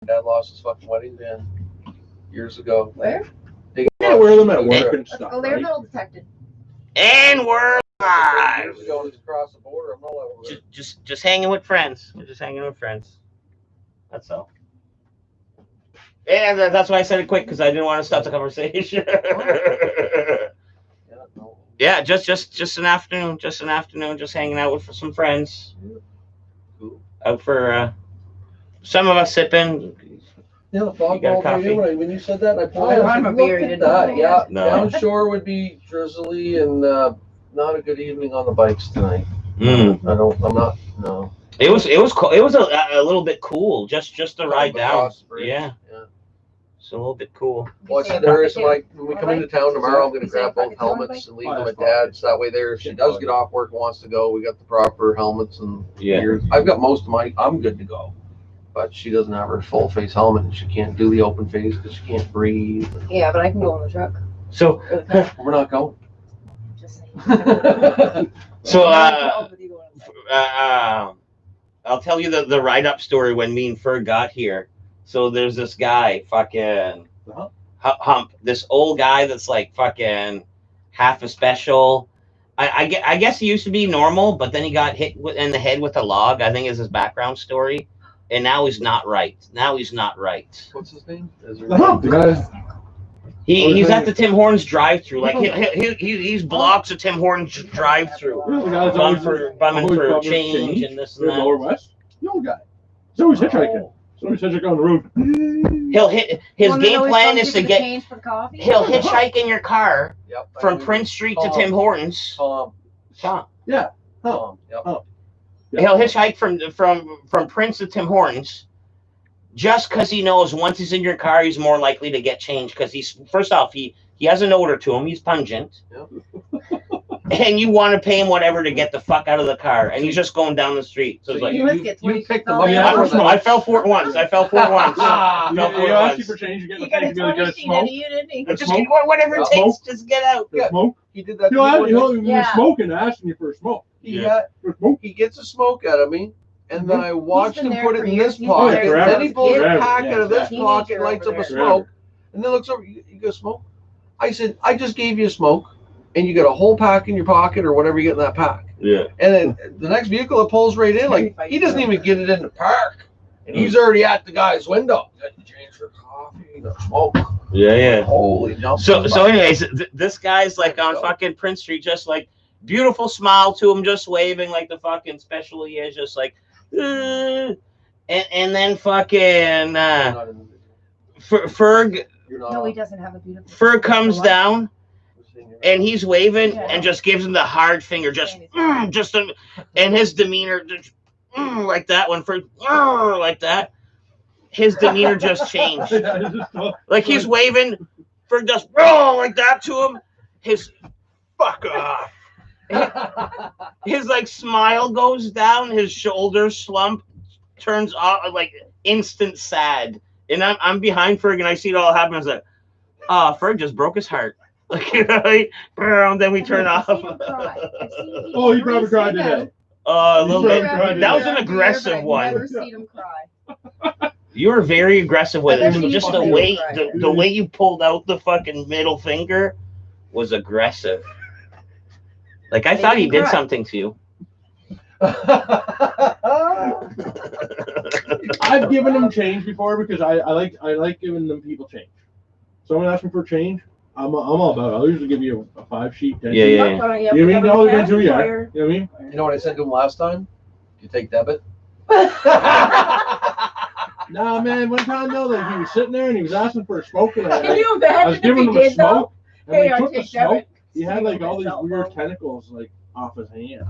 Dad lost his fucking wedding band years ago. Where? They Yeah, wear them at work and Let's stuff, go there, right? metal detected. And we're live. Years ago, he's across the border. I'm not over there. Just hanging with friends. We're just hanging with friends. That's all. And that's why I said it quick, because I didn't want to stop the conversation. Yeah, no. Yeah, just an afternoon, just hanging out with some friends. Cool. Out for some of us sipping. Yeah, the fog You got a rolled right coffee? in when you said that. I pulled Oh, out. I'm a Look beer, at didn't that. I? Yeah, No. down shore would be drizzly and not a good evening on the bikes tonight. Mm. I'm not. No. It was cool. It was a little bit cool, just to ride down. Across the bridge. Yeah, Yeah. it's a little bit cool. Well, I said to her, so when we come into town tomorrow, I'm going to grab both helmets and leave them at Dad's. That way, there, if she does get off work and wants to go, we got the proper helmets and gears. I've got most of my. I'm good to go, but she doesn't have her full face helmet, and she can't do the open face because she can't breathe. Yeah, but I can go in the truck. So We're not going. Just saying. so uh, I'll tell you the write up story when me and Ferg got here. So there's this guy, fucking Hump, this old guy that's like fucking half a special. I guess he used to be normal, but then he got hit in the head with a log, I think is his background story. And now he's not right. What's his name? The guy. He's at the Tim Hortons drive-through. Like he's blocks of Tim Hortons drive-through. Yeah, the guy that's Bumming for bumming change and this and in that. Lower West. The old guy. He's always hitchhiking. He's always hitchhiking on the road. He'll hit. His game plan is to get. change for the coffee. He'll hitchhike in your car Yep. from Prince Street to Tim Hortons. Tom. Yeah. Tom. Yep. He'll hitchhike from Prince to Tim Hortons, just because he knows once he's in your car, he's more likely to get changed. Because he's first off, he has an odor to him. He's pungent, and you want to pay him whatever to get the fuck out of the car, and he's just going down the street. So it's like You must get you picked the $26. money Yeah, out of I fell for it once. You ask you Once. for change, you get He the got thing, his you gotta get a 20 smoke. out of you, didn't he? Get Just smoke. whatever it Smoke. takes, just get out. Get smoke. He did that. You're Yeah. smoking, asking you for a smoke. For smoke. He gets a smoke out of me, and then I watched been him there put it for in years. this He's pocket. been there Then he pulls a forever. pack Yeah, out of this teenager pocket, lights up over a there. smoke, and then looks over. You got smoke? I said, I just gave you a smoke, and you got a whole pack in your pocket or whatever you get in that pack. Yeah. And then the next vehicle that pulls right in, like he doesn't even get it in the park, and he's already at the guy's window. Got you change for coffee, no smoke. Yeah. Holy no. So anyways, this guy's like on fucking Prince Street, just like beautiful smile to him, just waving like the fucking special he is, just like, and then fucking Ferg No, he doesn't have a beautiful. Ferg comes down and he's waving Yeah. and just gives him the hard finger, and his demeanor just like that when Ferg like that, his demeanor just changed. Like he's waving, Ferg does like that to him. His fuck off. His like smile goes down, his shoulders slump, turns off like instant sad. And I'm behind Ferg and I see it all happen. I was like, Ferg just broke his heart. Like, and then we turn off. Oh, you probably cried today. A little bit. Never That was an aggressive I've one. never seen him cry. You were very aggressive with I it. bet you Just you the did way cry. the way you pulled out the fucking middle finger was aggressive. Like I thought he did something to you. I've given them change before because I like giving them people change. Someone asks me for change, I'm all about it. I'll usually give you a 5-sheet. 10 Yeah, sheet. yeah. You know what I mean? No, they're gonna do, yeah. You know what I mean? You know what I said to him last time? You take debit? Nah, man. One time though, like he was sitting there and he was asking for a smoke, and Can you I was imagine giving if him he a did though? smoke, and Hey, he I took the take smoke. debit. He had like all these Cell weird phone. tentacles like off his hand.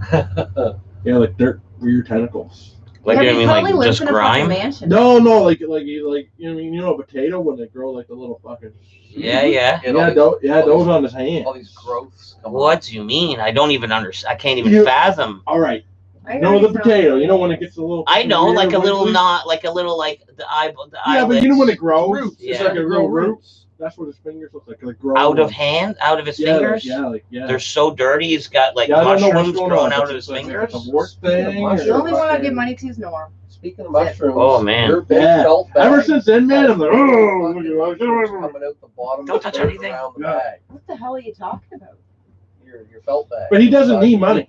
Yeah, like dirt, weird tentacles. Like Yeah, you know he what I probably mean, like lives just in a fucking grime. mansion. No, like you know what I mean? You know a potato when they grow like the little fucking. Yeah, yeah. And all Those on his hand. all these growths. Come What do you mean? I don't even understand. I can't even You- fathom. All right. I You know already the potato. You know when it gets a little. I know, weird like a little wiggly? knot, like a little like the eye. The Yeah, but you know when it grows, Roots. it's Yeah. like a little roots. That's what his fingers look like grow out of hand, out of his fingers. Yeah. They're so dirty. He's got like Yeah, I don't know what's mushrooms going growing on. out of his It's like fingers. a wart thing. Yeah, The only one I'd fucking give money to is Norm. Speaking of mushrooms, Oh, man. your big Yeah. felt bag Ever since then, man, I'm like, oh, fucking look at mushrooms that. coming out the bottom Don't of the touch third anything. around the Yeah. bag. What the hell are you talking about? Your felt bag. But he doesn't need money.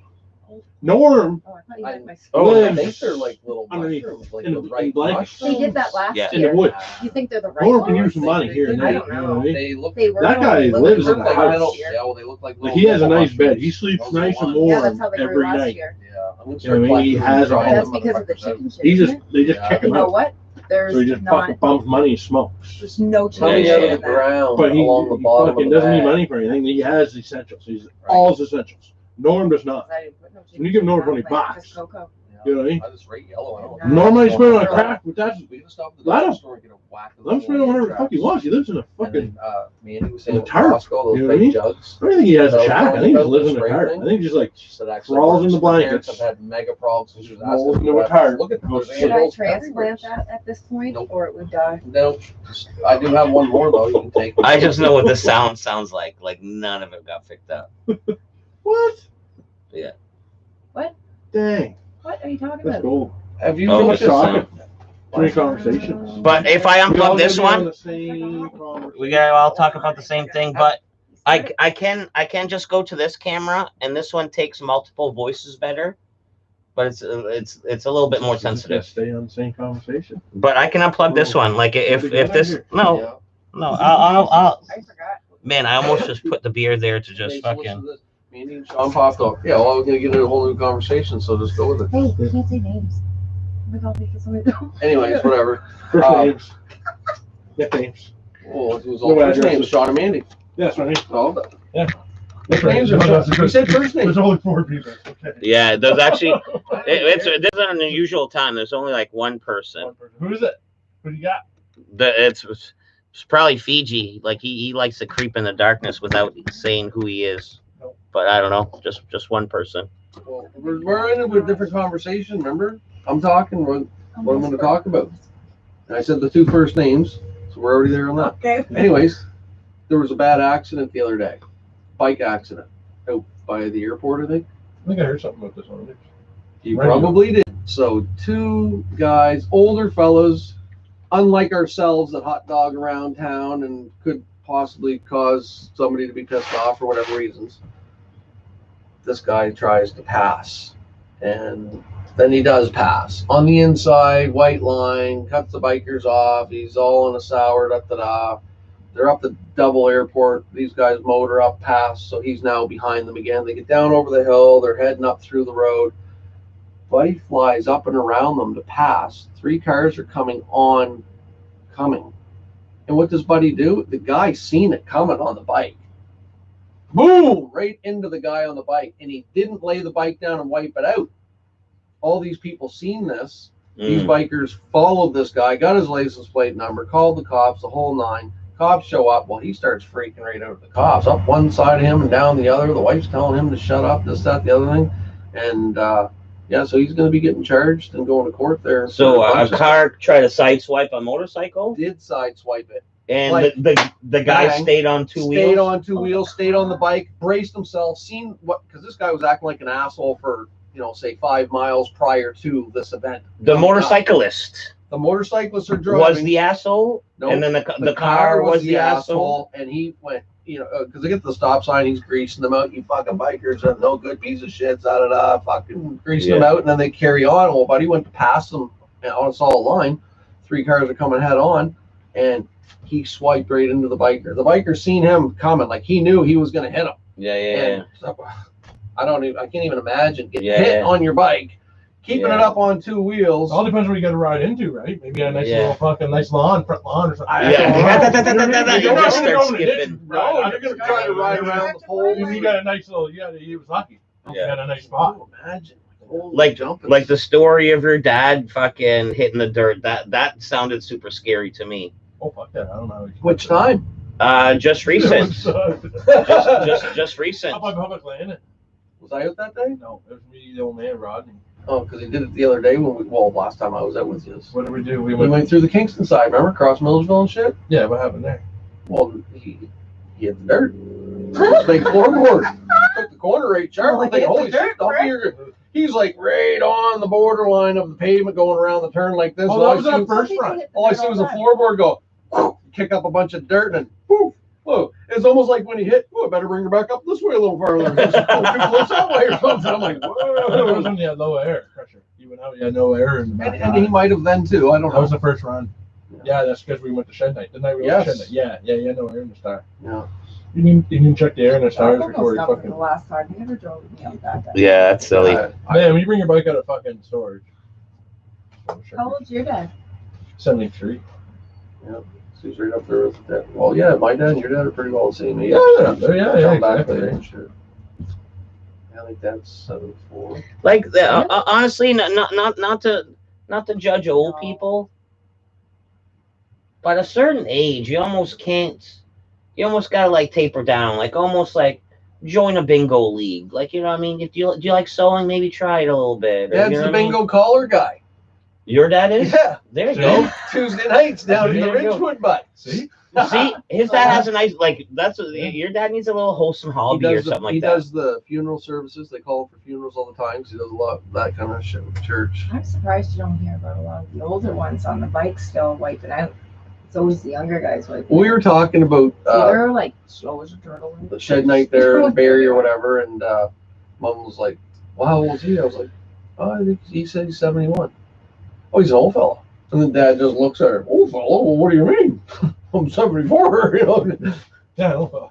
Norm Oh, I thought you had my. Oh, I lives think they're like little underneath mushrooms, like in the the- right in blankets. They did that last Yeah. in the year. woods. You think they're the right Norm can ones? use some money here and there. I don't you know what I mean? They look They were That guy only little lives in look the like house. little, yeah, well, they look like Like little he has a little nice bed. mushrooms. He sleeps Those nice are and the ones. Yeah, warm that's how they grew every last night. year. Yeah, I'm gonna You know what I mean? He has collecting all them, That's dry because of the them, chicken shit. He just isn't it? they just Yeah. kick You him know out. what? There's So he just not. fucking bumps money and smokes. There's no coming chance out in of the that. ground But he along the bottom fucking of the doesn't need bag. money for anything. He has essentials. He's all his essentials. Norm does not. I didn't put no When you give Norm chicken 20 in my bucks. just cocoa. You know what I mean? I just rate yellow. I don't No. Normally he's spending on crack, but that's We can stop at the Let him. dollar store and get a whack of let him spend on whatever the fuck he wants. He lives in a And fucking. then, Mandy was saying in a with tarp, Costco, those you know what I big mean? jugs. I don't think he has a So, shack. I think he just lives in a spray car. thing? I think he just like She said actually crawls in works. the My parents blankets. have had mega problems. She was Rolls asking into a for tarp. Look at Goes those Should I handles transplant that at this point, Nope. or it would die? No, I do have one more though. You can take. I just know what the sound sounds like. Like none of it got picked up. What? Yeah. What? Dang, What are you talking that's about? cool. Have you Oh, looked What's at talking? some? Three conversations. But if I We all unplug this gotta be on one, the same conversation. we gotta all talk about the same thing. But I can just go to this camera, and this one takes multiple voices better. But it's a little bit more You just gotta sensitive. Stay on the same conversation. But I can unplug this one. Like if this Yeah. no I'll I forgot. man, I almost just put the beer there to just Okay, so listen fucking. to this. Mandy and Sean popped up. Yeah, well, we're gonna get into a whole new conversation, so just go with it. Hey, you can't say names. Oh my god, because somebody don't. Anyways, whatever. First Um, names. Nicknames. Well, it was No all first addresses. names, Sean and Mandy. That's right. Oh, Yeah. nicknames are you said first name. There's only 4 people. Okay. Yeah, there's actually this is an unusual time. There's only like one person. One person. Who is it? Who do you got? It's probably Fiji. Like he likes to creep in the darkness without saying who he is. Nope. But I don't know, just one person. Well, we're in a different conversation, remember? I'm talking what I'm going to talk about. And I said the 2 first names, so we're already there on that. Okay. Anyways, there was a bad accident the other day. Bike accident out by the airport, I think. I think I heard something about this one. You Right. probably did. So 2 guys, older fellas, unlike ourselves that hot dog around town and could possibly cause somebody to be pissed off for whatever reasons. This guy tries to pass, and then he does pass. On the inside, white line, cuts the bikers off. He's all in a sour, da-da-da. They're up the double airport. These guys motor up past, so he's now behind them again. They get down over the hill. They're heading up through the road. Buddy flies up and around them to pass. 3 cars are coming. And what does Buddy do? The guy seen it coming on the bike. Boom! Right into the guy on the bike. And he didn't lay the bike down and wipe it out. All these people seen this. These bikers followed this guy, got his license plate number, called the cops, the whole 9. Cops show up. Well, he starts freaking right out at the cops. Up one side of him and down the other. The wife's telling him to shut up, this, that, the other thing. And, yeah, so he's going to be getting charged and going to court there. So a car tried to sideswipe a motorcycle, Did sideswipe it. and Like, the guy bang, stayed on 2 wheels. Stayed on 2 wheels, stayed on the bike, braced himself, seen what, because this guy was acting like an asshole for, say 5 miles prior to this event. The motorcyclist The motorcyclists are driving. was the asshole, No, and then the car was the asshole. and he went, because they get to the stop sign, he's greasing them out. You fucking bikers are no good piece of shit, da-da-da, fucking greasing them out, and then they carry on. Well, buddy went to pass them on a solid line. 3 cars are coming head on, and he swiped right into the biker. The biker seen him coming, like he knew he was going to hit him. Yeah. And so, I can't even imagine getting Yeah, hit yeah. on your bike, keeping Yeah. it up on 2 wheels. All depends where you got to ride into, right? Maybe a nice Yeah. little fucking nice lawn, front lawn or something. Yeah. You You just start skipping. You're going to try to ride around the pole. You got a nice little, he was lucky. You Yeah. got a nice spot. Imagine. Like the story of your dad fucking hitting the dirt. That sounded super scary to me. Oh, fuck that. I don't know. Which time? Just recent. just recent. Up on public land? Was I out that day? No, it was me, the old man, Rodney. Oh, because he did it the other day last time I was out with you. What did we do? We went through the Kingston side, remember? Across Millersville and shit? Yeah, what happened there? Well, he hit the dirt. Big floorboard. Took the corner right sharp. I'm thinking, holy shit, don't be here. He's like right on the borderline of the pavement going around the turn like this. Oh, All that I was see that was- first run. all I see was a floorboard go, kick up a bunch of dirt and poof. Whoa. It's almost like when he hit, I better bring her back up this way a little farther. Just go too close that way or something. I'm like, That whoa. was when you had low air pressure. You went out, you had no air in the back. And he might have then too. I don't That was know. the first run. Yeah, that's because we went to shed night. Didn't I? We went to Yes. shed night. Yeah, you had no air in the star. Yeah. You can check the air in the stars I before you almost fucking. the last time. You never drove me out that day. Yeah, that's silly. I- Man, when you bring your bike out of fucking storage. How old's your dad? 73. He's right up there with that. Well, yeah, my dad and your dad are pretty well the same age. Yeah, Back exactly. there and shit. Yeah, I think that's 7'4". Like honestly, not to judge old people, but at a certain age, you almost can't. You almost gotta like taper down, like almost like join a bingo league. Like, you know what I mean? If you do you like sewing, maybe try it a little bit. or, Dad's you know the what I mean? bingo caller guy. Your dad is? Yeah. There you See? go. Tuesday nights down in the There you go. Ridgewood, but See? See, his dad has a nice like. That's your dad needs a little wholesome hobby or something like he that. does the funeral services. They call for funerals all the time. 'Cause he does a lot of that kind of shit with church. I'm surprised you don't hear about a lot of the older ones on the bike still wiping out. It's always the younger guys wiping We out. were talking about They're like slow as a turtle. the shed night there in Barrie or whatever, and Mom was like, "Well, how old is he?" I was like, "Oh, I think he said he's 71." Oh, he's an old fella. And then Dad just looks at her. Old fella? Well, what do you mean? I'm 74. You know. Yeah, no.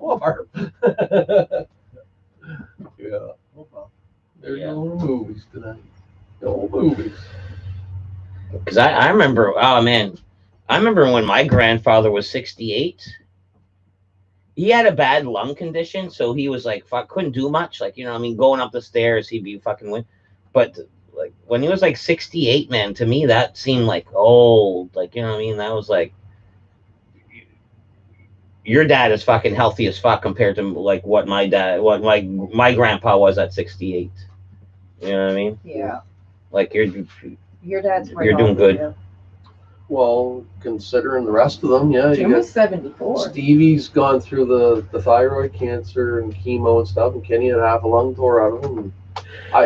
Oh, Barb. Yeah. There's Yeah. no movies tonight. No movies. Because I remember, oh man, I remember when my grandfather was 68. He had a bad lung condition, so he was like, fuck, couldn't do much. Like, you know what I mean? Going up the stairs, he'd be fucking win. But like when he was like 68, man, to me that seemed like old. Like, you know what I mean? That was like, your dad is fucking healthy as fuck compared to like what my grandpa was at 68. You know what I mean? Yeah. Like your dad's You're doing good. Yeah. Well, considering the rest of them, yeah. Jim You was got 74. Stevie's gone through the thyroid cancer and chemo and stuff, and Kenny had half a lung tore out of him. And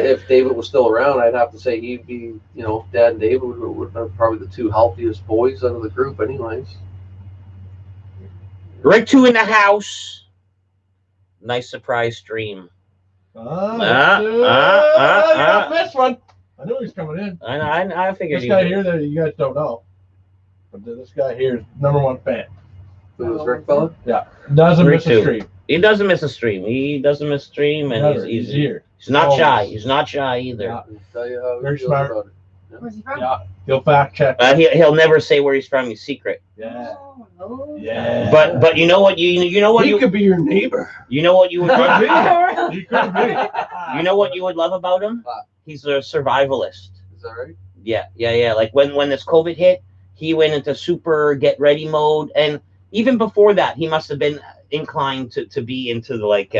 if David was still around, I'd have to say he'd be, Dad and David would have been probably the two healthiest boys out of the group, anyways. Rick 2 in the house. Nice surprise stream. I missed one. I knew he was coming in. I figured This guy here that you guys don't know. But this guy here is #1 fan. Who was Rick fella? Doesn't Rick miss a too. stream. He doesn't miss a stream. He doesn't miss a stream, and Never. he's here. He's not Always. shy. He's not shy either. Yeah. I'll tell you how Very he feels smart. about it. Where's he from? Yeah. He'll fact check. He'll never say where he's from. He's secret. Yeah. Oh, no. Yeah. But you know what you know what He you could be your neighbor. you know what you would He could be. you know what you would love about him? What? He's a survivalist. Is that right? Yeah. Like when this COVID hit, he went into super get ready mode, and even before that, he must have been inclined to be into the like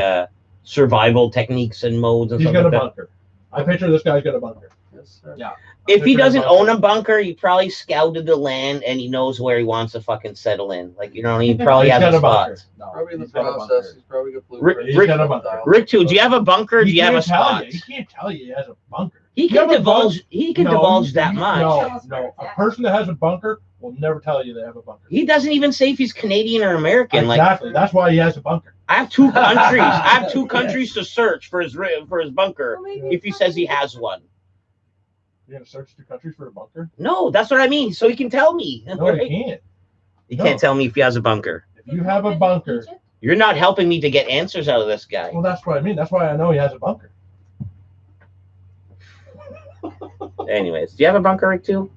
survival techniques and modes and He's stuff got a like that. bunker. I picture this guy's got a bunker. Yes, sir. Yeah. If he doesn't own a bunker, he probably scouted the land and he knows where he wants to fucking settle in. Like, you know, he probably He's has got a a bunker. spot. No, Probably in the he's got a process. bunker. He's probably got blue. Rick- He's got a bunker. Rick, too, do you have a bunker? Do you have a can't tell spot? you. He can't tell you he has a bunker. He You can have a divulge. He can No, divulge that much. No. A person that has a bunker will never tell you they have a bunker. He doesn't even say if he's Canadian or American. Like, Exactly. That's why he has a bunker. I have two countries. I have two countries to search for his bunker. If he says he has one. You're gonna search 2 countries for a bunker? No, that's what I mean. So he can tell me. No, Right? you can't. He No. can't tell me if he has a bunker. If you have a bunker, You're not helping me to get answers out of this guy. well, that's what I mean. That's why I know he has a bunker. Anyways, do you have a bunker, Rick, too?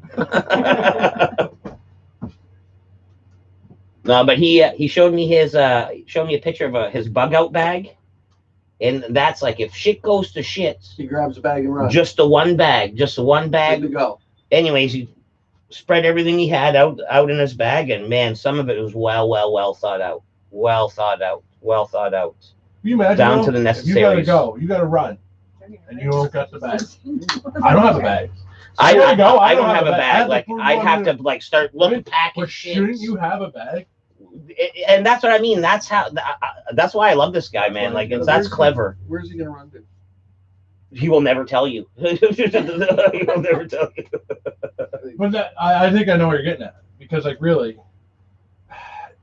No, but he showed me a picture of his bug out bag, and that's like if shit goes to shit, He grabs a bag and runs. just the one bag. Good to go. Anyways, he spread everything he had out in his bag, and man, some of it was well thought out. Can you imagine Down though, to the if necessaries. you gotta go, you gotta run, and you don't got the bag. I don't have a bag. I There you go. I don't have a bag. That's Like the I'd have to one like start looking But packing shit. shouldn't you have a bag? And that's what I mean. That's why I love this guy, man. Like that's clever. Where's he gonna run to? he will never tell you. He will never tell you. But I think I know what you're getting at, because like really,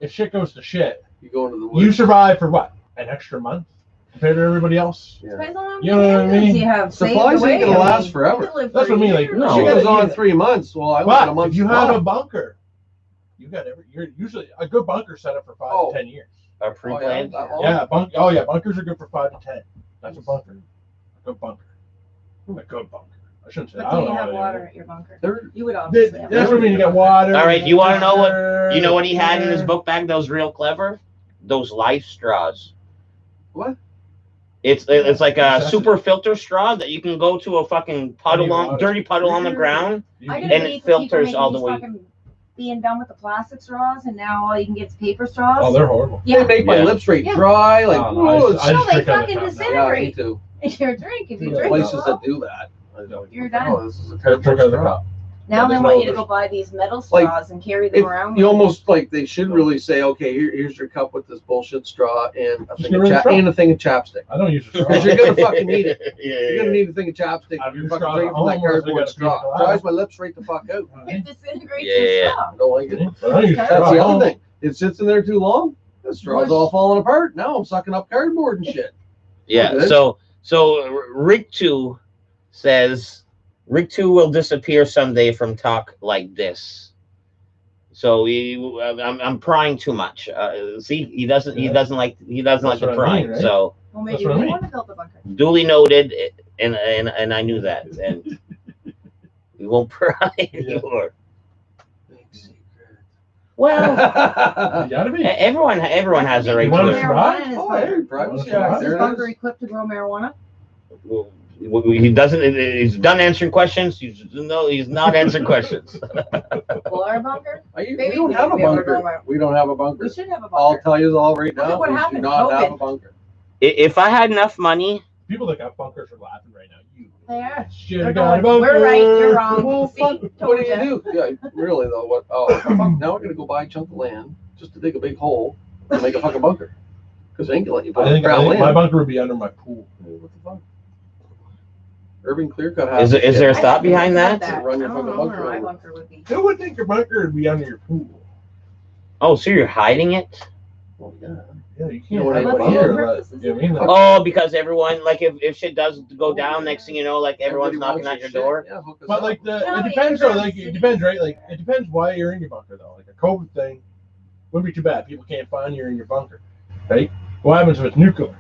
if shit goes to shit, You go into the woods. you survive for what, an extra month compared to everybody else. Yeah. Depends on how many You know what I ambulance mean? you have. saved Supplies away. ain't gonna I last mean, forever. you could live That's for what I mean, like, years. no. She goes on Yeah. 3 months. Well, I went a But month. if you have a bunker, you're usually a good bunker set up for 5 to 10 years. Our pre-planned. that long? Yeah, bunkers are good for 5 to 10. That's a bunker. A good bunker. A good bunker. I shouldn't say. But I do don't you know have what water at your bunker? They're- You would obviously have That's water. what I mean. You get water. All right, you wanna know what- You know what he had in his book bag that was real clever? Those life straws. What? It's like a Necessity. super filter straw that you can go to a fucking puddle on dirty puddle on the ground. I And get it a for people filters making all the these way. fucking being done with the plastic straws, and now all you can get is paper straws. Oh, they're horrible. They yeah. make my Yeah. lips straight Yeah. dry. Like, No, I whoa, just- it's- No, they drink out of fucking the cup now. yeah, me disintegrate too. your drink if you Yeah. drink. Places them. that do that. I don't- You're oh, done. this is a Drink terrible out of the straw. cup. Now they there's want no- you to go buy these metal Like, straws and carry them If around. you with almost like they should really say, okay, here's your cup with this bullshit straw and a Just thing get of rid of the straw. and a thing of chapstick. I don't use a straw. Because you're gonna fucking need it. Yeah, You're gonna need a thing of chapstick. Have You're your fucking straw drinking at from that home, or else they cardboard gotta straw. feed it Dries out. my lips right the fuck out. It disintegrates Yeah. your straw. I don't like it. I don't use a That's straw. That's the at home. other thing. It sits in there too long. The straw's all falling apart. Now I'm sucking up cardboard and shit. Yeah. Okay. So Rick 2 says Rick 2 will disappear someday from talk like this. So I'm prying too much. See, he doesn't like the That's prying. what I mean, right? So Well, maybe That's what I you mean. want to build a bunker. duly noted, and I knew that, and we won't pry anymore. Well, You gotta be. everyone has a right You want to to it. try? Marijuana in his Oh, bunker. hey, privacy Well, act. Is his There it bunker is. equipped to grow marijuana? He doesn't. He's done answering questions. He's not answering questions. Well, our bunker? We Maybe don't we have a should be able to bunker. go We don't have a bunker. We should have a I'll bunker. tell you all right Look now. at what We do happened, not have a COVID. bunker. If I had enough money, People that got bunkers are laughing right now. You They are. should They're have got a going, bunker. we're right, you're wrong. Well, See, fuck, what told do ya. you do? Yeah, really though. What? Oh, fuck, now we're gonna go buy a chunk of land just to dig a big hole and make a fucking bunker. Because they ain't gonna let you put I think ground land. my bunker would be under my pool. What the fuck? Urban Clearcut has. Is there a I thought didn't behind think that? about Run your I don't fucking know bunker where my over. bunker would be. Who would think your bunker would be under your pool? Oh, so you're hiding it? Well, yeah. Yeah, you You can't don't have want a anybody bunker. here. But, you know what I mean? Like, Oh, because everyone, like, if shit does go down, next thing you know, like everyone's Everybody knocking wants at your door. shit. Yeah, hook us but up. like No, it depends you're though. in Like the it city. depends, right? Like it depends why you're in your bunker though. Like a COVID thing wouldn't be too bad. People can't find you're in your bunker, right? What happens if it's nuclear?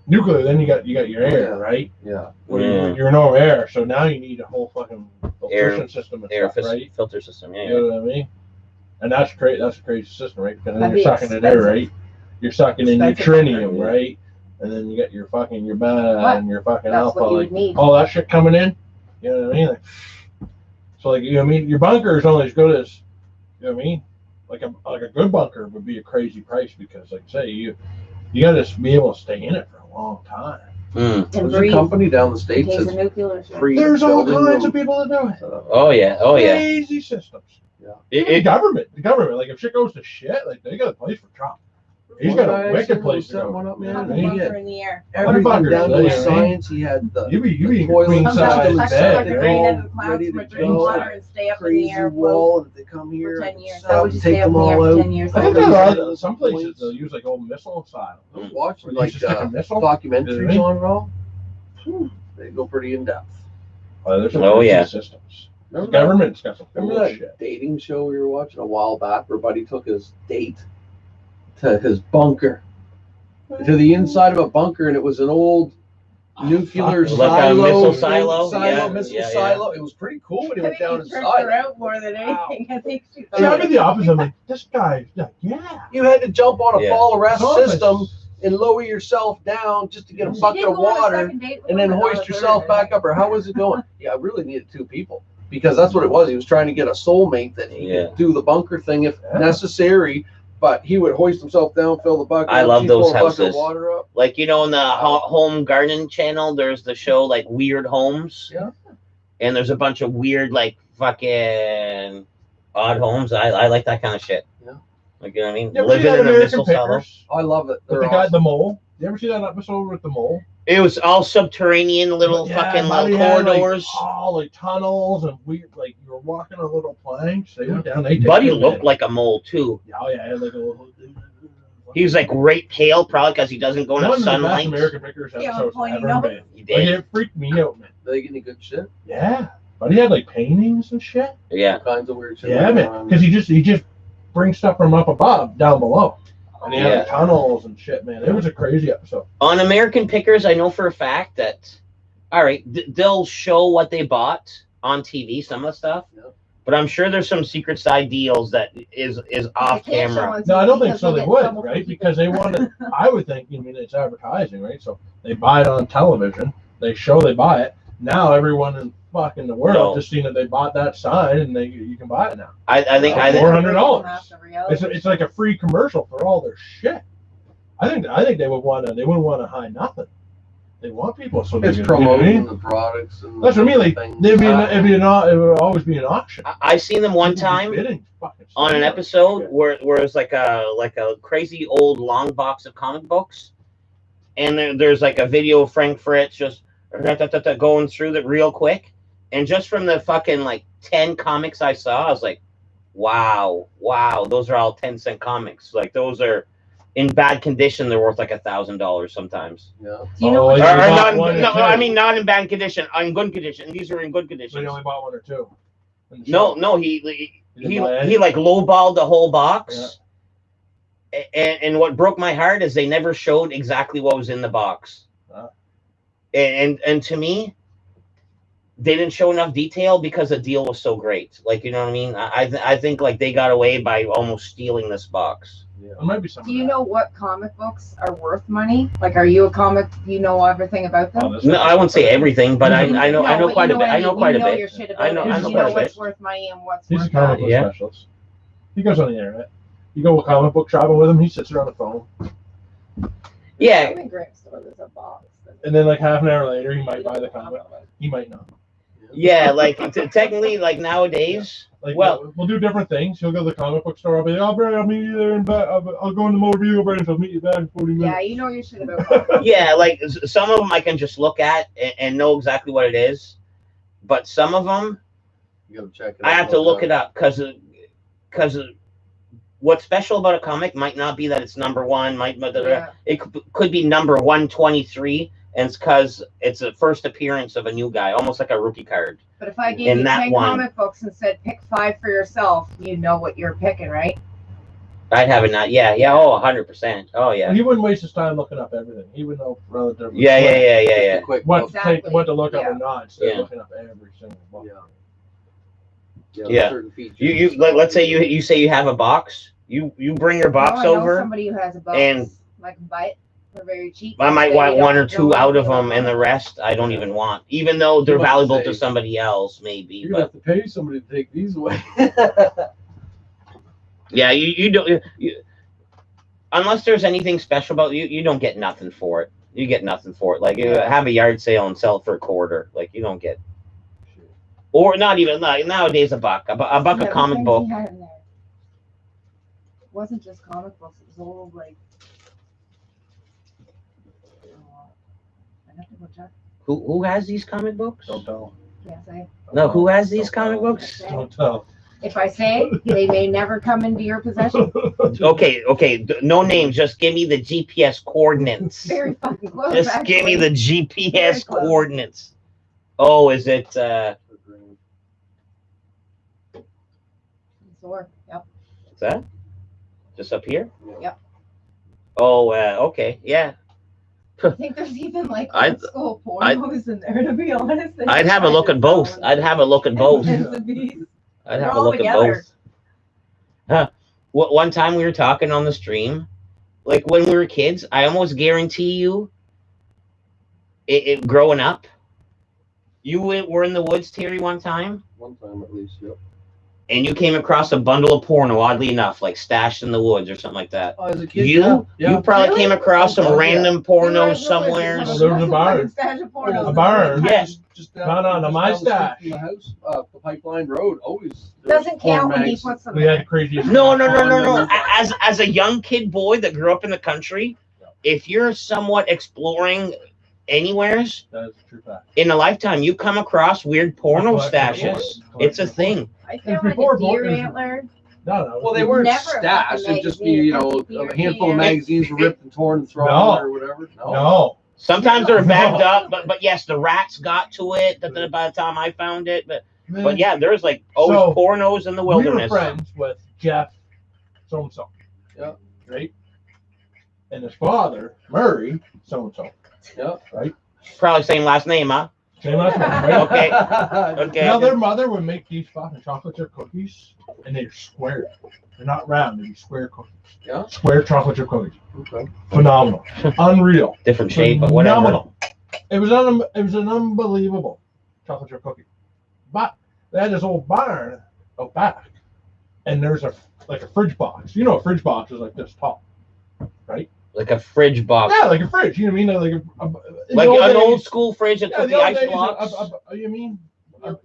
Nuclear, then you got your air, Yeah. right? Yeah. Well, Yeah. you're no air, so now you need a whole fucking Air- filtration system and Air stuff, right? filter system, yeah. You know what I mean? And that's great. That's a crazy system, right? Because then That'd you're be sucking in air, expensive. right? You're sucking in Expensive. neutrinium, right? And then you got your fucking your beta What? and your fucking That's alpha, what you like would need. all that shit coming in. You know what I mean? Like, so like you know what I mean, your bunker is only as good as you know what I mean. Like a good bunker would be a crazy price because, like I say, you got to be able to stay in it for a long time. Mm. And There's a breathe company down the in states case of that's nuclear shit. free. There's all building kinds them. of people that do it. Oh yeah, oh yeah. Crazy systems. It, The it, government, like if shit goes to shit, like they got a place for Trump. He's One got guy a wicked actually place to set go. one up, man, Have and a he bunker had in the air. everything bunkers, down to yeah. a science. He had the You be in toilet queen Sometimes size it's system actually like bed, a right? grain of the clouds ready from a to drink go. water and stay up in the crazy air. Float wall, and if they come here, for 10 years. stop, How would you take stay up them in the air all for out. 10 years? I think Crazy. there are some places they'll use like old missile style. I was watching Where you like just stick a missile. documentaries on it all. They go pretty in depth. There's some Oh, crazy yeah. systems. The Remember that? government's got some Remember cool that shit. dating show we were watching a while back where Buddy took his date to his bunker, to the inside of a bunker, and it was an old nuclear fuck. Like a silo, missile silo? Yeah, missile yeah, silo. It was pretty cool when he I went think down he tripped inside. her out more than anything. I think she See, I'm in the opposite. I'm like, this guy, yeah. You had to jump on a Yeah. fall arrest Compass. system and lower yourself down just to get a She bucket did of go on a water second date with and him, then but not hoist a yourself third. back up. Or how was it going? Yeah, I really needed two people because that's what it was. He was trying to get a soulmate that he Yeah. could do the bunker thing if Yeah. necessary, but he would hoist himself down, fill the bucket. I up, love she'd those pull a bucket of houses. water up. like you know, in the home garden channel, there's the show like Weird Homes. Yeah. And there's a bunch of weird like fucking odd homes. I like that kind of shit. Yeah. Like you know what I mean? Yeah, but Living you got in a American missile silo. Pickers. I love it. But They're the guy, awesome. the mole. You ever see that episode with the mole? It was all subterranean, little Yeah, fucking Buddy little had, corridors. Like, all like tunnels and we like you were walking on little planks. They went down. They take Buddy it, looked man. like a mole too. Oh yeah, he had like a little. He was like right pale, probably because he doesn't go in One the of the best sunlight. American Pickers Yeah, episodes pointing ever, out. man. He Like, did. it freaked me out, man. Do they get any good shit? Yeah, but he had like paintings and shit. Yeah. All kinds of weird shit. Yeah, man, because he just brings stuff from up above down below, and he had like, tunnels and shit, man. It was a crazy episode. On American Pickers, I know for a fact that, all right, they'll show what they bought on TV, some of the stuff. Yeah. But I'm sure there's some secret side deals that is off They can't show camera. on No, I TV don't think because so. they'll They get in would, trouble for right? keeping- Because they want to. I would think. I mean, it's advertising, right? So they buy it on television. They show they buy it. Now everyone in fucking the world No. just seen that they bought that sign and you can buy it now. I think $400. It's like a free commercial for all their shit. I think they would want to. They wouldn't want to hide nothing. They want people so It's they promoting the products. And That's what I mean. Like things. it would always be an auction. I seen them one People be time bidding fucking on an stuff. episode where it was like a crazy old long box of comic books, and there's like a video of Frank Fritz just going through that real quick, and just from the fucking like 10 comics I saw, I was like, wow, those are all 10-cent comics. Like those are in bad condition, they're worth like $1,000 sometimes. Yeah. Do you know Oh, what? yeah. Or bought not, one or no, two. I mean not in bad condition, in good condition. These are in good So condition. you only bought one or two. in the No, shop. no, You he didn't buy any? he like lowballed the whole box. And what broke my heart is they never showed exactly what was in the box. Ah. And to me, they didn't show enough detail because the deal was so great. Like, you know what I mean? I think like they got away by almost stealing this box. There might be some. Do you know what comic books are worth money? Like, are you a comic? You know everything about them? No, I won't say everything, but I know No, but quite you a bit. I know quite a you bit. your shit I about know it. I You know know quite a what's bit. worth money and what's He's a worth comic not. book Yeah. specialist. He goes on the internet. You go comic book shopping with him. He sits around the phone, Yeah, I'm in Graham's store. There's a box. and then like half an hour later, he might buy the comic. He might not. yeah. Like technically, like nowadays. Like, Well- we'll do different things. He'll go to the comic book store. I'll be like, oh, Brad, I'll meet you there, and back. I'll go in the motor vehicle branch. I'll meet you back in 40 minutes. Yeah, you know your shit about comic books. Yeah, like some of them I can just look at and know exactly what it is, but some of them You gotta check it I out. have to look it up because what's special about a comic might not be that it's number one. Yeah. It could be number 123, and it's because it's a first appearance of a new guy, almost like a rookie card. But if I gave In you that 10 one. comic books and said pick 5 for yourself, you know what you're picking, right? I'd have it not. Yeah. Oh, 100%. Oh yeah. He wouldn't waste his time looking up everything. He would know relatively Yeah. quick Yeah. Quick what look. to take, Exactly. what to look up Yeah. or not, instead Yeah. of looking up every single book. Yeah. Certain features. You let's say you say you have a box. You bring your box I know over. somebody who has a box. and- I can buy it for very cheap. I might They want don't one or know two out of anything them, and the about rest I don't even want, even though they're You must valuable say- to somebody else, maybe. You're gonna But have to pay somebody to take these away. yeah, you don't. Unless there's anything special about you don't get nothing for it. You get nothing for it. Like you have a yard sale and sell it for a quarter. Like you don't get, or not even like nowadays a buck it. a buck Yeah, a comic what book. things he had in there. It wasn't just comic books. It was all like. I have to go check. Who has these comic books? Don't tell. Yes, I. No, who has these comic books? Don't tell. If I say, they may never come into your possession. Okay, no names. Just give me the GPS coordinates. Very fucking close. Just give me the actually. GPS Very close. coordinates. Oh, is it? Sore. Yep. What's that? Just up here? Yep. Oh, okay, yeah. I think there's even like I'd- old school I'd- pornos in there, to be honest. I'd have a look at both. I'd have a look at both. I'd They're have a all look at together. both. Huh. One time we were talking on the stream, like when we were kids, I almost guarantee you, it growing up, you were in the woods, Terry, one time, One time at least, yep. and you came across a bundle of porno, oddly enough, like stashed in the woods or something like that. Oh, as a kid, You probably Really? came across some Sometimes, random porno somewhere. There was a barn. A barn. Yeah. Just No, no, just my down the street stash. from the house, the Pipeline Road, always. there was Doesn't porn count when he mags. puts them We had there. the craziest. No. As a young kid boy that grew up in the country, if you're somewhat exploring anywheres That is a true fact. in a lifetime, you come across weird porno Collect stashes. reports. It's a thing. I It's found like before a deer Bolton- antler. No. Well, they weren't Never a stashed. fucking It'd just be, magazine. you know, Beer a handful of cans. magazines were ripped and torn and thrown No. or whatever. No. Sometimes they're No. bagged up, but yes, the rats got to it by the time I found it. But yeah, there's like always So, pornos in the we were wilderness. friends with Jeff so-and-so. Yeah. Right? And his father, Murray, so-and-so. Yeah. Right? Probably same last name, huh? Same last name, right? Okay. Okay. Now, their mother would make these fucking chocolate chip cookies, and they're square. They're not round, they're square cookies. Yeah. Square chocolate chip cookies. Okay. Phenomenal. Unreal. Different shape, but whatever. Phenomenal. It was an unbelievable chocolate chip cookie. But they had this old barn out back, and there's a fridge box. You know, a fridge box is like this tall, right? Like a fridge box. Yeah, like a fridge. You know what I mean? Like in the an old days- school fridge that yeah, took the the old ice days, blocks. you mean?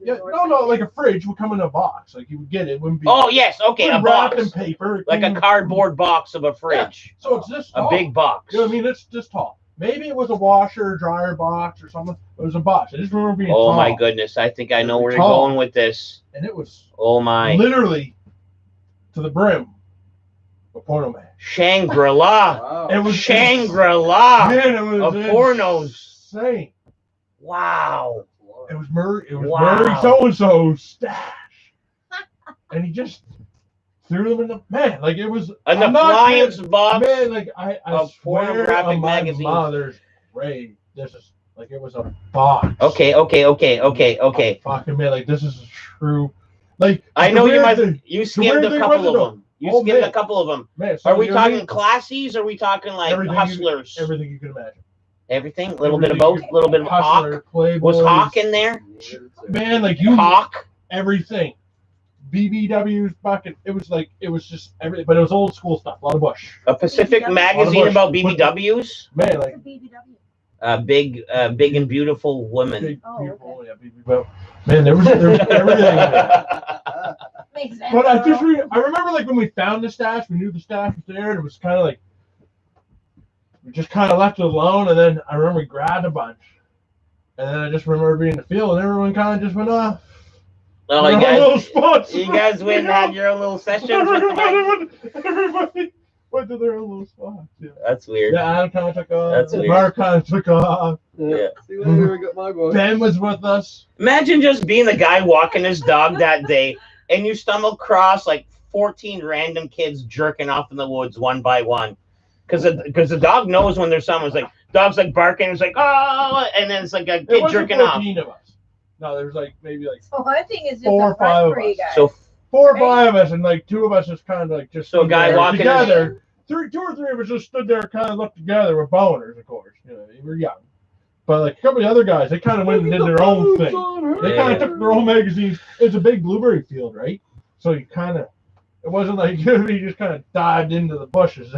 Yeah, no, like a fridge would come in a box. Like you would get it. It wouldn't be. Oh yes, okay, a wrapped box. in paper. Like a cardboard box of a fridge. So it's this A tall. big box. You know what I mean? It's this tall. Maybe it was a washer, dryer box, or something. It was a box. I just remember being Oh tall. my goodness, I think I know where you're Tall. going with this. And it was Oh my. literally to the brim a porno man. Shangri-La. Wow. It was Shangri-La Man, it was of pornos. insane. Wow. It was Murray. It was Wow. Murray so-and-so's stash, and he just threw them in the man. Like it was An I'm not appliance kidding. box. Man, like I of swear pornographic on my magazines. mother's grave, this is like it was a box. Okay. Fucking man, like this is true. Like I the know you weird must. thing- You weird skimmed a thing couple was, of though, them. You oh, skimmed man. a couple of them. Man, so Are we you know what I talking mean? classies? Or are we talking like Everything you- hustlers? Everything you can imagine. Everything? A little bit of Everything both. A little bit of Hawk. Hustler, Playboys. Was Hawk in there? Man, like you Hawk. everything. BBW's bucket. It was just everything, but it was old school stuff. A lot of Bush. A Pacific BBW. magazine Bush. about BBWs. Man, like Big and beautiful women. big, Oh, beautiful, yeah, BBW. Man, there was everything. in there. Makes sense. But I just though. I remember like when we found the stash, we knew the stash was there, and it was kind of like we just kind of left it alone. And then I remember we grabbed a bunch, and then I just remember being in the field, and everyone kind of just went off. Oh, Their you own guys, little spots. you guys went and had your own little sessions. With the mag- Everybody went to their own little spots. Yeah. That's weird. Yeah, Adam kind of took off. That's weird. Mark kind of took off. Yeah. See, where we got my boy. Ben was with us. Imagine just being the guy walking his dog that day, and you stumble across like 14 random kids jerking off in the woods one by one, because the dog knows when there's someone's like dog's like barking, it's like oh, and then it's like a It kid wasn't jerking off. 14 of us. No, there was like maybe like So hunting is just 4 or a 5 fun of for you us. guys. So 4 or 5 of us, and like 2 of us just kind of like just So a stood guy there walking together. 2 or 3 of us just stood there, kind of looked together with boners, of course. You know, we were young, but like a couple of the other guys, they kind of went and did their own thing. They kind of took their own magazines. It's a big blueberry field, right? So you kind of, it wasn't like you just kind of dived into the bushes.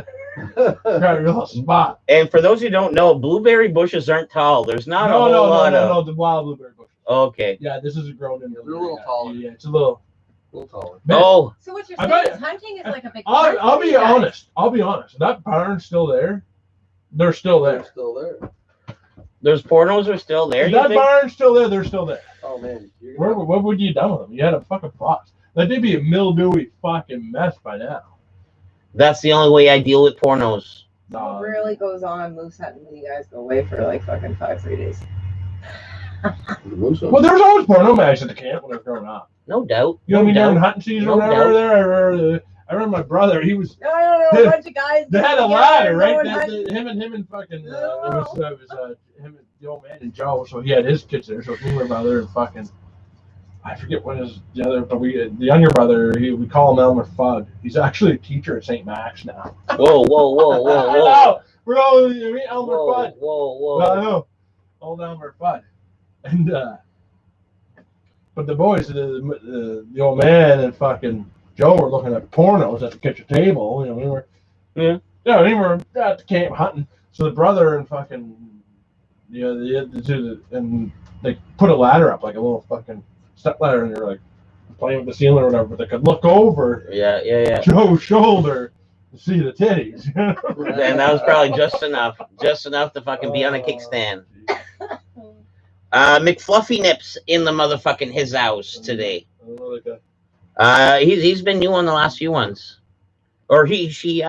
Got a real spot. And for those who don't know, blueberry bushes aren't tall. There's not a whole lot of. No, the wild blueberry bushes. Okay. Yeah, this is grown in. They're a little taller. Yeah, it's a little. taller. Man, Oh, So what you're I saying bet- is hunting is like a big fun I'll for be you guys. honest. I'll be honest. That barn's still there. They're still They're there. still there. those pornos are still there. If You that think? barn's still there. They're still there. Oh man, you're Where, gonna what would you done with them? You had a fucking box. Like they'd be a mildewy fucking mess by now. That's the only way I deal with pornos. What really goes on moose hunting when you guys go away for like fucking 5-3 days? Well, there was always porno mags at the camp when I was growing up. No doubt. You know what I mean? No During doubt. hunting season No or whatever. doubt. There, I remember my brother. He was. No, I don't know. A bunch of guys. They had a together ladder, right? going hunting. Him and fucking. It was him and the old man and Joe. So he had his kids there. So me and my brother and fucking. I forget what his the other, but the younger brother. We call him Elmer Fudd. He's actually a teacher at St. Max now. Whoa, whoa, whoa, whoa, I whoa. know. We're all Elmer Whoa, Fudd. whoa, Well, I whoa. know. Old Elmer Fudd. And but the boys, the old man and fucking Joe were looking at pornos at the kitchen table. You know, we were. Yeah. Yeah, we were at the camp hunting. So the brother and fucking, and they put a ladder up, like a little fucking step ladder, and they're like playing with the ceiling or whatever. But they could look over Yeah. Joe's shoulder see the titties. And that was probably just enough to fucking be on a kickstand. McFluffy Nips in the motherfucking his house today. He's been new on the last few ones, or she.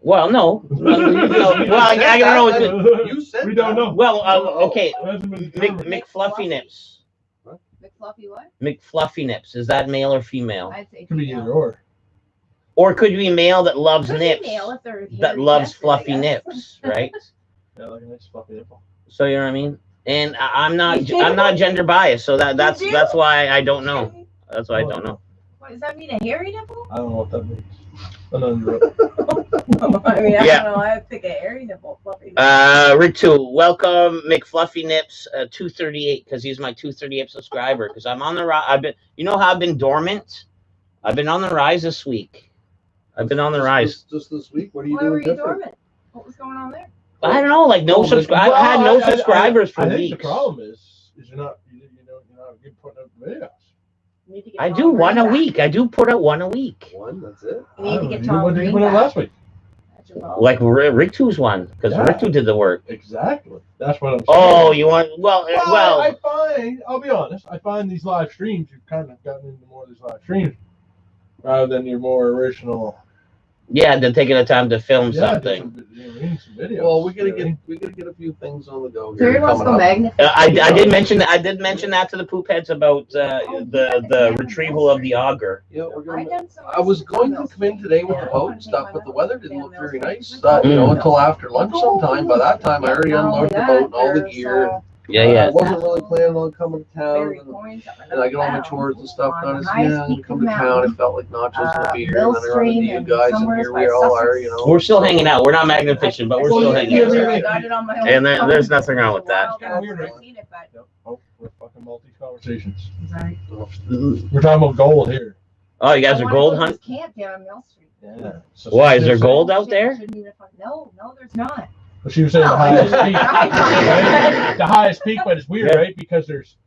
Well, no. Well, I don't know. You said We don't know. Well, okay. McFluffy Nips. McFluffy what? McFluffy Nips. Is that male or female? I'd say Could be female. either or. Or could be male that loves Could be nips. male if they're That hairy loves chested, I fluffy guess. nips, right? Yeah, like a nice fluffy nipple. So you know what I mean? And I'm not gender biased, so that's why I don't know. That's why I don't know. What does that mean? A hairy nipple? I don't know what that means. I don't know. I mean, I Yeah. don't know. I think a hairy nipple. Fluffy. Ritu, welcome McFluffy Nips 238 because he's my 238 subscriber. Because I'm on the rise. You know how I've been dormant? I've been on the rise this week. I've been on the rise. Just this week. What are you Why doing were you different? dormant? What was going on there? I don't know, like no subscribe. I had no subscribers for I think weeks. the problem is you're not good putting up videos. You need to get I Tom do one a Green back. week. I do put out one a week. One. That's it. You need to get You Tom what did you Green put up back. last week? That's your fault. Like Ritu's one because Yeah. Ritu did the work. Exactly. That's what I'm saying. Oh, you want well. I find, I'll be honest, I find these live streams, you've kind of gotten into more of these live streams rather than your more original. Yeah, they're taking the time to film something. Some videos. Well, we gotta get a few things on the go here. Terry wants to coming go up. magnificent. I did mention that. I did mention that to the poop heads about the retrieval of the auger. Yeah, we're I gonna. done some I was research on going to those come in things. today with the Yeah. boat and stuff, but the weather didn't look very nice. Mm. Until after lunch sometime. By that time, I already unloaded the boat and all the gear. Yeah. I wasn't really planning on coming to town. Berry And coins, I got all my chores and stuff done. I said, Highest yeah, I'm gonna peak come of to the town. It mountain. felt like nachos and a beer. And then I run into Millstream you and guys, and somewheres here by we all are, Sussex. you know. We're still hanging out. We're not magnet fishing, but we're still hanging yeah, out. yeah. I got it on my own And there's phone. nothing wrong with that. It's a while back when I seen it, but- Yep. Oh, we're fucking multi-conversations. Sorry. We're talking about gold here. Oh, you guys I are wanna gold go to hunt? this camp down on Mill Street. Yeah. So Why, is there she- gold out there? No, there's not. But she was saying the No, highest I peak. know. Right? The highest peak, but it's weird, Yeah. right? Because there's,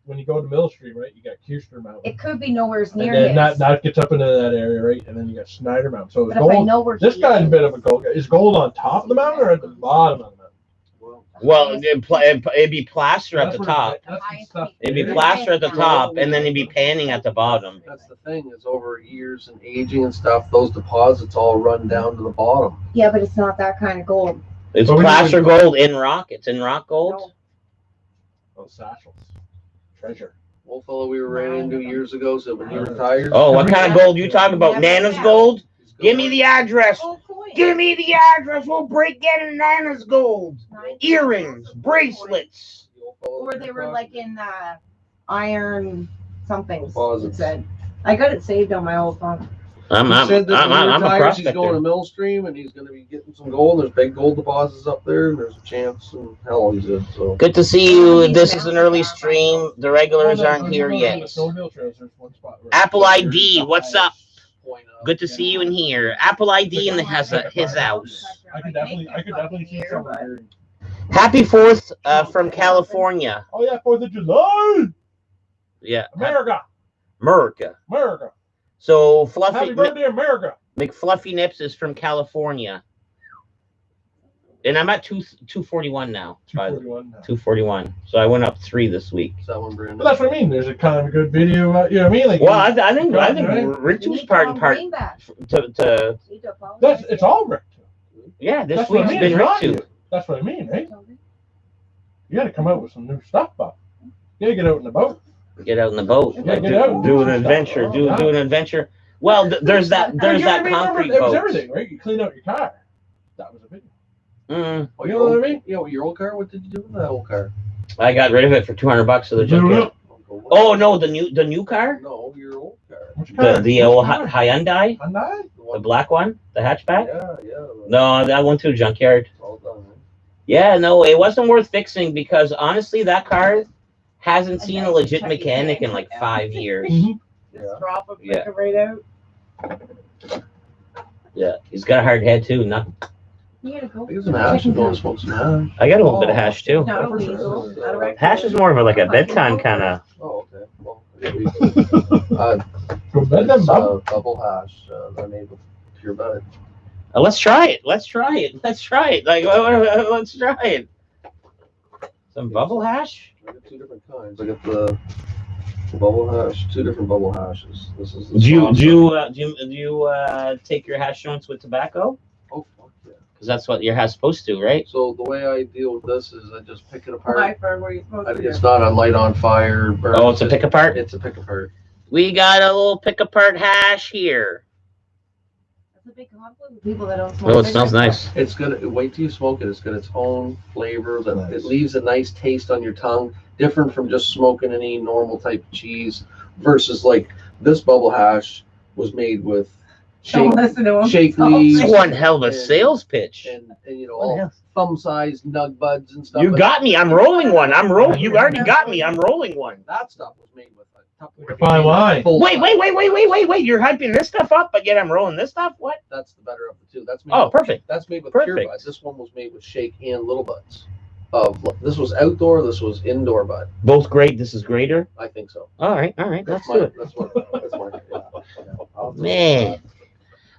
when you go to Mill Street, right, you got Keister Mountain. It could be nowhere And near then his. that gets up into that area, right? And then you got Snyder Mountain. So But if I gold. know where This he guy's a is- bit of a gold guy. Is gold on top of the mountain or at the bottom of the mountain? Well, it'd be plaster at the top. That's the highest stuff. peak. It'd be plaster at the top, and then it'd be panning at the bottom. That's the thing, is over years and aging and stuff, those deposits all run down to the bottom. Yeah, but it's not that kind of gold. It's But we plaster didn't- gold in rock. It's in rock gold. Oh, satchels. Treasure. Old fellow we ran into years ago said when he retires. Oh, what kind of gold you talking about? Nana's gold? Give me the address. Oh, coin. Give me the address. We'll break getting Nana's gold. Earrings, bracelets. Or they were like in iron something. It Deposits. said. I got it saved on my old phone. I'm He said that when he a retires, he's going to prospector. Millstream and he's going to be getting some gold. There's big gold deposits up there, and there's a chance. And hell, he said so. Good to see you. This is an early stream. The regulars aren't here yet. No hill trails. There's one spot where- Apple ID, what's up? Point out. Good to see you in here. Apple ID in his house. I could definitely see something here. Happy 4th from California. Oh yeah, 4th of July, Yeah, America, America. America. So Happy Fluffy birthday, America. McFluffy Nips is from California, and I'm at 241 now. By the 241 now. 241. So I went up 3 this week. Is that one, Brandon? But that's what I mean. There's a kind of a good video. You know what I mean? Like, Well, I think You Ritu's need part Tom part Green back. to You need to apologize. that's it's all Rick. yeah. This That's what week's I mean. been It's not Ritu. you. That's what I mean, right? You got to come out with some new stuff, Bob. You got to get out in the boat. Get out in the boat. Yeah, get out. Do an adventure. Do an adventure. Well, there's that You know what I that mean? concrete It was boat. everything, right? You clean out your car. That was a big one. Mm, Oh, You know what I mean? Yeah, well, your old car. What did you do with that old car? I got rid of it for $200 to the junkyard. Oh no, the new car, No, your old car. Which car? the old Which car? Hyundai, Hyundai? The the one. black one, the hatchback. Yeah. No, that went to the junkyard. All done. Right? Yeah, no, it wasn't worth fixing because honestly, that car hasn't seen a legit mechanic in like 5 years. Mhm. Yeah. Drop it, Yeah. pick it right out. Yeah, he's got a hard head too. Not, You gotta go. I think it's an hash. I'm going to smoke some hash. I got a little bit of hash too. Not a weasel, not a raccoon. Hash is more of like a bedtime kind of. Oh, okay. Well, Go bed then, it's Bob. double hash. I made with pure bud. Let's try it. Let's try it. Let's try it. Like, let's try it. Some bubble hash. I got two different kinds. I got the bubble hash, two different bubble hashes. This is the Do soft you take your hash joints with tobacco? Oh, fuck yeah. Because that's what your hash supposed to, right? So the way I deal with this is I just pick it Hi, apart. Fern, where you supposed to It's not a light on fire. Burn. Oh, it's a pick apart. It's a pick apart. We got a little pick apart hash here. That's a big conflict with people that don't smoke. Oh, it smells nice. It's gonna wait till you smoke it. It's got its own flavor. That Nice. it leaves a nice taste on your tongue, different from just smoking any normal type of cheese. Versus like this bubble hash was made with Don't shake, listen to him. shake Don't leaves. It's one hell of a sales pitch. and you know all thumb-sized nug buds and stuff. You like got me. I'm rolling one. I'm rolling. You already got me. I'm rolling one. that stuff was made with a Tupperware Fine wine. full Wait. size. You're hyping this stuff up, but yet I'm rolling this stuff? What? That's the better of the two. That's made Oh, with, perfect. that's made with pure Perfect. bud. This one was made with shake and little buds. This was outdoor. This was indoor bud. Both great. This is greater. I think so. All right. Let's That's do it. That's my. Yeah. Man,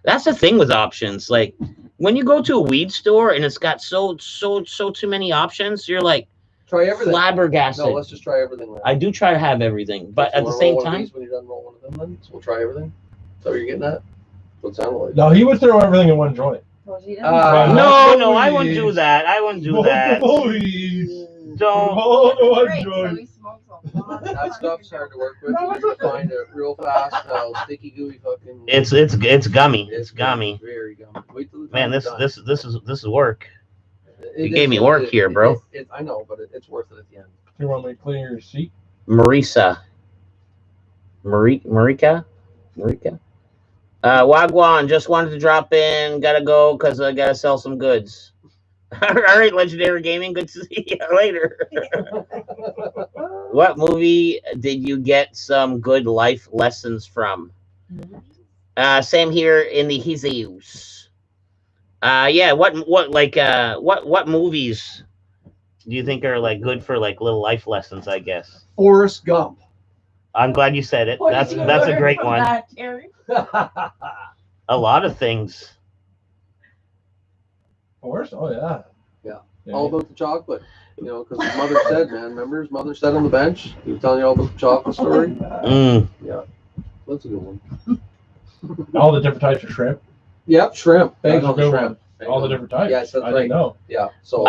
that's the thing with options. Like when you go to a weed store and it's got so too many options, you're like Try everything. flabbergasted. No, let's just try everything. Then. I do try to have everything, but So at the wanna same roll one of time, these when you're done rolling one of them, then so we'll try everything. Is that what you're getting at? What it sounded like? No, he would throw everything in one joint. Well, she doesn't. Uh, no, I wouldn't do that. I wouldn't do that. Don't. Oh, Great, so he smokes a lot. That stuff's hard to work with. You can find it real fast. Sticky gooey fucking. It's gummy. It's gummy. Very gummy. Wait till the Man, time this it's done. this is work. It you gave is- me work here, bro. I know, but it's worth it at the end. You want me to clean your seat? Marika. Wagwan, just wanted to drop in. Gotta go because I gotta sell some goods. All right, Legendary Gaming. Good to see you later. What movie did you get some good life lessons from? Same here in the Jesus. Yeah. What movies do you think are like good for like little life lessons? I guess. Forrest Gump. I'm glad you said it. What That's did you a learn great from one. that, Terry? A lot of things. Horse? Oh, yeah. All about the chocolate. You know, because his mother said, man, remember his mother said on the bench? He was telling you all about the chocolate story? Mm. That's a good one. All the different types of shrimp. Yep, shrimp. Big That's a on the good shrimp. Big All the on- different types. Yes, that's I right. didn't know. Yeah, so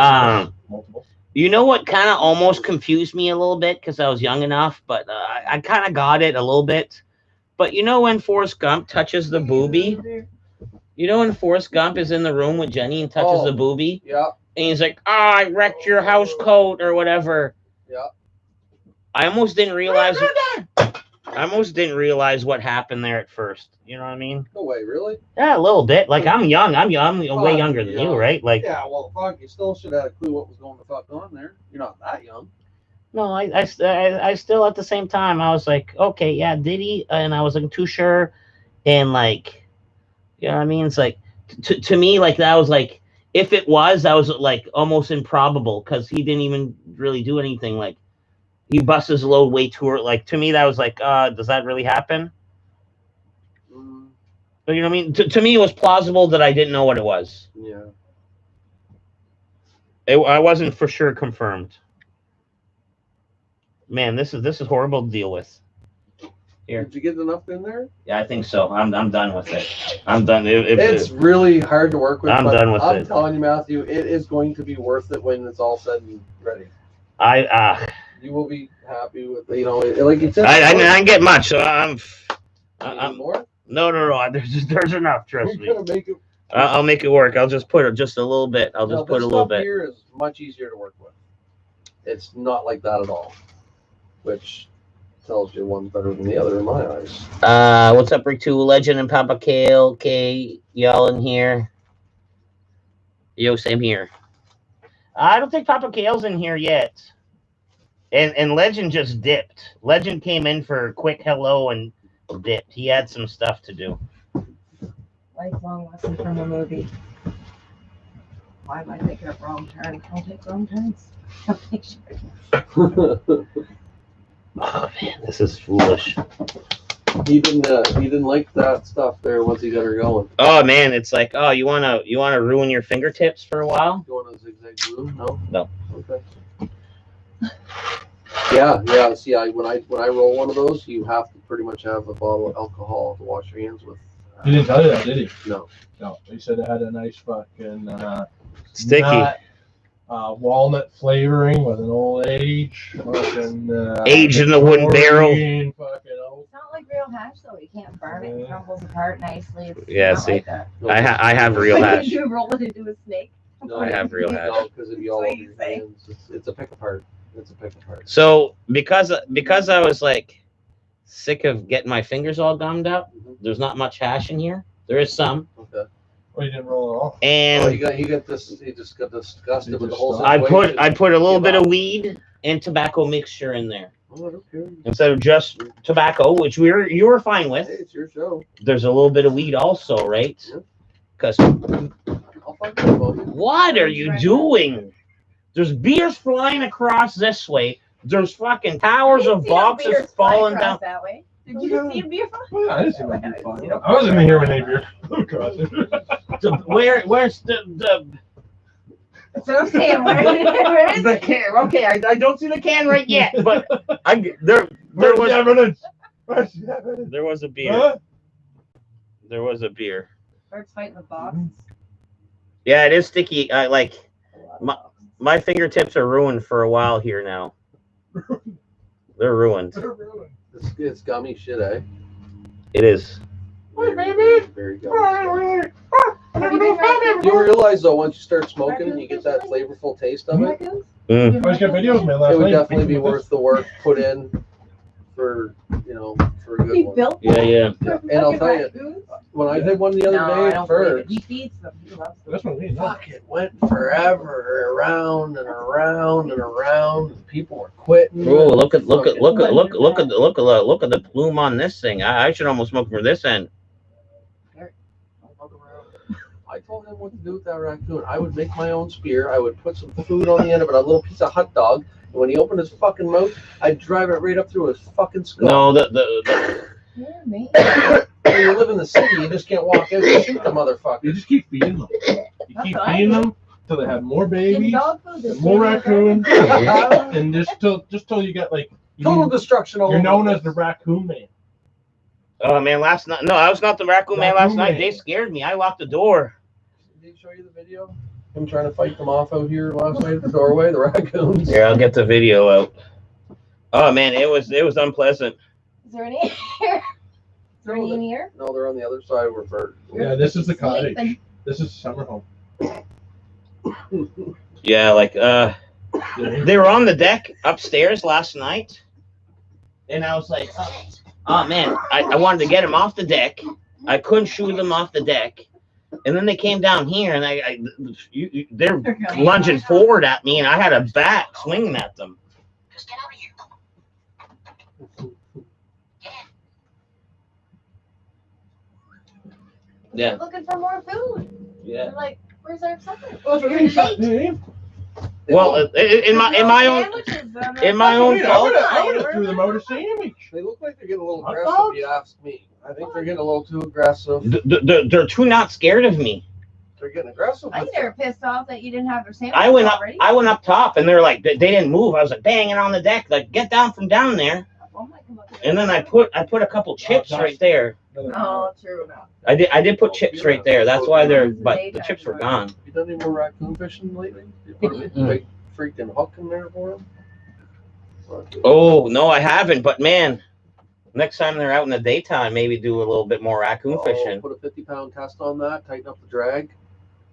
Multiple. You know what kind of almost confused me a little bit because I was young enough, but I kind of got it a little bit. But you know when Forrest Gump touches the boobie? You know when Forrest Gump is in the room with Jenny and touches Oh. the boobie? yeah, And he's like, I wrecked your house coat or whatever. yeah. I almost didn't realize what happened there at first. You know what I mean? No way, really? Yeah, a little bit. Like I'm young. I'm way Fuck, younger than you, young. right? Like Yeah, well, fuck, you still should have had a clue what was going the fuck on there. You're not that young. no, I still at the same time I was like, okay, yeah, did he? And I wasn't too sure. And like, you know what I mean? It's like to me, like that was like if it was, that was like almost improbable because he didn't even really do anything. Like he busts his load way too early. Like to me, that was like, does that really happen? But you know what I mean? To me, it was plausible that I didn't know what it was. Yeah. I wasn't for sure confirmed. Man, this is horrible to deal with. Here. Did you get enough in there? Yeah, I think so. I'm done with it. I'm done. It's really hard to work with. I'm but done with I'm it. telling you, Matthew, it is going to be worth it when it's all said and ready. You will be happy with, you know, like you said. I didn't get much, so I'm more. no. There's enough. Trust me. You're gonna make it. I'll make it work. I'll just put just a little bit. I'll just put a little bit. Here is much easier to work with. It's not like that at all, which tells you one's better than the other in my eyes. What's up, Rick 2 Legend and Papa Kale? Okay, y'all in here? Yo, same here. I don't think Papa Kale's in here yet. And Legend just dipped. Legend came in for a quick hello and dipped. He had some stuff to do. Lifelong lesson from a movie. Why am I taking a wrong turn? I'll take wrong turns. I'll take short turns. Oh man, this is foolish. He didn't like that stuff there once he got her going. Oh man, it's like, oh, you wanna ruin your fingertips for a while? You want a zigzag glue? No. No. Okay. Yeah. See, when I roll one of those, you have to pretty much have a bottle of alcohol to wash your hands with. He didn't tell you that, did he? No. No. He said it had a nice fucking Sticky. nut, walnut flavoring with an old age. Fucking Aged in the wooden barrel. fucking oak. It's not like real hash though. You can't burn it. It crumbles apart nicely. It's Yeah, not see. like that. No, I have real hash. You roll it into a snake. No, I have real hash. No, because it'd be all What over do you your say? hands. It's a pick apart. It's a pick apart. So because I was like sick of getting my fingers all gummed up, there's not much hash in here. There is some, Okay. Well, you didn't roll it off. and Oh, you got this. He just got disgusted You with the just whole stopped. situation. I put a little Give bit up. of weed and tobacco mixture in there Oh, okay. instead of just tobacco, which you were fine Hey, with. it's your show. There's a little bit of weed also, right? Yep. Because I'll fucking involve you. what are you doing? There's beers flying across this way. There's fucking towers of boxes falling down. That way. Did you see a beer fly? Well, I didn't see my beer flying. I wasn't here when they beer flew across it. Where's the That's what I'm saying. Where is the it? can? Okay, I don't see the can right yet, but there Where's was the evidence? Where's the evidence? there was a beer. Huh? There was a beer. Birds fighting the box. Yeah, it is sticky. My fingertips are ruined for a while here now. They're ruined. It's gummy shit, eh? It is. Very gummy. Have you been raccoons? You realize though, once you start smoking and you get that flavorful taste of it, Raccoons? Mm. I just got videos, man, last it would night. definitely be worth the work put in for for a good He one. built Yeah, yeah. Yeah, and I'll tell you, when I did one the other No, I day don't at believe first, it. He feeds them. He loves them. That's what I mean. fuck, it went forever, around and around and around. And people were quitting. Oh, look at the plume on this thing. I should almost smoke from this end. I told him what to do with that raccoon. I would make my own spear. I would put some food on the end of it, a little piece of hot dog. And when he opened his fucking mouth, I'd drive it right up through his fucking skull. No, the Yeah, mate. When you live in the city, you just can't walk out and shoot the motherfucker. You just keep feeding them. You keep what I feeding do. them till they have more Give babies, dog food. and more raccoons, and just till you get like Total destruction all you're known over. as the raccoon man. oh man, last night. No, I was not the raccoon man last Raccoon night. man. They scared me. I locked the door. Did he show you the video? Him trying to fight them off out here last night at the doorway, the raccoons. Here, I'll get the video out. Oh man, it was unpleasant. Is there any here? Is there any in here? No, they're on the other side where Bert. Yeah, this is the cottage. Sleeping. This is summer home. Yeah, like they were on the deck upstairs last night, and I was like, oh man, I wanted to get them off the deck. I couldn't shoot them off the deck, and then they came down here, and they're lunging forward at me, and I had a bat swinging at them. Just get out of here. Yeah. They're looking for more food. Yeah. They're like, where's our supper? Well, You're late. Well, in my own fault. I would have threw them out a sandwich. They look like they're getting a little Hot aggressive, dogs? if you ask me. I think they're getting a little too aggressive. They're too not scared of me. They're getting aggressive. I think they were pissed off that you didn't have their sandwich I went up top, and they're like, they didn't move. I was like banging on the deck, like get down from down there. And then I put a couple chips right there. Oh, true enough. I did put chips right there. That's why but the chips were gone. You done any more raccoon fishing lately? You put a big freaking hook in there for them? Oh no, I haven't. But man, next time they're out in the daytime, maybe do a little bit more raccoon fishing. Put a 50-pound test on that. Tighten up the drag.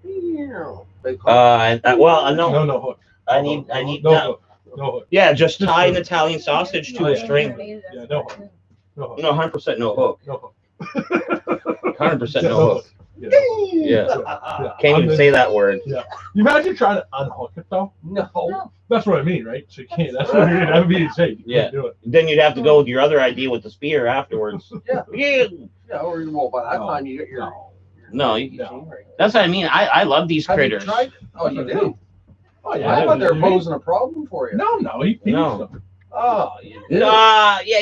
Big hook. No hook. I need no hook. Yeah, just tie an Italian sausage to a string. Yeah, no hook. No hook. No, 100% no hook. No hook. 100% Yeah, no hook. Yeah. Yeah. Can't even say that word. Yeah. You imagine trying to unhook it though? No. That's what I mean, right? So you can't. That's what that would be insane. You Yeah. can't do it. Then you'd have to go with your other idea with the spear afterwards. Yeah. Yeah. Yeah, or well, by that No. time you get your. No, No. that's what I mean. I love these Have you critters. tried? Oh, you do? Oh I thought they were posing a problem for you. No, he feeds No. them. Oh, you did.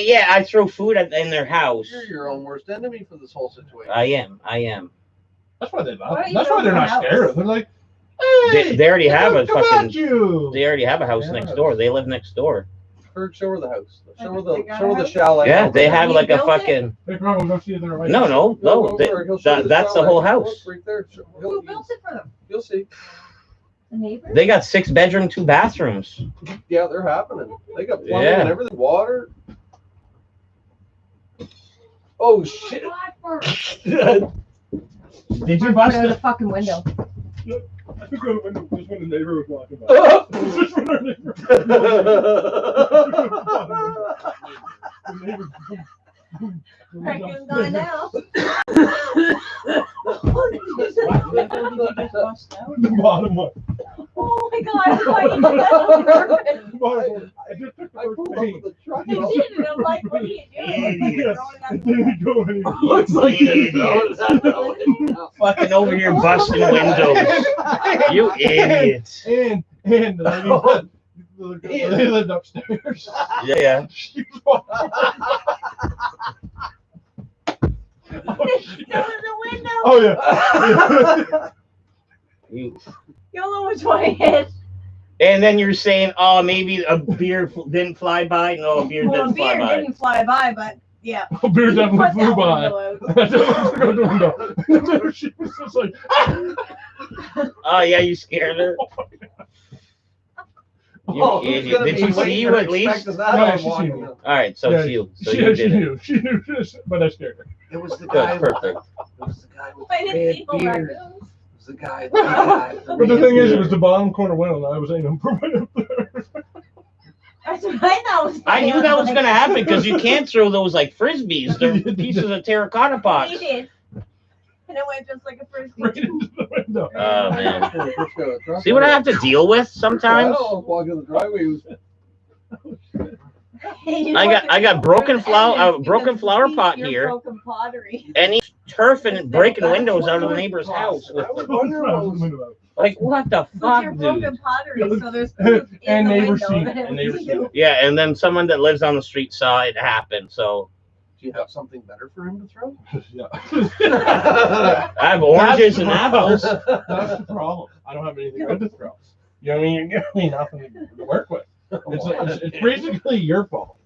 Yeah. I throw food in their house. You're your own worst enemy for this whole situation. I am. That's why they love. Why you That's why don't they're go not out? scared. They're like, hey, They already have a come at fucking. you. They already have a house next door. They live next door. Herc, show her the house. Show her They got show a her the house? chalet. Yeah, they have You like a built it? fucking. They probably don't see their right. No. Go over, he'll show you That's the chalet. whole Look, house. right there. Who built it for them? You'll see. The neighbors? They got 6 bedroom, 2 bathrooms. Yeah, they're happening. They got plumbing Yeah. and everything. Water. Oh shit! Did you Put bust out it? the fucking window. I think just when the neighbor was walking by. Just when our neighbor. The neighbor. Freaking gone now. The bottom one. Oh my god, I thought you did that on purpose. The bottom one. I just took the I first pulled up paint. with the truck. You did, and I'm like, what are you doing? Yes. It didn't go anywhere. Looks like Idiot. Fucking over here busting windows. You idiot. And the lady they lived upstairs. Yeah. She was Go to the window. Oh yeah. You. You'll know which one it is. And then you're saying, oh, maybe a beer didn't fly by. No, a beer Well, didn't fly beer by. didn't fly by, but yeah. Beer definitely Put flew that by. window out. She was just like, Oh yeah, you scared her. You who's idiot. gonna Did be you waiting see or you at least? expecting that No, one she walking seen me. up? All right, so yeah, it's you. So she, you did it. knew. She knew, but I scared her. It was the Good, guy. perfect. It was the guy with I the didn't red see no beard. It raccoons. was the guy. The guy with But the red thing is, it beard. was the bottom corner window, and I was aiming for right up there. That's what I thought was I knew that was gonna happen because you can't throw those like frisbees. They're pieces of terracotta He pots. did. And it went just like a frisbee. Right into the window. Oh man. First got a truck. See what I have to deal with sometimes? Well, walking the driveway. He was I got broken flower pot Your here. Broken pottery. And he's turfing and breaking windows out of the neighbor's house. I was wondering. Like what the What's fuck, your dude? broken pottery? So there's proof in And the neighbors window seen that it. it And was neighbors seen you. it. Yeah, and then someone that lives on the street saw it happen. So Do you have something better for him to throw? Yeah. I have oranges and apples. That's the problem. I don't have anything good to throw. You know what I mean? You're giving me nothing to work with. It's basically your fault.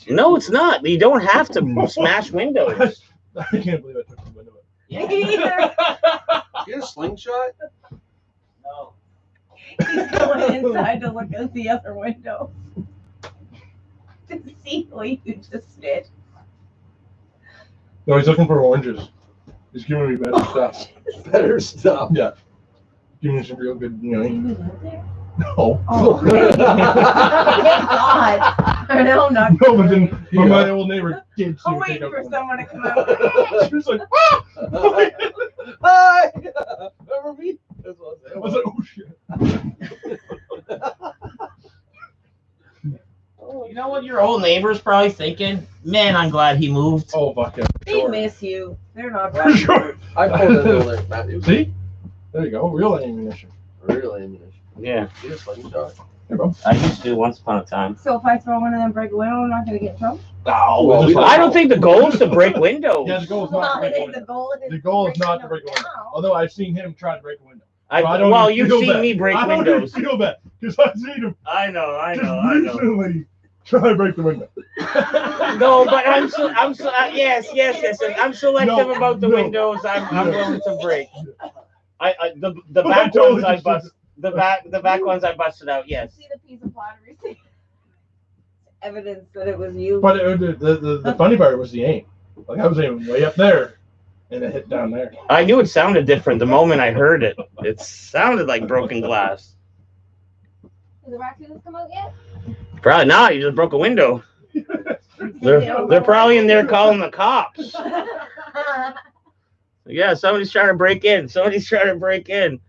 No, it's not. You don't have to smash windows. I can't believe I took the window. Me either. You had a slingshot? No. He's going inside to look at the other window to see what you just did. No, he's looking for oranges. He's giving me better stuff. Better stuff. Yeah. Giving me some real good, you know. You live there? No. Oh, thank God. I know, not No, but then but my old neighbor did see I'm me waiting take for up the someone to come out. She was like, Hi! Remember me? That's what I was like, oh shit. You know what your old neighbor's probably thinking? Man, I'm glad he moved. Oh fuck yeah. They miss you. They're not For sure. I pulled it over there, Matt. It was See? There you go. Real ammunition. real ammunition. Yeah, Get a slingshot. Here, bro. I used to once upon a time. So if I throw one of them break a window, I'm not going to get in trouble? No, Well, we don't- I don't think the goal is to break windows. Yeah, the goal is not to break a The window. goal is The goal is not to break a window. now. Although I've seen him try to break a window. Well, even you've feel seen bad. me break I don't windows. even feel bad because I've seen him I know. just recently try to break the window. No, but I'm yes. I'm selective No, about the no. windows. I'm willing to break. The I back totally ones I just- bust. The back ones I busted out. Yes. See the piece of pottery? Evidence that it was you. But the funny part was the aim. Like I was aiming way up there, and it hit down there. I knew it sounded different the moment I heard it. It sounded like broken glass. Did the raccoons come out yet? Probably not. You just broke a window. They're probably in there calling the cops. Yeah, somebody's trying to break in.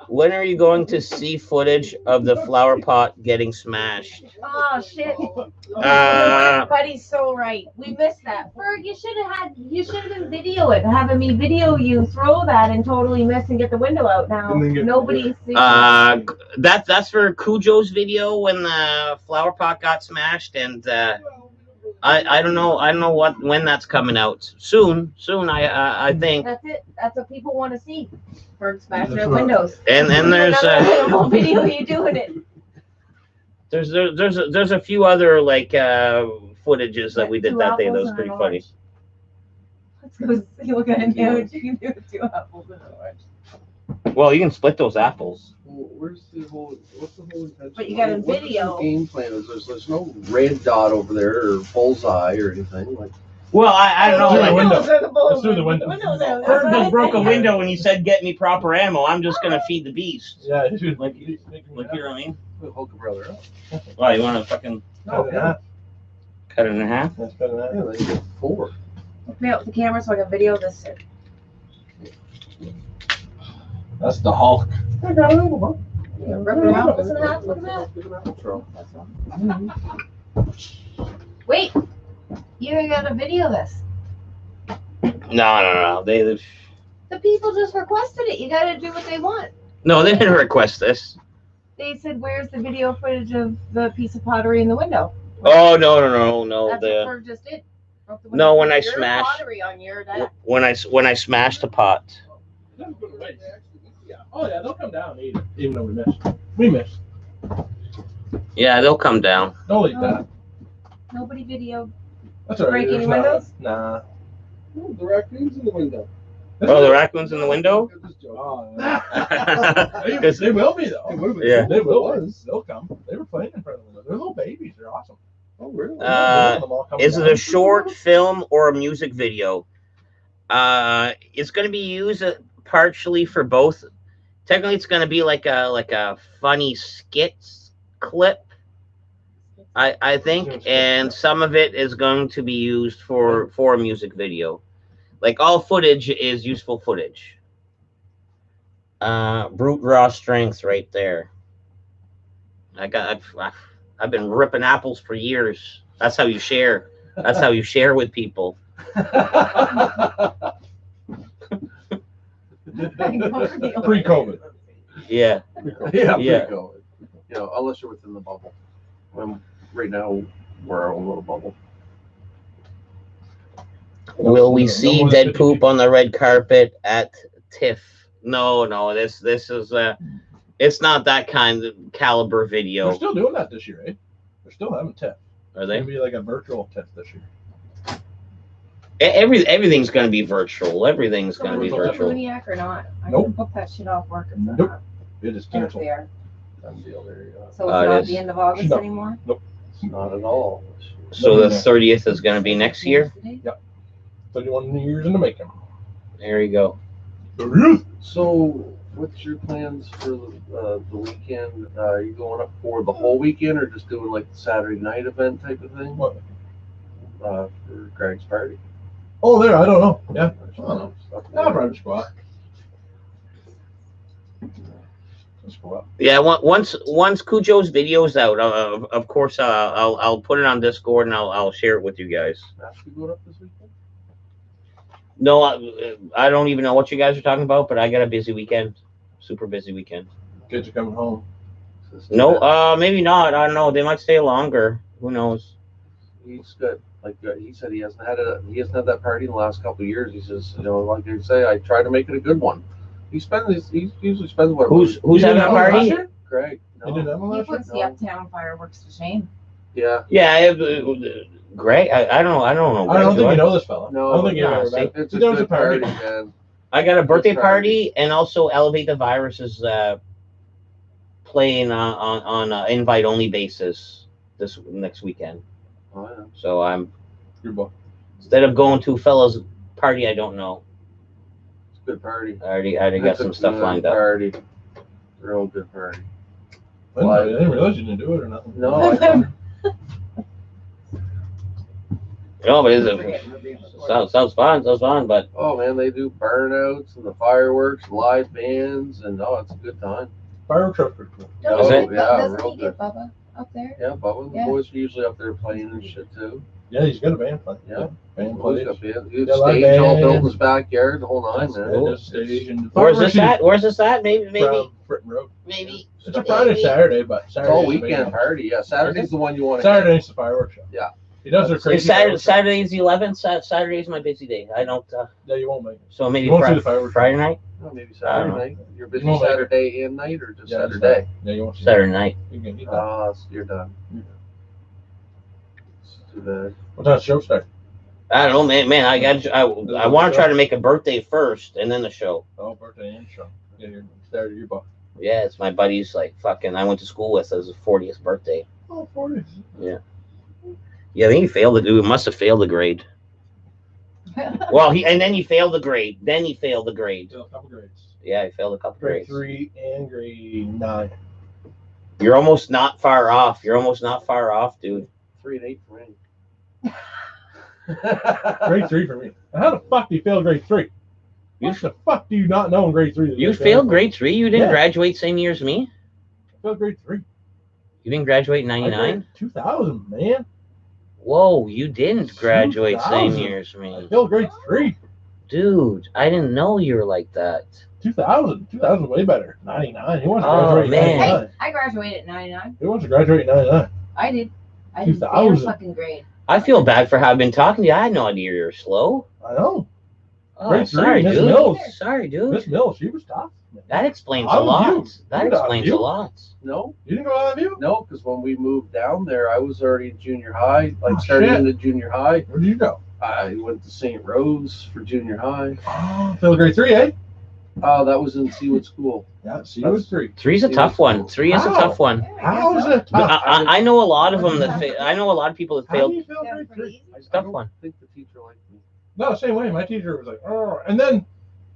When are you going to see footage of the flower pot getting smashed? Oh shit. Buddy's so right. We missed that. Ferg, you should have been video it, having me video you throw that and totally miss and get the window out now. And then get- Nobody's seeing That's for Cujo's video when the flower pot got smashed, and I don't know when that's coming out. Soon I think. That's it. That's what people want to see. Ferg smashing their windows. And there's Another video you doing it. there's a few other like footages that we did Two that day. That apples was and pretty an funny. orange. Let's go see what kind of damage you can do with 2 apples and an orange. Well, you can split those apples. Well, what's the whole intention? But you got a What the video. game plan is there's no red dot over there or bullseye or anything like. Well, I don't know. Through the Like, window. Windows are the bullets. It's through the window. Windows are- that's Ferg what I just broke a think. window and he said, "Get me proper ammo." I'm just gonna feed the beast. Yeah, he's Like, like, you know what I mean? We'll hook a brother up. Well, you want to fucking cut it in half? That's better than Yeah, that. they get 4. Hook me up with the camera so I can video this shit. That's the Hulk. Rip it out. Listen to that. Look at that. Wait. You gotta video this. No. They The people just requested it. You gotta do what they want. no, they didn't request this. They said, "Where's the video footage of the piece of pottery in the window?" Oh no. That's The what Ferg just did. Broke the No, window. when I Your smashed- pottery on your deck. when I smashed the pot. Yeah. Oh yeah, they'll come down even though we missed. We missed. Yeah, they'll come down. Don't eat that. Nobody videoed. That's all right. Break any There's not- windows? Nah. The raccoon's in the window. Oh, the raccoon's in the window. Oh, Yeah. they will be though. Yeah. They will. They'll come. They were playing in front of the window. They're little babies. They're awesome. Oh, really? Is it a short film or a music video? It's going to be used partially for both. Technically, it's going to be like a funny skits clip, I think, and some of it is going to be used for a music video. Like all footage is useful footage. Brute raw strength right there. I've been ripping apples for years. That's how you share. That's how you share with people. Pre-COVID. Yeah. Yeah, Yeah. pretty cool. You know, unless you're within the bubble. Right now, we're our own little bubble. Will we see dead poop on the red carpet at TIFF? No. This is it's not that kind of caliber They're video. still doing that this year, eh? They're still having TIFF. Are they? Maybe like a virtual TIFF this year. Everything's going to be virtual. Everything's So going to be is it a virtual. Maniac or not? I Nope. can book that shit off work. If Nope. It is If canceled. they are. Done deal, there you go. So it's Oh, it not is. the end of August No. anymore? Not at all. So the 30th is going to be next year. 31 years in the making. There you go. So, what's your plans for the weekend? Are you going up for the whole weekend or just doing like the Saturday night event type of thing? What? For Greg's party? Oh, there. I don't know. Yeah. I don't know. Stuff I'll there. probably just go out. Just go out. Yeah. Once Cujo's video's out, of course I'll put it on Discord and I'll share it with you guys. Actually going up this weekend? No, I don't even know what you guys are talking about, but I got a busy weekend, super busy weekend. Kids are coming home. No, maybe not. I don't know. They might stay longer. Who knows? He's good. Like he said, he hasn't had that party in the last couple of years. He says, you know, like I say, I try to make it a good one. He usually spends what? Who's You having didn't a have one last party? year? Greg? You didn't have one He last year? puts the uptown fireworks to shame. Yeah. Yeah, Greg. I don't know. I don't Greg, think do you know this fella. No, I don't think you no, ever see? met. It's a There was good a party. man. I got a birthday Good party and also Elevate the Virus is playing on invite only basis this next weekend. Oh, yeah. So I'm Good boy. instead of going to a fellow's party I don't know. It's a good party. I already got It's a some stuff good lined up. Party. Real good party. I didn't realize you didn't do it or nothing. No, I No, but it's Forget we're being recorded. sounds fun. Sounds fun, but Oh man, they do burnouts and the fireworks, live bands, and oh, it's a good time. Fireworks are pretty cool. Don't Is you it? get Bu- Yeah, Doesn't real he get Bubba up there? Yeah, Bubba, the Yeah. boys are usually up there playing and shit too. Yeah, he's got a band play. Yeah. Band Boys plays. got band, good Yeah, live stage all built in band. his backyard, the whole nine, man. Yeah, just stage and where's this at? Where's this at? Maybe Britton Road. maybe. It's a Friday, Saturday, but It's Saturday. all weekend party. Yeah, Saturday's the one you want to. Saturday's the fireworks show. Yeah. He does their Is crazy. Saturday, fireworks show. Saturday's the 11th. Saturday's my busy day. I don't. Yeah, you won't make it. So maybe You won't see the fireworks. Friday night. Oh, maybe I Saturday don't know. night. You're busy You won't make it. Saturday and night, or just Yeah, Saturday? Yeah, you won't see Saturday night. it. You can eat that. Ah, you're done. It's too bad. What time does the show start? I don't know, man. I want to try to make a birthday first and then the show. Oh, birthday and show. Yeah, you're Saturday, your buck. Yeah, it's my buddy's like fucking. I went to school with as his 40th birthday. Oh, 40. Yeah, I think he failed to do. Must have failed the grade. Well, then he failed the grade. Then he failed the grade. Still a couple grades. Yeah, he failed a couple Grade grades. 3 and grade 9. You're almost not far off. You're almost not far off, dude. 3 and 8 for me. Grade 3 for me. How the fuck do you fail grade 3? What the fuck do you not know in grade 3? that You failed? failed grade 3. You didn't Yeah. graduate same year as me. I failed grade 3. You didn't graduate in I '99. 2000, man. Whoa, you didn't graduate same 2000. year as I me, failed grade 3. dude. I didn't know you were like that. 2000. 2000 way better. 99. He wants to Oh, graduate in man. 99. I graduated at 99. He wants to graduate in 99. I did. I did their 2000. fucking grade. I feel bad for having been talking to you. I had no idea you were slow. I know. Oh, Grade 3, sorry, Miss dude. Mills. Sorry, dude. Miss Mills, she was tough. That explains How a lot. you? That You got explains you. a lot. No, You didn't go out of you? no, because when we moved down there, I was already in junior high. Like Oh, starting shit. into junior high, Where did you go? I went to St. Rose for junior high. Oh, failed grade 3, eh? That was in Seawood School. Yeah, see, it was 3. Three's a tough one. 3 is a How? tough one. How is it But tough? I know a lot of them that I know a lot of people that How do failed. you fail Yeah, grade pretty 3? easy. I Tough don't one. think the teacher liked me. No, same way. My teacher was like, oh, and then,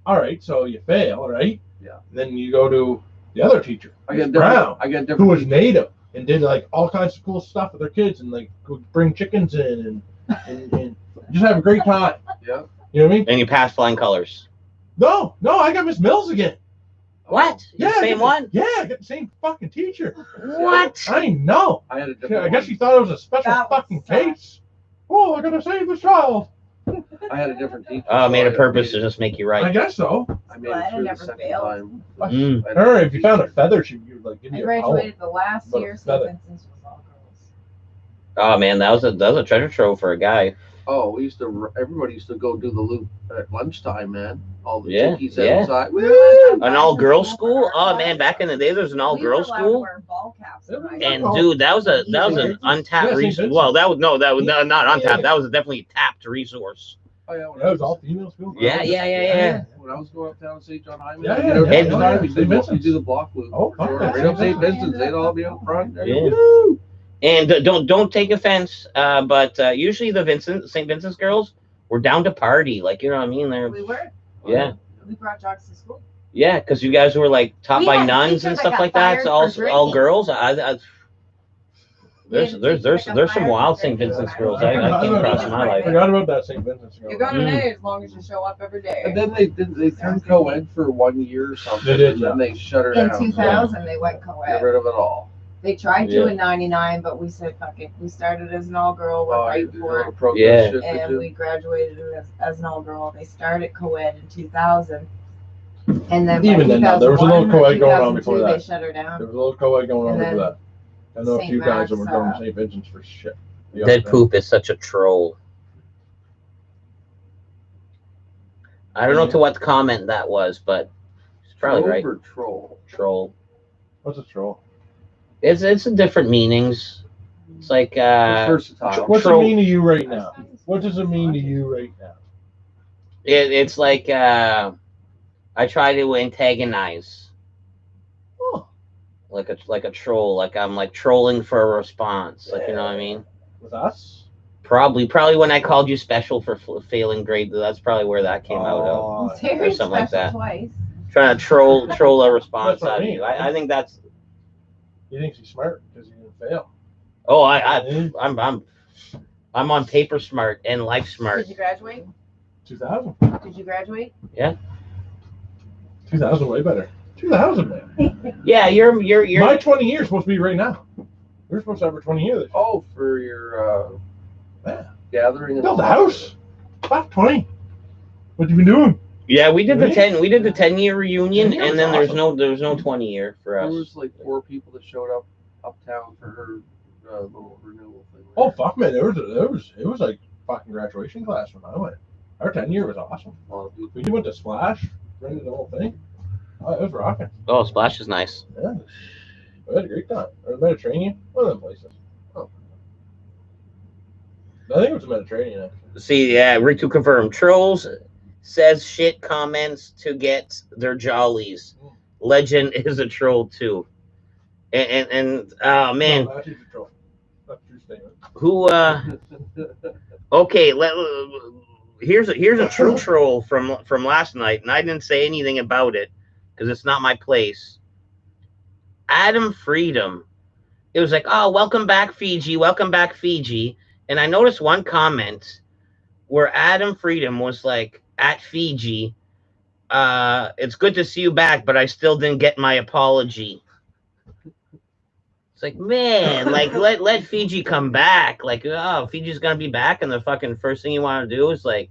all right, so you fail, right? Yeah. Then you go to the other teacher, I got Miss different. Brown, I got who different. was native and did like all kinds of cool stuff with their kids and like would bring chickens in and just have a great time. Yeah. You know what I mean? And you passed flying colors. No, I got Miss Mills again. What? Yeah, The I same got one? Yeah, I got the same fucking teacher. What? I know. I had a different. Yeah, I guess one. she thought it was a special That was fucking sad. case. Oh, I gotta save this child. I had a different teacher. Oh, so made a I purpose made to just make you I right. guess so. I made Glad I it through the never second failed. time. Mm. I Or if you found a feather, she would like give I you a poem. graduated the last But year, St. feather. Vincent's was all girls. Oh man, that was a treasure trove for a guy. Oh, we used to. Everybody used to go do the loop at lunchtime, man. All the Yeah, chickies yeah. outside. We Woo! were allowed to An buy all girls for school? our Oh class. man, back in the day there was an all We were girls allowed to school. wear ball caps in high Yeah. And school. dude, that was an untapped Yeah, St. resource. Vincent. Well, that was not untapped. Yeah. That was definitely a tapped resource. Oh, yeah, when That was all female school. Yeah. When I was going uptown St. John Hyman, Yeah, you know, yeah, every yeah. time we St. did Vincent's. do the block loop. Oh, fuck, Sure, that's right up St. St. Vincent's, they'd all be up front. There. Yeah. Woo! And don't take offense, but usually the St. Vincent's girls were down to party. Like, you know what I mean? They're We were. yeah. We brought jocks to school. Yeah, because you guys were like taught We by had nuns teachers and that stuff got like that. fired So all for all drinking. girls. We had There's teachers that got some fired wild for St. drinking. Vincent's girls I came across in my I life. forgot about that St. Vincent's girl. You're gonna Mm. know as long as you show up every day. And then they turned co-ed for 1 year or something. They did, and yeah. then they shut her In down. 2000, they went Get co-ed. rid of it all. They tried to Yeah. in 99, but we said, fuck it. We started as an all-girl, went Oh, right you for know, it. protest Yeah. shit they And do. we graduated as an all-girl. They started co-ed in 2000. And then Even then, no, there was a little 2001 or co-ed going on before 2002, that. They shut her down. There was a little co-ed going on And before then that. I know a St. few guys that were Max, going to St. Vincent's for shit. Yeah. Dead Poop is such a troll. I don't know to what comment that was, but it's probably right. Over troll. Troll. What's a troll? It's a different meanings. It's like It's versatile. What's troll. it mean to you right now? What does it mean to you right now? It's like I try to antagonize, Oh, like a troll. Like I'm like trolling for a response. Like you know what I mean? with us? Probably when I called you special for failing grade. That's probably where that came out of. Oh, Very something like special that. Twice. Trying to troll a response That's what I out of mean. you. I think that's. He thinks he's smart because he didn't fail. Oh, I'm I'm on Paper Smart and Life Smart. Did you graduate? 2000. Did you graduate? 2000 way better. 2000, man. Yeah, you're My 20 years supposed to be right now. We're supposed to have our 20 years. Oh, for your gathering. And Build a house. About 20. What you been doing? Yeah, we did the Really? 10-year reunion, 10 year and was then there's awesome. no 20-year for There us. was like 4 people that showed up uptown for her little renewal thing. Oh fuck, man! It was like fucking graduation class when I went. Our 10 year was awesome. Oh, dude. We went to Splash, rented the whole thing. Oh, it was rocking. Oh, Splash is nice. Yeah, we had a great time. Or the Mediterranean, one of them places. Oh, I think it was the Mediterranean. Actually. See, yeah, Rick to confirm. Trolls says shit comments to get their jollies. Legend is a troll too. And oh man, No, actually, it's a troll. That's a true statement. who okay, here's a true troll from last night, and I didn't say anything about it because it's not my place. Adam Freedom. It was like, oh, welcome back, Fiji, welcome back, Fiji. And I noticed one comment where Adam Freedom was like, at Fiji, it's good to see you back, but I still didn't get my apology. It's like, man, like let Fiji come back. Like, oh, Fiji's gonna be back, and the fucking first thing you want to do is like,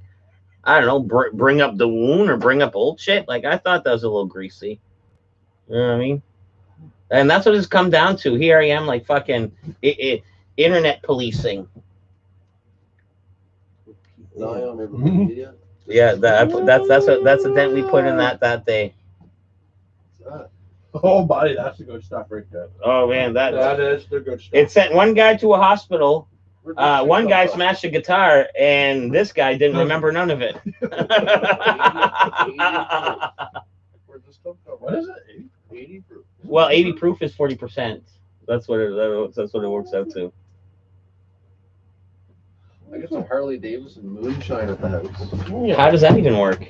I don't know, bring up the wound or bring up old shit. Like, I thought that was a little greasy. You know what I mean? And that's what it's come down to. Here I am, like fucking internet policing. Zion, everybody, yeah. Yeah, that's a dent we put in that day. Oh, buddy, that's the good stuff right there. Oh man, That is the good stuff. it sent one guy to a hospital. One guy smashed a guitar, and this guy didn't remember none of it. Where'd this stuff come from? What is it? 80 proof. Well, 80 proof is 40%. That's what it works out to. I got some Harley Davidson moonshine at the house. How does that even work?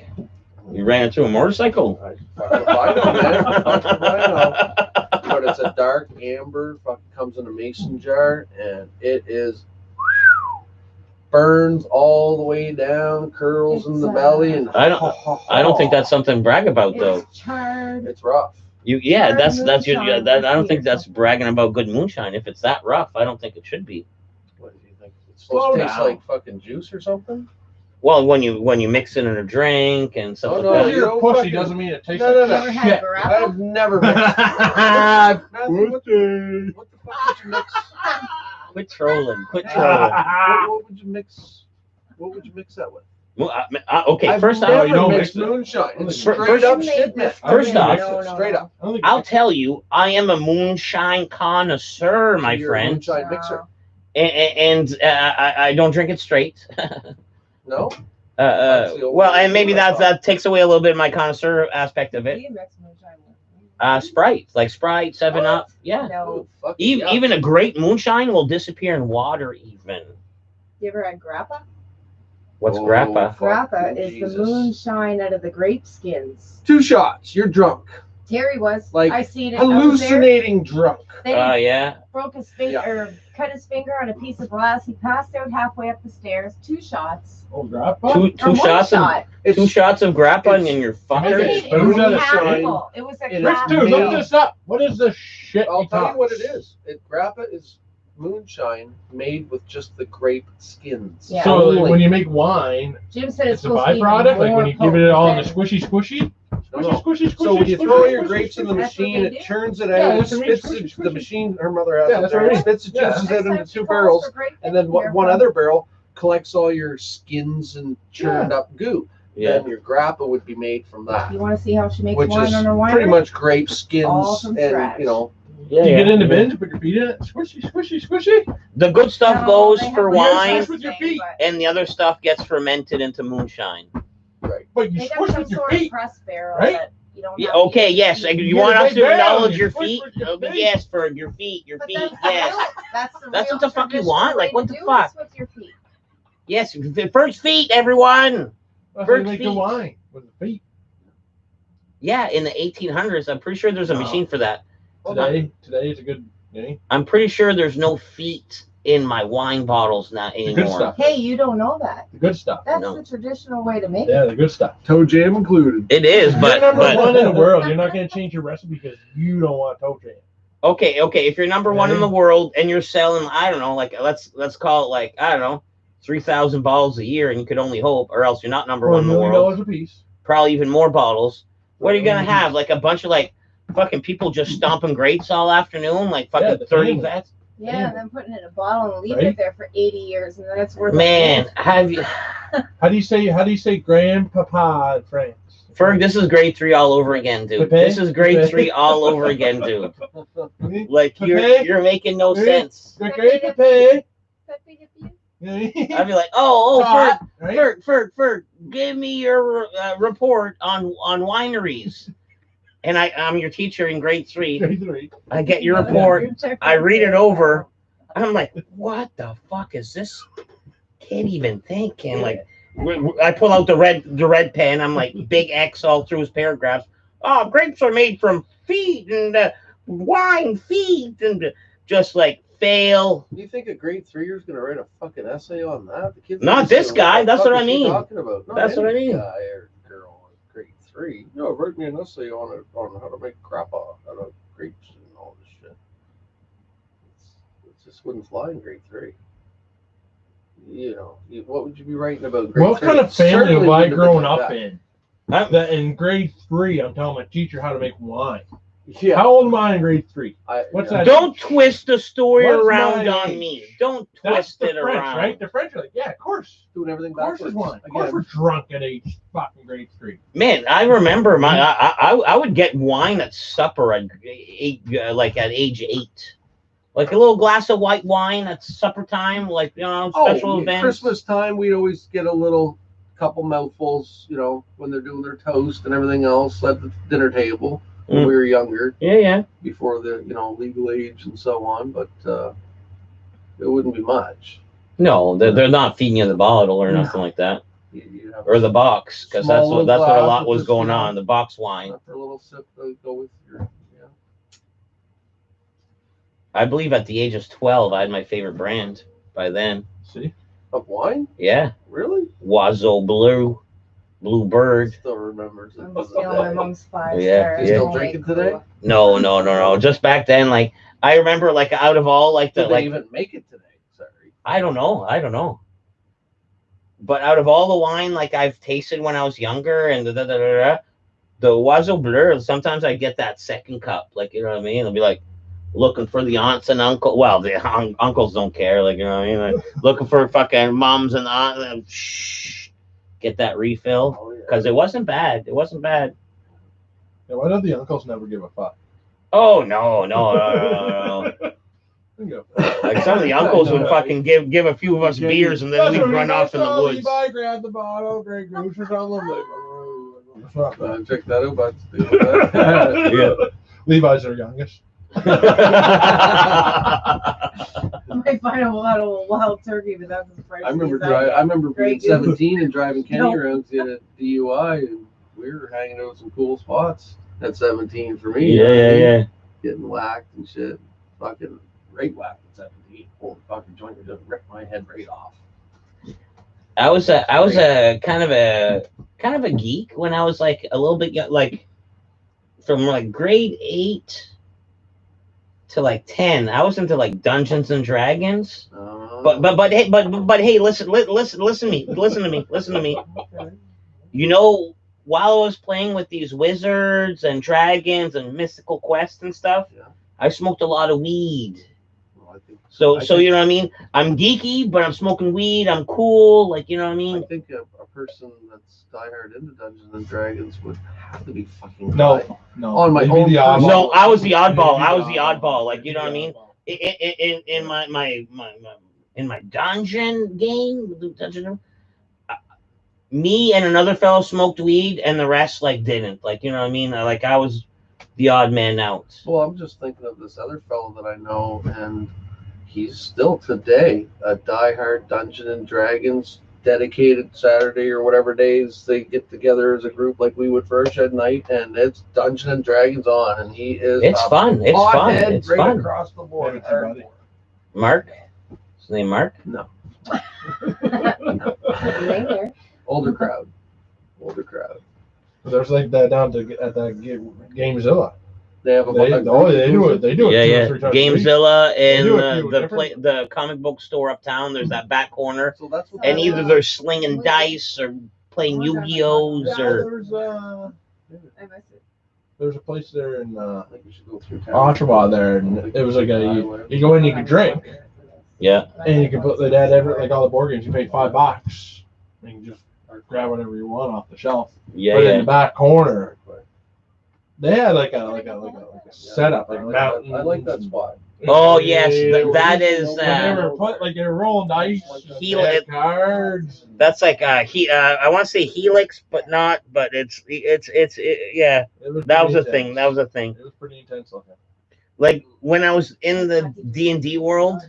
You ran it through a motorcycle? I know, man. I know. But it's a dark amber. Fucking comes in a mason jar, and it is burns all the way down, curls in the belly, and I don't think that's something to brag about though. It's charred. It's rough. That's your. Moonshine. I don't think that's bragging about good moonshine. If it's that rough, I don't think it should be. What do you think? It's supposed Slow to taste down. like fucking juice or something? Well, when you mix it in a drink and stuff Oh, like no, Because that. you're you a pussy fucking- doesn't mean it tastes No, no, like no. Never had shit. Barappa? I've never mixed. Matthew, what the fuck would you mix? Quit trolling. Quit What, trolling. what would you mix? What would you mix that with? Well, okay, I've first never off, you don't mixed mix it? moonshine. It's First- straight up You shit, made man. this- First off- Straight up. I don't think I'll tell you, I am a moonshine connoisseur, my You're a friend, moonshine mixer. and I don't drink it straight. No? Well, and maybe that takes away a little bit of my connoisseur aspect of it. We mix moonshine with- Sprite, like Sprite, 7-Up, yeah. No. Oh, fuck Even, yeah. even a great moonshine will disappear in water. Even You ever had grappa? what's Oh, grappa? fuck Grappa you, is Jesus. the moonshine out of the grape skins. 2 shots. You're drunk. Terry was. Like, I seen it. I was there. Hallucinating drunk. They Yeah. broke his finger or cut his finger on a piece of glass. He passed out halfway up the stairs. 2 shots. Oh, grandpa? Two Or one shots of shot. two shots of grappa and you're I Okay. mean, fuckers. it was Moonshine. half full. It was a It Rich glass. is dude, look made- this up. What is this shit? I'll he tell you talks? what it is. Grappa is moonshine made with just the grape skins. Yeah. So Only. when you make wine, Jim said it's it's a supposed to be byproduct. Like when you give it all in the potent squishy, squishy, No, no. squishy. So when you squishy, throw your squishy, grapes in the squishy. That's what machine, they it do? turns it Yeah, out. It that's what it is. spits Squishy, the squishy. machine. Her mother has Yeah, it that's there. what it It is. spits the Yeah. juices Next out time into she 2 calls barrels, for grape and then juice, one careful. other barrel collects all your skins and churned up goo. Yeah. Then your grappa would be made from that, You want to see how she makes which wine is on her winery? pretty much grape All skins from and scratch. Yeah, You get yeah. in the bins, put your feet in it, squishy, squishy, squishy. The good stuff No, goes they have for weird wine, Yes, with your feet. but and the other stuff gets fermented into moonshine. right. But you They got squish some with your sort of feet. press barrel right? that you don't Yeah, have to okay, use yes. feet. You get want a us big to barrel acknowledge and your you squish feet? with your Okay, feet. yes, for your feet, But yes. That's the That's real what the fuck you traditional want? Like, way what to the do fuck? this with your feet. Yes, the first feet, everyone. That's how you Bird make your feet. wine with the feet. Yeah, in the 1800s, I'm pretty sure there's a No. machine for that. Today is a good day. I'm pretty sure there's no feet in my wine bottles now The good anymore. stuff. Hey, you don't know that. The good stuff. That's No. the traditional way to make Yeah, it. the good stuff. Toe jam included. It is, You're but number one in the world. You're not going to change your recipe because you don't want toe jam. okay. If you're number one in the world and you're selling, I don't know, like let's call it like I don't know, 3,000 bottles a year, and you could only hope, or else you're not number For one $1 in the million world. a piece. Probably even more bottles. What are you gonna Mhm. have? Like a bunch of like fucking people just stomping grates all afternoon, like fucking the 30 family. vets. Yeah, and then putting it in a bottle and leave Right? it there for 80 years, and then it's worth. Man, have you? How do you say grandpapa in France? Ferg, this is grade 3 all over again, dude. Pepe? This is grade Pepe? 3 all over again, dude. Like Pepe? you're making no Pepe? sense. The great Pepe. I'd be like, oh, Hot, right? Ferg, give me your report on wineries. And I'm your teacher in grade 3. Grade 3. I get your report. I read it over. I'm like, what the fuck is this? Can't even think. And like, I pull out the red pen. I'm like, big X all through his paragraphs. Oh, grapes are made from feed and wine feed and just like fail. You think a grade 3er is gonna write a fucking essay on that? The kids Not this guy, that's what I mean. Talking about. Not That's what I any mean. Guy or girl in grade 3. No, write me an essay on it on how to make grappa out of grapes and all this shit. It just wouldn't fly in grade 3. You know, what would you be writing about grade What 3? kind of family Certainly have I wouldn't have grown been up that. in? Huh? That in grade 3, I'm telling my teacher how to make wine. Yeah. How old am I in grade 3? What's that? Don't twist the story What's around my on age? me. Don't That's twist the it French, around. right? The French are like, yeah, of course. Doing everything Of course backwards. is wine. Of course we're drunk at age fucking grade 3. Man, I remember I would get wine at supper at like at age 8. Like a little glass of white wine at supper time, like special events. Christmas time, we'd always get a little couple mouthfuls, when they're doing their toast and everything else at the dinner table when we were younger, Yeah. before the legal age and so on. But it wouldn't be much. No, they're not feeding you the bottle or nothing like that, You'd have or the box, because that's small what a glass lot with was just, going on. The box wine. for a little sip to go with your. I believe at the age of 12, I had my favorite brand by then. See? Of wine? Yeah, Really? Wazo Blue Bird. Still remembers it. I'm stealing my mom's 5 Yeah, stars. yeah. Still drinking today? No. Just back then, like I remember, like out of all, like Did the they like even make it today? Sorry. I don't know. But out of all the wine, like I've tasted when I was younger, and the Oiseau Bleu, sometimes I get that second cup, like you know what I mean. I'll be like looking for the aunts and uncle. Well, the uncles don't care, like you know what I mean. Like, looking for fucking moms and aunts. Get that refill Oh, yeah. because it wasn't bad. It wasn't bad. Yeah, why don't the uncles never give a fuck? Oh no. Like some of the uncles would fucking give a few of us beers and then we'd run off in the woods. Levi grabbed the bottle, Greg Goose was on the Check that out, but Yeah. Levi's our youngest. I might find a lot of wild turkey, but that's as pricey I remember as I get. I remember being Great goose. 17 and driving Kenny No. around to a DUI, and we were hanging out some cool spots at 17 for me. Yeah. Getting whacked and shit. Fucking right whacked at 17. Holy fucking joint would just rip my head right off. I was a kind of a geek when I was like a little bit like from like grade 8 to like 10. I was into like Dungeons and Dragons. But hey, listen to me. While I was playing with these wizards and dragons and mystical quests and stuff, Yeah. I smoked a lot of weed. Well, I think, So I think- you know what I mean? I'm geeky, but I'm smoking weed. I'm cool. Like, you know what I I mean? think a person that's diehard into Dungeons and Dragons would have to be fucking high. No. On my They'd be own the personal- oddball. No, I was the oddball. They'd be I the was the oddball. Like, you know what I They'd be mean? the oddball. In my dungeon game, me and another fellow smoked weed, and the rest like didn't. Like, you know what I mean? Like, I was the odd man out. Well, I'm just thinking of this other fellow that I know, and he's still today a diehard Dungeons and Dragons dedicated Saturday or whatever days they get together as a group like we would for our shed night, and it's Dungeons and Dragons on, and he is It's a fun. It's fun. pothead It's right fun. across the board. Yeah, it's about it. Mark, His name Mark? No. Later. Older crowd. Older crowd. There's like that down to at that Gamezilla. They have a They do it. They do it. Yeah, 2 or yeah. 3 times a week. Gamezilla They do and it few the different- the comic book store uptown. There's that back corner, So that's what and that either is. they're slinging dice or playing Yu-Gi-Ohs or. There's a place there in I think we should go through town. Ottawa there, and it was like you go in, you could drink, Yeah. and you can put they had like all the board games. You pay $5, and you can just grab whatever you want off the shelf. Yeah, But in yeah. the back corner, they had like a setup, like mountains. I like that spot. Oh yes, that is. When they were they were rolling dice, they Helix. had cards. That's like I want to say Helix, but not. But it's yeah. It That was pretty a thing. intense. That was a thing. It was pretty intense looking. Like when I was in the D&D world,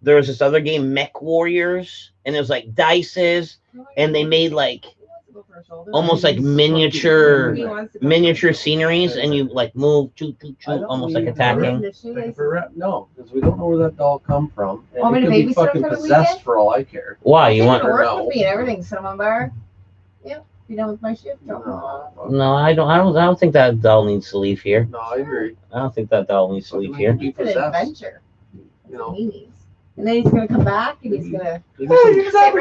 there was this other game, Mech Warriors, and it was like dices, and they made like almost like miniature sceneries, and you like move, almost like attacking. No, because we don't know where that doll come from. And Want me it to could be babysit fucking for the possessed weekend? for all I care. Why you want? work No. with me and everything, Cinnamon Bar. Yep. You know, with my shift. No, I don't think that doll needs to leave here. No, I agree. I don't think that doll needs to leave here. Be It's an possessed. adventure. You know. He needs. And then he's gonna come back and he's gonna. Maybe some-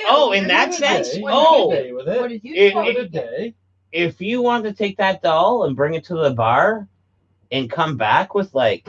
Oh, in that sense. Oh, With What it. did you It- call What a it? day. if you want to take that doll and bring it to the bar, and come back with like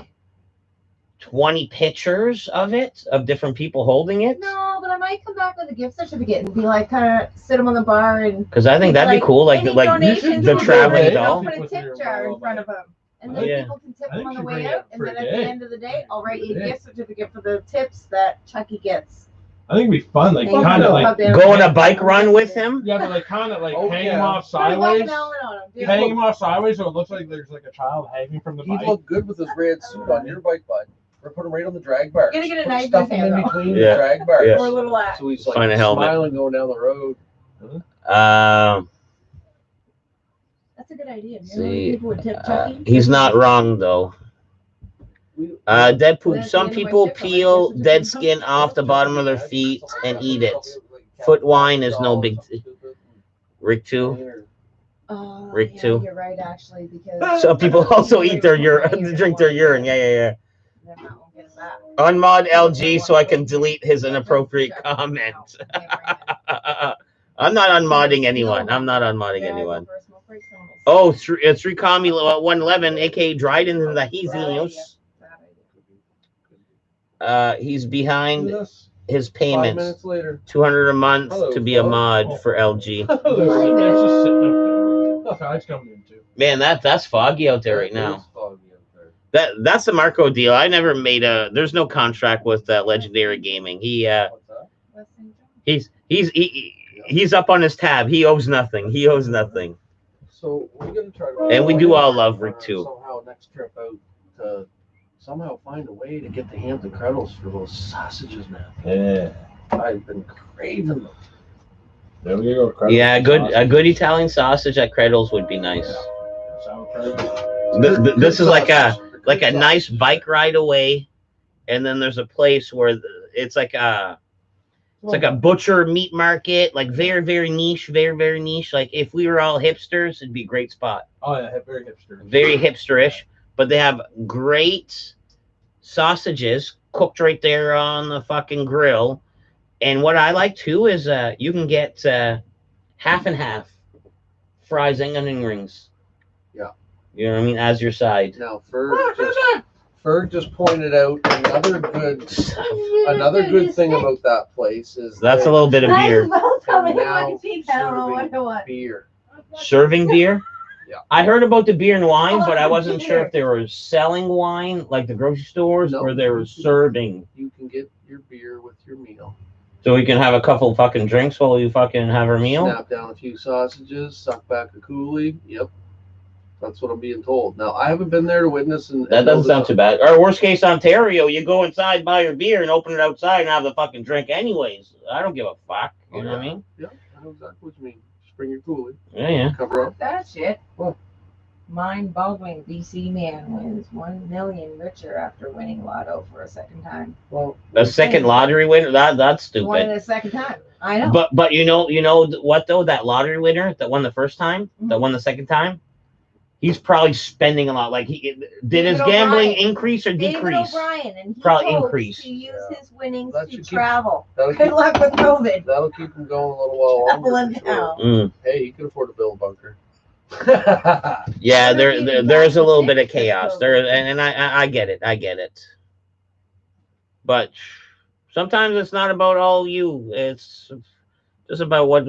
20 pictures of it, of different people holding it, No, but I might come back with a gift certificate and be like, kind of sit him on the bar and. because I think that'd be cool. Like any like donations the will traveling donate. doll. I'll put a tip jar in front of him. And then Yeah. people can tip I him think on the you way bring out. it And for then a at day. the end of the day, I'll write you a Yeah. gift certificate for the tips that Chucky gets. I think it'd be fun, like And you kind of can like pop in Go on a and- bike run with him. yeah, but like kind of like Oh, hang yeah. him off Put a fucking sideways. helmet on him, dude. Hang him off sideways so it looks like there's like a child hanging from the He'd bike. look good with his red suit on your bike, bud. Or put him right on the drag bar. You're gonna get a knife in Stuff his him in hand, though. between Yeah. the drag bars. Yeah. Or a little axe. So he's like Find a helmet. smiling going down the road. That's a good idea. You know, See, people would tip Chucky. He's not wrong though. Dead poop. That's Some the end of my people shift, I'm like, peel this is dead just- skin off the bottom of their feet and eat it. Foot wine is no big. Rick too. Rick yeah, too. You're right, actually, because. Some people also eat their urine, drink their urine. Yeah. They're not gonna get that. Unmod LG so I can delete his inappropriate comment. I'm not unmodding anyone. I'm not unmodding anyone. Oh, three Kami 111, aka Dryden and the Helios. He's behind his 5 payments. minutes later. 200 a month to be a mod for LG. There's just sitting up there. Tide's coming in too. Man, that's foggy out there right now. It is foggy out there. That's a Marco deal. I never made a. There's no contract with Legendary Gaming. What's that? He's up on his tab. He owes nothing. He owes nothing. So we're gonna try to. And we do all love Rick too. Somehow next trip out to somehow find a way to get the Hampton Cradles for those sausages, man. Yeah. I've been craving them. There we go. Yeah, a good Italian sausage at Cradles would be nice. Sauerkraut. This is like a nice bike ride away, and then there's a place where it's like a butcher meat market, like very very niche, very very niche. Like if we were all hipsters, it'd be a great spot. Oh yeah, very hipster. Very hipsterish, but they have great sausages cooked right there on the fucking grill. And what I like too is you can get half and half fries and onion rings. Yeah. You know what I mean? As your side. Now Ferg just pointed out another good thing about that place is That's that a little bit of beer. now What? beer. Serving beer? Yeah. I heard about the beer and wine, but I wasn't sure if they were selling wine like the grocery stores No. or they were serving. You can get your beer with your meal. So we can have a couple fucking drinks while we fucking have our meal. Snap down a few sausages, suck back a coolie. Yep. That's what I'm being told. Now I haven't been there to witness and That doesn't sound too bad. Or worst case Ontario, you go inside, buy your beer, and open it outside and have the fucking drink anyways. I don't give a fuck. You know what I mean? Yeah, I know exactly what you mean. Just bring your coolie. Yeah. Cover up. That shit. You Mind-boggling. BC man wins 1 million richer after winning lotto for a second time. Well, A second lottery winner? That's Won stupid. it a second time. I know. But you know what though? That lottery winner that won the first time, that won the second time, he's probably spending a lot. Like did his gambling increase or David decrease? O'Brien, and he Probably hopes increase. to use his winnings That to should keep- travel. that'll Good keep, luck with COVID. that'll keep him going a little while longer. Traveling for sure. down. Hey, he could afford to build a bunker. Yeah, What if there's a little bit of it's chaos COVID? there, and I get it, but sometimes it's not about all you. It's just about what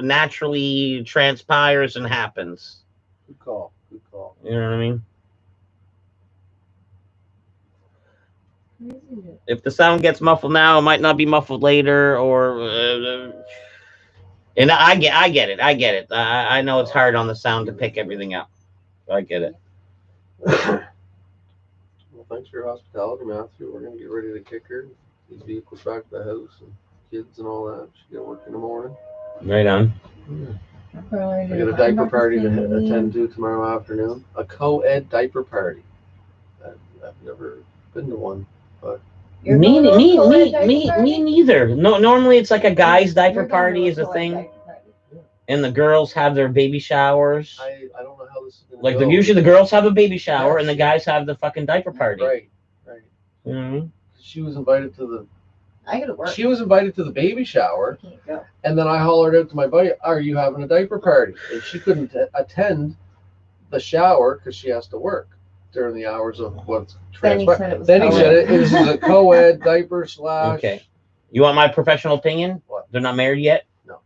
naturally transpires and happens. Good call. Good call. You know what I mean? If the sound gets muffled now, it might not be muffled later, or and I get it. I know it's hard on the sound to pick everything up. I get it. Well, thanks for your hospitality, Matthew. We're gonna get ready to kick her. These vehicles back to the house and kids and all that. She got work in the morning. Right on. I got a diaper party to attend to tomorrow afternoon. A co-ed diaper party. I've never been to one. Me neither. No, normally it's like a guy's diaper party is a thing, and the girls have their baby showers. I don't know how this is gonna Like go. usually the girls have a baby shower and the Yes. guys have the fucking diaper party. Right. Mm-hmm. She was invited to I gotta work. She was invited to the baby shower, I can't go. and then I hollered out to my buddy, "Are you having a diaper party?" And she couldn't attend the shower because she has to work during the hours of what's Then he transpired. said it was Then he co-ed. said it is a co-ed diaper slash. Okay. You want my professional opinion? What? They're not married yet? No.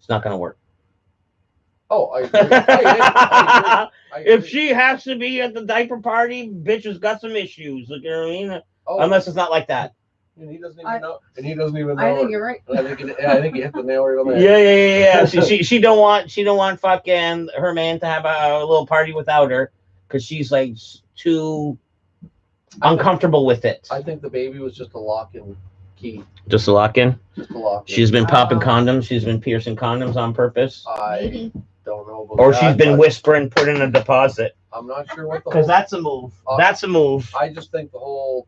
It's not gonna work. Oh, I agree. I agree. If she has to be at the diaper party, bitch has got some issues. You know what I mean? Oh, Unless it's not like that. and he doesn't even know. And he doesn't even know. I think you're right. I think you hit the nail right on the head. Yeah. She don't want fucking her man to have a little party without her because she's like too uncomfortable with it. I think the baby was just a lock-in key. Just a lock in. Just a lock-in. She's been popping Oh. condoms. She's been piercing condoms on purpose. I Maybe. don't know. About Or that, she's been but whispering, put in a deposit. I'm not sure what the Because whole. that's a move. That's a move. I just think the whole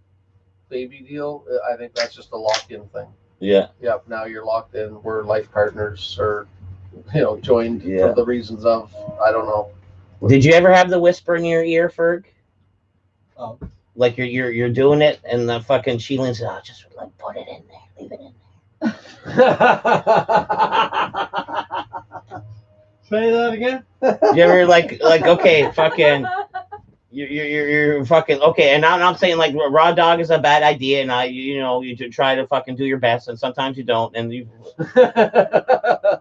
baby deal. I think that's just a lock-in thing. Yeah. Yep. Now you're locked in. We're life partners, or joined Yeah. for the reasons of I don't know. Did you ever have the whisper in your ear, Ferg? Oh. Like you're doing it, and the fucking Sheila says, "Oh, just like put it in there, leave it in Say that again. there." You ever like okay, fucking. You're fucking okay, and I'm saying like raw dog is a bad idea, and you try to fucking do your best, and sometimes you don't,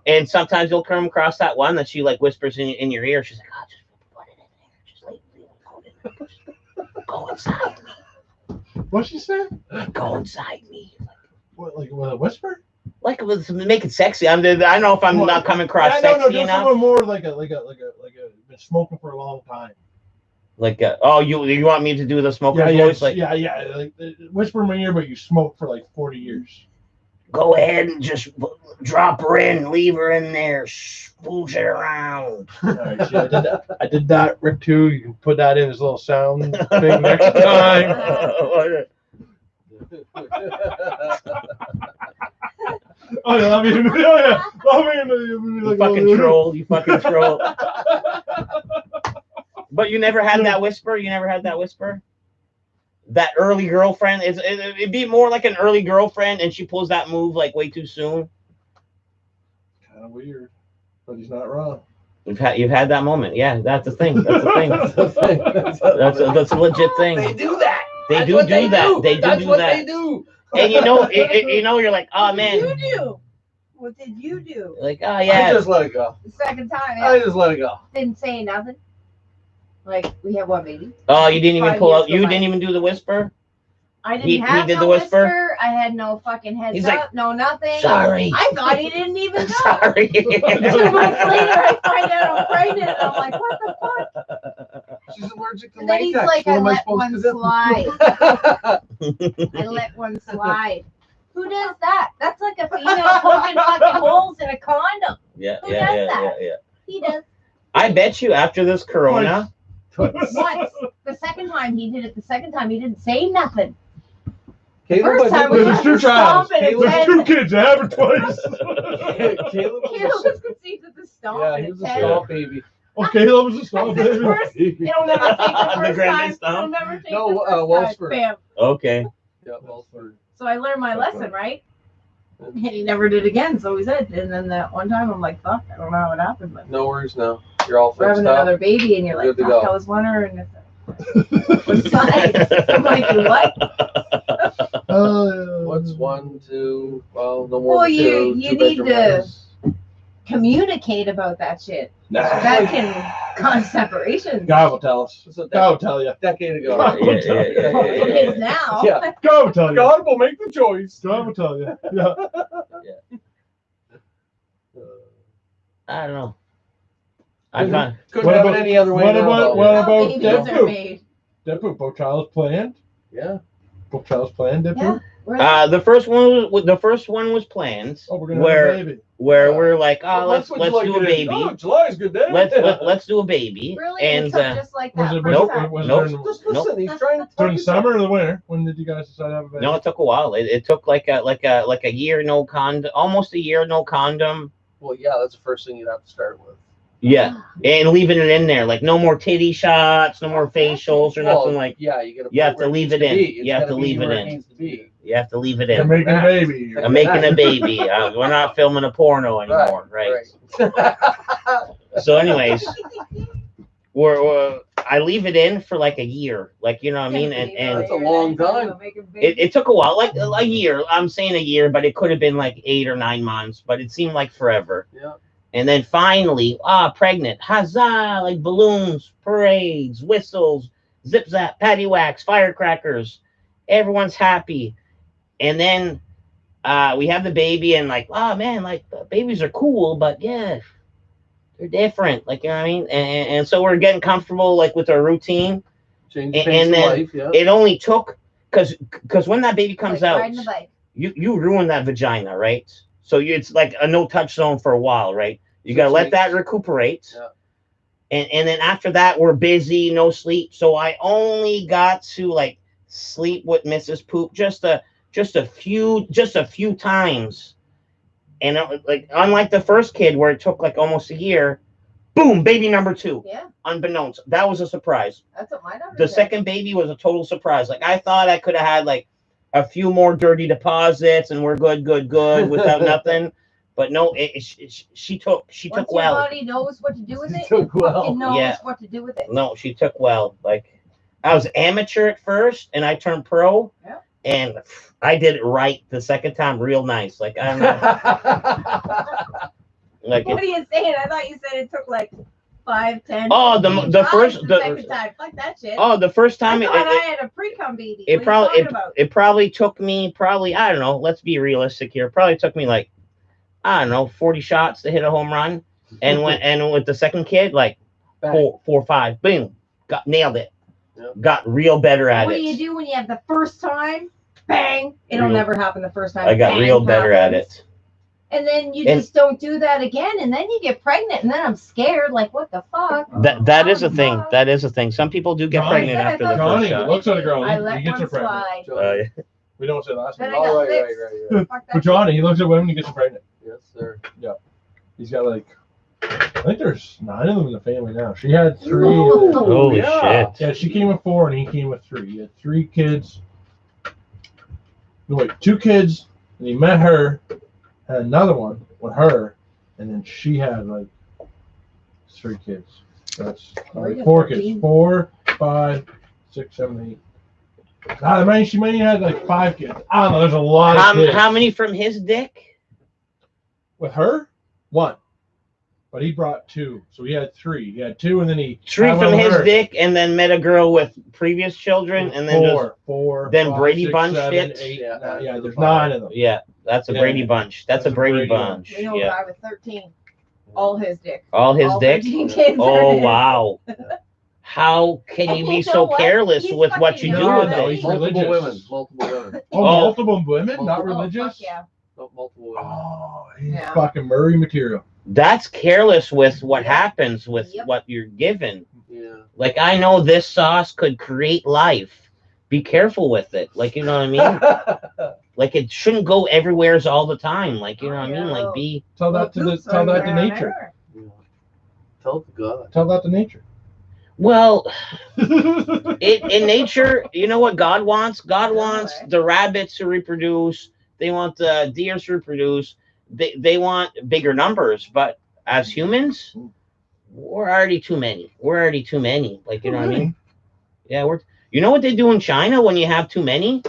and sometimes you'll come across that one that she like whispers in your ear. She's like, "Oh, just put it in there, just leave it, go inside me, What's she say? go inside me." What, like with a whisper? Like make it sexy. I don't know if I'm Well, not coming across no, sexy just enough. someone more like a been smoking for a long time. Like, oh, you want me to do the smoker's voice? Like, yeah, like whisper in my ear, but you smoked for like 40 years. go ahead and just drop her in, leave her in there, spooge it around. All right, see, I did that, Rick, too. You can put that in as a little sound thing next time. Oh, yeah, let me in. Oh, yeah. Let me in. You fucking troll. You fucking troll. But you never had that whisper? You never had that whisper? That early girlfriend? It'd be more like an early girlfriend, and she pulls that move like way too soon. Kind of weird, but he's not wrong. You've had that moment. Yeah, that's the thing. That's the thing. That's the thing. That's a legit thing. They do that. They That's do what do that. They do That's do what that. they do. And you're like, oh What man, did you do? What did you do? like, oh I yeah. just let it go. The second time, I just let it go. didn't say nothing. Like, we have one baby. Oh, you didn't even 5 pull years out. You go by. didn't even do the whisper. I didn't He have did no the whisper? whisper. I had no fucking heads He's up. like, No nothing. Sorry. I thought he didn't even know. Sorry. 2 months later, I find out I'm pregnant. And I'm like, what the fuck? She's allergic to And then he's latex. like, What I am let supposed one to do? slide. I let one slide. Who does that? That's like a female poking fucking holes in a condom. Yeah. Who does that? Yeah. He does. I bet you after this corona, Once. The second time he did it. The second time he didn't say nothing. Caleb, First time I we think There's had two to stop trials. it and There's two then kids that have it twice. Caleb Caleb was conceived at the stomp yeah, and he it was a said, stomp baby. Oh, Caleb was a stop That's baby. first. It'll never take the The first grandest time. It'll stomp? never take No, the first time. Wellsford. Bam. Okay. Yeah, Wellsford. So I learned my lesson, right? And he never did again, so he said. And then that one time I'm like, fuck, I don't know how it happened, but No worries now. You're all we're having fixed up. another baby and you're like, Good to fuck, go. I was wondering if besides. I'm like, what? What's 1, 2? Well, no more Well, than you two. need Two-bedroom to- house. Communicate about that shit. Nah. That can cause separations. God will tell us. It's a God will tell you. decade ago. God will tell It you. is now. Yeah. God will tell you. God will make the choice. God will tell you. Yeah. I don't know. I find Couldn't What have about- it any other way. what now, about- though. what How about babies that are poop? made. Deadpool, both child's planned. Yeah. Both child's planned, Deadpool. Yeah. Where's the first one was planned Oh, we're gonna where have a baby. where we're like, oh, What let's month would you like do a it in? baby. Oh, July's a good day. Let's do a baby. really? And It took just like Was that. it, first was, time. it, was Nope. it during, Just listen, he's trying to during talk the summer or the winter? When did you guys decide to have a baby? No, it took a while. It took like a year, no condom, almost a year, no condom. Well, yeah, that's the first thing you'd have to start with. Yeah, and leaving it in there, like no more titty shots, no more facials or nothing like. Yeah, you gotta. You have put where to leave needs it in. be. It's You have gotta to be leave it where in. needs to be. You have to leave it You're in. making a baby. I'm making a baby. We're not filming a porno anymore, right? So, anyways, I leave it in for like a year, like you know what I mean, and That's a long time. it took a while, like a year. I'm saying a year, but it could have been like 8 or 9 months, but it seemed like forever. Yeah. And then finally, pregnant, huzzah, like balloons, parades, whistles, zip zap, patty wax, firecrackers. Everyone's happy. And then we have the baby and like, oh man, like babies are cool, but yeah, they're different. Like, you know what I mean? And so we're getting comfortable like with our routine. Change And pace of then life, yeah. It only took, because when that baby comes like out, riding a bike. you ruin that vagina, right? So it's like a no touch zone for a while, right? You gotta 6 let weeks. that recuperate. Yeah. And then after that, we're busy, no sleep. So I only got to like sleep with Mrs. Poop just a few times. And like unlike the first kid where it took like almost a year, boom, baby number 2. Yeah, Unbeknownst. That was a surprise. that's what my daughter The said. second baby was a total surprise. Like I thought I could have had like a few more dirty deposits and we're good without nothing. But no, she took Once your well. body knows what to do with it, Took well. it knows Yeah. what to do with it. No, she took well. Like I was amateur at first and I turned pro. Yeah. And I did it right the second time, real nice. Like I don't know. Like What are you saying? I thought you said it took like 5, 10. Oh, the 15 first- times the- second time. Fuck that shit. the first I time thought I had a pre-cum baby. it What probably are you talking about? it probably took me I don't know, let's be realistic here. It probably took me like I don't know 40 shots to hit a home run. And with the second kid, like Back. 4 or 5, boom, nailed it. Yep. Got real better at What it. do you do when you have the first time? Bang! It'll Real- never happen the first time. I got Bang real better at happens. it. And then you And- just don't do that again, and then you get pregnant, and then I'm scared. Like, what the fuck? That is a Oh, thing. fuck. That is a thing. Some people do get Johnny. pregnant I after thought the Johnny first shot. looks at a girl. I He let gets her one pregnant. slide. We don't say last Then name. I got right, fixed. right. Fuck that But Johnny, he looks at women and gets her pregnant. Yes, sir. He's got like, I think there's 9 of them in the family now. She had 3. Ooh. Holy Yeah. shit. Yeah, she came with 4 and he came with 3. He had 3 kids. No, wait, 2 kids. And he met her, had another one with her, and then she had like 3 kids. That's Three 4 to kids. 13. 4, 5, 6, 7, 8. I mean, she may have had like 5 kids. I don't know. There's a lot of kids. How many from his dick? With her? 1. But he brought 2. So he had 3. He had 2 and then he 3 had from one with his her. dick, and then met a girl with previous children, and then just 4. then 5, Brady 6, Bunch 7, shit? 8, Yeah, 9. Yeah, there's 5. 9 of them. yeah, that's a Yeah. Brady Bunch. That's a Brady Brady Bunch. We know a Yeah, guy with 13. All his dick. all his All dick. 13 kids are Oh his. wow. How can you And be you so know what? careless He's with what you fucking do with No, it? he's Multiple religious. women. Multiple women. Oh, Oh. multiple women, not Multiple- religious? Oh, fuck yeah. No, multiple women. Oh, he's Yeah. fucking Murray material. That's careless with what Yep. happens with Yep. what you're given. Yeah. Like, I know this sauce could create life. Be careful with it. Like, you know what I mean? Like, it shouldn't go everywheres all the time. Like, you know what I mean? Like, be. Tell that to nature. Yeah. Tell it to God. Tell that to nature. Well, in nature, you know what God wants? God wants the rabbits to reproduce. They want the deer to reproduce. They want bigger numbers. But as humans, we're already too many. We're already too many. Like, you know what I mean? Yeah, we're. You know what they do in China when you have too many?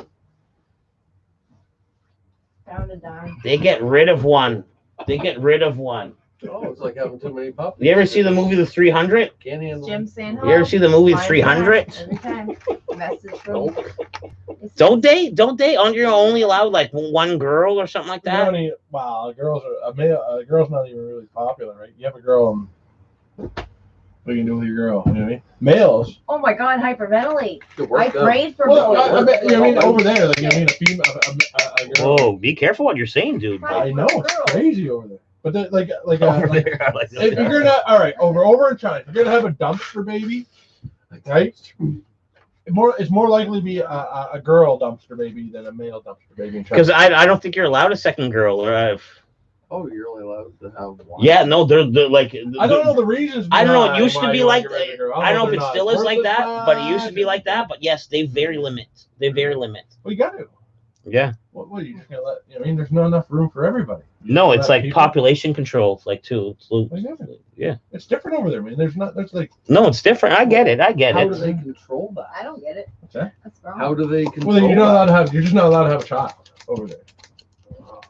Down to dime. They get rid of one. They get rid of one. Oh, it's like having too many puppies. You ever see the movie The 300? Can't handle Jim it. saying You ever see the movie 300? Every time. Message from. Don't they? Aren't you only allowed like one girl or something like that? Wow, girls are a girl's not even really popular, right? You have a girl. What are you gonna do with your girl? You know what I mean? Males. Oh my God, hyperventilate. Good work, I though. prayed for Well, boys. you know what I mean? Over there, like, you know what I mean? A female, a girl. Whoa, be careful what you're saying, dude. I know, it's crazy over there. But then, like Over there, I like if that. you're not all right over in China, if you're gonna have a dumpster baby, right? It's more likely to be a girl dumpster baby than a male dumpster baby in China. Because I don't think you're allowed a second girl. Or Oh, you're only allowed to have one. yeah, no, they're like. I don't know the reasons. I don't know. It behind used to why be you wanna like. get rid of a girl. I don't know if if it still is like that, but it used to be worthless like that. But yes, they very limit. They very limit. Well, you got to. Yeah. What are you just gonna let? You know, I mean, there's not enough room for everybody. No, it's Let like people- population control, like too. Exactly. Yeah. It's different over there, man. There's like. No, it's different. I get it. I get How do it. they control that? I don't get it. What's that? That's wrong. How do they control Well, then you're not allowed that? to have. You're just not allowed to have a child over there.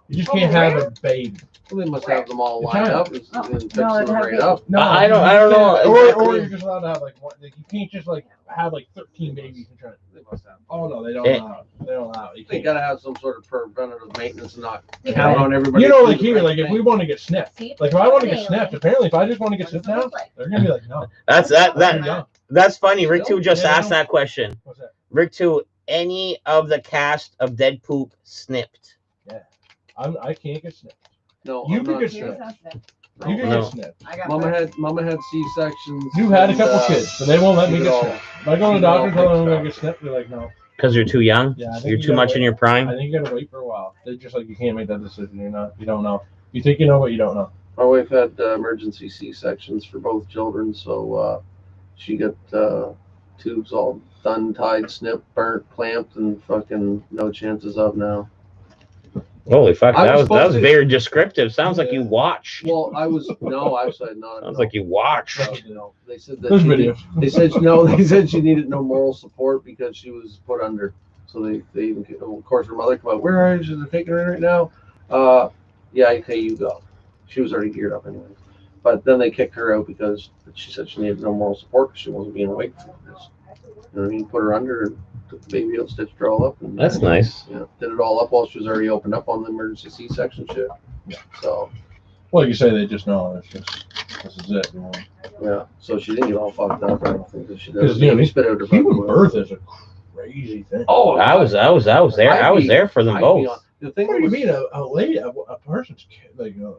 You just can't have a baby. Well, they must have them all lined China. up and Oh, fix no, them it'd have right to- up. No, I don't know. Or Exactly. you're just allowed to have like one. Like, you can't just like have like 13 babies and try. They must have. Oh no, they don't Eh. allow it. They don't allow it. You They can't. gotta have some sort of preventative maintenance and not Yeah. count on everybody. You know, to like do the here, right like if we thing. want to get snipped, See? like if I want to get Alien. snipped, apparently if I just want to get What does snipped it now, look like? they're gonna be like, no. That's Yeah. That's funny. Rick 2 just Yeah, asked no. that question. What's that? Rick 2, any of the cast of Dead Poop snipped? I can't get snipped. No, You I'm could not get sure. Here's how snipped. You can No. get snipped. I got Mama had C-sections. You've had a couple and, kids, but they won't let me keep it get all- snipped. If I go to the doctor and tell them I'm gonna get snipped, they're like, no. Because you're too young? Yeah, I think You're you too gotta much wait. in your I prime? think you gotta wait for a while. They're just like, you can't make that decision. You don't know. You think you know, but you don't know. My wife had emergency C-sections for both children, so she got tubes all done, tied, snipped, burnt, clamped, and fucking no chances of now. Holy fuck, I that was was supposed to- very descriptive. Sounds like you Yeah. watch. Well, no, actually not. Sounds no. like you watch. No. They said that There's she videos. They said no. They said she needed no moral support because she was put under. So they even, of course, her mother come out. Where are you? They're taking her in right now. Yeah, okay, you go. She was already geared up anyway. But then they kicked her out because she said she needed no moral support because she wasn't being awake for this. You know what I mean? Put her under and took the baby out, stitched her all up. And, That's nice. Yeah, did it all up while she was already opened up on the emergency C-section shit. Yeah. So Well, you say they just know. It's just, this is it. You know? yeah, so she didn't get all fucked up. I don't think that she Because, does. you know, She spit out her Human butt. birth is a crazy thing. Oh, I was there. I was there for them I'd be both. on- The thing What do you was, mean a lady, a person's like a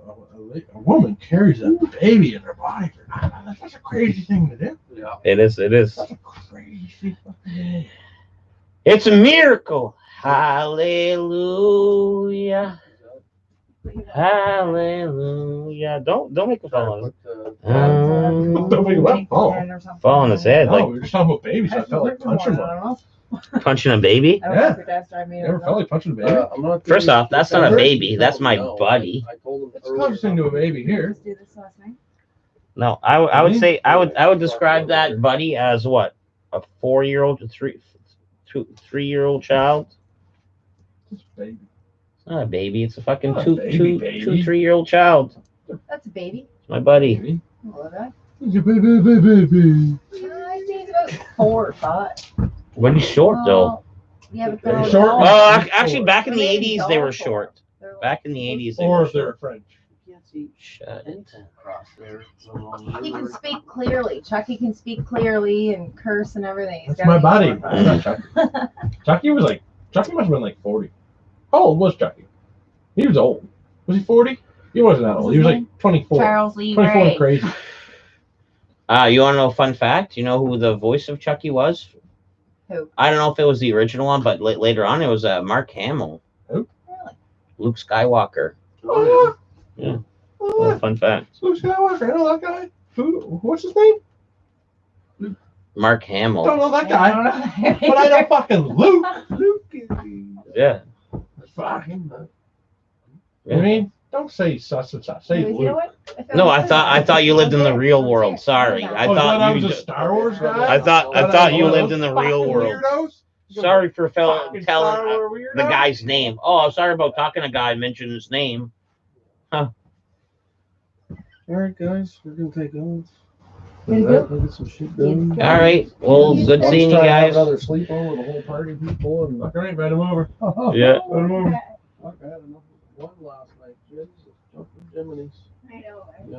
woman carries a baby in her body? That's a crazy thing to do. yeah. It is. That's a crazy fucking thing. It's a miracle. Hallelujah. Hallelujah. Don't make a fall on Don't make what? Oh. fall on his head. No, Like we were just talking about babies. I felt like punching one. punching a baby. I don't know if your dad's driving me. You ever felt like punching a baby? I'm not First gonna- off, that's not a baby. That's my No, buddy. I told him It's the closest thing to a baby here. Let's do this last night. No, I would say I would describe that buddy as what, a 4-year-old to 3-year-old child. It's a baby. It's not a baby. It's a fucking Not a two, baby, baby. 3-year-old child. That's a baby. It's my buddy. Baby. Oh, that. It's a baby, baby, baby. I think he's about 4 or 5. But he's short though. Well, yeah, but They're they're all short. dogs. Oh, actually, back in the Maybe 80s, they were dogs. short. They're like- Back in the 80s, they Or were if they're short. French. Shut it. He can speak clearly. Chucky can speak clearly and curse and everything. He's That's gotta my be buddy. horrified. That's not Chucky. Chucky must have been like 40. How old was Chucky? He was old. Was he 40? He wasn't that old. He was like 24. Charles Lee 24 Ray. and crazy. You want to know a fun fact? You know who the voice of Chucky was? Who? I don't know if it was the original one, but later on it was Mark Hamill. Who? Really? Luke Skywalker. Oh, Yeah. oh, Fun fact. Luke Skywalker. I know that guy. Who? What's his name? Mark Don't Hamill. know that I guy. don't know. But I know fucking Luke. Luke. Yeah. Fucking. Yeah. I mean, don't say such and such. Say You know Luke. what? feel No, like I thought you lived in the real world. Sorry, I I Oh, is that thought I you. was a Star Wars guy. I thought you lived in the real Fucking world. Weirdos. Sorry for Fucking telling Star Wars weirdo. the guy's name. Oh, I'm sorry about talking to a guy and mentioning his name. All right, guys, we're gonna take off. Way to go. We'll get some shit done. All right. Well, good Let's seeing you try and have guys. Another sleepover with a whole party of people and. Fuck, all right, invite him over. Yeah. Invite him over. Fuck, I had enough of one last night. Jesus, jumping Jiminy's. I know. Yeah.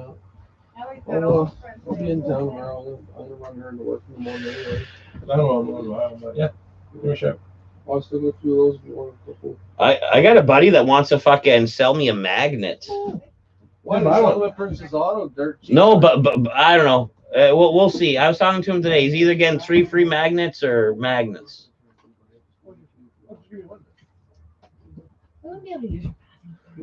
I always Oh, got all friends I'll be there. in town tomorrow. I'm gonna run her into work in the morning anyway. I don't know, but yeah. Give me a shout. I'll still go through those if you want a couple. I got a buddy that wants to fucking sell me a magnet. Why Yeah, do I you want- sell them at Princess Auto dirt cheap? No, but I don't know. We'll see. I was talking to him today. He's either getting 3 free magnets or magnets. We'll be able to use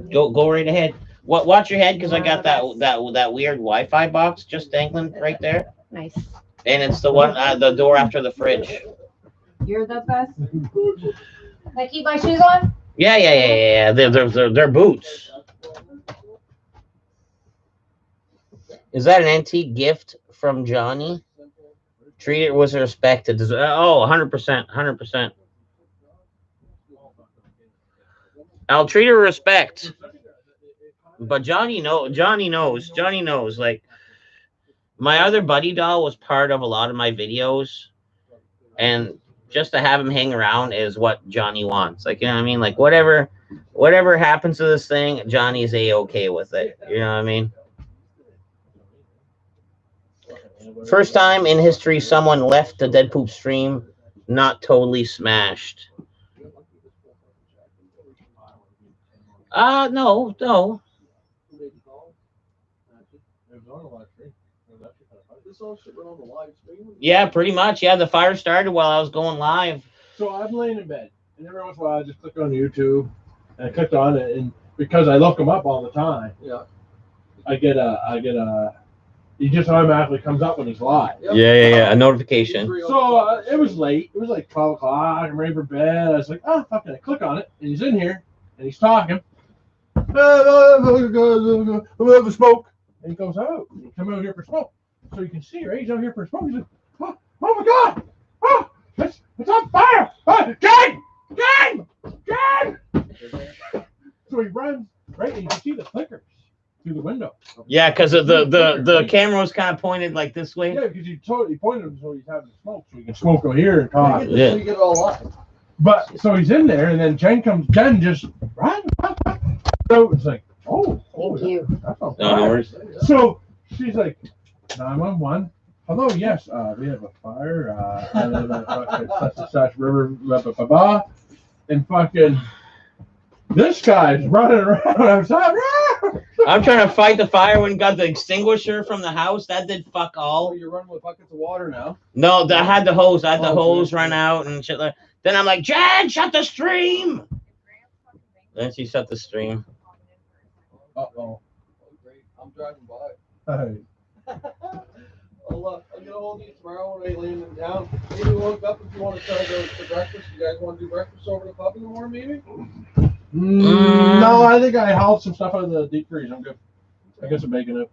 your Go right ahead. Watch your head because I got that weird Wi-Fi box just dangling right there, Nice. and it's the one the door after the fridge. You're the best. Can I keep my shoes on? Yeah. They're boots. Is that an antique gift from Johnny? Treat it with respect. Oh, 100%, 100%. I'll treat her with respect. But Johnny knows. Like, my other buddy doll was part of a lot of my videos, and just to have him hang around is what Johnny wants. Like, you know what I mean? Like, whatever happens to this thing, Johnny's A-okay with it. You know what I mean? First time in history someone left the Dead Poop stream not totally smashed. No. This all shit went on the live stream. Yeah, pretty much. Yeah, the fire started while I was going live. So I'm laying in bed, and every once in a while I just click on YouTube, and I clicked on it, and because I look them up all the time, Yeah. I get a. He just automatically comes up when he's live. Yeah. A notification. So it was late. It was like 12 o'clock. I'm ready for bed. I was like, oh, fuck it. I click on it, and he's in here, and he's talking. I'm gonna have a smoke. And he goes out. He come out here for smoke. So you can see, right? He's out here for smoke. He's like, oh my God. Oh, it's on fire. Gang! So he runs, right? And you can see the flickers through the window. Yeah, because the camera was kind of pointed like this way. Yeah, because he pointed him so he's having smoke, so he can smoke over here and talk. Yeah. You get it all live. But so he's in there, and then Jen just run. So it's like, oh, Thank you. That's on No fire. worries. So she's like, 911. Hello, yes, we have a fire. I live at fucking such and such river, blah, blah, blah, blah. And fucking this guy's running around outside. I'm trying to fight the fire when got the extinguisher from the house. That did fuck Oh, all. you're running with buckets of water now. No, I had the hose. I had the Oh, hose good. run out and shit. Then I'm like, Jen, shut the stream. Then she shut the stream. Uh-oh. Great. I'm driving by. Hey. I'll get a hold of you tomorrow when I land in town. Maybe look up if you want to try to go to breakfast. You guys want to do breakfast over the pub in the morning, maybe? No, I think I hauled some stuff out of the deep freeze. I'm good. I got some bacon up.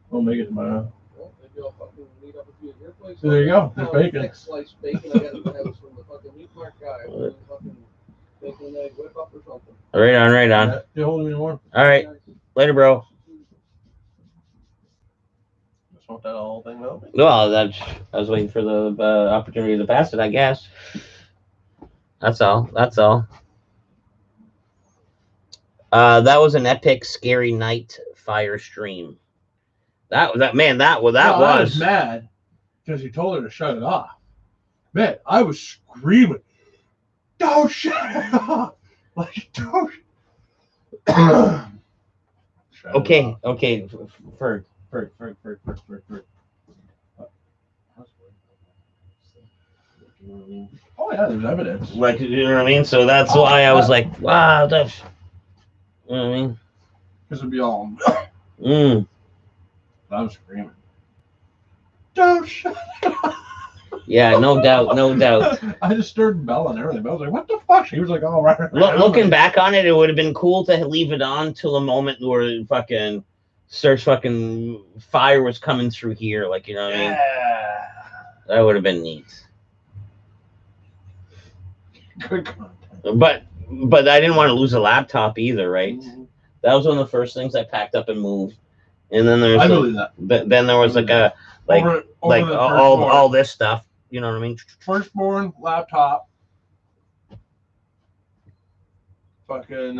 We'll make it tomorrow. Well, maybe I'll fucking meet up with you at your place. There you go. There's bacon. Next slice bacon I got in the house from the fucking meat market guy. Fucking bacon and egg whip up or something. Right on. Yeah, get hold of me tomorrow. All right. Later, bro. Just want that whole thing though. Well, I was waiting for the opportunity to pass it, I guess. That's all. That was an epic, scary night fire stream. That was I was mad because you told her to shut it off. Man, I was screaming, "Don't shut it off!" Like, don't. Shut it Okay. off. Okay. Ferg. Oh yeah, there's evidence. Like, you know what I mean? So that's why I was like, wow, that's, you know what I mean? Because it'd be all. Mm. I was screaming. Don't shut Yeah, no doubt, no doubt. I just stirred Bell and everything. But I was like, what the fuck? She was like, all right. Looking back on it, it would have been cool to leave it on till a moment where fucking starts fucking fire was coming through here. Like, you know what I mean? Yeah. That would have been neat. Good content. But I didn't want to lose a laptop either, right? Mhm. That was one of the first things I packed up and moved. And then there's I believe that. then there was like a like Over like the all this stuff. You know what I mean? firstborn laptop. Fucking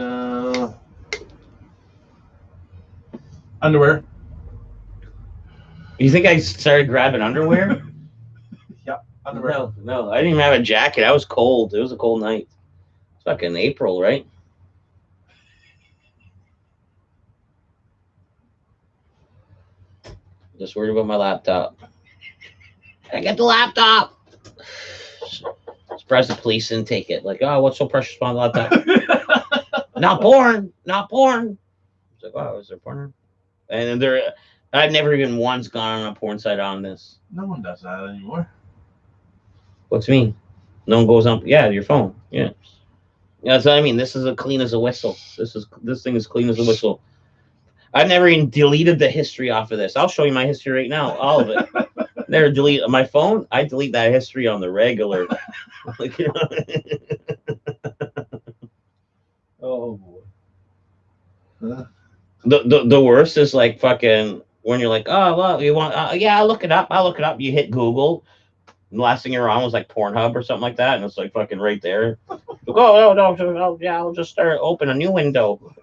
underwear. You think I started grabbing underwear? Underwear. No, I didn't even have a jacket. I was cold. It was a cold night. It's fucking April, right? Just worried about my laptop. I get the laptop. Surprised the police didn't take it. Like, oh, what's so precious about the laptop? Not porn. Not porn. It's like, oh, is there porn? And I've never even once gone on a porn site on this. No one does that anymore. What's mean? No one goes on. Yeah, your phone. Yeah. Yeah, that's what I mean. This is as clean as a whistle. This thing is clean as a whistle. I've never even deleted the history off of this. I'll show you my history right now, all of it. Never delete my phone. I delete that history on the regular. Like, you know. Oh boy. Huh? The worst is like fucking when you're like, oh well, you want? Yeah, I'll look it up. You hit Google. And the last thing you're on was like Pornhub or something like that, and it's like fucking right there. Like, oh no, yeah, I'll just open a new window.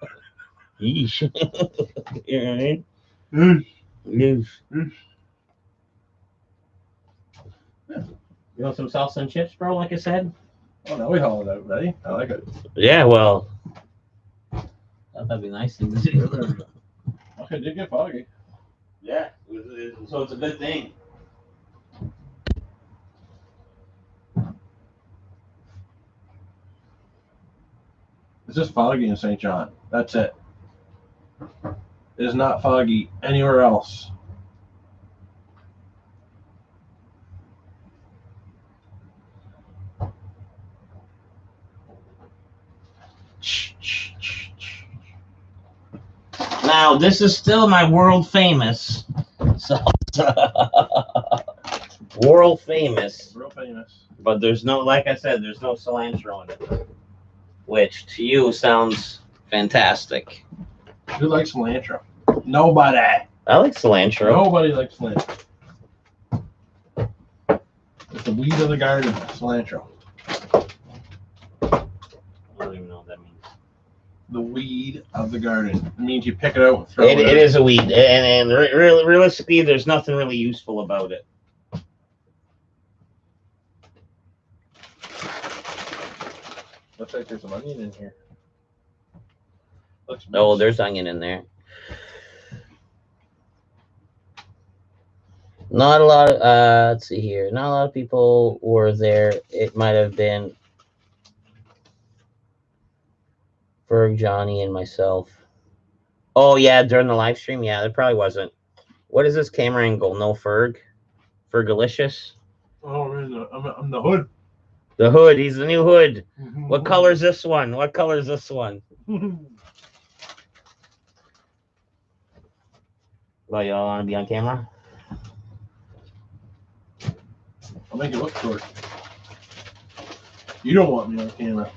Yeesh. You know what I mean? Yeesh. You want some salsa and chips, bro? Like I said. Oh no, we hauled it out, ready? I like it. Yeah, well, that'd be nice. Okay, it did get foggy. Yeah, so it's a good thing. It's just foggy in St. John. That's it. It is not foggy anywhere else. Now, this is still my world famous salsa. World famous. Real famous. But there's no, like I said, there's no cilantro in it. Which to you sounds fantastic. Who likes cilantro? Nobody. I like cilantro. Nobody likes cilantro. It's the weed of the garden, cilantro. I don't even know what that means. The weed of the garden. It means you pick it out and throw It it out. is a weed, and realistically, there's nothing really useful about it. Looks like there's some onion in here. Looks Oh, there's onion in there. Not a lot of, let's see here. Not a lot of people were there. It might have been Ferg, Johnny, and myself. Oh, yeah, during the live stream? Yeah, there probably wasn't. What is this camera angle? No Ferg? Fergalicious? Oh, I'm the hood. The hood. He's the new hood. What color is this one? What color is this one? Well, y'all want to be on camera? I'll make it look short. You don't want me on camera.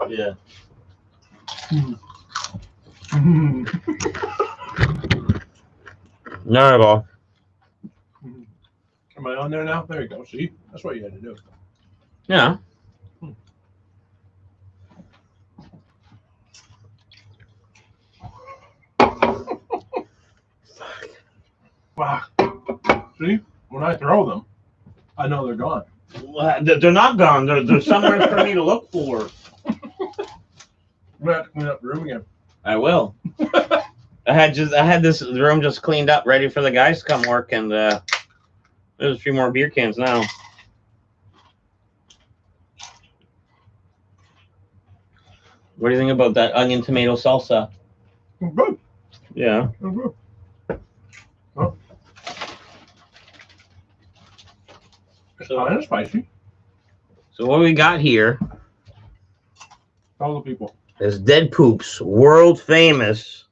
Yeah. Not at all. Am I on there now? There you go. See? That's what you had to do. Yeah. Wow. See? When I throw them, I know they're gone. Well, they're not gone. They're somewhere for me to look for. I'm gonna have to clean up the room again. I will. I had this room just cleaned up, ready for the guys to come work, and There's a few more beer cans now. What do you think about that onion tomato salsa? Good. Yeah. Good. Oh. It's kind of spicy. So what we got here All the people. is Dead Poop's world famous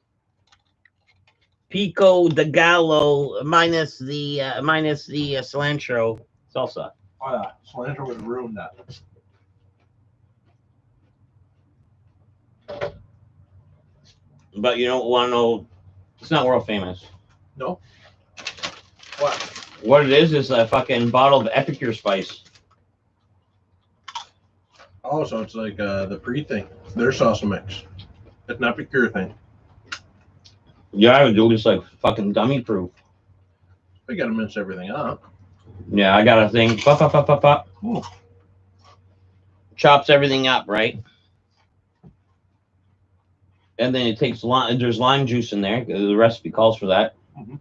Pico de Gallo minus the cilantro salsa. Oh yeah, cilantro would ruin that. But you don't want to know, it's not world famous. No. What? What it is a fucking bottle of Epicure spice. Oh, so it's like the pre thing. Their salsa mix. It's not Epicure thing. Yeah, I would do this like fucking dummy proof. We gotta mince everything up. Yeah, I got a thing. Pop, pop, pop, pop, pop. Ooh. Chops everything up, right? And then it takes there's lime juice in there. The recipe calls for that. Mhm.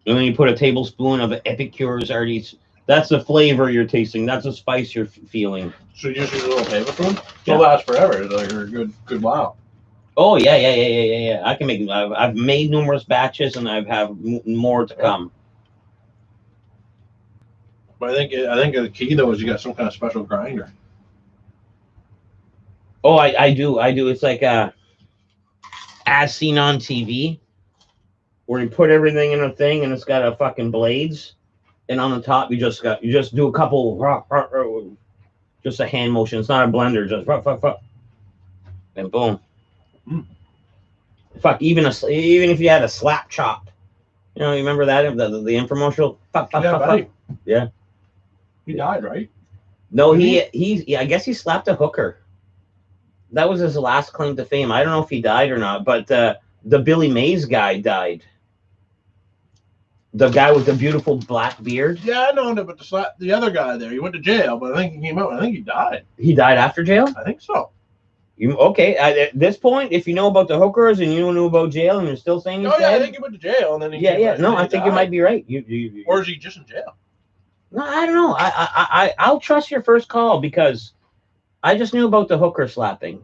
And then you put a tablespoon of Epicure's already. That's the flavor you're tasting. That's the spice you're feeling. So you just use a little tablespoon? Yeah. It'll last forever. It's like a good while. Oh yeah. I can make. I've made numerous batches, and I have more to come. But I think the key though is you got some kind of special grinder. Oh, I do. It's like as seen on TV, where you put everything in a thing, and it's got a fucking blades, and on the top you just do a couple, just a hand motion. It's not a blender, just and boom. Mm. Fuck, even if you had a slap chop, you remember that the infomercial? Fuck. Buddy. Yeah. He died, right? No, he I guess he slapped a hooker. That was his last claim to fame. I don't know if he died or not, but the Billy Mays guy died. The guy with the beautiful black beard. Yeah, I know that, but the other guy there, he went to jail, but I think he came out. I think he died. He died after jail? I think so. Okay, at this point, if you know about the hookers and you don't know about jail and you're still saying he's Oh yeah, I dead? think he went to jail and then he Yeah. No, I think you might be right. Or is he just in jail? No, I don't know. I'll trust your first call because I just knew about the hooker slapping.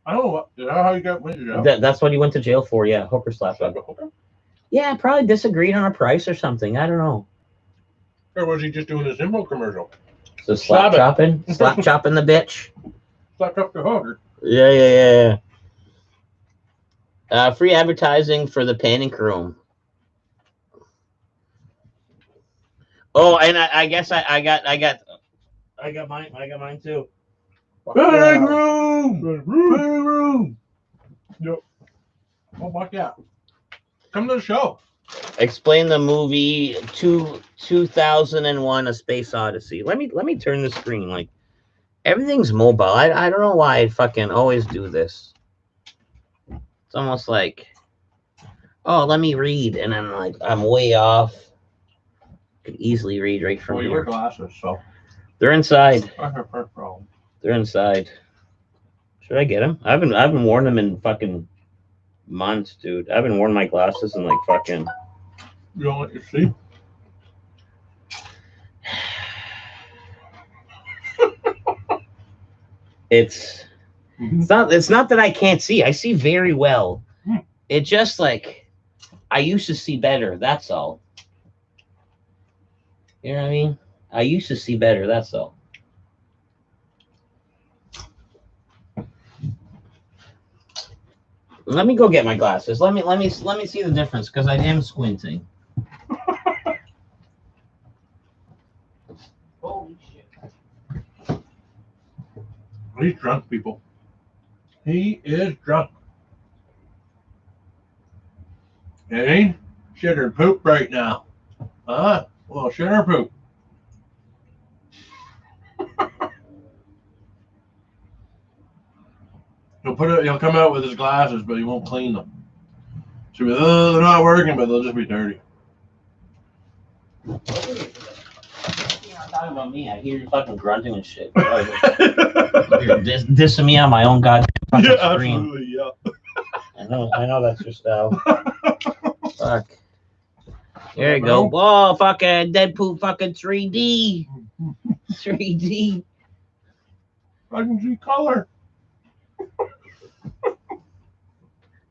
I don't know. Is that how he went to jail? That's what he went to jail for. Yeah, hooker slapping. Slapped a hooker? Yeah, probably disagreed on a price or something. I don't know. Or was he just doing his info commercial? So slap chopping the bitch. Slapped up the hooker. Yeah. Free advertising for the Panic Room. Oh, and I guess I got mine too. Panic room. Yep. Oh fuck yeah! Come to the show. Explain the movie 2001: A Space Odyssey. Let me turn the screen. Like everything's mobile. I don't know why I fucking always do this. It's almost like, oh, let me read, and I'm like, I'm way off. Could easily read right from Well, you here. wear glasses, so They're inside. I have no problem. They're inside. Should I get them? I haven't worn them in fucking months, dude. I haven't worn my glasses in like fucking. You don't let you see? It's not that I can't see. I see very well. It just like I used to see better. That's all. You know what I mean? I used to see better. That's all. Let me go get my glasses. Let me see the difference because I am squinting. Holy shit. He's drunk, people. He is drunk. It ain't shit or poop right now. Well, shit or poop. He'll come out with his glasses, but he won't clean them. So they're not working, but they'll just be dirty. You're not talking about me. I hear you fucking grunting and shit. You're dissing me on my own goddamn fucking screen. Absolutely, yeah. I know that's your style. Fuck. There you go. Oh, fucking Deadpool, fucking 3D. 3D. I can see color.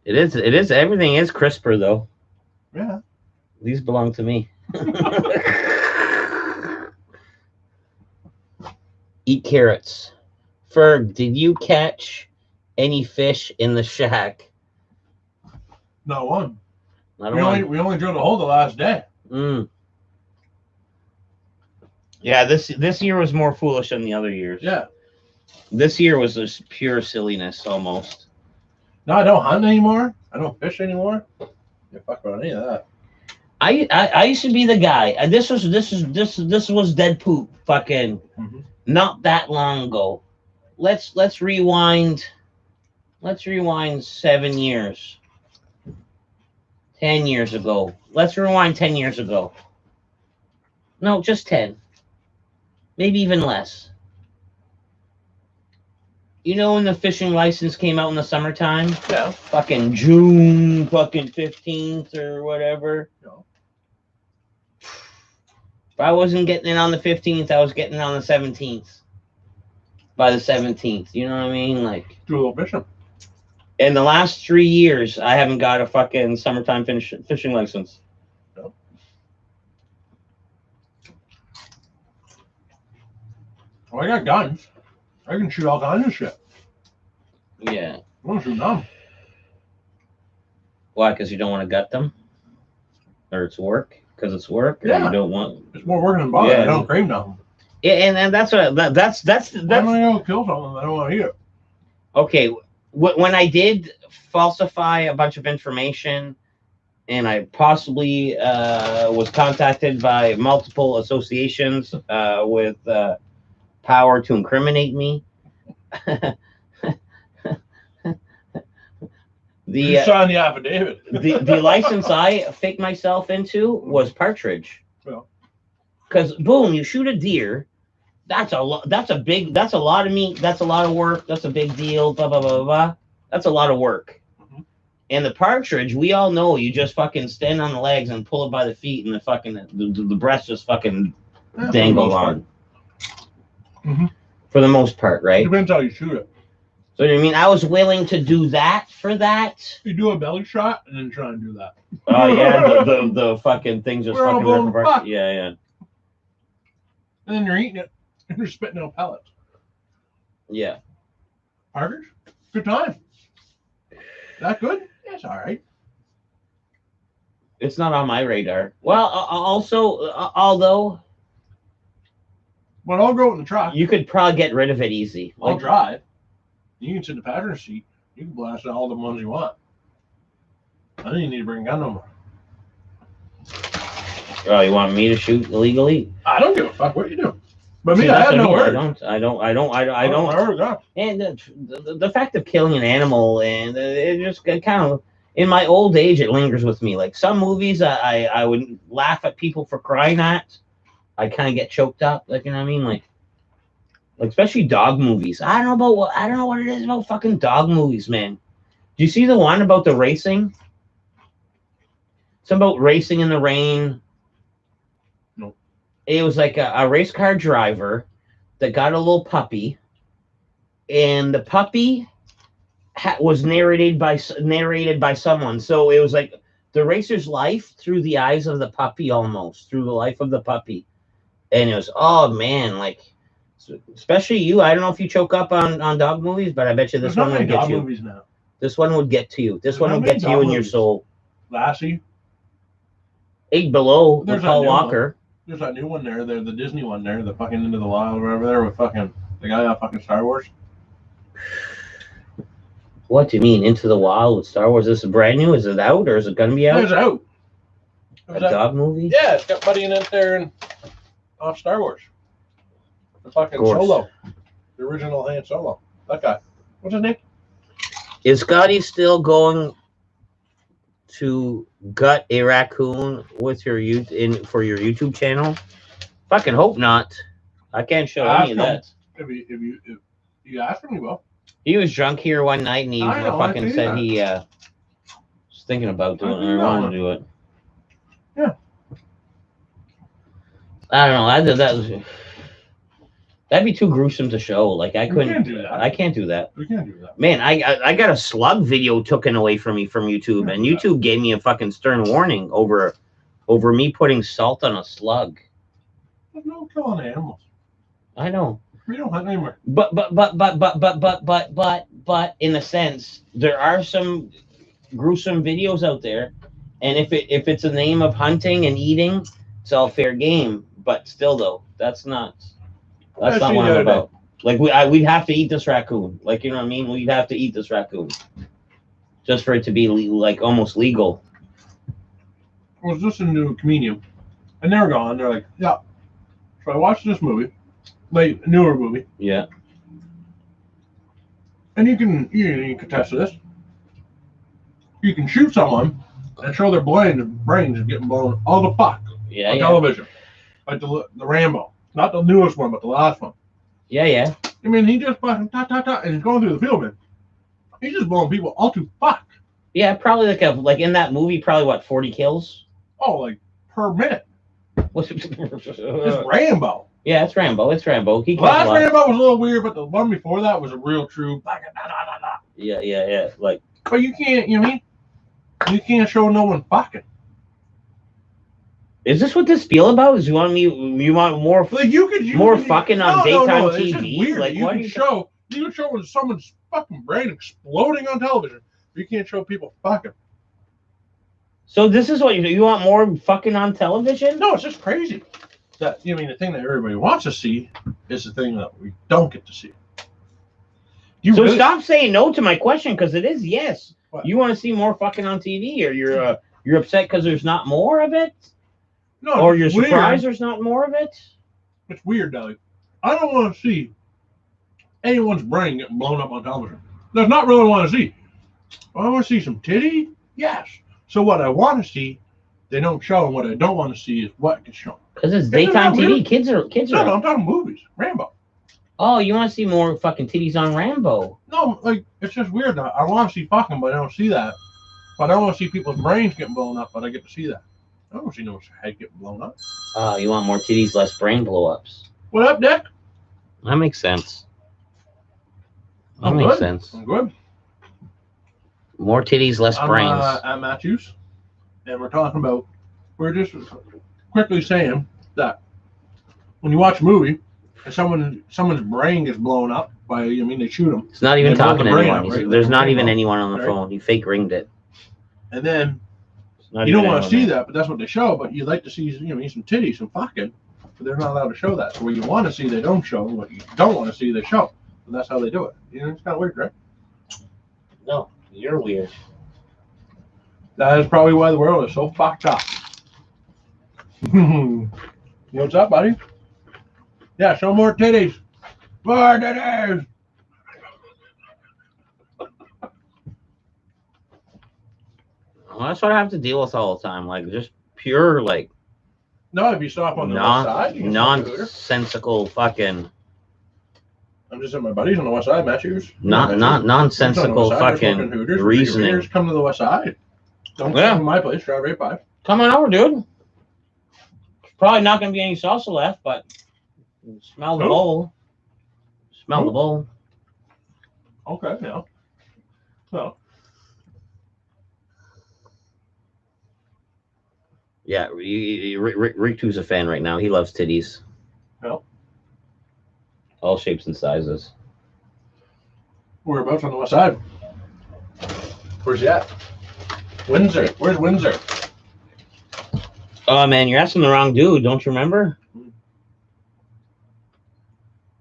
It is. Everything is crisper though. Yeah. These belong to me. Eat carrots. Ferg, did you catch any fish in the shack? Not one. Not We one. only drilled a hole the last day. Yeah, this year was more foolish than the other years. Yeah. This year was just pure silliness almost. No, I don't hunt anymore. I don't fish anymore. Yeah, fuck about any of that. I used to be the guy. This was dead poop. Fucking not that long ago. Let's rewind. Let's rewind 7 years. 10 years ago. Let's rewind 10 years ago. No, just 10. Maybe even less. You know when the fishing license came out in the summertime? Yeah. Fucking June fucking 15th or whatever. No. If I wasn't getting it on the 15th, I was getting it on the 17th. By the 17th. You know what I mean? Like, Do a little fishing. in the last 3 years, I haven't got a fucking summertime fishing license. No. Oh, I got guns. I can shoot all kinds of shit. Yeah. I want to shoot them. Why? Because you don't want to gut them? Or it's work? Because it's work? Or Yeah. you don't want... It's more work than bother. Yeah. I don't crave nothing. Yeah, and that's what... That's Why am I going to kill something that I don't want to eat it? okay. When I did falsify a bunch of information, and I possibly was contacted by multiple associations with power to incriminate me. You signed the affidavit. the license I faked myself into was partridge. Yeah. Because boom, you shoot a deer. That's a lot. That's a lot of meat. That's a lot of work. That's a big deal. Blah blah blah blah. Blah. That's a lot of work. Mhm. And the partridge, we all know, you just fucking stand on the legs and pull it by the feet, and the fucking the breast just fucking dangle on. Mhm. For the most part, right? Depends how you shoot it. So I mean, I was willing to do that for that. You do a belly shot and then try and do that. Oh yeah, the fucking thing just We're all fucking going, rip apart. "Fuck." Yeah, yeah, And then you're eating it and you're spitting out pellets. yeah. Partridge? Good time. That good? It's all right. It's not on my radar. Well, also, although But I'll go in the truck. you could probably get rid of it easy. I'll Like, drive. You can sit in the passenger seat. You can blast out all the ones you want. I don't even need to bring a gun no more. oh, you want me to shoot illegally? I don't give a fuck what you do. But See, me, I that's have what no I word. I don't. And the fact of killing an animal, and it just kind of, in my old age, it lingers with me. Like some movies, I would laugh at people for crying at. I kind of get choked up. Like, you know what I mean? Like especially dog movies. I don't know what it is about fucking dog movies, man. Do you see the one about the racing? It's about racing in the rain. No. It was like a race car driver that got a little puppy, and the puppy was narrated by someone. So it was like the racer's life through the eyes of the puppy, almost through the life of the puppy. And it was, oh man, like, especially you. I don't know if you choke up on dog movies, but I bet you this one would get you. Movies now. This one would get to you. This There's one not would many get to you dog in your movies. soul. Lassie. 8 Below There's with that Paul new one. Walker. There's that new one there, the Disney one there, the fucking Into the Wild or whatever there with fucking the guy on fucking Star Wars. What do you mean, Into the Wild with Star Wars? Is this brand new? Is it out or is it gonna be out? It's out. A dog movie? Yeah, it's got Buddy in it there and off Star Wars. The fucking Of course. Solo. The original Han Solo. That guy. What's his name? Is Scotty still going to gut a raccoon with for your YouTube channel? Fucking hope not. I can't show any of Ask that. If you ask him, he will. He was drunk here one night and he I know, I fucking see said that. he was thinking about doing it I or know. wanted to do it. Yeah. I don't know. That'd be too gruesome to show. Like I We couldn't. can't do that. I can't do that. We can't do that. Man, I got a slug video taken away from me from YouTube, and YouTube gave me a fucking stern warning over me putting salt on a slug. There's no killing animals. I know. We don't hunt anymore. But in a sense, there are some gruesome videos out there, and if it's a name of hunting and eating, it's all fair game. But still, though, that's not what I'm about. Like we'd have to eat this raccoon. Like you know what I mean? We'd have to eat this raccoon just for it to be like almost legal. I was listening to a comedian, and they were gone. They're like, yeah. So I watched this movie, like newer movie, Yeah. and you can contest to this. You can shoot someone and show their brains getting blown all the fuck Yeah. on television, like the Rambo, not the newest one, but the last one. Yeah. I mean, he just fucking and he's going through the field, man. He's just blowing people all to fuck. Yeah. Probably like in that movie, probably what 40 kills. Oh, like per minute. What's It's Rambo. Yeah, it's Rambo. It's Rambo. He kills a Last lot. Rambo was a little weird, but the one before that was a real true. Yeah. Like, But you can't, you know what I mean? You can't show no one fucking. is this what this spiel about? Is you want more? Like you could fucking on daytime it's just TV? weird. Like, you what can do you- show when someone's fucking brain exploding on television. You can't show people fucking. So this is what you want more fucking on television? No, it's just crazy. That you know, the thing that everybody wants to see is the thing that we don't get to see. So stop saying no to my question because it is yes. What? You want to see more fucking on TV, or you're upset because there's not more of it, No, or you're it's weird. surprised there's not more of it. It's weird, Dolly. I don't want to see anyone's brain getting blown up on television. That's not really what I want to see. I want to see some titty, yes. So what I want to see, they don't show, and what I don't want to see is what gets shown. Because it's Isn't daytime that TV. weird? Kids are. No, I'm talking movies. Rambo. Oh, you want to see more fucking titties on Rambo? No, like it's just weird. I want to see fucking, but I don't see that. But I want to see people's brains getting blown up, but I get to see that. I don't see no one's head getting blown up. Oh, you want more titties, less brain blow-ups. What up, Dick? That makes sense. That I'm makes good. sense. I'm good. More titties, less brains. I'm at Matthews, and we're just quickly saying that when you watch a movie and someone's brain gets blown up by, they shoot them, It's not even They blow talking the to brain anyone. out, right? There's not Brain even blow, anyone on the right? phone. You fake ringed it. and then It's not you even don't want to anyone see there. that, but that's what they show. But you like to see, some titties, some fucking, but they're not allowed to show that. So what you want to see, they don't show. What you don't want to see, they show. And that's how they do it. It's kind of weird, right? No, you're weird. That is probably why the world is so fucked up. You know what's up, buddy? Yeah, show more titties. More titties. Well, that's what I have to deal with all the time. Like just pure, like No, if you stop on the west side, you can stop at Hooter. nonsensical fucking, I'm just at my buddies on the west side, Matthews. nonsensical fucking reasoning. Hooters, come to the west side. Don't Yeah. come to my place, drive 85. Come on over, dude. Probably not gonna be any salsa left, but smell the Who? bowl. Smell Who? the bowl. Okay, yeah. Well, Yeah, Rick 2's a fan right now. He loves titties. Well. All shapes and sizes. whereabouts on the west side? Where's he at? Windsor. Where's Windsor? Oh man, you're asking the wrong dude. Don't you remember?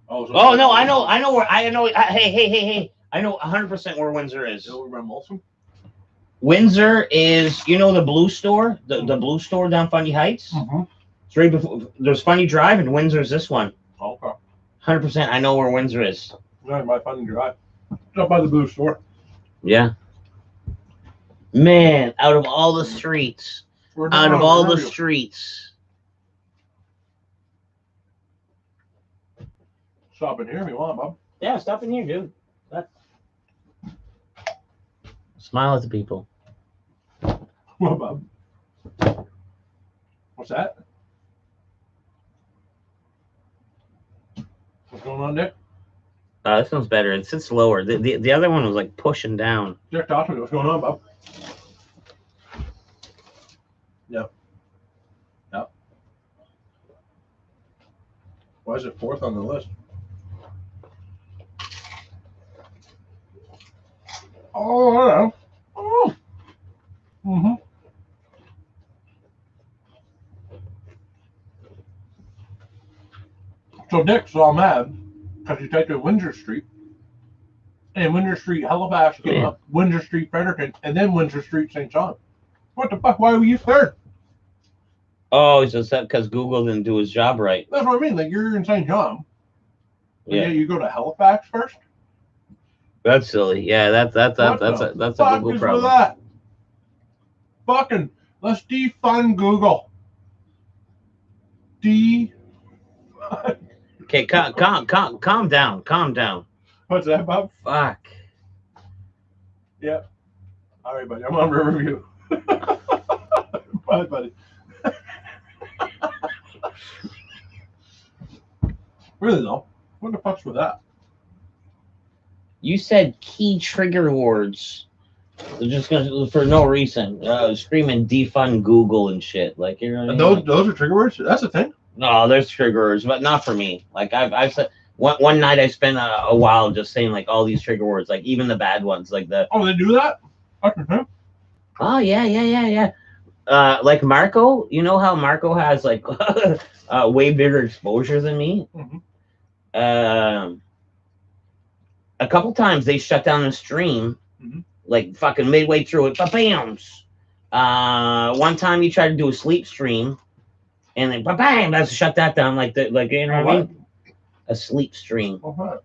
Oh no, I know where. Hey. I know 100% where Windsor is. You know where Molson? Windsor is, the blue store, the blue store down Funny Heights. Mm-hmm. It's right before. There's Funny Drive, and Windsor's this one. Okay. 100%. I know where Windsor is. Right by Funny Drive. It's up by the blue store. Yeah. Man, out of all the streets, We're out down of on all the Proverbial. streets, Stop in here if you want, Bob. yeah, stop in here, dude. Smile at the people. What, Bob? What's that? What's going on, Nick? This one's better. It sits lower. The other one was like pushing down. Nick, talk to me. What's going on, Bob? Yep. Yep. Why is it 4th on the list? Oh, I don't know. Oh. Mm-hmm. So Dick's all mad because you typed in Windsor Street, and Windsor Street Halifax came up, Windsor Street Fredericton, and then Windsor Street St. John. What the fuck? Why were you third? Oh, it's just that because Google didn't do his job right. That's what I mean. Like, you're in St. John. Yeah. You go to Halifax first. That's silly. Yeah, that's a Fuck Google is problem. with that? Fucking, let's defund Google. Okay, calm down. Calm down. What's that, Bob? Fuck. Yeah. All right, buddy. I'm on Riverview. Bye, buddy. Really though, what the fuck's with that? You said key trigger words. They're just gonna for no reason. Screaming defund Google and shit. Like, you know what I mean? Those are trigger words. That's the thing. No, there's trigger words, but not for me. Like I've said one night I spent a while just saying like all these trigger words, like even the bad ones, like the Oh, they do that? Okay. oh yeah. Like Marco, you know how Marco has like way bigger exposure than me. Mhm. A couple times they shut down the stream, Mhm. like fucking midway through it. Ba-bams. One time he tried to do a sleep stream, and then ba-bam, that's shut that down. Like you know what I mean? A sleep stream. Okay.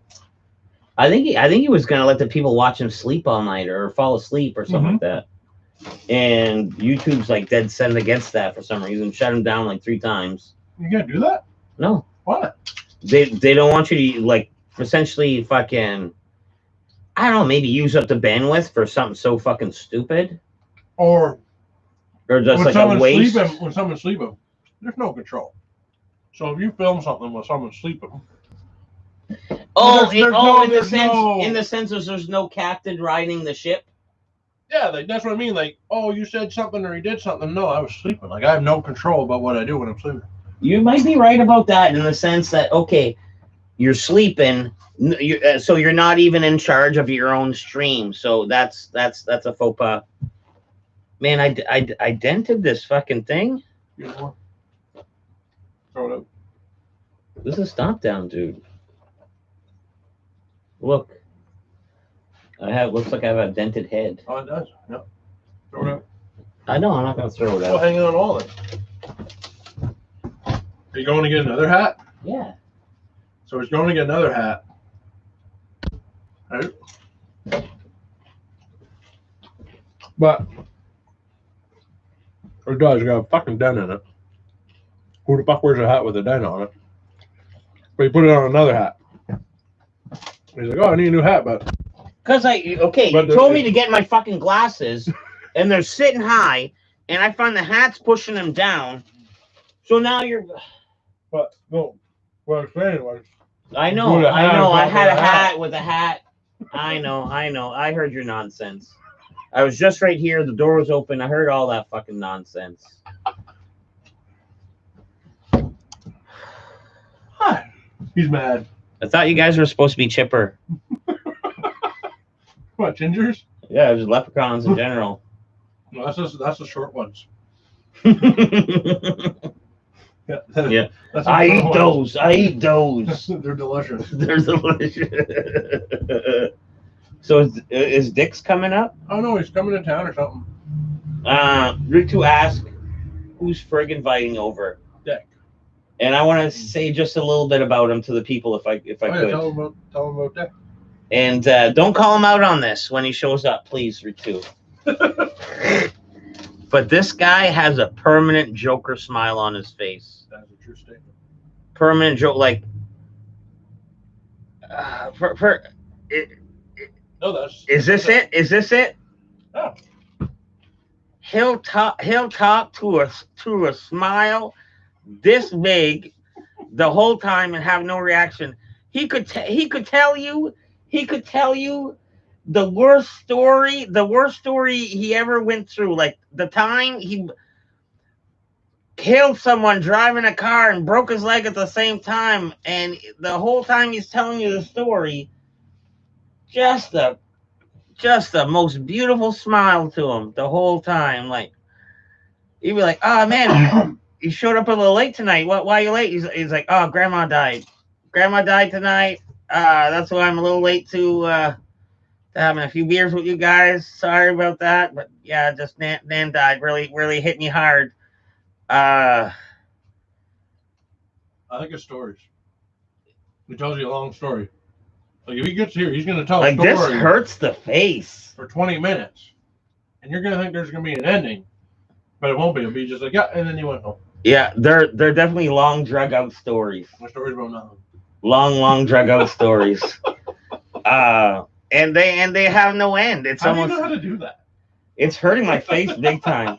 I think he was gonna let the people watch him sleep all night or fall asleep or something like that. And YouTube's like dead set against that for some reason. Shut him down like 3 times. You can't do that? No, Why? they don't want you to like essentially fucking. I don't know, maybe use up the bandwidth for something so fucking stupid, Or just when like a someone's waste. sleeping, there's no control. So if you film something with someone sleeping, Oh, There's in the there's sense, no- in the sense that there's no captain riding the ship. yeah, like that's what I mean. Like, oh, you said something or you did something. No, I was sleeping. Like, I have no control about what I do when I'm sleeping. You might be right about that in the sense that okay, you're sleeping, so you're not even in charge of your own stream. So that's a faux pas. Man, I dented this fucking thing. You know what? Throw it out. This is stomp down, dude. Look, looks like I have a dented head. Oh, it does. Yep. Throw it out. I know, I'm not gonna throw it Well, out. hang on all of it. Are you going to get another hat? Yeah. So he's going to get another hat. Right? But it does got a fucking dent in it. Who the fuck wears a hat with a dent on it? But he put it on another hat. He's like, oh, I need a new hat, but Cause you told me to get my fucking glasses, and they're sitting high, and I find the hat's pushing them down. So now you're. no. What I'm saying was, I know. With a hat I on had a top of a hat. hat with a hat. I know. I heard your nonsense. I was just right here. The door was open. I heard all that fucking nonsense. hi. He's mad. I thought you guys were supposed to be chipper. What, gingers? Yeah, just leprechauns in general. No, that's the short ones. Yeah. That's the I short eat ones. those. I eat those. They're delicious. They're delicious. So is Dick's coming up? Oh no, he's coming to town or something. Ritu asked, who's friggin' inviting over? Dick. And I want to say just a little bit about him to the people if I Oh, yeah, could. tell him about Dick. And don't call him out on this when he shows up, please, Ritu. But this guy has a permanent Joker smile on his face. That's a true statement. Permanent joke, like No, that's. is this it? Is this it? Oh. He'll talk to a smile this big the whole time and have no reaction. he could tell you the worst story he ever went through. Like the time he killed someone driving a car and broke his leg at the same time, and the whole time he's telling you the story, just the most beautiful smile to him the whole time. Like he'd be like, "Oh man, you showed up a little late tonight. Why are you late?" He's like, "Oh, Grandma died. Grandma died tonight. That's why I'm a little late to having a few beers with you guys. Sorry about that, but yeah, just Nan died. Really hit me hard." I think it's stories. He tells you a long story. Like if he gets here, he's going to tell like a story this hurts the face for 20 minutes, and you're going to think there's going to be an ending, but it won't be. It'll be just like, yeah, and then you went home. Yeah, they're definitely long drug out stories. My stories about nothing. Long drug out stories. And they have no end. It's How almost do you know how to do that? it's hurting my face big time.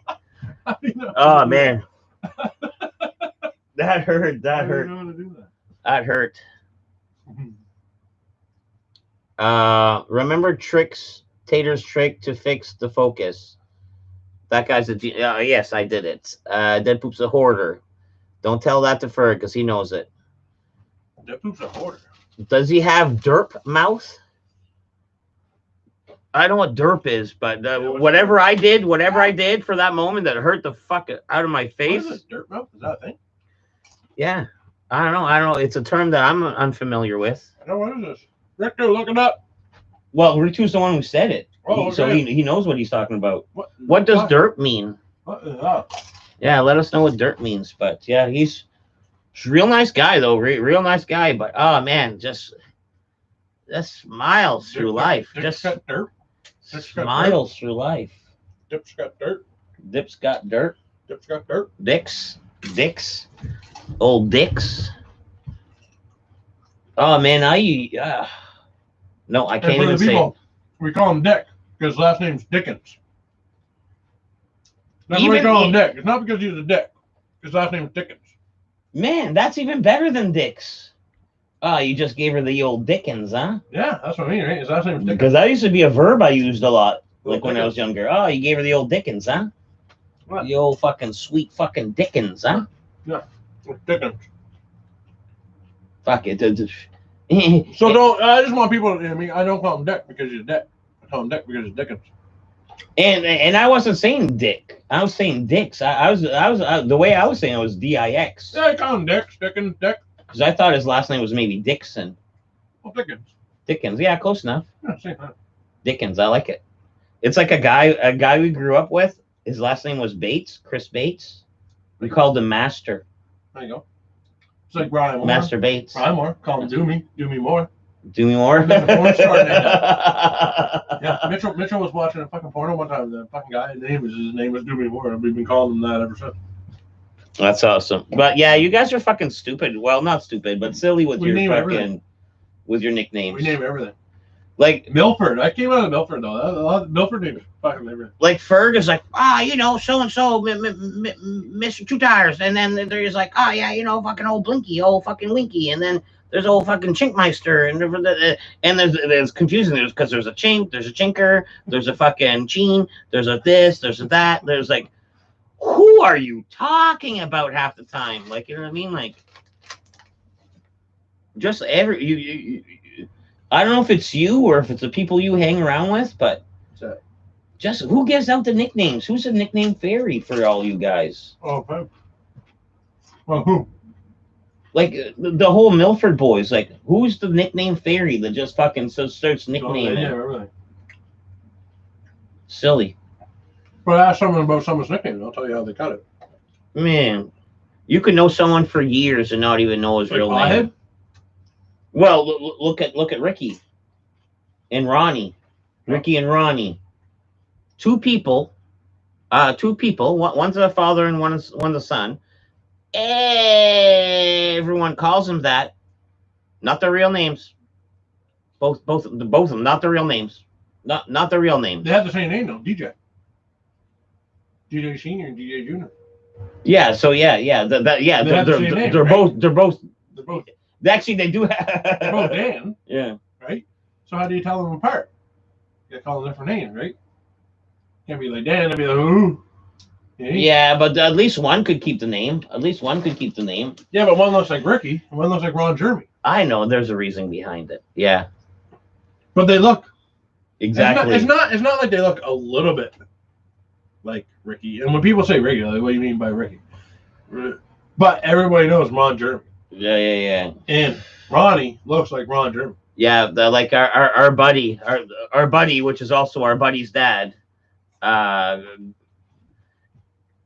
How do you know Oh how to do man. That hurt. that? That How do you hurt. know how to do that? That hurt. Remember Tater's trick to fix the focus. That guy's yes, I did it. Dead Poop's a hoarder. Don't tell that to Ferg because he knows it. That poop's a hoarder. Does he have derp mouth? I don't know what derp is, but whatever I did for that moment that hurt the fuck out of my face. What is it? Dirt mouth? Is that a thing? Yeah, I don't know. It's a term that I'm unfamiliar with. I know, what is this? Richter, look it up. Well, Ritu's the one who said it, Oh, so okay. he knows what he's talking about. What does derp mean? What is that? Yeah, let us know what dirt means. But yeah, he's a real nice guy though, real nice guy. But oh man, just smiles through life. Dick's Just got dirt. Dick's got smiles through life. Dip's got dirt. Dip's got dirt. Dip's got dirt. Dicks, old dicks. Oh man, no, I can't And for even the say. people, we call him Dick because his last name's Dickens. That's why we Even call him i- Dick. It's not because he's a dick. His last name's Dickens. Man, that's even better than dicks. Oh, you just gave her the old Dickens, huh? Yeah, that's what I mean, right? His last name's Dickens. Because that used to be a verb I used a lot, like when I was Dickens. younger. Oh, you gave her the old Dickens, huh? What? The old fucking sweet fucking Dickens, huh? It's Dickens. Fuck it. So don't. I just want people to. I mean, I don't call him Dick because he's a dick. I call him Dick because he's Dickens. And I wasn't saying dick. I was saying dicks. I was the way I was saying it was Dix. Yeah, I call him Dick. Dickens. Dick. Because I thought his last name was maybe Dixon. Well, Dickens. Dickens. Yeah, close enough. Yeah, same thing. Dickens. I like it. It's like a guy we grew up with. His last name was Bates, Chris Bates. We called him Master. There you go. It's like Brian Moore. Master Bates. Brian Moore. Call him Do Me More. Do me more. Yeah, Mitchell was watching a fucking porno one time. The fucking guy, his name was Do Me More, and we've been calling him that ever since. That's awesome. But yeah, you guys are fucking stupid. Well, not stupid, but silly with We your name fucking everything. with your nicknames. We name everything. Like Milford. I came out of Milford though. A lot of Milford names fucking everything. Ferg is like, so and so, Mr. Two Tires, and then there's like, fucking old Blinky, old fucking Winky, and then there's old fucking Chinkmeister, and there's confusing. There's because there's a chink, there's a chinker, there's a fucking cheen, there's a this, there's a that, there's like, who are you talking about half the time? Like, you know what I mean? Like, just you I don't know if it's you or if it's the people you hang around with, but just who gives out the nicknames? Who's a nickname fairy for all you guys? Oh, okay. Well, who? Like the whole Milford boys. Like, who's the nickname fairy that just fucking starts nicknaming? Yeah, everything. Silly. But ask someone about someone's nickname, and I'll tell you how they got it. Man, you could know someone for years and not even know his Like real Pothead? name. Well, look at Ricky and Ronnie. Ricky and Ronnie. Two people. One's a father and one's a son. Everyone calls them that. Not their real names. Both of them. Not their real names. Not their real names. They have the same name though, DJ. DJ Senior and DJ Junior. Yeah. So yeah. They have the same name, They're right? both. They're both. Actually, they do They're both have. Dan, Yeah. right? So how do you tell them apart? You gotta call them different names, right? Can't be like Dan, it'd be like, ooh. Yeah, but at least one could keep the name. At least one could keep the name. Yeah, but one looks like Ricky, and one looks like Ron Jeremy. I know there's a reason behind it. Yeah, But they look exactly. It's not like they look a little bit like Ricky. And when people say Ricky, like, what do you mean by Ricky? But everybody knows Ron Jeremy. Yeah. And Ronnie looks like Ron Jeremy. Yeah, like our buddy, our buddy, which is also our buddy's dad,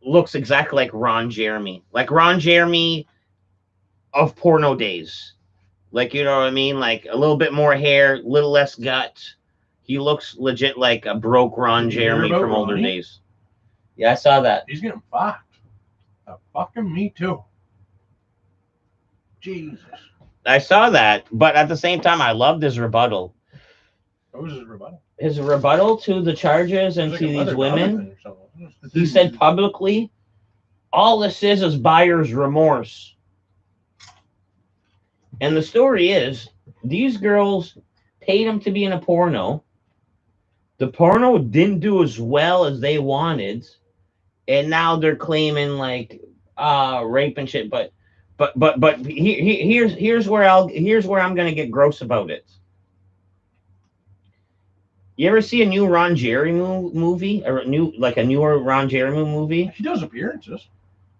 looks exactly like Ron Jeremy. Like Ron Jeremy of porno days. Like, you know what I mean? Like a little bit more hair, a little less gut. He looks legit like a broke Ron Did you hear Jeremy about from older Ronnie? days. Yeah, I saw that. He's getting fucked. Fucking me too. Jesus. I saw that, but at the same time, I loved his rebuttal. What was his rebuttal? His rebuttal to the charges and It to was like these a mother women. thing or something. He said publicly, all this is buyer's remorse. And the story is, these girls paid him to be in a porno. The porno didn't do as well as they wanted. And now they're claiming like rape and shit. But here's where I'm gonna get gross about it. You ever see a new Ron Jeremy movie, or a newer Ron Jeremy movie? He does appearances.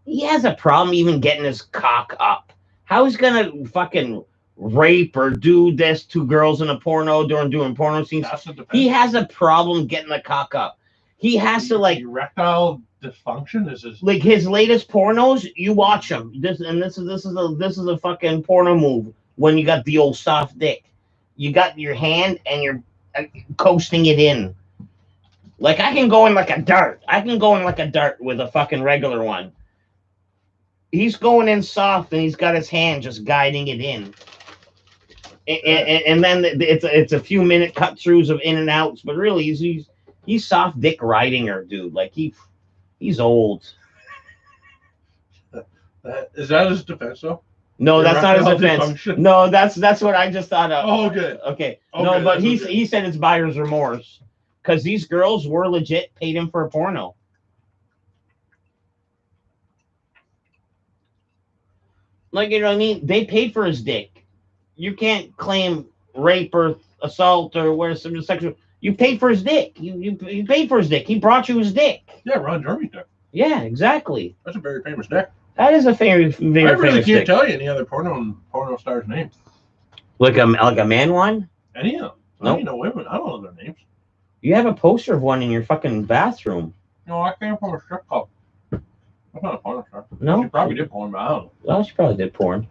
He has a problem even getting his cock up. How he's gonna fucking rape or do this to girls in a porno doing porno scenes? That's the defense. He has a problem getting the cock up. He has to like erectile dysfunction is his. like his latest pornos. You watch them. This is a fucking porno move. When you got the old soft dick, you got your hand and you're coasting it in. Like I can go in like a dart. I can go in like a dart with a fucking regular one. He's going in soft and he's got his hand just guiding it in. And then it's a few minute cut throughs of in and outs, but really he's soft dick riding her, dude. Like he's old. Is that his defense though? No, that's not his Erectile defense. dysfunction. No, that's what I just thought of. Oh, good. Okay. Okay, No, but that's okay. he said it's buyer's remorse because these girls were legit paid him for a porno. Like, you know what I mean? They paid for his dick. You can't claim rape or assault or where some sexual. You paid for his dick. You paid for his dick. He brought you his dick. Yeah, Ron Jeremy dick. Yeah, exactly. That's a very famous dick. That is a very I really famous can't dick. tell you any other porno star's names. Like a man one? Any of them. Nope. I don't know women. I don't know their names. You have a poster of one in your fucking bathroom. No, I came from a strip club. That's not a porno star. No? She probably did porn, but I don't know. Well, she probably did porn.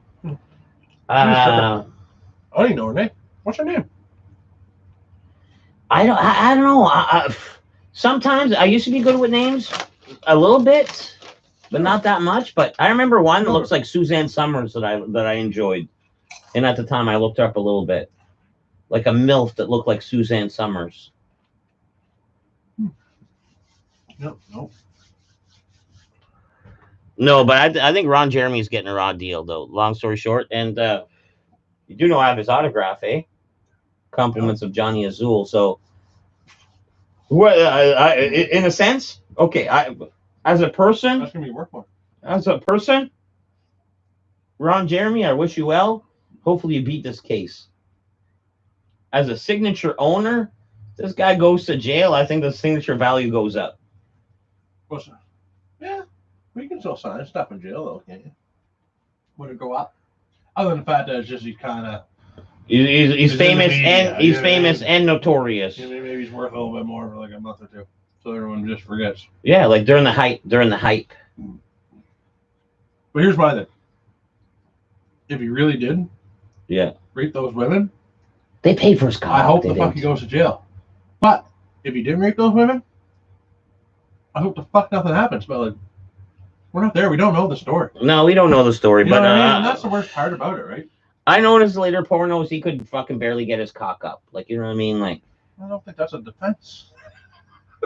I don't even know her name. What's her name? I don't know. Sometimes I used to be good with names, a little bit, but not that much. But I remember one that looks like Suzanne Summers that I enjoyed, and at the time I looked her up a little bit, like a MILF that looked like Suzanne Summers. No. No, but I think Ron Jeremy's getting a raw deal though. Long story short, and you do know I have his autograph, eh? Compliments of Johnny Azul. So, in a sense, okay. As a person, That's gonna be work one. Ron Jeremy, I wish you well. Hopefully, you beat this case. As a signature owner, this guy goes to jail. I think the signature value goes up. What's that? Yeah, we can still sign stuff in jail though, can't you? Would it go up? Other than the fact that it's just he's kind of. He's He's in the famous media, and he's yeah. famous and notorious. Maybe he's worth a little bit more for like a month or two, so everyone just forgets. Yeah, like during the hype. But here's my thing: if he really did, Yeah, rape those women, they paid for his cock. I hope they the fuck didn't. he goes to jail. But if he didn't rape those women, I hope the fuck nothing happens. But like, we're not there. We don't know the story. No, we don't know the story, You know but what I mean? And that's the worst part about it, right? I noticed later pornos he could fucking barely get his cock up. Like, you know what I mean? Like, I don't think that's a defense.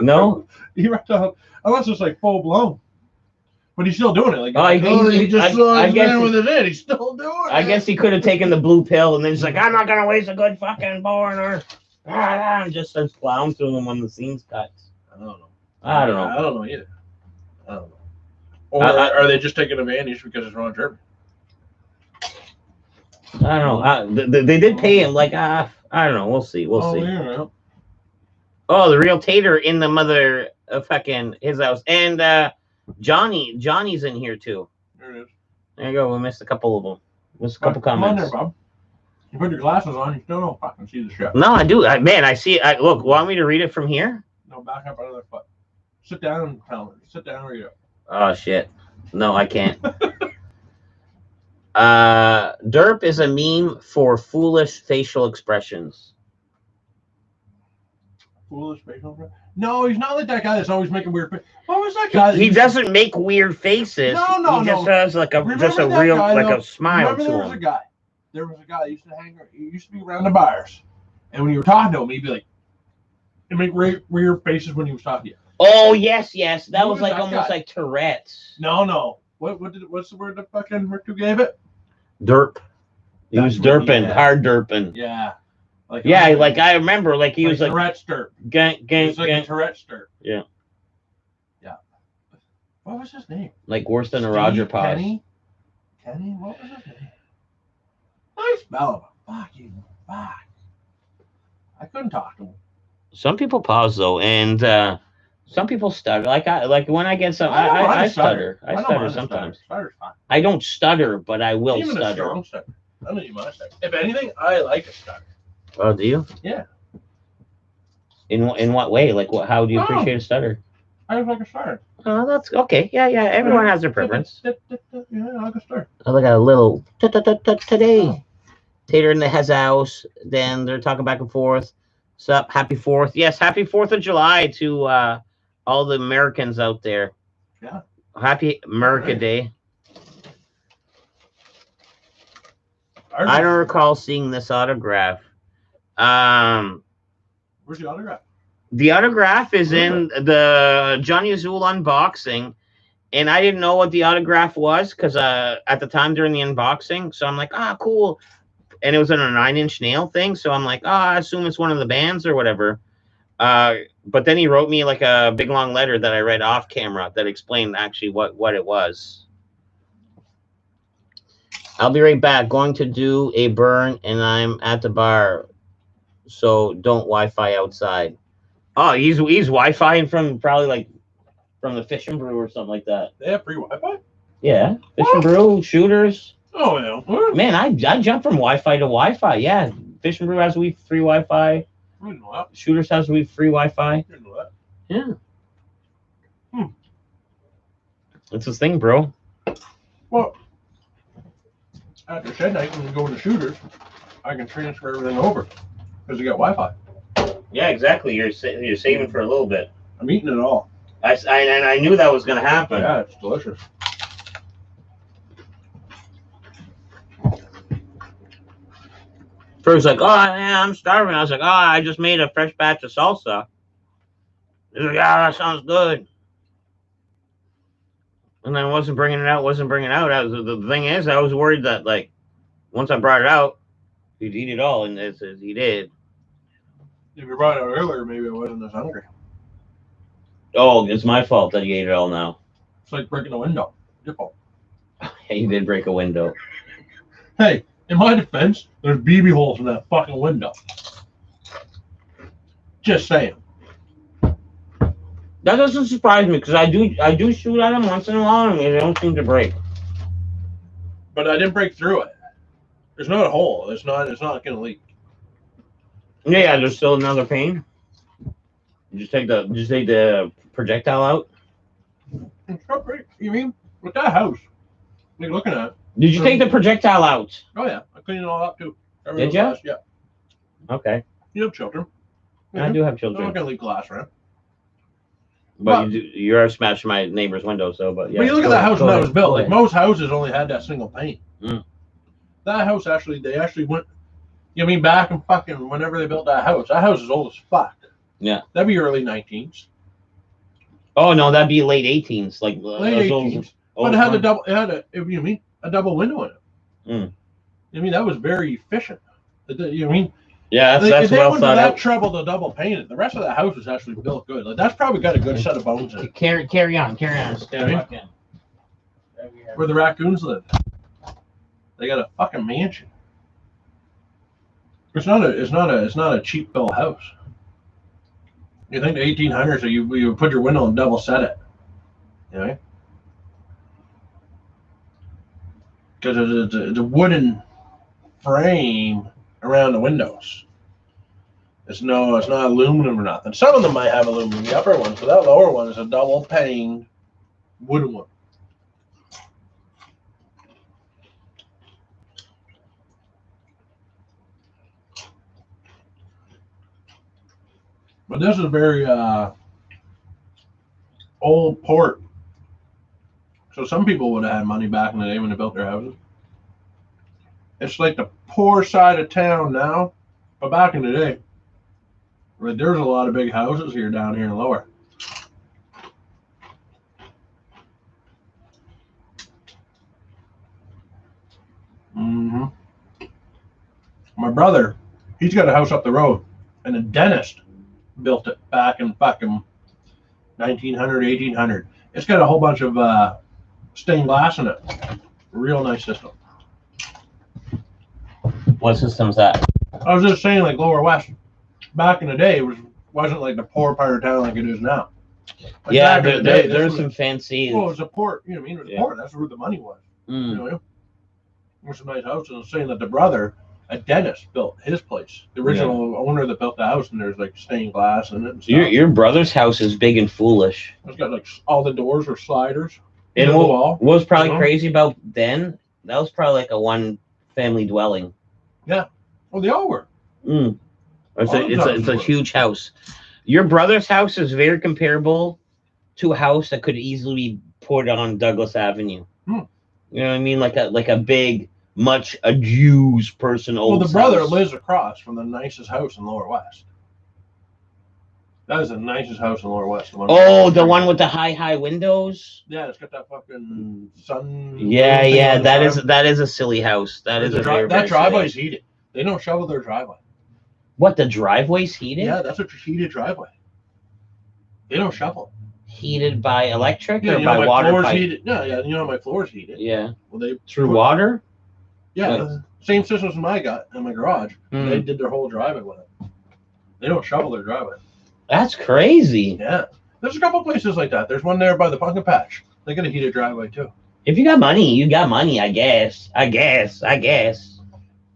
no, Erectile, unless it's like full blown. But he's still doing it. Like, Oh, he just I slows guess down he- with his head. He's still doing it. I guess he could have taken the blue pill and then he's like, I'm not gonna waste a good fucking foreigner. And just starts plowing through them when the scene's cut. I don't know. I don't know. I don't know either. I don't know. Or are they just taking advantage because it's Ron Jeremy? I don't know. They did pay him like I don't know. We'll see. We'll see. Yeah. Oh, the real Tater in the mother fucking his house, and Johnny's in here too. There it is. There you go. We missed a couple of them. Missed a couple Come on comments. there, Bob. You put your glasses on, you still don't fucking see the shit. No, I do. Man, I see it. Look, want me to read it from here? No, back up another foot. Sit down, Tyler. Sit down where you are. Oh shit. No, I can't. Derp is a meme for foolish facial expressions. Foolish facial expression? No, he's not like that guy that's always making weird faces. What was that guy? He doesn't make weird faces. No, he just no. has like a Remember just a that real guy, like though? a smile Remember to there was a him. guy. There was a guy that used to hang. He used to be around the bars, and when you were talking to him, he'd be like, he'd make weird faces when he was talking to you. Oh yes, yes. That Who was was like that almost guy? like Tourette's. No. What's the word that fucking Rick gave it? Derp. He was That's what- derping, yeah. hard derping. Yeah. Like Like I remember, like he was like Tourette's derp. gang, It's like a gang, Tourette's derp. Yeah. Yeah. What was his name? like worse than a Roger Steve Pause. Kenny? What was his name? Nice fellow. Fucking fuck. I couldn't talk to him. Some people pause though, and some people stutter. Like when I get some, I know how I to stutter. I know how stutter to sometimes. Stutter's fine. I don't stutter, but I will Even a stutter. strong stutter. I don't even mind a stutter. If anything, I like a stutter. Oh, do you? Yeah. In what way? Like what? How do you Oh. appreciate a stutter? I like a stutter. Oh, that's okay. Yeah. Everyone has their preference. Yeah, I like a stutter. I look at a little today. Oh. Tater in the house. Then they're talking back and forth. Sup? Happy 4th. Yes, happy 4th of July to all the Americans out there. Yeah. Happy America Right. Day. I don't recall seeing this autograph. Where's the autograph? The autograph is in the Johnny Azul unboxing, and I didn't know what the autograph was because at the time during the unboxing, so I'm like, cool, and it was in a 9-inch nail thing, so I'm like, I assume it's one of the bands or whatever. But then he wrote me like a big long letter that I read off camera that explained actually what it was. I'll be right back. Going to do a burn, and I'm at the bar, so don't Wi-Fi outside. Oh, he's Wi-Fi from probably like from the Fish and Brew or something like that. They have free Wi-Fi? Yeah, Fish and Brew, Shooters. Oh, yeah. What? Man, I jumped from Wi-Fi to Wi-Fi. Yeah, Fish and Brew has free Wi-Fi. I didn't know that. Shooters has free Wi-Fi. I didn't know that. Yeah. It's his thing, bro. Well, after shed night, when we go into Shooters, I can transfer everything over because we got Wi-Fi. Yeah, exactly. You're saving for a little bit. I'm eating it all. I knew that was gonna happen. Yeah, it's delicious. First, like, man, I'm starving. I was like, I just made a fresh batch of salsa. He's like, that sounds good. And then wasn't bringing it out. The thing is, I was worried that, like, once I brought it out, he'd eat it all, and he did. If you brought it out earlier, maybe I wasn't this hungry. Oh, it's my fault that he ate it all now. It's like breaking a window. Your fault. He did break a window. Hey, in my defense, there's BB holes in that fucking window. Just saying. That doesn't surprise me because I do shoot at them once in a while and they don't seem to break. But I didn't break through it. There's not a hole. It's not gonna leak. Yeah, there's still another pane. Just take the projectile out. It's not great. You mean with that house? Like looking at it. Did you take the projectile out? Oh yeah, I cleaned it all up too. Did ya? Yeah. Okay. You have children. I do have I'm not children. gonna leave glass around. But you're smashing my neighbor's window, so but yeah. But you look at that house when that was built. Like ahead. most houses only had that single pane. Mm. That house they actually went. You mean back and fucking whenever they built that house is old as fuck. Yeah. That'd be early 19s. Oh no, that'd be late 18s, like Late those 18s. But it had a double. It had a. If you mean a double window in it. Mm. I mean that was very efficient. You know what I mean? Yeah, Like, that's well went to thought that out. trouble to double paint it. The rest of the house was actually built good. Like that's probably got a good set of bones in it. Carry on. Yeah, where the raccoons live. They got a fucking mansion. It's not a cheap built house. You think the 1800s, so you put your window and double set it, you know? Because it's a wooden frame around the windows. It's not aluminum or nothing. Some of them might have aluminum, the upper ones, but that lower one is a double paned wooden one. But this is very old port. So some people would have had money back in the day when they built their houses. It's like the poor side of town now, but back in the day, right, there's a lot of big houses here down here in Lower. Mm-hmm. My brother, he's got a house up the road, and a dentist built it back in fucking 1900, 1800. It's got a whole bunch of stained glass in it. Real nice system. What system's that? I was just saying, like Lower West, back in the day, it wasn't like the poor part of town like it is now. Like Yeah, back in the day, there's this some fancy. Well, it was a port. You know what I mean? It was a port. That's where the money was. Mm. You know, there's some nice houses. I was saying that the brother, a dentist, built his place. The original owner that built the house, and there's like stained glass in it. And stuff. Your brother's house is big and foolish. It's got like all the doors are sliders. And what was probably you know? crazy about then, that was probably like a one family dwelling. Yeah. Well, they all were. Mm. It's All the a houses were. huge house. Your brother's house is very comparable to a house that could easily be put on Douglas Avenue. Hmm. You know what I mean? Like a big, much abused person. Well, the old brother house. lives across from the nicest house in Lower West. That is the nicest house in Lower West. The one with the high windows. Yeah, it's got that fucking sun. Yeah. That is a silly house. That is a very, that very driveway's silly. heated. They don't shovel their driveway. What, the driveway's heated? Yeah, that's a heated driveway. They don't shovel. Heated by electric Yeah, or you know, by my water floor's pipe? heated. Yeah, you know my floor's heated. Yeah. Well, they Through put- water? Yeah, Like- the same system as I got in my garage. Hmm. They did their whole driveway with it. They don't shovel their driveway. That's crazy. Yeah, there's a couple places like that. There's one there by the pumpkin patch. They got a heated driveway too. If you got money, you got money, I guess.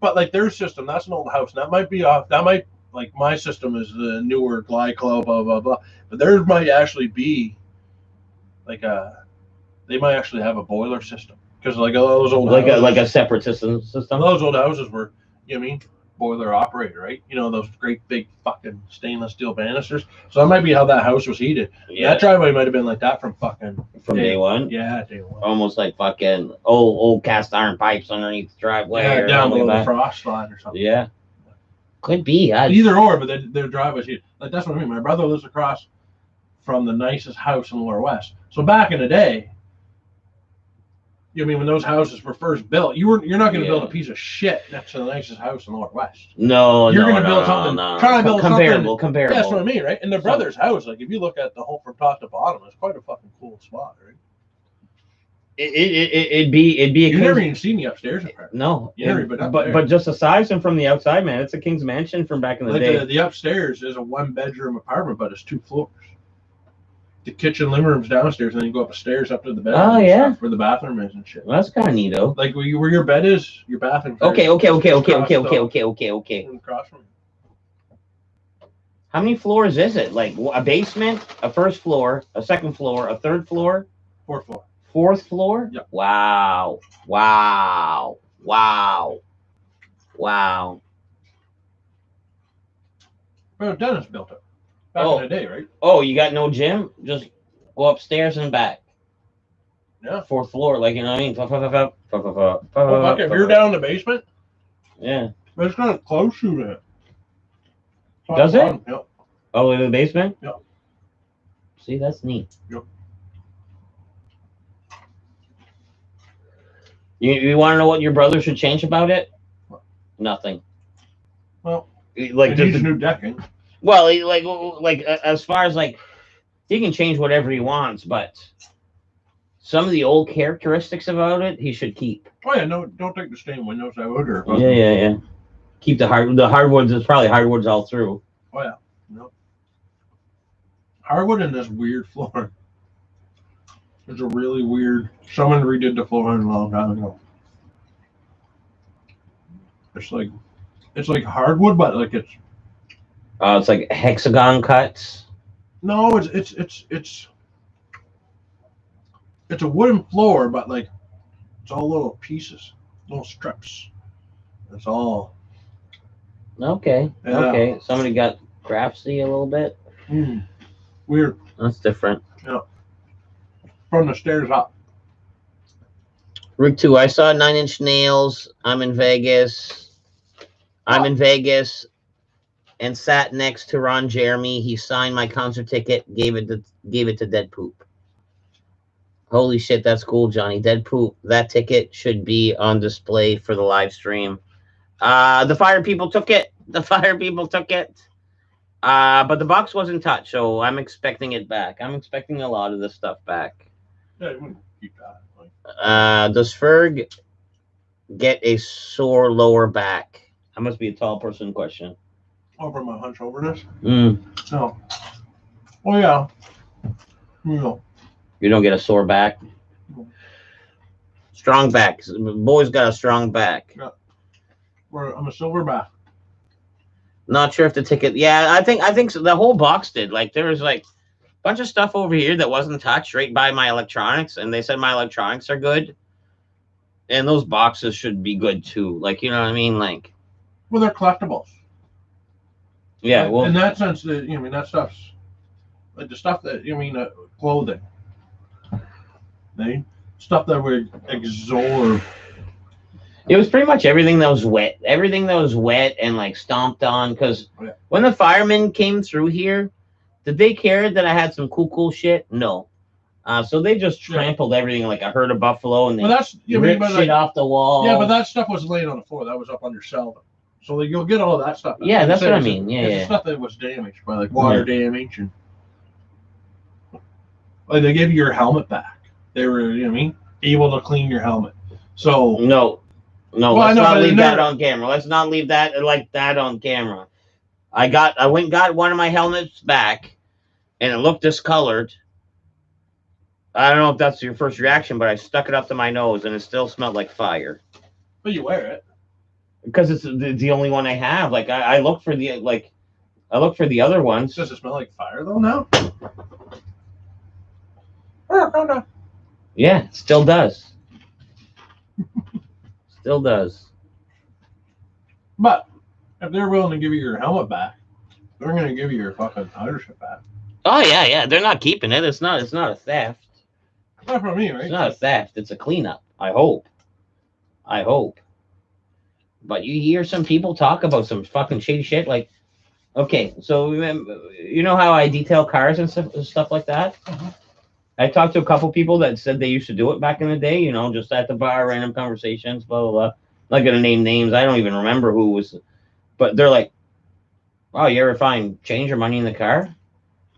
But like their system, that's an old house. That might be off. That might like my system is the newer Glyclo, blah blah blah. But theirs might actually be like they might actually have a boiler system because like all those old houses, Like a separate system. some of those old houses were, you know what I mean, boiler operated, right? You know those great big fucking stainless steel banisters. So that might be how that house was heated. Yeah. That driveway might have been like that from fucking From day one. Yeah, day one. Almost like fucking old cast iron pipes underneath the driveway. Yeah, or down something below like the that. frost line or something. Yeah. Could be. Either or, but their driveway's heated. Like that's what I mean. My brother lives across from the nicest house in Lower West. So back in the day, you know what I mean, when those houses were first built, you're not going to build a piece of shit next to the nicest house in Lower West. No, You're no, gonna no, build no, something- no. try to build comparable. Yeah, that's what I mean, right? And their brother's house, like if you look at the whole from top to bottom, it's quite a fucking cool spot, right? It'd be a You've never king's- even seen the upstairs apparently. no, You never been up but there. but just aside from the outside, man, it's a king's mansion from back in the Like day. the upstairs is a 1-bedroom apartment, but it's 2 floors. The kitchen, living room's downstairs, and then you go up the stairs up to the bedroom. Oh, and yeah? stuff, where the bathroom is and shit. Well, that's kind of neato. Like where your bed is, your bathroom. Okay. Across Okay. from you. How many floors is it? Like a basement, a first floor, a second floor, a third floor, 4th floor. fourth floor? Yep. Wow. Well, Dennis built it back Oh. in the day, right? Oh, you got no gym? Just go upstairs and back. Yeah. Fourth floor, like, you know what I mean? Well, fuck, if you're down in the basement, Yeah. but it's kind of close to that. Does it? Yep. All the way to the basement? Yep. See, that's neat. Yep. You want to know what your brother should change about it? What? Nothing. Well, Like it needs new decking. well, like as far as like he can change whatever he wants, but some of the old characteristics about it he should keep. Oh yeah, no, don't take the stained windows out or Yeah. Keep the hardwoods. It's probably hardwoods all through. Oh yeah, no. Hardwood in this weird floor. It's a really weird. Someone redid the floor a long time ago. It's like hardwood, but like it's like hexagon cuts. no, it's a wooden floor, but like it's all little pieces, little strips. It's all Okay. Yeah. Okay. Somebody got craftsy a little bit. Weird. That's different. From the stairs up. Rig 2, I saw 9 Inch Nails. I'm in Vegas and sat next to Ron Jeremy. He signed my concert ticket, gave it to Dead Poop. Holy shit, that's cool, Johnny. Dead Poop. That ticket should be on display for the live stream. The fire people took it. But the box wasn't touched, so I'm expecting it back. I'm expecting a lot of this stuff back. Yeah, you wouldn't keep that. Does Ferg get a sore lower back? That must be a tall person question. Oh, from my hunch overness? No. Oh yeah. No. You don't get a sore back? No. Strong back. Boy's got a strong back. Yeah. I'm a silverback. Not sure if the ticket. Yeah, I think so. The whole box did. Like there was like a bunch of stuff over here that wasn't touched right by my electronics, and they said my electronics are good, and those boxes should be good too. Like you know what I mean? Like, Well, they're collectibles. yeah. Well, in that sense, that stuff's like the stuff that clothing. Stuff that would absorb. it was pretty much everything that was wet. Everything that was wet and like stomped on. Because when the firemen came through here, did they care that I had some cool shit? No. So they just trampled everything like a herd of buffalo, and they ripped shit off the wall. Yeah, but that stuff was laying on the floor. That was up under shelving. So you'll get all that stuff. Yeah, that's what I mean. Yeah. Stuff that was damaged by like water damage and like they gave you your helmet back. They were, able to clean your helmet. So no, let's not leave that on camera. Let's not leave that like that on camera. I went and got one of my helmets back, and it looked discolored. I don't know if that's your first reaction, but I stuck it up to my nose, and it still smelled like fire. But you wear it because it's the only one I have. Like I look for the other ones. Does it smell like fire though now? Oh. Yeah, it still does. Still does. But if they're willing to give you your helmet back, they're going to give you your fucking ownership back. Oh yeah. They're not keeping it. It's not a theft. Not from me, right? It's not a theft. It's a cleanup. I hope. But you hear some people talk about some fucking shady shit. Like, okay, so you know how I detail cars and stuff like that? Uh-huh. I talked to a couple people that said they used to do it back in the day, just at the bar, random conversations, blah, blah, blah. Not going to name names. I don't even remember who was. But they're like, wow, you ever find change or money in the car?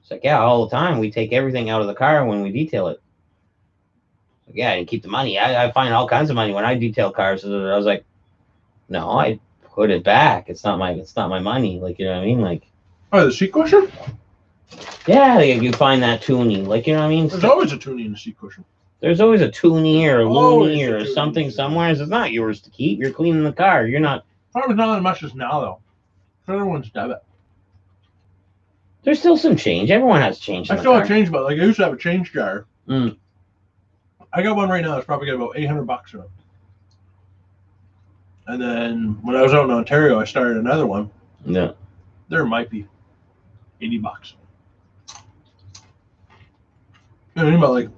It's like, yeah, all the time. We take everything out of the car when we detail it. Like, yeah, and keep the money. I find all kinds of money when I detail cars. I was like, no, I put it back. It's not my money. Like, you know what I mean? Like, oh, the seat cushion? Yeah, you find that toonie. Like, you know what I mean? There's always a toonie in the seat cushion. There's always a toonie or a loony or something somewhere. It's not yours to keep. You're cleaning the car. You're not. Probably not as much as now, though. Everyone's debit. There's still some change. Everyone has change. I still have change, but like I used to have a change jar. I got one right now that's probably got about $800 in it. And then when I was out in Ontario, I started another one. Yeah. There might be $80. You know what I mean? But like,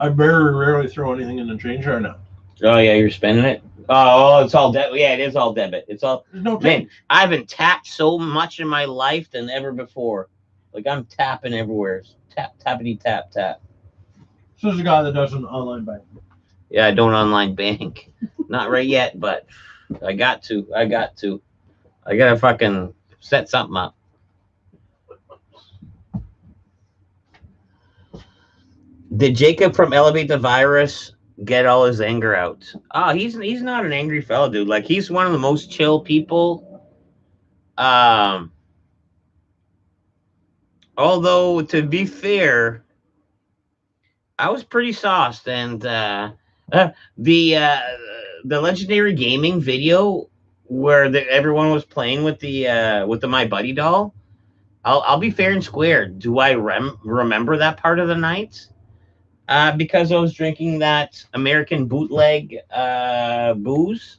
I very rarely throw anything in the change jar now. Oh yeah, you're spending it. Oh, it's all debit. Yeah, it is all debit. It's all. There's no man. I haven't tapped so much in my life than ever before. Like I'm tapping everywhere. Tappity tap. This is a guy that does an online bank. Yeah, I don't online bank. Not right yet, but I got to. I gotta fucking set something up. Did Jacob from Elevate the Virus get all his anger out? Oh, he's not an angry fellow, dude. Like, he's one of the most chill people. Although, to be fair, I was pretty sauced, and the legendary gaming video where everyone was playing with the My Buddy doll. I'll be fair and square. Do I remember that part of the night? Because I was drinking that American bootleg booze.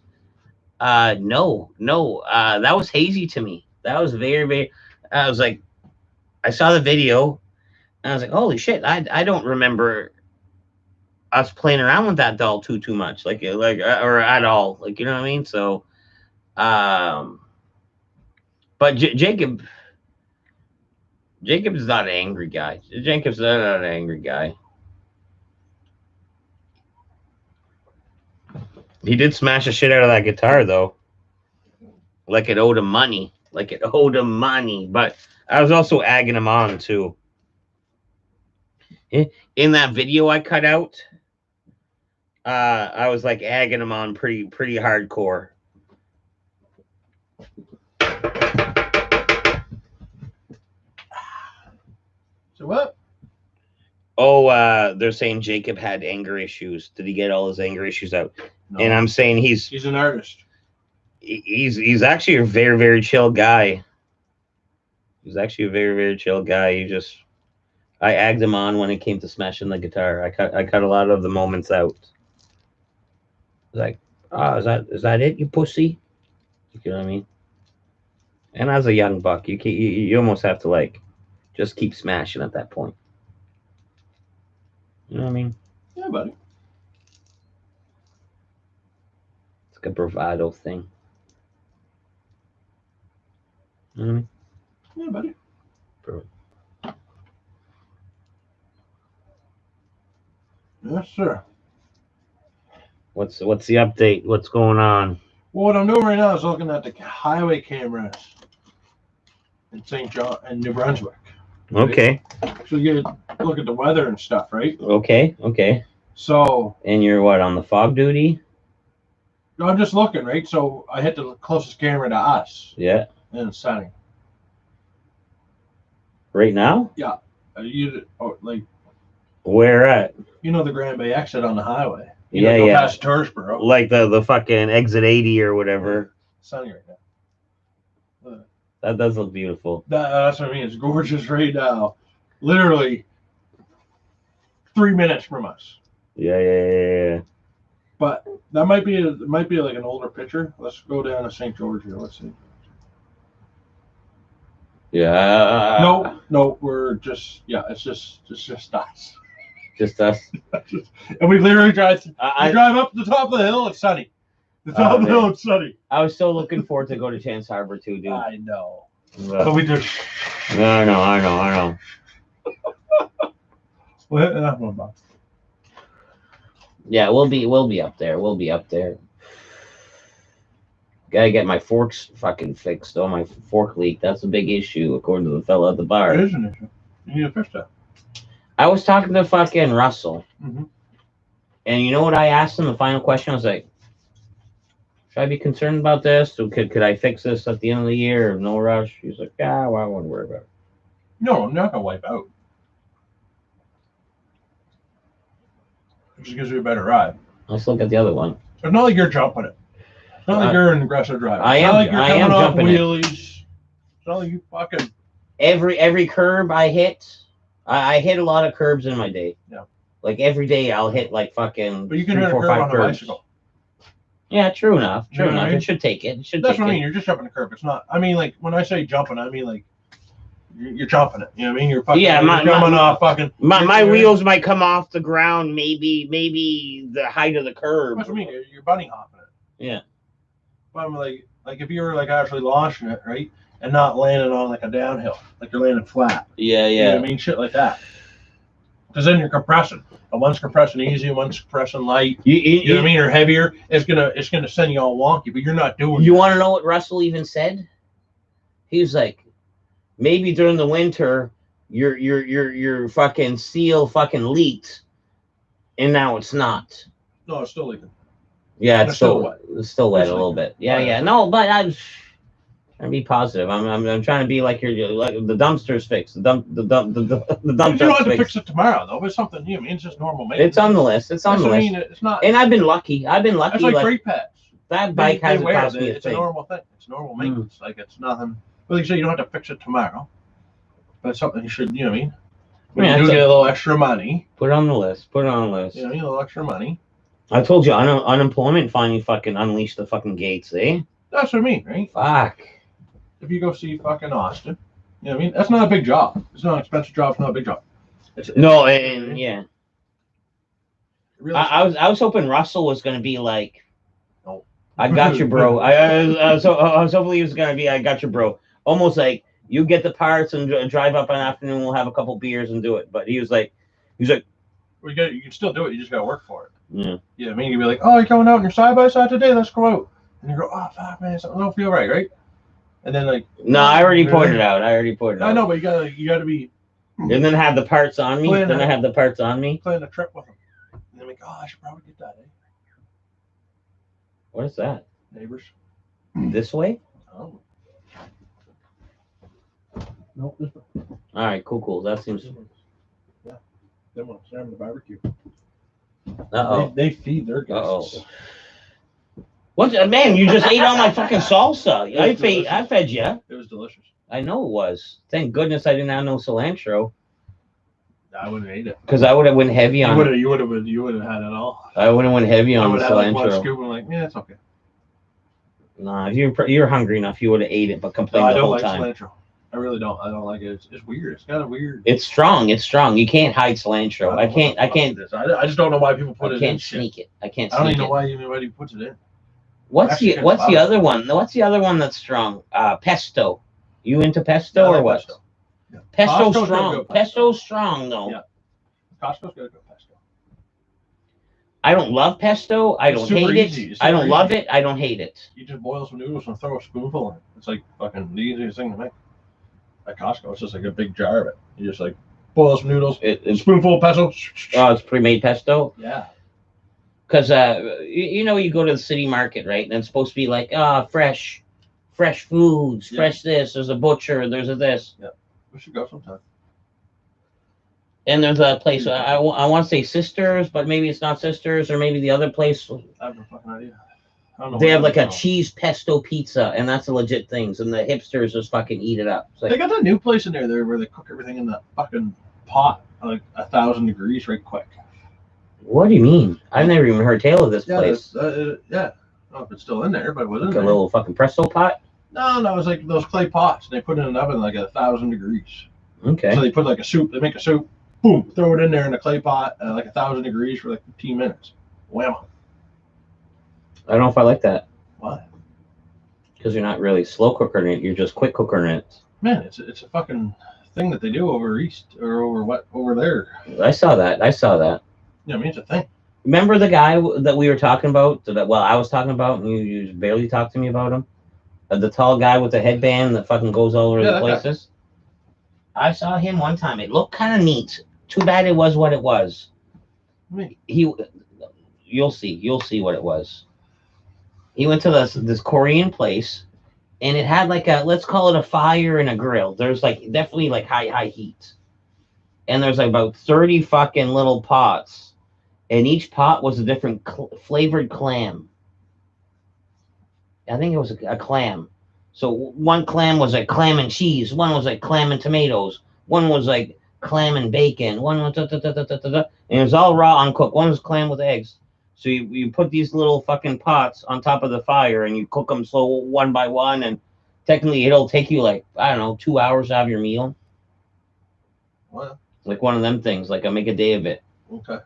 No. That was hazy to me. That was very, very. I was like, I saw the video, and I was like, holy shit! I don't remember us playing around with that doll too much, like or at all, like, you know what I mean. So, but Jacob is not an angry guy. Jacob's not an angry guy. He did smash the shit out of that guitar, though. Like it owed him money. But I was also egging him on, too. In that video I cut out, I was like egging him on pretty hardcore. So what? Oh, they're saying Jacob had anger issues. Did he get all his anger issues out? No. And I'm saying he's an artist. He's actually a very, very chill guy. He's actually a very, very chill guy. I egged him on when it came to smashing the guitar. I cut a lot of the moments out. Like, is that it, you pussy? You know what I mean? And as a young buck, you almost have to, like, just keep smashing at that point. You know what I mean? Yeah, buddy. It's like a bravado thing. You know what I mean? Yeah, buddy. Perfect. Yes, sir. What's the update? What's going on? Well, what I'm doing right now is looking at the highway cameras in St. John and New Brunswick. Right? Okay. So you look at the weather and stuff, right? Okay. So. And you're what, on the fog duty? No, I'm just looking, right? So I hit the closest camera to us. Yeah. And it's sunny. Right now? Yeah. Where at? You know the Grand Bay exit on the highway. Yeah. Past Toursboro. Like the fucking exit 80 or whatever. Sunny right now. That does look beautiful. That's what I mean. It's gorgeous right now. Literally 3 minutes from us. Yeah. But that might be like an older picture. Let's go down to St. George here. Let's see. Yeah. No, we're just it's just us. Just us. And we literally drive up the top of the hill. It's sunny. The top of the hill. It's sunny. I was so looking forward to go to Chance Harbor too, dude. I know. But we just. I know. Well, yeah, we'll be up there. Gotta get my forks fucking fixed. Oh, my fork leak. That's a big issue, according to the fella at the bar. It is an issue. You need to fix that. I was talking to fucking Russell. Mm-hmm. And you know what I asked him? The final question, I was like, should I be concerned about this? Or could I fix this at the end of the year? No rush. He's like, yeah, well, I wouldn't worry about it. No, I'm not going to wipe out. It just gives you a better ride. Let's look at the other one. It's not like you're jumping it. It's not like you're an aggressive driver. I am. It's not like you're coming off wheelies. It. It's not like you fucking. Every curb I hit, I hit a lot of curbs in my day. Yeah. Like every day I'll hit like fucking. But you can hit a curb on a bicycle. Yeah, true enough. You know what I mean? It should take it. That's what I mean. You're just jumping the curb. It's not. I mean, like when I say jumping, I mean like you're jumping it. You know what I mean? You're fucking. Yeah, you're coming off fucking. My wheels might come off the ground. Maybe the height of the curb. That's what I mean. You're bunny hopping it. Yeah. But I'm like if you were like actually launching it, right, and not landing on like a downhill, like you're landing flat. Yeah. You know what I mean? Shit like that. Because then you're compressing. And one's compressing easy, one's compressing light. You know what I mean? Or heavier. It's gonna send you all wonky, but you're not doing. You want to know what Russell even said? He was like, maybe during the winter, your fucking seal fucking leaked, and now it's not. No, it's still leaking. Yeah, It's it's still still wet. it's still wet It's a little leaking. bit. Yeah, Oh, yeah. yeah. No, but I'm trying to be positive. I'm trying to be like like the dumpster's fixed. The You don't dumpster's have to fixed. fix it tomorrow though. But it's something new. I mean, it's just normal maintenance. It's on the list. It's on That's the what I list. mean. It's not. And I've been lucky. It's like brake pads. That bike They hasn't wear cost it. me a It's a thing. normal thing. It's normal maintenance. Like it's nothing. But like you say, you don't have to fix it tomorrow. But it's something you should. You know what I mean? When Yeah, you do it's get a little extra money, Put it on the list. Put it on the list. you know, a little extra money. I told you, unemployment finally fucking unleashed the fucking gates, eh? That's what I mean, right? Fuck. If you go see fucking Austin, you know what I mean? That's not a big job. It's not an expensive job. It's not a big job. No, and yeah. Really, I was hoping Russell was gonna be like, No. I got you, bro. I was hoping he was gonna be, I got you, bro. Almost like you get the parts and drive up an afternoon. We'll have a couple beers and do it. But he was like, well, you can still do it. You just got to work for it. yeah. Yeah, I mean, you'd be like, oh, you're going out on your side by side today. Let's go out. And you go, oh, fuck, man, something don't feel right, right? And then like, No, I already poured it out. I I know, but you gotta be And then have the parts on me. Plan Then I it. have the parts on me. planning a trip with them. And they're like, oh, I should probably get that, eh? What is that? Neighbors. This way? Oh. No, this one. All right, cool. That seems. Yeah, them ones. They're having the barbecue. Uh-oh. They feed their guests. Uh-oh. What, man? You just ate all my fucking salsa. I fed you. It was delicious. I know it was. Thank goodness I didn't have no cilantro, I wouldn't have ate it. because I would have went heavy on. You would have had it all. I would have went heavy I on the would have had like one cilantro. scoop and like, yeah, it's okay. Nah, if you're hungry enough, you would have ate it, but No, complained I the don't whole like time. cilantro. I really don't. I don't like it. It's weird. It's kind of weird. It's strong. It's strong. You can't hide cilantro. I can't. I just don't know why people put I it in can't shit. sneak it. I can't I don't sneak even know it. why anybody puts it in. What's Actually, the What's the kinda other one? What's the other one that's strong? Pesto. You into pesto I or like what? pesto. Yeah. Pesto's Costco's strong. got good pesto. Pesto's strong though. Yeah. Costco's got a good pesto. I don't love pesto. I It's don't super hate easy. it. It's I don't super love easy. it. I don't hate it. You just boil some noodles and throw a spoonful in it. It's like fucking the easiest thing to make. At Costco, it's just like a big jar of it. You just like boil some noodles, a It's spoonful of pesto. it's pre-made pesto. Yeah. Because you know, you go to the city market, right? And it's supposed to be like fresh foods, Yeah. fresh this. There's a butcher. There's a this, We should go sometime. and there's a place. I want to say Sisters, but maybe it's not Sisters, or maybe the other place. I have no fucking idea. I don't know They what have like a called. cheese pesto pizza, and that's a legit thing. And the hipsters just fucking eat it up. It's They like, got that new place in there where they cook everything in that fucking pot, like 1,000 degrees, right quick. what do you mean? I've never even heard tale of this place. Yeah. I don't know if it's still in there, but it was in Like a there. little fucking presto pot. No, it was like those clay pots. They put it in an oven like 1,000 degrees. Okay. So they put like a soup. They make a soup. Boom, throw it in there in a clay pot, like 1,000 degrees for like 15 minutes. Wham. I don't know if I like that. Why? Because you're not really slow cooking it, you're just quick cooking it. Man, it's a fucking thing that they do over east or over there. I saw that. Yeah, I mean it's a thing. Remember the guy that we were talking about? I was talking about, and you barely talked to me about him. The tall guy with the headband that fucking goes all over Yeah, the that guy. places. I saw him one time. It looked kind of neat. Too bad it was what it was. Me. You'll see what it was. He went to this Korean place, and it had like let's call it a fire and a grill. There's like definitely like high heat, and there's like about 30 fucking little pots, and each pot was a different flavored clam. I think it was a clam. So one clam was like clam and cheese, one was like clam and tomatoes, one was like clam and bacon, one was and it was all raw uncooked. One was clam with eggs. So you put these little fucking pots on top of the fire and you cook them slow one by one, and technically it'll take you like, I don't know, 2 hours to have your meal. Well, Like one of them things, like I make a day of it. okay.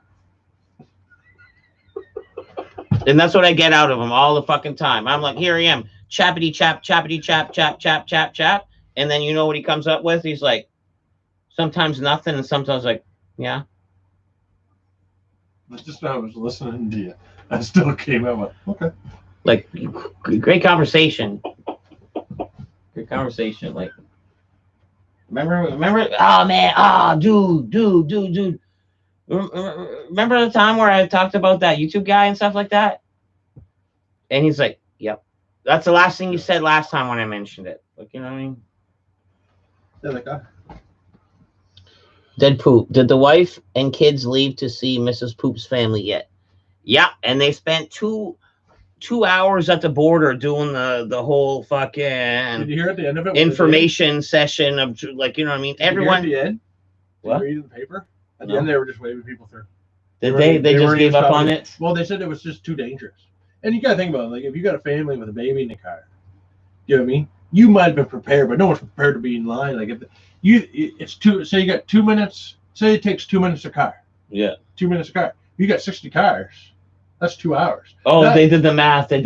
And that's what I get out of him all the fucking time. I'm like, here I am, chappity chap, chappity chap, chap, chap, chap, chap. And then you know what he comes up with? He's like, sometimes nothing, and sometimes like, yeah. Just I was listening to you. I still came out with, okay. Like, great conversation. Good conversation. Like, remember? Oh man, dude. Remember the time where I talked about that YouTube guy and stuff like that? And he's like, "Yep, that's the last thing you said last time when I mentioned it." Like, you know what I mean? Yeah, that guy. Dead Poop. Did the wife and kids leave to see Mrs. Poop's family yet? Yeah, and they spent two hours at the border doing the whole Did fucking you hear at the end of it? information session of, like, you know what I mean? Everyone. Did you hear at the end? What? Did you read in the paper? At the No. end, they were just waving people through. Did they just weren't gave even up on stopping. it? Well, they said it was just too dangerous. And you got to think about it. Like, if you got a family with a baby in the car, you know what I mean? You might have been prepared, but no one's prepared to be in line. Like, say you got 2 minutes. Say it takes 2 minutes a car. Yeah. 2 minutes a car. You got 60 cars. That's 2 hours. Oh, they did the math. That's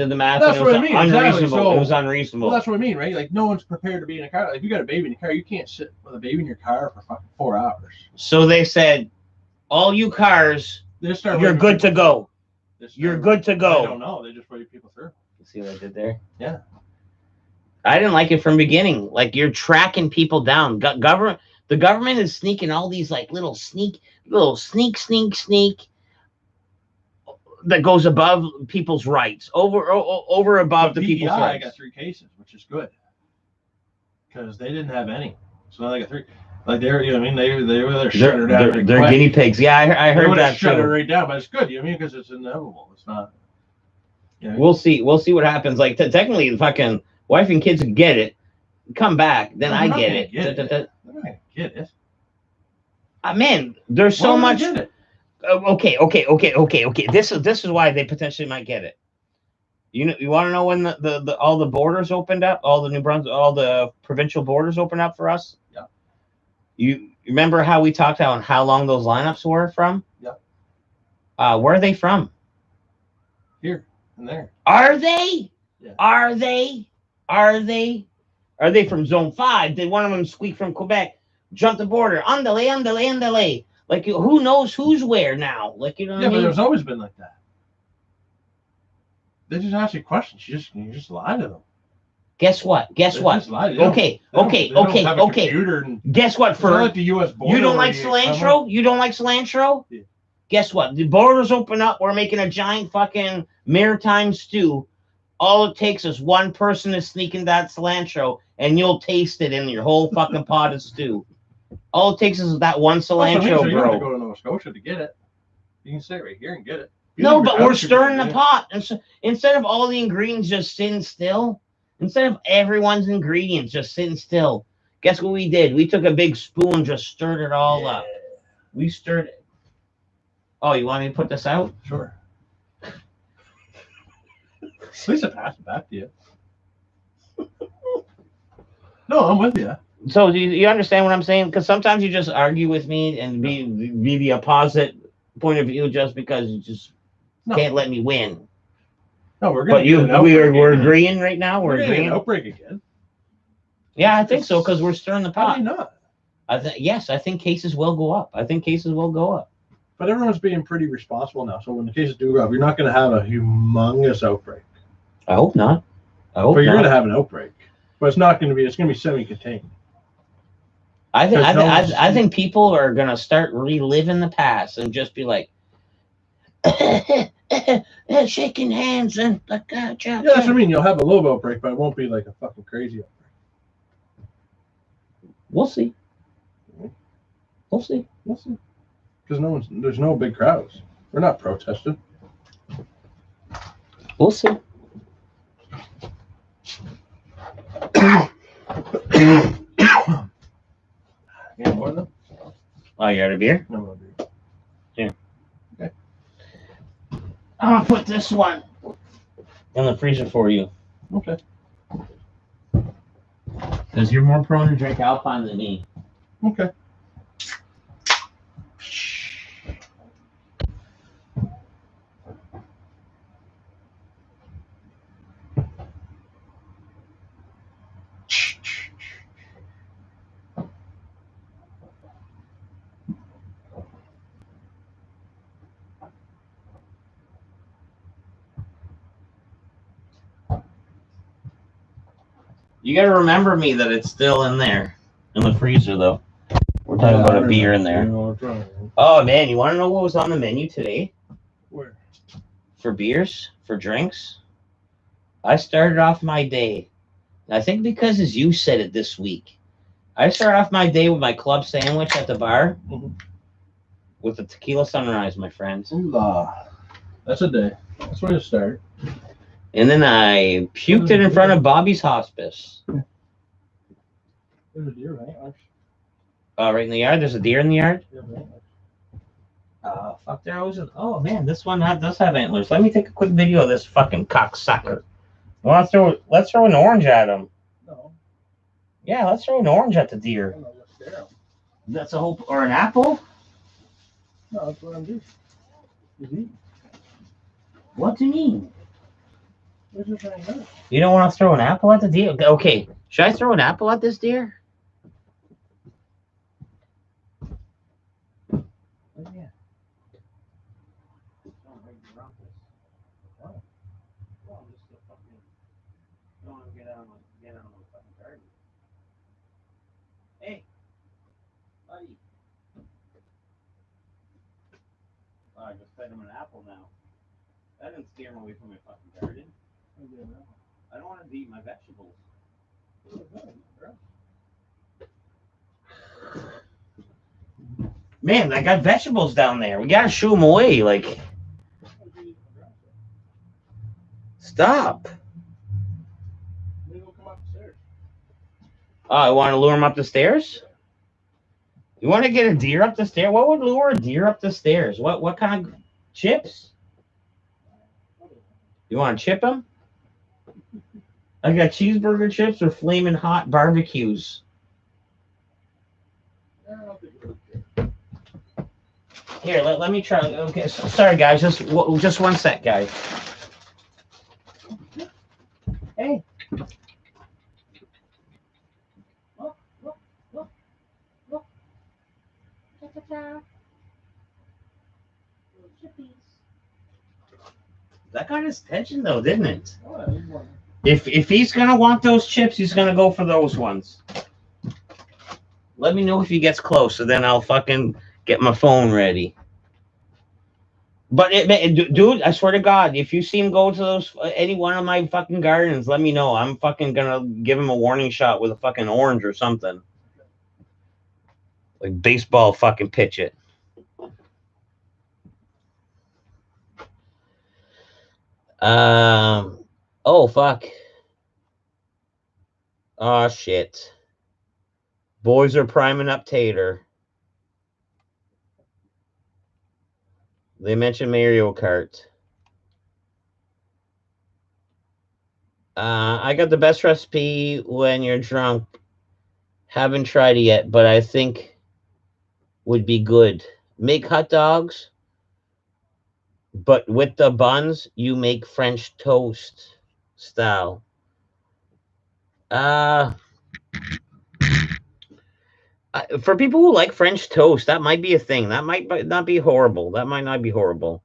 what I mean. Unreasonable. Exactly. So, it was unreasonable. Well, that's what I mean, right? Like, no one's prepared to be in a car. Like, if you got a baby in a car, you can't sit with a baby in your car for fucking 4 hours. So they said, all you cars, you're good to go. You're good to go. I don't know. They just wave people through. You see what I did there? Yeah. I didn't like it from the beginning. Like, you're tracking people down. The government is sneaking all these like little sneak that goes above people's rights, over above the people's PEI rights. got 3 cases, which is good because they didn't have any. So now they got 3. Like, they're, you know what I mean? They were shut her down. They're guinea pigs. Yeah, I heard that shut too. her right down, but it's good. You know what I mean? Because it's inevitable. It's not. You know, We'll see what happens. Like, technically, the fucking wife and kids get it, come back, then I get it. They're not gonna get it. Man, there's so much. Get it? Okay. This is why they potentially might get it. You want to know when the all the borders opened up, all the New Brunswick, all the provincial borders opened up for us? Yeah. You remember how we talked about how long those lineups were from? Yeah. Where are they from? Here and there. Are they? Yeah. Are they? Are they from Zone 5? Did one of them squeak from Quebec? Jump the border. Andale. Like, who knows who's where now? Like, you know what I Yeah, mean? but there's always been like that. They just ask you questions. You just lie to them. Guess what? They just lie to them. Okay. They don't have a computer and Guess what? it's not For like the U.S. border. you don't where like cilantro? You don't like cilantro? Yeah. Guess what? The borders open up. We're making a giant fucking maritime stew. All it takes is one person to sneak in that cilantro, and you'll taste it in your whole fucking pot of stew. All it takes is that one cilantro, so you don't have to bro. go to Nova Scotia to get it. You can sit right here and get it. No, but we're stirring the pot. And so, instead of all the ingredients just sitting still, instead of everyone's ingredients just sitting still, guess what we did? We took a big spoon, just stirred it all up. We stirred it. Oh, you want me to put this out? Sure. At least I passed it back to you. No, I'm with you. So do you understand what I'm saying? Because sometimes you just argue with me and be the opposite point of view just because you just can't let me win. No, we're gonna. But we're agreeing right now. We're agreeing. An outbreak again. Yeah, I think so because we're stirring the pot. Probably not. Yes, I think cases will go up. But everyone's being pretty responsible now. So when the cases do go up, you're not going to have a humongous outbreak. I hope not. But you're going to have an outbreak. But it's not going to be. It's going to be semi-contained. I think people are going to start reliving the past and just be like, shaking hands and like, yeah, that's what I mean. You'll have a little outbreak, but it won't be like a fucking crazy outbreak. We'll see. Because there's no big crowds. We're not protesting. We'll see. Yeah, more of them? Oh, you had a beer? No more beer. Here. Okay. I'm gonna put this one in the freezer for you. Okay. Because you're more prone to drink Alpine than me. Okay. You gotta remember me that it's still in there in the freezer, though. We're talking about a beer in there. Oh man, you want to know what was on the menu today? Where? For beers, for drinks. I started off my day. I think because as you said it this week, I started off my day with my club sandwich at the bar with a tequila sunrise, my friends. Ooh, that's a day. That's where you start. And then I puked it in front of Bobby's hospice. There's a deer, right? Right in the yard. There's a deer in the yard. Yeah, right. Fuck, there always is. Oh man, this one does have antlers. Let me take a quick video of this fucking cocksucker. Let's throw an orange at him. No. Yeah, let's throw an orange at the deer. No, let's scare him. That's a whole, or an apple. No, that's what I'm doing. Is he? What do you mean? Where's your thing at? You don't want to throw an apple at the deer? Okay, should I throw an apple at this deer? Oh, yeah. Hey, buddy. Oh, I just fed him an apple now. That didn't scare him away from my fucking garden. I don't want to eat my vegetables. Man, I got vegetables down there. We gotta shoo them away. Like, stop. Oh, I want to lure him up the stairs? You want to get a deer up the stairs? What would lure a deer up the stairs? What kind of chips? You want to chip him? I got cheeseburger chips or flaming hot barbecues. Here, let me try. Okay, sorry guys, just one sec, guys. Hey. Look. That got his attention though, didn't it? If he's gonna want those chips, he's gonna go for those ones. Let me know if he gets close, so then I'll fucking get my phone ready. But dude, I swear to God, if you see him go to those any one of my fucking gardens, let me know. I'm fucking gonna give him a warning shot with a fucking orange or something. Like baseball fucking pitch it. Oh fuck. Oh shit. Boys are priming up Tater. They mentioned Mario Kart. I got the best recipe when you're drunk. Haven't tried it yet, but I think would be good. Make hot dogs, but with the buns, you make French toast style. For people who like French toast, that might be a thing. That might not be horrible. That might not be horrible.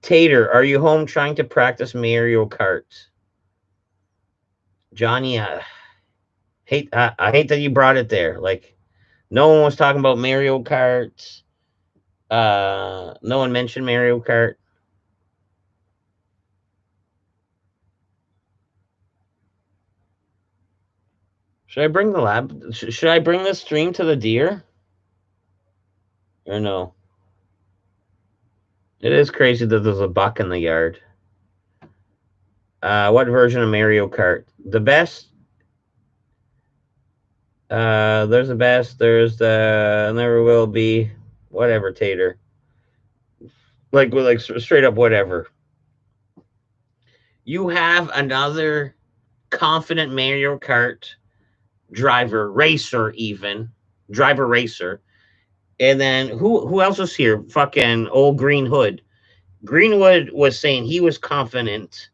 Tater, are you home trying to practice Mario Kart? Johnny, I hate that you brought it there. Like, no one was talking about Mario Kart. No one mentioned Mario Kart. Should I bring the lab? Should I bring the stream to the deer? Or no? It is crazy that there's a buck in the yard. What version of Mario Kart? The best? There's the best. There's the never will be. Whatever, Tater. Like straight up whatever. You have another confident Mario Kart driver racer, and then who else was here? Fucking old Greenwood. Greenwood was saying he was confident,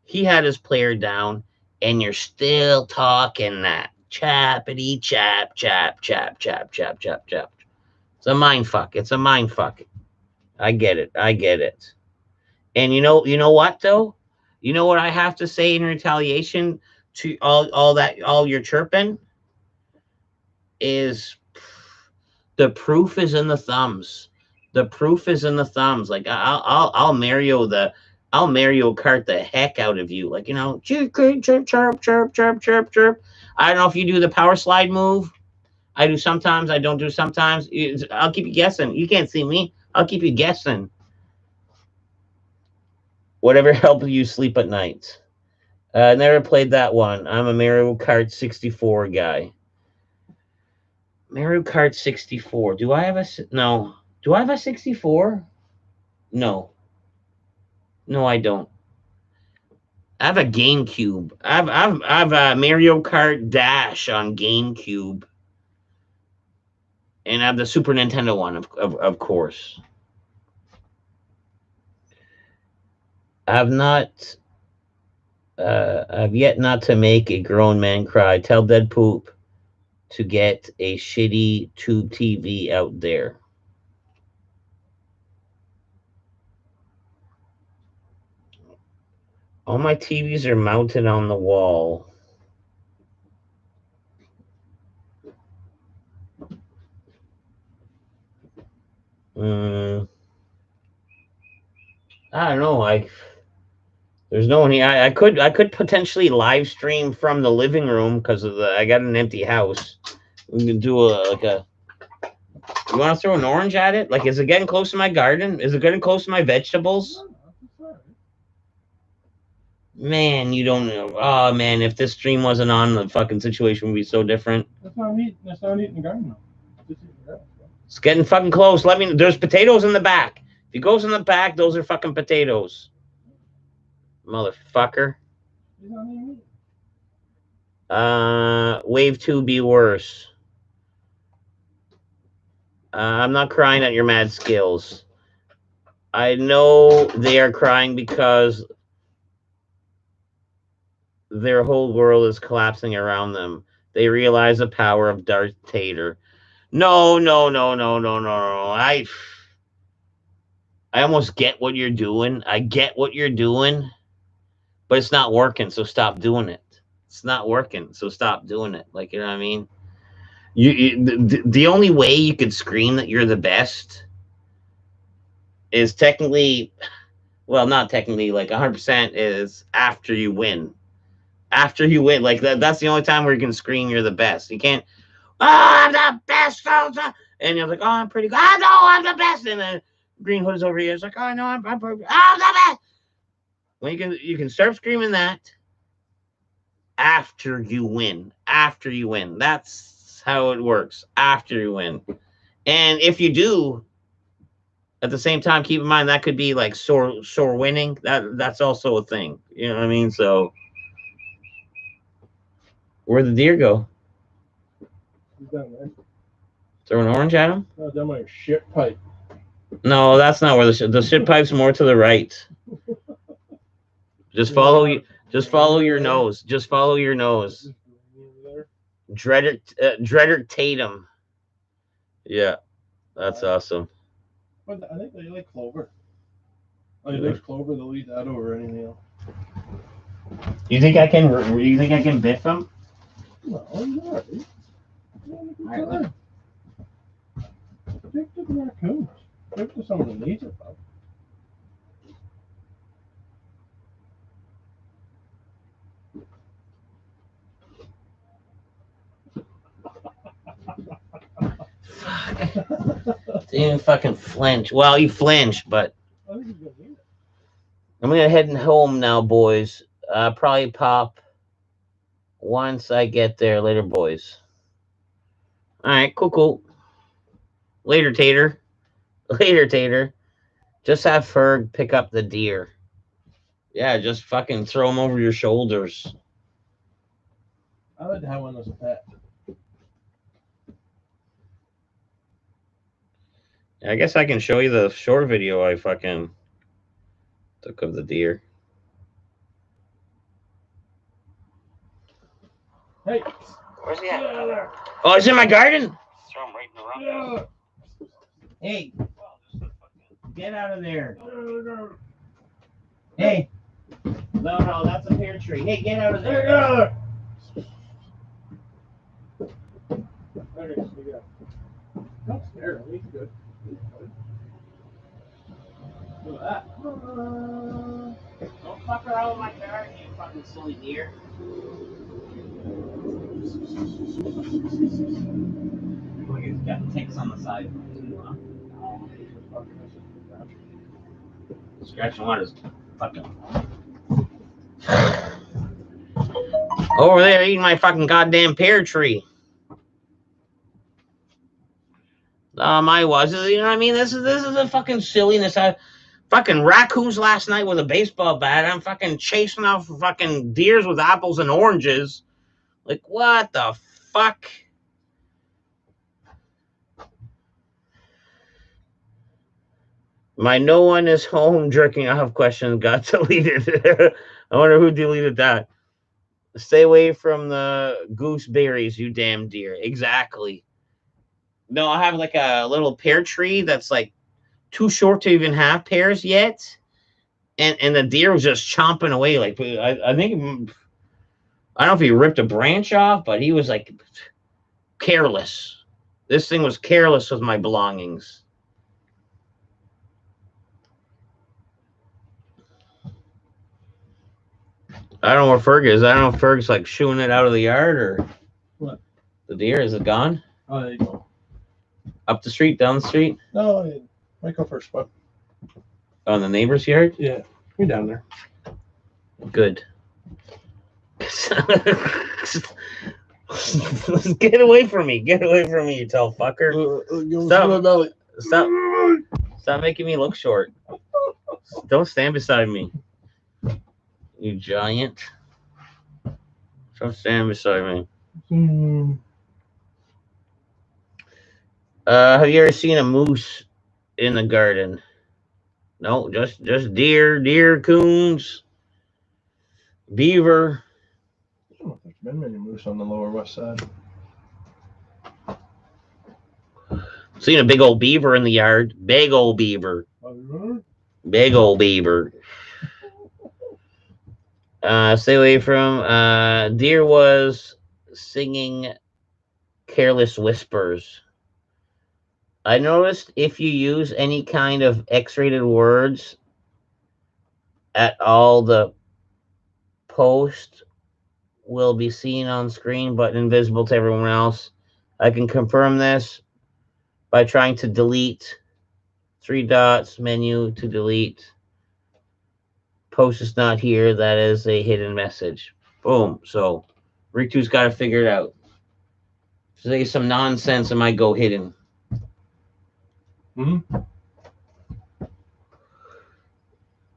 he had his player down, and you're still talking that chappity chap. It's a mind fuck. I get it. And you know what though? You know what I have to say in retaliation to all your chirping is the proof is in the thumbs. The proof is in the thumbs. Like I'll Mario Kart the heck out of you. Like, you know, chirp, chirp, chirp, chirp, chirp, chirp, chirp. I don't know if you do the power slide move. I do sometimes. I don't do sometimes. I'll keep you guessing. You can't see me. I'll keep you guessing. Whatever helps you sleep at night. Never played that one. I'm a Mario Kart 64 guy. Mario Kart 64. Do I have a no? Do I have a 64? No. No, I don't. I have a GameCube. I've a Mario Kart Dash on GameCube, and I have the Super Nintendo one, of course. I've yet not to make a grown man cry. Tell Dead Poop to get a shitty tube TV out there. All my TVs are mounted on the wall. I don't know. There's no one here. I could potentially live stream from the living room because I got an empty house. We can do you want to throw an orange at it? Like, is it getting close to my garden? Is it getting close to my vegetables? Man, you don't know. Oh man, if this stream wasn't on, the fucking situation would be so different. That's not eating the garden though. It's getting fucking close. Let me. There's potatoes in the back. If he goes in the back, those are fucking potatoes. Motherfucker. Wave 2 be worse. I'm not crying at your mad skills. I know they are crying because their whole world is collapsing around them. They realize the power of Darth Vader. No. I almost get what you're doing. I get what you're doing. But it's not working, so stop doing it. It's not working, so stop doing it. Like, you know what I mean? The only way you could scream that you're the best is technically, well, not technically, like 100% is after you win. After you win, like that's the only time where you can scream you're the best. You can't, oh, I'm the best, and you're like, oh, I'm pretty good. I know I'm the best, and then Green Hood is over here. It's like, oh, I know I'm the best. When you can start screaming that after you win. After you win. That's how it works. After you win. And if you do, at the same time, keep in mind that could be like sore winning. That's also a thing. You know what I mean? So where'd the deer go? He's down there. Throw an orange at him? No, down my shit pipe. No, that's not where the shit pipe's more to the right. Just follow your nose. Just follow your nose. Dreddert Tatum. Yeah, that's awesome. But I think they like clover. Like there's clover, they'll eat that over anything else. You think I can biff him? No, you're right. Take to the raccoons. Take to someone that needs it, though. Didn't even fucking flinch. Well, you flinched, but I'm gonna head home now, boys. Probably pop once I get there. Later, boys. All right, cool. Later, Tater. Later, Tater. Just have Ferg pick up the deer. Yeah, just fucking throw him over your shoulders. I like to have one as a pet. I guess I can show you the short video I fucking took of the deer. Hey, where's he at? Oh, he's in my garden. Throw him right in the rock. Hey, get out of there. Hey, no, that's a pear tree. Hey, get out of there. Okay, so we got downstairs. He's good. Look at that. Don't fuck around with my car, you fucking silly deer. Look, it's got ticks on the side. Scratching water's fucking. Over there eating my fucking goddamn pear tree. I was. You know what I mean? This is a fucking silliness. Fucking raccoons last night with a baseball bat. I'm fucking chasing off fucking deers with apples and oranges. Like, what the fuck? My no one is home jerking off question got deleted. I wonder who deleted that. Stay away from the gooseberries, you damn deer. Exactly. No, I have like a little pear tree that's like too short to even have pears yet. And the deer was just chomping away. Like, I think, I don't know if he ripped a branch off, but he was like careless. This thing was careless with my belongings. I don't know where Ferg is. I don't know if Ferg's like shooing it out of the yard or what. The deer, is it gone? Oh, there you go. Up the street, down the street? No, I might go for a spot. On the neighbor's yard? Yeah, we're down there. Good. Get away from me. Get away from me, you tall fucker. Stop making me look short. Don't stand beside me. You giant. Don't stand beside me. Have you ever seen a moose in the garden? No, just deer, coons, beaver. I don't know if there's been many moose on the lower west side. Seen a big old beaver in the yard. Big old beaver. Big old beaver. Stay away from deer was singing careless whispers. I noticed if you use any kind of X-rated words at all, the post will be seen on screen but invisible to everyone else. I can confirm this by trying to delete 3 dots menu to delete. Post is not here. That is a hidden message. Boom. So Ritu's got to figure it out. Say some nonsense, it might go hidden.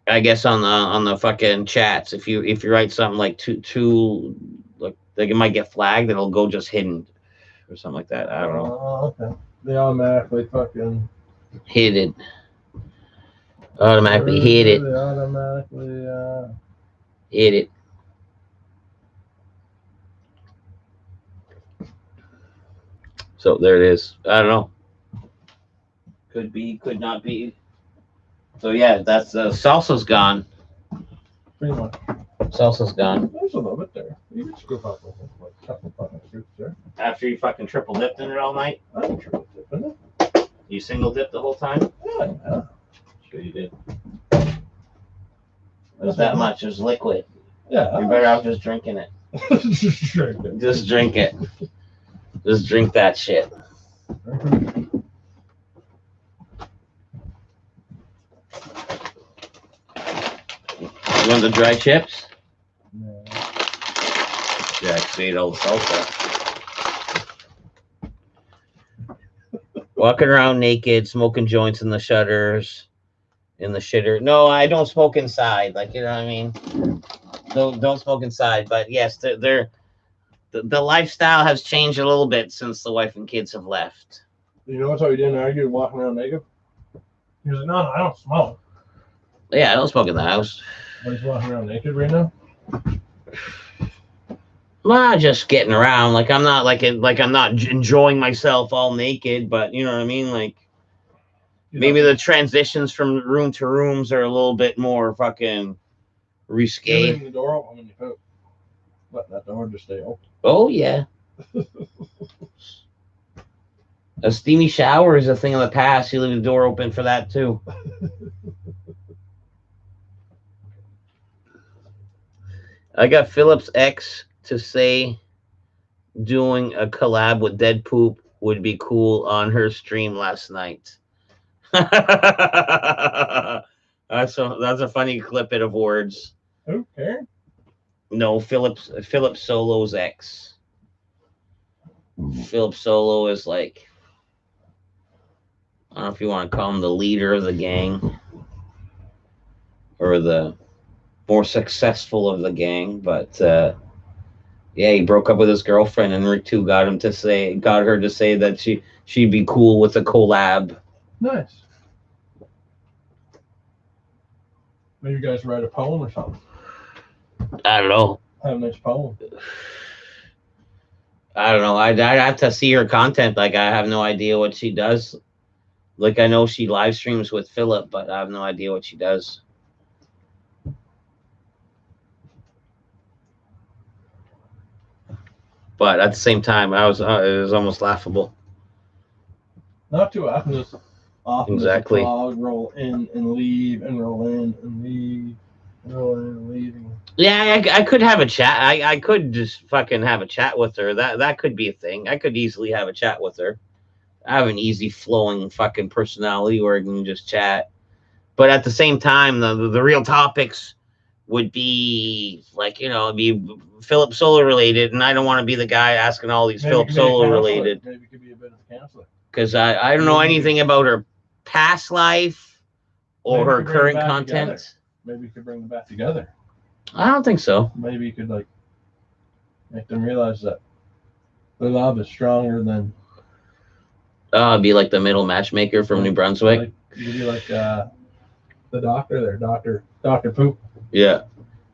I guess on the fucking chats, if you write something like too like it might get flagged, it'll go just hidden or something like that. I don't know. Oh, okay. They automatically fucking Hid it. Automatically hid it. They automatically Hid it. So there it is. I don't know. Could be, could not be. So yeah, that's salsa's gone. pretty much. Salsa's gone. There's a little bit there. You can scoop out like a couple fucking scoops there. After you fucking triple dipped in it all night? I didn't triple dip in it. You single dipped the whole time? Yeah. Sure you did. There's that much. There's liquid. Yeah. You're better off just drinking it. Just drink it. Just drink it. Just drink that shit. You want the dry chips? Yeah. Jack made old salsa. Walking around naked, smoking joints in the shutters, in the shitter. No, I don't smoke inside. Like, you know what I mean? Don't smoke inside. But yes, the lifestyle has changed a little bit since the wife and kids have left. You know what's how he didn't argue walking around naked? He was like, no, I don't smoke. Yeah, I don't smoke in the house. But he's walking around naked right now? Well, just getting around. Like I'm not I'm not enjoying myself all naked, but you know what I mean? Like maybe the transitions from room to rooms are a little bit more fucking risque. Leaving the door open when you poop. Let that door just stay open. Oh yeah. A steamy shower is a thing of the past. You leave the door open for that too. I got Philip's ex to say doing a collab with Dead Poop would be cool on her stream last night. That's a funny clip of words. Okay. No, Philip Solo's ex. Philip Solo is like, I don't know if you want to call him the leader of the gang or the more successful of the gang, but yeah, he broke up with his girlfriend, and Rick2 got her to say that she'd be cool with a collab. Nice. Maybe you guys write a poem or something. I don't know. Have a nice poem. I don't know. I'd have to see her content. Like, I have no idea what she does. Like, I know she live streams with Philip, but I have no idea what she does. But at the same time, it was almost laughable. Not too often. Just often Exactly. the fog roll in and leave and roll in and leave and roll in and leave. Yeah, I could have a chat. I could just fucking have a chat with her. That could be a thing. I could easily have a chat with her. I have an easy flowing fucking personality where I can just chat. But at the same time, the real topics would be like, be Philip Solo related, and I don't want to be the guy asking all these Philip Solo related. Maybe it could be a bit of a counselor. Because I don't know anything about her past life or her current content. Together. Maybe you could bring them back together. I don't think so. Maybe you could make them realize that their love is stronger than. Be like the middle matchmaker from New Brunswick. You could be like the doctor there, Dr. Poop. Yeah.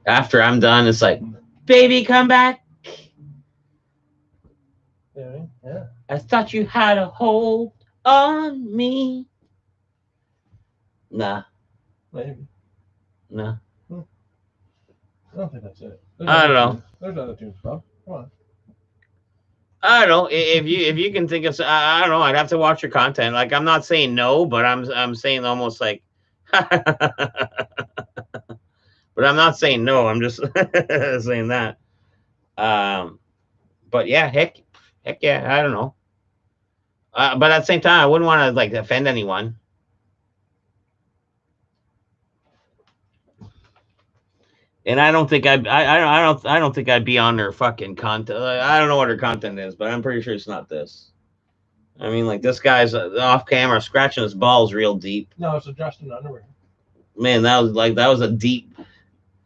After I'm done, it's like, baby, come back. Yeah. I thought you had a hold on me. Nah. Maybe. Nah. I don't think that's it. I don't know. There's other tunes, Bob. Come on. I don't know. If you can think of, I don't know. I'd have to watch your content. Like, I'm not saying no, but I'm saying almost like, but I'm not saying no. I'm just saying that. But yeah, heck yeah. I don't know. But at the same time, I wouldn't want to offend anyone. And I don't think I don't think I'd be on their fucking content. I don't know what her content is, but I'm pretty sure it's not this. I mean, this guy's off camera scratching his balls real deep. No, it's adjusting underwear. Man, that was a deep.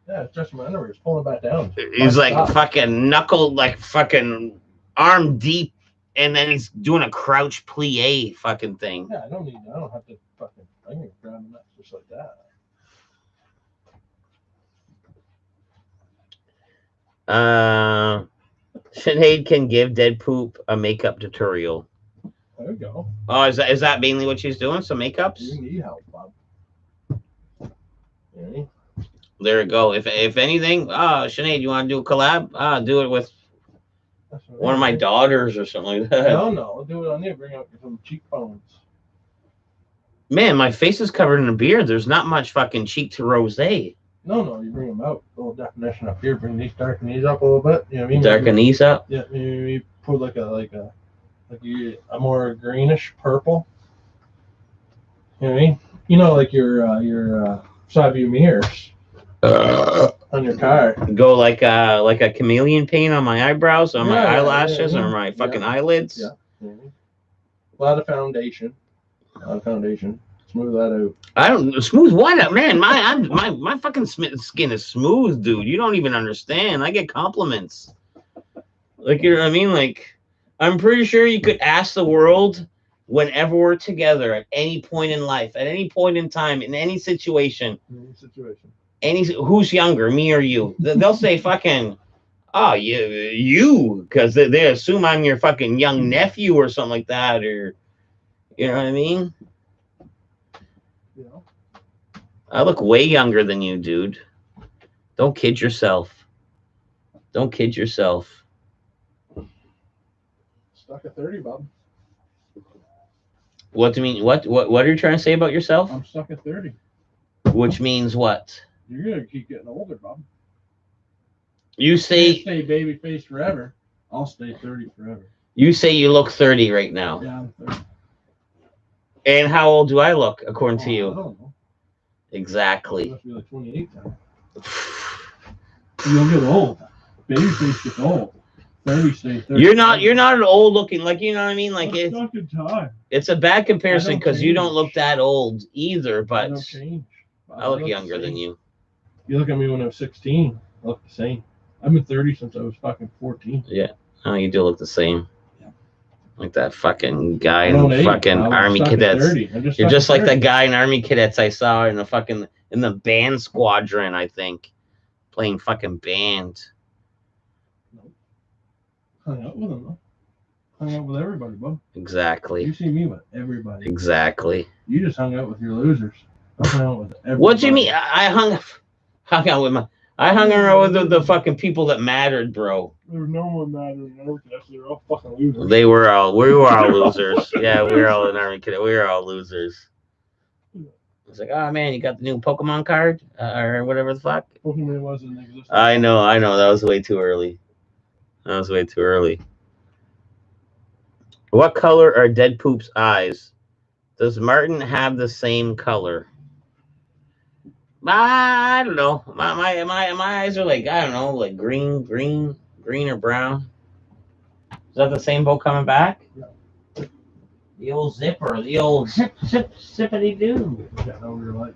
Yeah, it's adjusting my underwear. It's pulling it back down. He's fucking knuckle, fucking arm deep, and then he's doing a crouch plie fucking thing. Yeah, I don't have to fucking finger grab him up just like that. Sinead can give Dead Poop a makeup tutorial. There we go. Oh, is that mainly what she's doing? Some makeups? You need help, Bob. Yeah. There we go. If anything, Sinead, you want to do a collab? Do it with one of my daughters or something like that. No, do it on you. Bring out some cheekbones. Man, my face is covered in a beard. There's not much fucking cheek to rosé. No, you bring them out. A little definition up here. Bring these darken these up a little bit. You know what I mean? Darken these up. Yeah, maybe put a more greenish purple. You know what I mean? You know, like your side view mirrors on your car. Go like a chameleon paint on my eyebrows, on my eyelashes, or my fucking eyelids. Yeah. A lot of foundation. Smooth that out. I don't smooth what up, man. My fucking skin is smooth, dude. You don't even understand. I get compliments. You know what I mean? I'm pretty sure you could ask the world whenever we're together at any point in life, at any point in time, in any situation. Who's younger, me or you? They'll say fucking, oh, you, because they assume I'm your fucking young nephew or something like that, or you know what I mean? I look way younger than you, dude. Don't kid yourself. Stuck at 30, Bob. What do you mean? What are you trying to say about yourself? I'm stuck at 30. Which means what? You're gonna keep getting older, Bob. You You say stay baby face forever. I'll stay 30 forever. you look 30 right now. Yeah, I'm 30. And how old do I look according to I you? don't know. Exactly. Must be like 28 now. You'll get old. Baby face gets old. 30 stay 30. You're not an old looking, like, you know what I mean? Like I'm stuck in time. it's a bad comparison I don't because you don't change. look that old either, I but don't change. I look the younger than same. you. You look at me when I was 16. I look the same. I've been 30 since I was fucking 14. Oh, you do look the same. Yeah. Like that fucking guy I don't in age. fucking I'm Army stuck at Cadets. 30. I'm You're just like that that guy in Army Cadets I saw in the band squadron, I think. Playing fucking band. Hung out with him, though. Hung out with everybody, bub. Exactly. You see me with everybody. Exactly. You just hung out with your losers. I hung out with everybody. What do you mean? I hung out with I hung around with the fucking people that mattered, bro. There was no one mattering in Army Cadets. They were all fucking losers. We were all losers. Yeah, we were all in Army Cadet. We were all losers. It's like, oh man, you got the new Pokemon card or whatever the fuck. Pokemon wasn't in existence. I know. That was way too early. What color are Dead Poop's eyes? Does Martin have the same color? I don't know. My eyes are like, I don't know, like green or brown. Is that the same boat coming back? Yeah. The old zipper, the old zippity doo. Yeah, no rear light.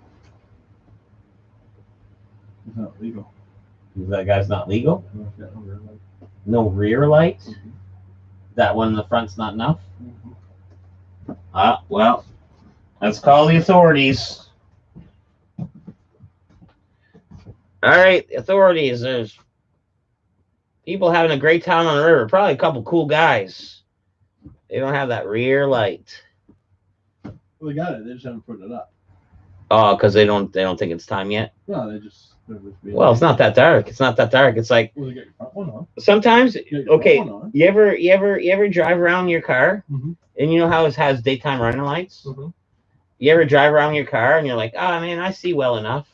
It's not legal. That guy's not legal. No, it's got no rear light. No rear lights. Mhm. That one in the front's not enough. Mhm. Well, let's call the authorities. All right, authorities. There's people having a great time on the river. Probably a couple cool guys. They don't have that rear light. Well, they got it. They just haven't put it up. Oh, because they don't think it's time yet. No, they're just being Well, it's not that dark. It's like Well, they got your front one on. sometimes. You got your Okay, front one on. you ever drive around your car, Mhm. and you know how it has daytime running lights? Mhm. You ever drive around your car and you're like, oh man, I see well enough,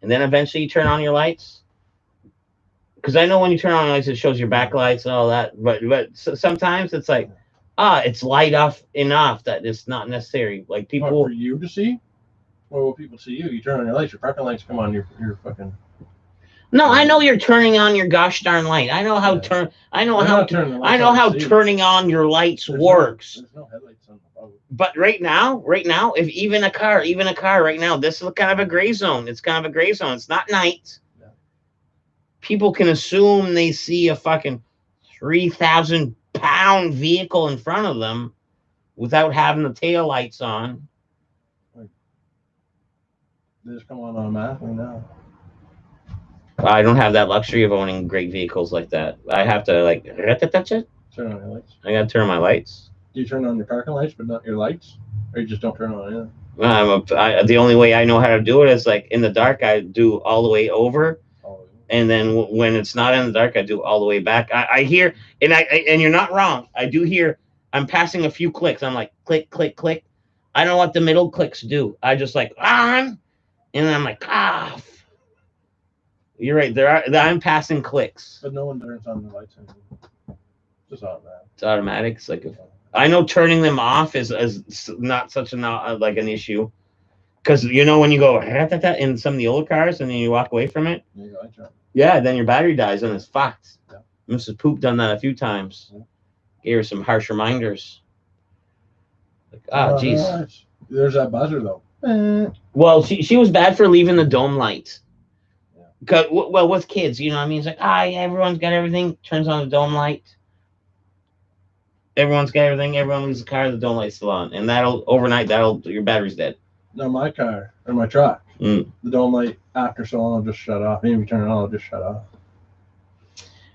and then eventually you turn on your lights? Because I know when you turn on your lights, it shows your backlights and all that. But sometimes it's like, it's light off enough that it's not necessary. Like What, people. for you to see? Or will people see you? You turn on your lights, your parking lights come on, your fucking. No, I know you're turning on your gosh darn light. I know how Yeah. I know They're how not turning the I lights know on how to see. turning on your lights There's works. There's no headlights on the boat. But right now, if even a car right now, this is kind of a gray zone. It's kind of a gray zone. It's not night. Yeah. People can assume they see a fucking 3,000-pound vehicle in front of them without having the tail lights on. They just come on automatically now. I don't have that luxury of owning great vehicles like that. I have to like touch it. Turn on your lights. I gotta turn on my lights. Do you turn on your parking lights but not your lights? Or you just don't turn on anything? The only way I know how to do it is like in the dark. I do all the way over, Oh, and then when it's not in the dark, I do all the way back. I hear, and you're not wrong. I do hear. I'm passing a few clicks. I'm like click, click, click. I don't know what the middle clicks do. I just like on, and then I'm like off. You're right. I'm passing clicks. but no one turns on the lights anymore. Just automatic. It's automatic. It's like I know turning them off is not such like an issue, because you know when you go in some of the old cars and then you walk away from it, Yeah, your lights are on. yeah, then your battery dies and it's fucked. Yeah. Mrs. Poop done that a few times. Yeah. Gave her some harsh reminders. Like, jeez. There's that buzzer though. Well, she was bad for leaving the dome light. Yeah. Cause well, with kids, you know what I mean? It's like, everyone's got everything. Turns on the dome light. Everyone's got everything. Everyone leaves the car. The dome light's still on, and your battery's dead. No, my car or my truck. Mm. The dome light after so long will just shut off. Even if you turn it on, it'll just shut off.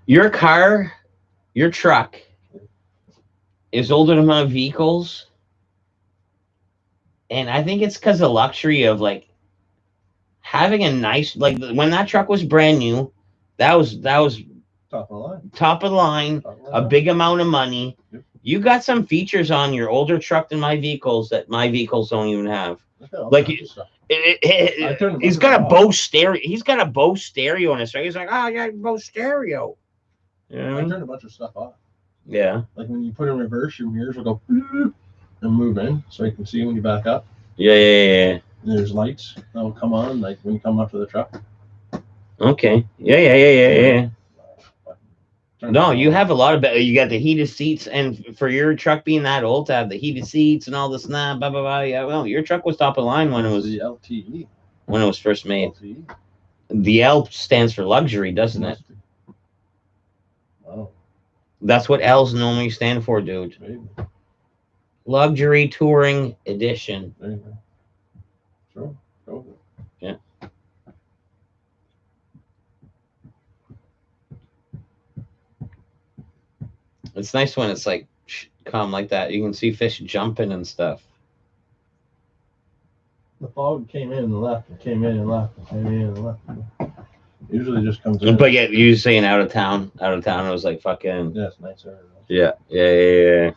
Your car, your truck, is older than my vehicles, and I think it's because the luxury of like having a nice, like when that truck was brand new, that was Top of the line. top of the line, Top of the a line. big amount of money. Yep. You got some features on your older truck than my vehicles that my vehicles don't even have. Like, he's got a Bose stereo. He's got a Bose stereo in his truck. He's like, oh, yeah, Bose stereo. You know what I I mean? turned a bunch of stuff off. Yeah. Like when you put in reverse, your mirrors will go and move in, so you can see when you back up. Yeah. And there's lights that will come on, like when you come up to the truck. Okay. Yeah. No, you have a lot of. You got the heated seats, and for your truck being that old, to have the heated seats and all this, blah blah blah. Yeah, well, your truck was top of line when it was the LTE. When it was first made. LTE. The L stands for luxury, doesn't it? Wow. That's what L's normally stand for, dude. Maybe. Luxury Touring Edition. There you go. Sure. Go with it. Yeah. It's nice when it's like calm like that. You can see fish jumping and stuff. The fog came in and left, and came in and left, and came in and left. Usually just comes in. But yeah, you saying out of town, it was like fucking. Yeah, it's nicer. Yeah. Yeah,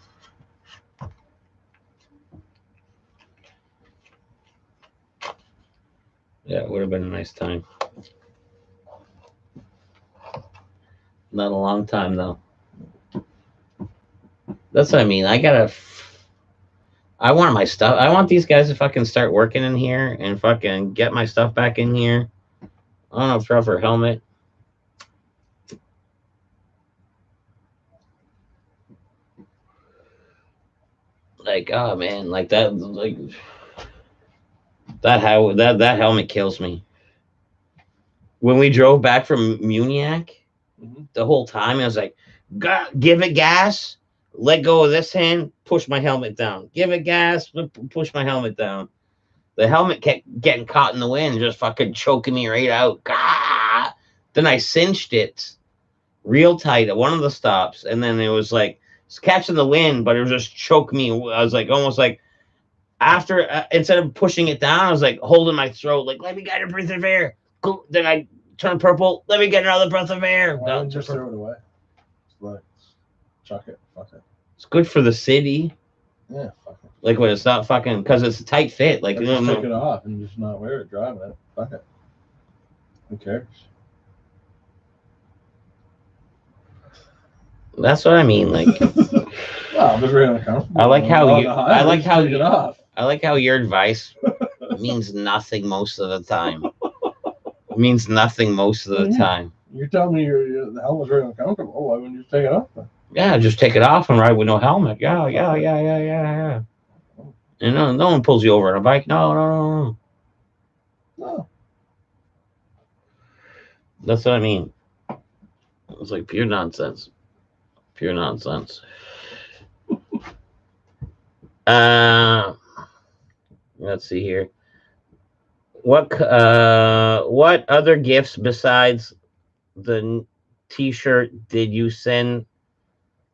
it would have been a nice time. Not a long time though. That's what I mean. I want my stuff. I want these guys to fucking start working in here and fucking get my stuff back in here. I don't know if proper helmet. Like, oh man, like that, like that helmet kills me. When we drove back from Muniac, the whole time I was like, give it gas, let go of this hand, push my helmet down. Give it gas, push my helmet down. The helmet kept getting caught in the wind, just fucking choking me right out. Gah! Then I cinched it real tight at one of the stops, and then it was like it's catching the wind, but it was just choking me. I was like almost like after instead of pushing it down, I was like holding my throat, like let me get a breath of air. Then I turned purple. Let me get another breath of air. Why don't you just throw it away? Like, chuck it. Fuck it. It's good for the city. Yeah, fuck it. Like when it's not fucking, because it's a tight fit. Like, just take it off and just not wear it, driving it. Fuck it. Who cares? That's what I mean. Like, well, I'm just really uncomfortable. I like how you. I like how your advice means nothing most of the time. It means nothing most of the time. You're telling me the helmet's really uncomfortable. Why wouldn't you just take it off then? Yeah, just take it off and ride with no helmet. Yeah. And no one pulls you over on a bike. No. That's what I mean. It's like pure nonsense. Pure nonsense. Let's see here. What other gifts besides the T-shirt did you send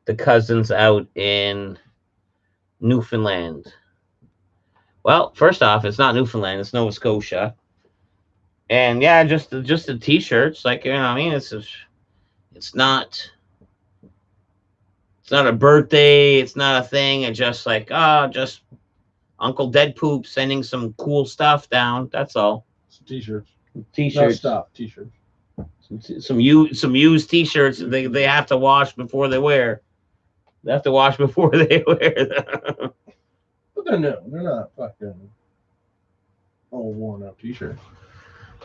the cousins out in Newfoundland? Well, first off, it's not Newfoundland, it's Nova Scotia. And yeah, just the T-shirts, like, you know what I mean? It's not a birthday, it's not a thing. It's just like, just Uncle Dead Poop sending some cool stuff down. That's all. T-shirts. T-shirts. No, stop. T-shirts. Some used T-shirts they have to wash before they wear. They have to wash before they wear them. But they're not fucking old worn out T-shirts.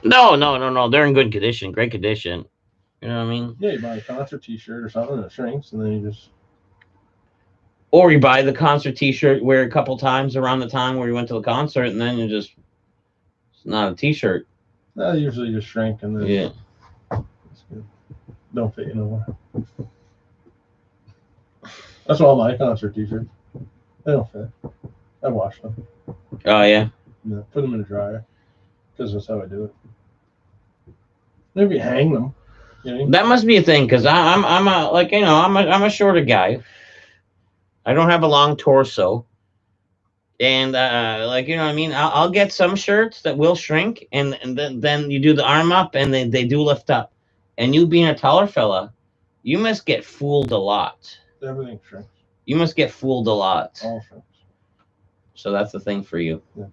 No. They're in good condition, great condition. You know what I mean? Yeah, you buy a concert T-shirt or something that shrinks, and then you just. Or you buy the concert T-shirt, wear a couple times around the time where you went to the concert, and then it's not a T-shirt. No, usually just shrink and then. Yeah. It's good. Don't fit you no more. That's all my concert T-shirts. They don't fit. I wash them. Oh yeah. Yeah, put them in the dryer because that's how I do it. Maybe hang them. You know? That must be a thing because I'm a shorter guy. I don't have a long torso, and like, you know what I mean. I'll get some shirts that will shrink, and then you do the arm up, and they do lift up. And you being a taller fella, you must get fooled a lot. Everything shrinks. You must get fooled a lot. All shrimps. So that's the thing for you. Yeah.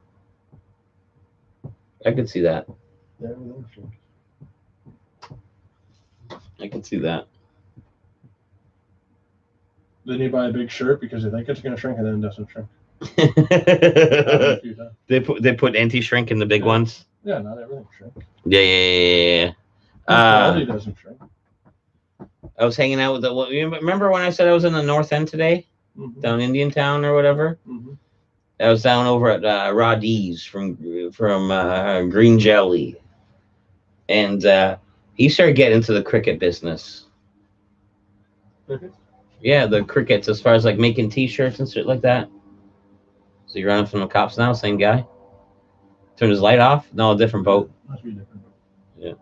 I could see that. Yeah, everything's shrimps. I could see that. Then you buy a big shirt because you think it's going to shrink and then it doesn't shrink. Happened a few times. they put anti-shrink in the big ones. Yeah, not everything shrinks. Yeah. Quality doesn't shrink. I was hanging out with you remember when I said I was in the North End today, down Indian Town or whatever? Mm-hmm. I was down over at Roddy's from Green Jelly, and he started getting into the cricket business. Cricket? Yeah, the crickets, as far as like making T-shirts and shit like that. So you're running from the cops now, same guy? Turned his light off? No, a different boat. Must be a different boat. Yeah.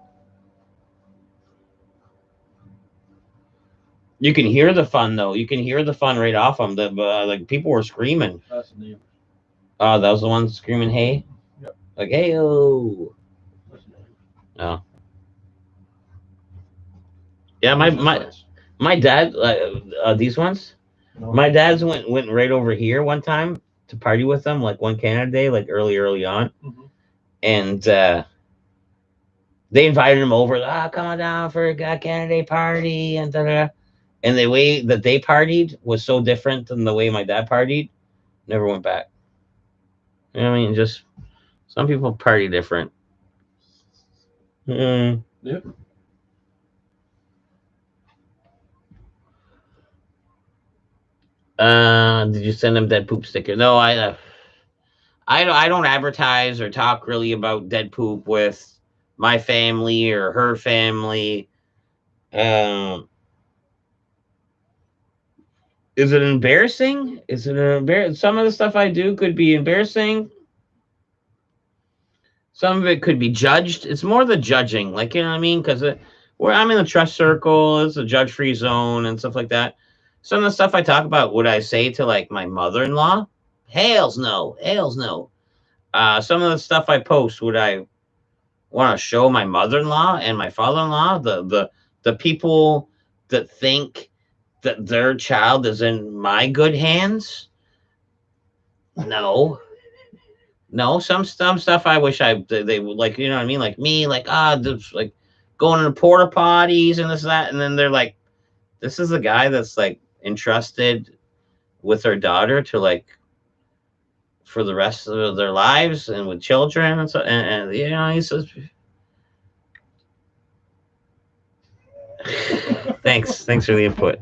You can hear the fun though. You can hear the fun right off them. Like people were screaming. That's the neighbors. Oh, that was the one screaming, "Hey!" Yep. Like, "Hey, oh!" That's the neighbors. Oh. Yeah, my dad. These ones. No. My dad's went right over here one time to party with them, like one Canada Day, like early on, and they invited him over. Come on down for a Canada Day party, and da-da. And the way that they partied was so different than the way my dad partied. Never went back. You know what I mean? Just some people party different. Yep. Did you send him dead poop sticker? No, I don't advertise or talk really about dead poop with my family or her family. Is it embarrassing? Some of the stuff I do could be embarrassing. Some of it could be judged. It's more the judging, like, you know what I mean? Because where I'm in the trust circle, it's a judge-free zone and stuff like that. Some of the stuff I talk about, would I say to like my mother-in-law? Hells no. Some of the stuff I post, would I want to show my mother-in-law and my father-in-law, the people that think that their child is in my good hands? No. Some stuff I wish they would, like, you know what I mean? Like me, like, just like going to porta potties and this, that. And then they're like, this is a guy that's like entrusted with their daughter to like, for the rest of their lives and with children and so, and you know, he says, thanks for the input.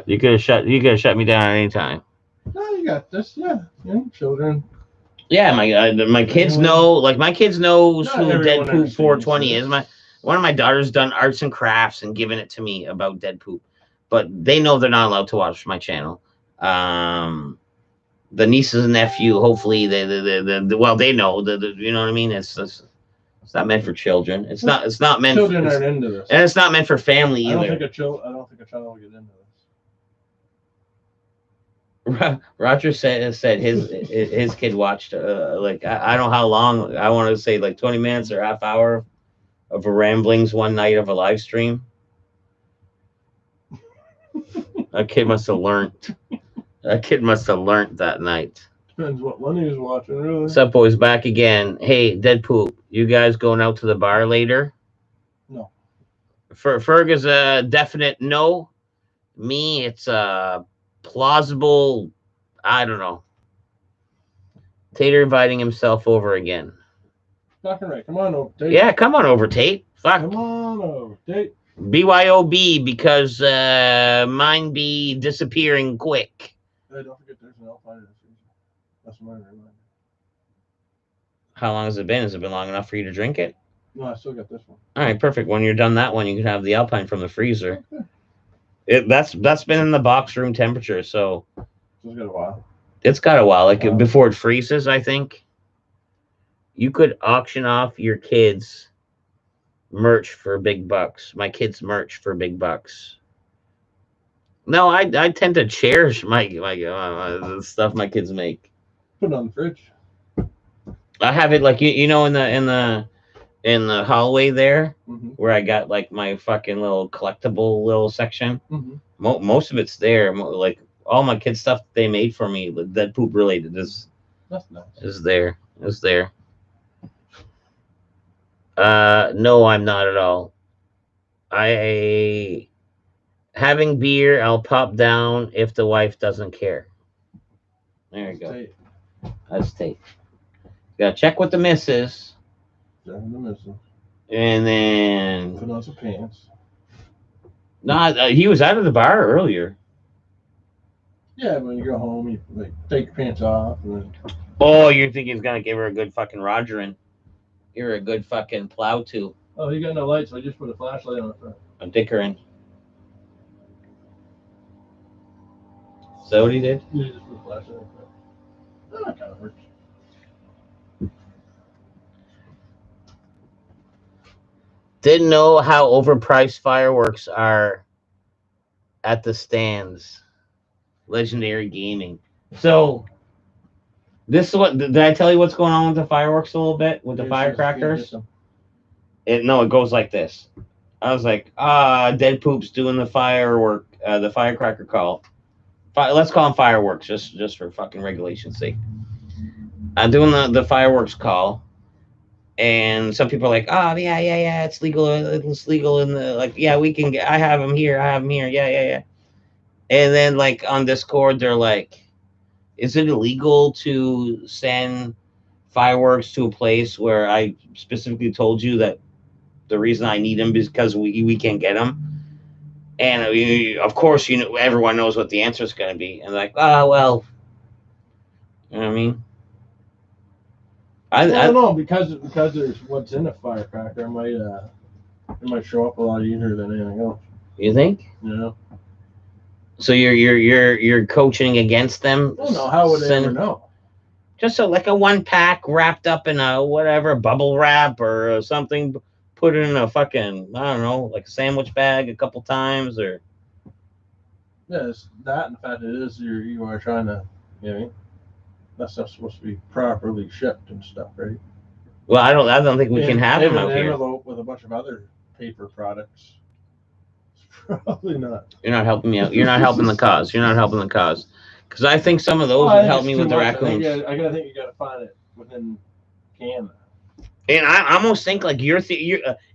You could have shut me down at any time. No, you got this. Yeah, children. Yeah, my kids know. Like my kids know who Dead Poop 420 is. One of my daughters done arts and crafts and given it to me about Dead Poop, but they know they're not allowed to watch my channel. The nieces and nephew, hopefully they know. You know what I mean. It's not meant for children. It's not meant. Children aren't into this, and it's not meant for family either. I don't think a child will get into this. Roger said his kid watched like I don't know how long. I want to say like 20 minutes or half hour of a ramblings one night of a live stream. That kid must have learned. That night. Depends what one he was watching, really. What's up, boys? Back again. Hey, Dead Poop, you guys going out to the bar later? No. For Ferg is a definite no. Me, it's a plausible. I don't know. Tater inviting himself over again. Fucking right. Come on over, Tate. Yeah, come on over, Tate. Fuck. Come on over, Tate. BYOB, because mine be disappearing quick. Hey, don't forget there's an Alpine in the freezer. That's my reminder. How long has it been? Has it been long enough for you to drink it? No, I still got this one. All right, perfect. When you're done that one, you can have the Alpine from the freezer. That's been in the box room temperature, so It's got a while. It's got a while, like before it freezes, I think. You could auction off your kids' merch for big bucks. My kids' merch for big bucks. No, I tend to cherish my the stuff my kids make. Put it on the fridge. I have it like you know in in the hallway there, Mm-hmm. where I got like my fucking little collectible little section. Mm-hmm. Most of it's there. Like all my kids stuff they made for me, the dead poop related, That's nice. is there. Is there. No, I'm not at all. I having beer, I'll pop down if the wife doesn't care. There you go. That's tape. Gotta check with the missus, Down the missile. and then Put on some pants. he was out of the bar earlier. Yeah, when you go home, you like take your pants off, and then Oh, you think he's gonna give her a good fucking Rogering? Give her a good fucking plow tube. oh, you got no light, so I just put a flashlight on the front. A dicker in. Is that what he did? You just put a flashlight on the front. Oh, that kind of works. Didn't know how overpriced fireworks are at the stands. Legendary Gaming. So, this is what did I tell you what's going on with the fireworks a little bit with the firecrackers? No, it goes like this. I was like, Dead Poop's doing the firecracker call. Let's call them fireworks, just for fucking regulation's sake. I'm doing the fireworks call. And some people are like, oh, yeah, it's legal. It's legal in the, like, yeah, we can get, I have them here. Yeah. And then, like, on Discord, they're like, is it illegal to send fireworks to a place where I specifically told you that the reason I need them is because we can't get them? And, of course, everyone knows what the answer is going to be. And like, oh, well, you know what I mean? I don't know, because there's what's in a firecracker, it might show up a lot easier than anything else. You think? You know. So you're coaching against them? I don't know. How would they ever know? Just like a 1-pack wrapped up in a whatever bubble wrap or something. Put it in a fucking, I don't know, like a sandwich bag a couple times, or. Yeah, it's that, and the fact that it is you are trying to, that stuff's supposed to be properly shipped and stuff, right? Well, I don't think we can have them out here. Envelope with a bunch of other paper products. It's probably not. You're not helping me out. You're not helping the cause. Because I think some of those would help me with the raccoons. I gotta think you gotta find it within Canada. And I almost think like you're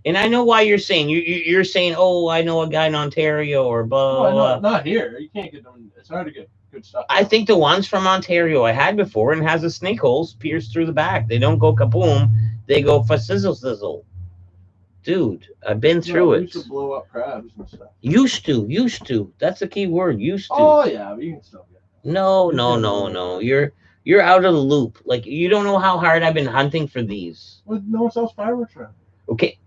and I know why you're saying you're saying, oh, I know a guy in Ontario or blah blah. Well, not here. You can't get them. It's hard to get good stuff. I think the ones from Ontario I had before and has the snake holes pierced through the back. They don't go kaboom. They go for sizzle sizzle. Dude, I've been through it. Used to blow up crabs and stuff. Used to. That's the key word. Used to. Oh yeah, but you can still get it. No. You're out of the loop. Like, you don't know how hard I've been hunting for these. Well, no one sells fireworks around. Okay.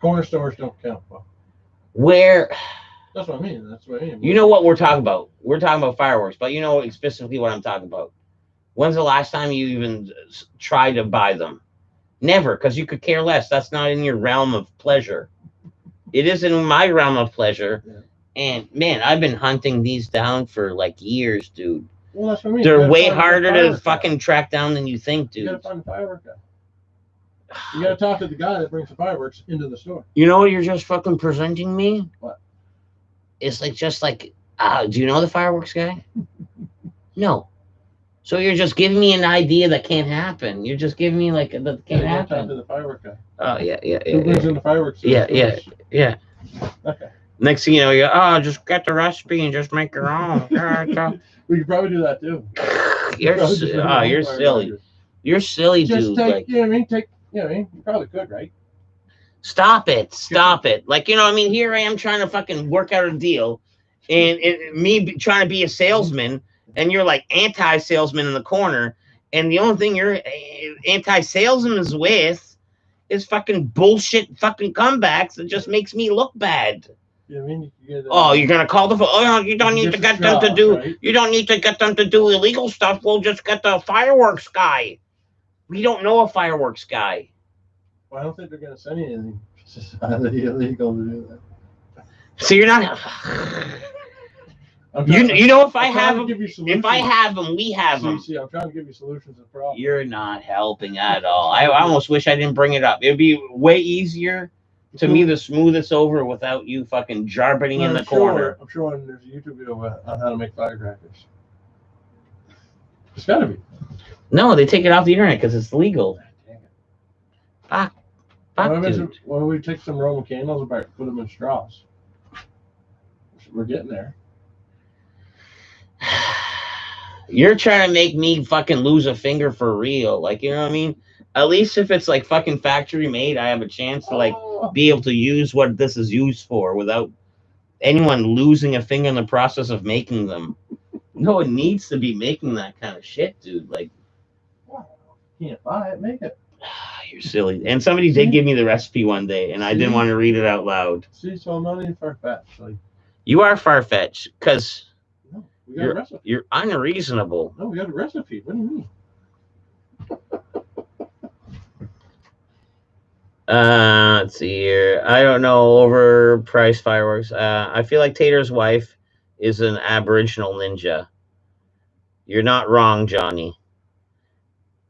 Corner stores don't count. Well, where? That's what I mean. You know what we're talking about. We're talking about fireworks, but you know specifically what I'm talking about. When's the last time you even tried to buy them? Never, because you could care less. That's not in your realm of pleasure. It isn't in my realm of pleasure. Yeah. And, man, I've been hunting these down for, like, years, dude. Well, that's what I mean. They're way harder to fucking track down than you think, dude. You gotta find the firework guy. You gotta talk to the guy that brings the fireworks into the store. You know what you're just fucking presenting me? What? It's like, do you know the fireworks guy? No. So you're just giving me an idea that can't happen. You're just giving me like that can't happen. Talk to the firework guy. Oh yeah. Who brings in the fireworks? Yeah. Okay. Next thing you know, just get the recipe and just make your own. We could probably do that too. You're silly. You're silly, just dude. Take, you probably could, right? Stop it. Like, here I am trying to fucking work out a deal, and me trying to be a salesman, and you're like anti-salesman in the corner, and the only thing you're anti-salesman is with is fucking bullshit fucking comebacks that just makes me look bad. Yeah, you're gonna call the phone. Oh, you don't need to get them to do. Right? You don't need to get them to do illegal stuff. We'll just get the fireworks guy. We don't know a fireworks guy. Well, I don't think they're gonna send you anything. It's just highly illegal to do that. So you're not. You know, if I I'm trying have to them, give you if solutions. I have them, we have them. See, I'm trying to give you solutions to problems. You're not helping at all. I almost wish I didn't bring it up. It'd be way easier to me to smooth this over without you fucking jarbeting in the corner. I'm sure there's a YouTube video on how to make firecrackers. It's gotta be. No, they take it off the internet because it's legal. Fuck, Why don't we take some Roman candles and put them in straws? We're getting there. You're trying to make me fucking lose a finger for real. Like, you know what I mean? At least if it's like fucking factory made, I have a chance to like be able to use what this is used for without anyone losing a finger in the process of making them. No one needs to be making that kind of shit, dude. Like, can't buy it, make it. You're silly. And somebody did give me the recipe one day, and I didn't want to read it out loud. See, so I'm not even far-fetched. Like, you are far-fetched because we got a recipe. You're unreasonable. No, we got a recipe. What do you mean? Let's see here. I don't know, overpriced fireworks. I feel like Tater's wife is an Aboriginal ninja. You're not wrong, Johnny.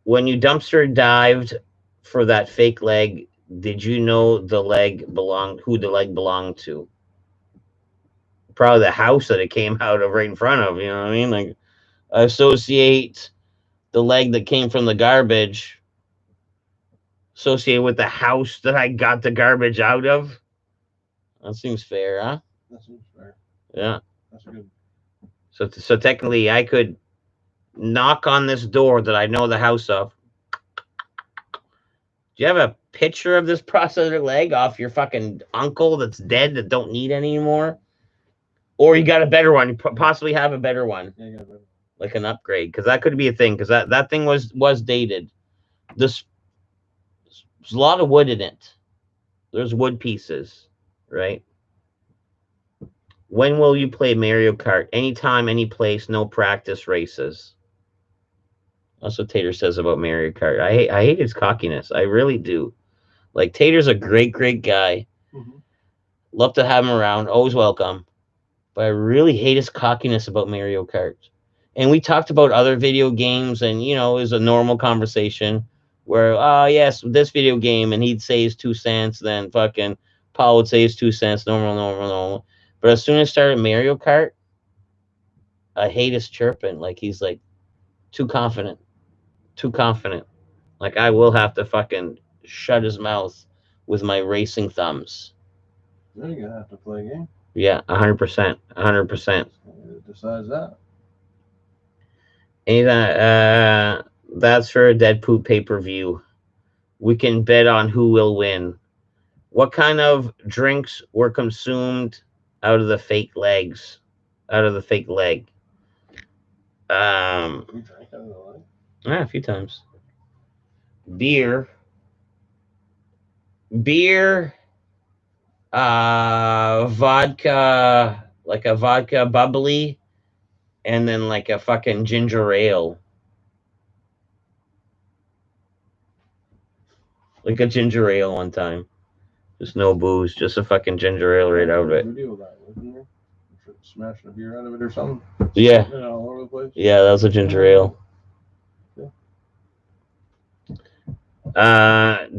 When you dumpster dived for that fake leg, did you know who the leg belonged to? Probably the house that it came out of right in front of, you know what I mean? Like, I associate the leg that came from the garbage associated with the house that I got the garbage out of. That seems fair, huh? That seems fair. Yeah. That's good. So technically, I could knock on this door that I know the house of. Do you have a picture of this prosthetic leg off your fucking uncle that's dead that don't need any anymore? Or you got a better one? You possibly have a better one, Yeah, you got a better. like an upgrade, because that could be a thing. Because that thing was dated. There's a lot of wood in it. There's wood pieces, right? When will you play Mario Kart? Anytime, any place, no practice races. That's what Tater says about Mario Kart. I hate his cockiness. I really do. Like, Tater's a great guy. Mm-hmm. Love to have him around. Always welcome. But I really hate his cockiness about Mario Kart. And we talked about other video games, and, you know, it was a normal conversation where, yes, this video game, and he'd say his 2 cents, then fucking Paul would say his 2 cents, normal. But as soon as I started Mario Kart, I hate his chirping. Like, he's like too confident. Like, I will have to fucking shut his mouth with my racing thumbs. Then you're gonna have to play a game. Yeah, 100%. 100%. It decides that. That's for a Dead Poop pay-per-view. We can bet on who will win. What kind of drinks were consumed out of the fake legs? Out of the fake leg? You drank out of the leg? Yeah, a few times. Beer, vodka, like a vodka bubbly, and then like a fucking ginger ale. Like a ginger ale one time. Just no booze, just a fucking ginger ale right out of it. Video of that, wasn't there? Smashing a beer out of it or something? Yeah. You know, all over the place. Yeah, that was a ginger ale.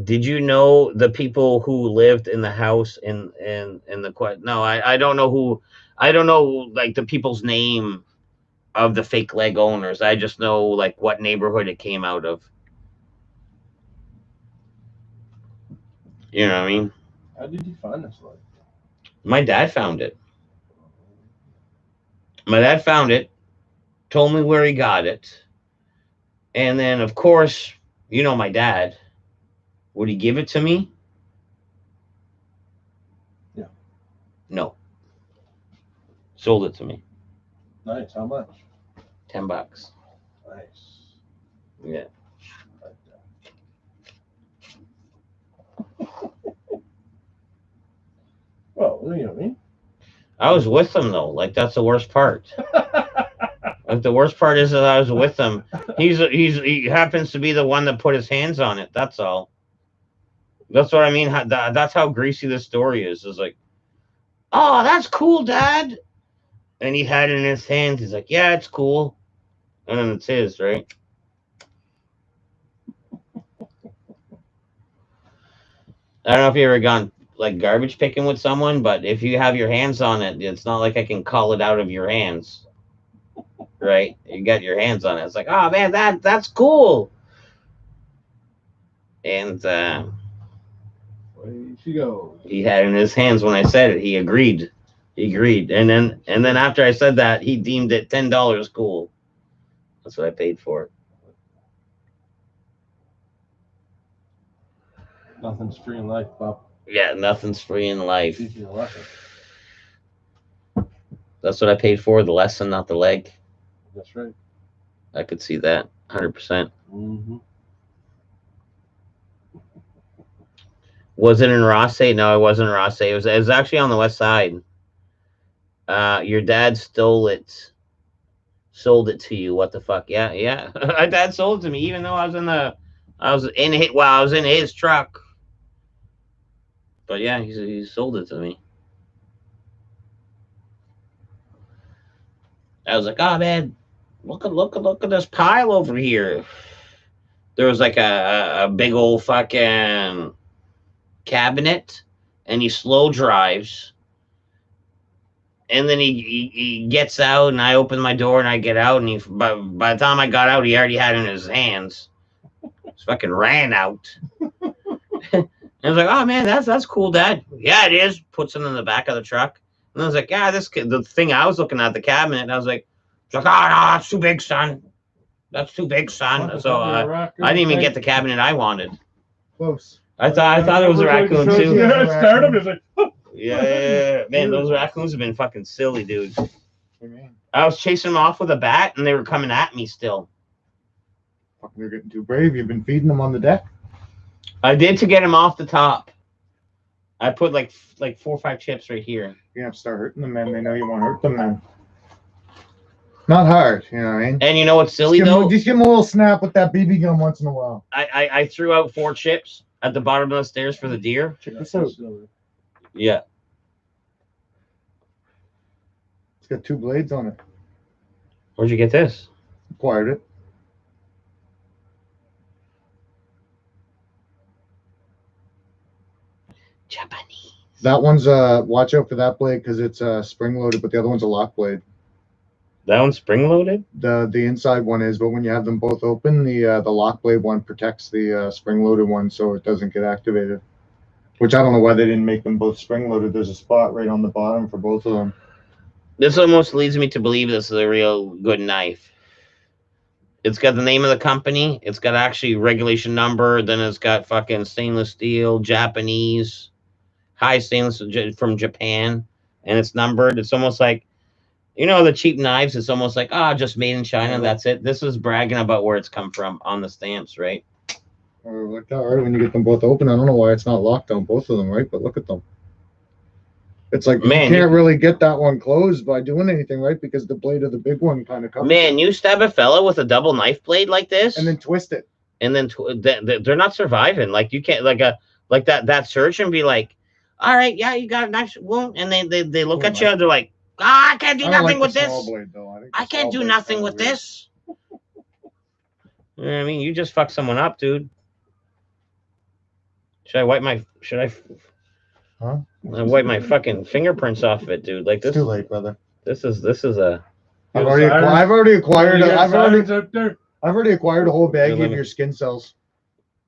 Did you know the people who lived in the house in the no, I don't know who, I don't know like the people's name of the fake leg owners. I just know like what neighborhood it came out of. You know what I mean? How did you find this leg? My dad found it. My dad found it, told me where he got it. And then, of course, you know my dad. Would he give it to me? Yeah. No. Sold it to me. Nice. How much? $10. Nice. Yeah. Like that. Well, you know what I mean? I was with him though. Like, that's the worst part. Like, the worst part is that I was with him. He happens to be the one that put his hands on it. That's all. That's what I mean. That's how greasy this story is. It's like, oh, that's cool, Dad. And he had it in his hands. He's like, yeah, it's cool. And then it's his, right? I don't know if you ever gone like garbage picking with someone, but if you have your hands on it, it's not like I can call it out of your hands. Right? You got your hands on it. It's like, oh man, that's cool. And Way she goes. he had it in his hands when I said it. He agreed. He agreed. And then after I said that, he deemed it $10 cool. That's what I paid for it. Nothing's free in life, Bob. Yeah, nothing's free in life. Teach you a lesson. That's what I paid for, the lesson, not the leg. That's right. I could see that 100%. Mm-hmm. Was it in Rothsay? No, it wasn't in Rothsay. It was actually on the west side. Your dad stole it. Sold it to you. What the fuck? Yeah. My dad sold it to me, even though I was in his truck. But yeah, he sold it to me. I was like, oh man, look at this pile over here. There was like a big old fucking cabinet, and he slow drives. And then he gets out, and I open my door, and I get out, and by the time I got out, he already had it in his hands. Just fucking ran out. And I was like, oh man, that's cool, Dad. Yeah, it is. Puts it in the back of the truck. And I was like, yeah, the thing I was looking at, the cabinet, and I was like, oh no, that's too big, son. That's too big, son. So I didn't even get the cabinet I wanted. Close. I thought it was a raccoon too. Yeah, it started. It's like, oh. Yeah, man, those raccoons have been fucking silly, dude. What do you mean? I was chasing them off with a bat, and they were coming at me still. Fucking, they're getting too brave. You've been feeding them on the deck. I did to get him off the top. I put like 4 or 5 chips right here. You have to start hurting them, man. They know you won't hurt them, man. Not hard, you know what I mean? And you know what's silly though? Just give them a little snap with that BB gun once in a while. I threw out 4 chips at the bottom of the stairs for the deer. Check this out. Yeah. It's got 2 blades on it. Where'd you get this? Acquired it. Japanese. That one's watch out for that blade because it's spring loaded, but the other one's a lock blade. That one's spring loaded? The inside one is, but when you have them both open, the lock blade one protects the spring loaded one so it doesn't get activated. Which I don't know why they didn't make them both spring loaded. There's a spot right on the bottom for both of them. This almost leads me to believe this is a real good knife. It's got the name of the company. It's got actually regulation number. Then it's got fucking stainless steel, Japanese, high stainless from Japan, and it's numbered. It's almost like, you know, the cheap knives. It's almost like, just made in China. That's it. This is bragging about where it's come from on the stamps, right? Or like that, right? When you get them both open, I don't know why it's not locked on both of them, right? But look at them. It's like, man, you can't really get that one closed by doing anything, right? Because the blade of the big one kind of covers. Man, you stab a fella with a double knife blade like this, and then twist it, and then they're not surviving. Like you can't like that surgeon be like, all right, yeah, you got a nice wound, and they look at you, they're like, I can't do nothing with this. Blade, I can't do nothing with this. You know what I mean? You just fuck someone up, dude. Should I wipe my fucking fingerprints off of it, dude? Like this. It's too late, brother. This is a. I've already acquired a whole bag of your skin cells.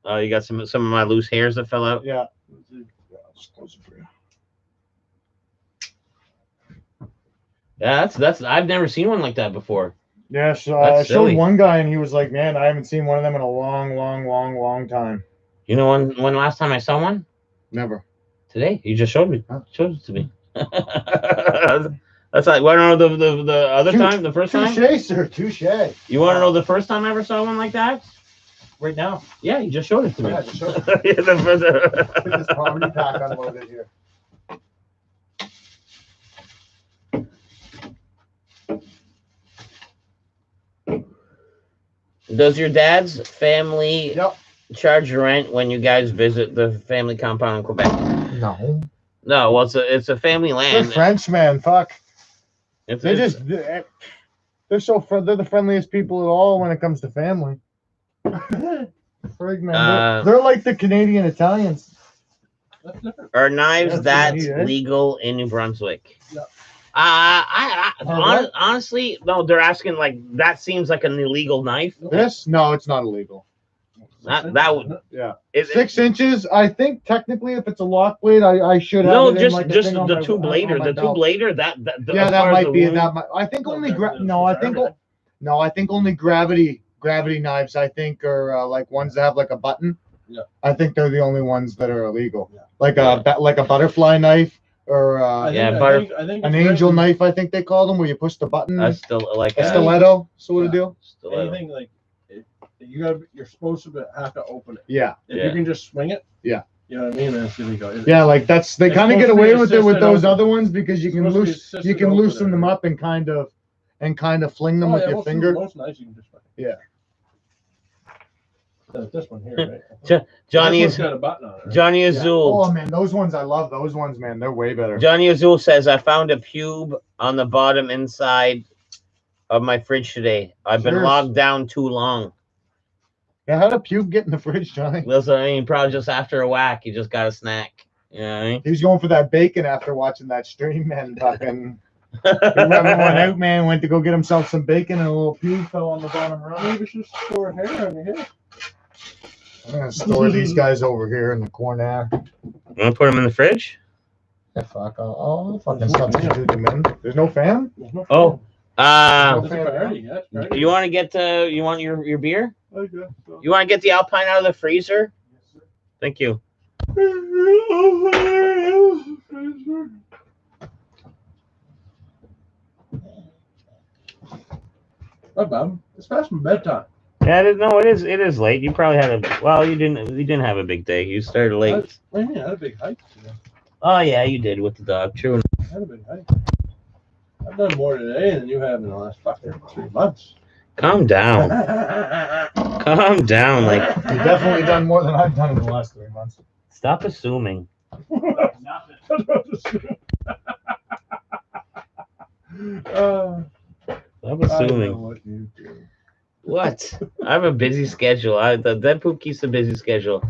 Oh, you got some of my loose hairs that fell out. Yeah. Just close it for you. Yeah, that's. I've never seen one like that before. Yeah, so I showed one guy, and he was like, "Man, I haven't seen one of them in a long time." You know when last time I saw one? Never. Today. You just showed me. Huh? Showed it to me. That's like. Want to know the other time? The first time? Touche, sir. Touche. You want to know the first time I ever saw one like that? Right now. Yeah, you just showed it to me. Yeah, just showed it. Yeah, Get this poverty pack unloaded here. Does your dad's family Yep. charge rent when you guys visit the family compound in Quebec? No. No, well, it's a family They're land. French, man. Fuck. They're just they're they're the friendliest people at all when it comes to family. Frig, man. They're like the Canadian Italians. Are knives That's that neat, eh? legal in New Brunswick? Yeah. Honestly, no. They're asking like that seems like an illegal knife. This? No, it's not illegal. That would. Yeah. Is it, 6 inches. I think technically, if it's a lock blade, I should have. no, it in, just like, a just thing on the my- two blader. on my The two belt. blader. That Yeah, as that far as might the be wound- that. I think only no. I think only gravity knives. I think are like ones that have like a button. Yeah. I think they're the only ones that are illegal. Yeah. Like a butterfly knife or I think an it's angel right. knife. I think they call them where you push the button. I still like A stiletto sort of deal. Stiletto. Anything like you're supposed to have to open it. Yeah. If Yeah. you can just swing it. Yeah. You know what I mean? That's illegal. Yeah, like they It's kind of supposed get to be away with it with assisted those open. other ones because you can Supposed to be assisted open loosen them there. up and kind of fling them with your finger. Most nice you can just. Yeah. This one here, right? Johnny This is one's got a button on it. Right? Johnny Yeah. Azul. Oh man, those ones I love. Those ones, man, they're way better. Johnny Azul says I found a pube on the bottom inside of my fridge today. I've been Cheers. locked down too long. Yeah, how'd a pube get in the fridge, Johnny? Listen, I mean, probably just after a whack, you just got a snack. You know what I mean? He was going for that bacon after watching that stream and fucking. Remember when out man went to go get himself some bacon and a little pube fell on the bottom rung. Maybe we should store hair on your head. I'm gonna store these guys over here in the corner. Want to put them in the fridge? Yeah, fuck. I'll fucking substitute them in. There's no fan. There's no Oh, That's a priority, yeah, that's a priority. you want to get you want your beer? Okay, so- You want to get the Alpine out of the freezer? Thank you. Not bad. It's past my bedtime. Yeah, it is late. You probably had you didn't have a big day. You started late. What do you mean? I had a big hike today. Oh yeah, you did with the dog. True. I had a big hike. I've done more today than you have in the last fucking 3 months. Calm down. Calm down. Like, You've definitely done more than I've done in the last 3 months. stop assuming. Stop assuming. What you do. What? I have a busy schedule. That poop keeps a busy schedule.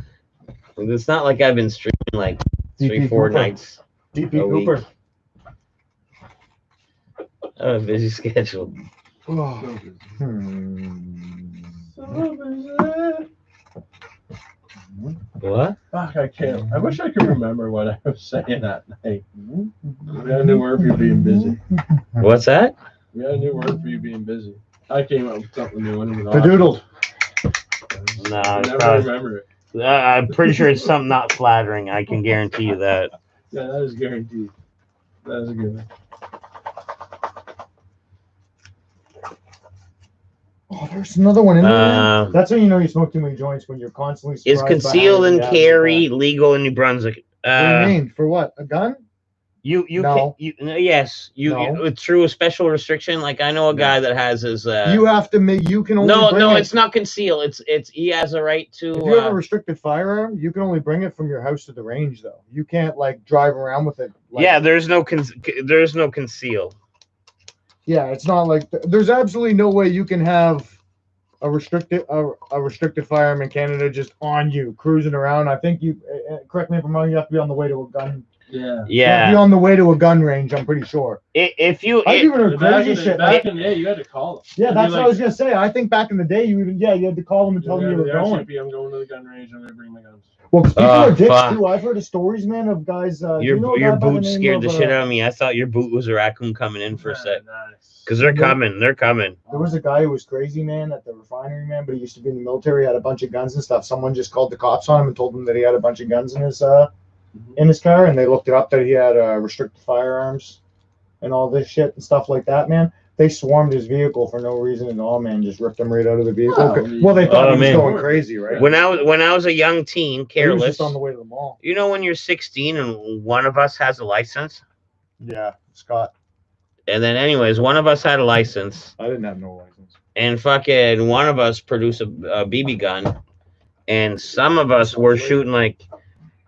It's not like I've been streaming like 3-4 Cooper. nights. DP A week. Cooper. I have a busy schedule. What? Fuck, I can't. I wish I could remember what I was saying that night. We got a new word for you being busy. What's that? We got a new word for you being busy. I came up with something new and it was Bedoodled. No, I it's never probably, remember it. I'm pretty sure it's something not flattering. I can guarantee you that. Yeah, that is guaranteed. That is a good one. Oh, there's another one in there. That's when you know you smoke too many joints, when you're constantly Is surprised by conceal how and many abs you carry have. legal in New Brunswick? What do you mean? For what? A gun? You No. yes No. it's through a special restriction. Like I know a guy that has his. You have to make. You can only. No, bring no, it. it's not conceal. It's he has a right to. If you have a restricted firearm, you can only bring it from your house to the range, though. You can't like drive around with it. Like, yeah, there's no conceal. Yeah, it's not like there's absolutely no way you can have a restricted firearm in Canada just on you cruising around. I think you correct me if I'm wrong. You have to be on the way to a gun. Yeah. You have to be Yeah, on the way to a gun range. I'm pretty sure. if you I've even heard Back crazy in, shit. back in the day, you had to call them. Yeah, that's what I was gonna say. I think back in the day, you had to call them and tell them you were going. I'm going to the gun range. I'm going to bring my guns. Well, 'cause people Oh, are dicks fuck. too. I've heard of stories, man, of guys. your you know a your guy by the boot name scared the of, shit out of me. I thought your boot was a raccoon coming in for a sec. Nice. Cause they're coming. They're coming. There was a guy who was crazy, man, at the refinery, man, but he used to be in the military, had a bunch of guns and stuff. Someone just called the cops on him and told him that he had a bunch of guns in his car, and they looked it up that he had restricted firearms and all this shit and stuff like that, man. They swarmed his vehicle for no reason at all, man. Just ripped him right out of the vehicle. Oh, Well, they thought oh, he was man. going crazy, right? When I was a young teen, He was careless. just on the way to the mall. You know when you're 16 and one of us has a license, Yeah, Scott. and then anyways, one of us had a license, I didn't have no license. and fucking one of us produced a BB gun, and some of us were shooting like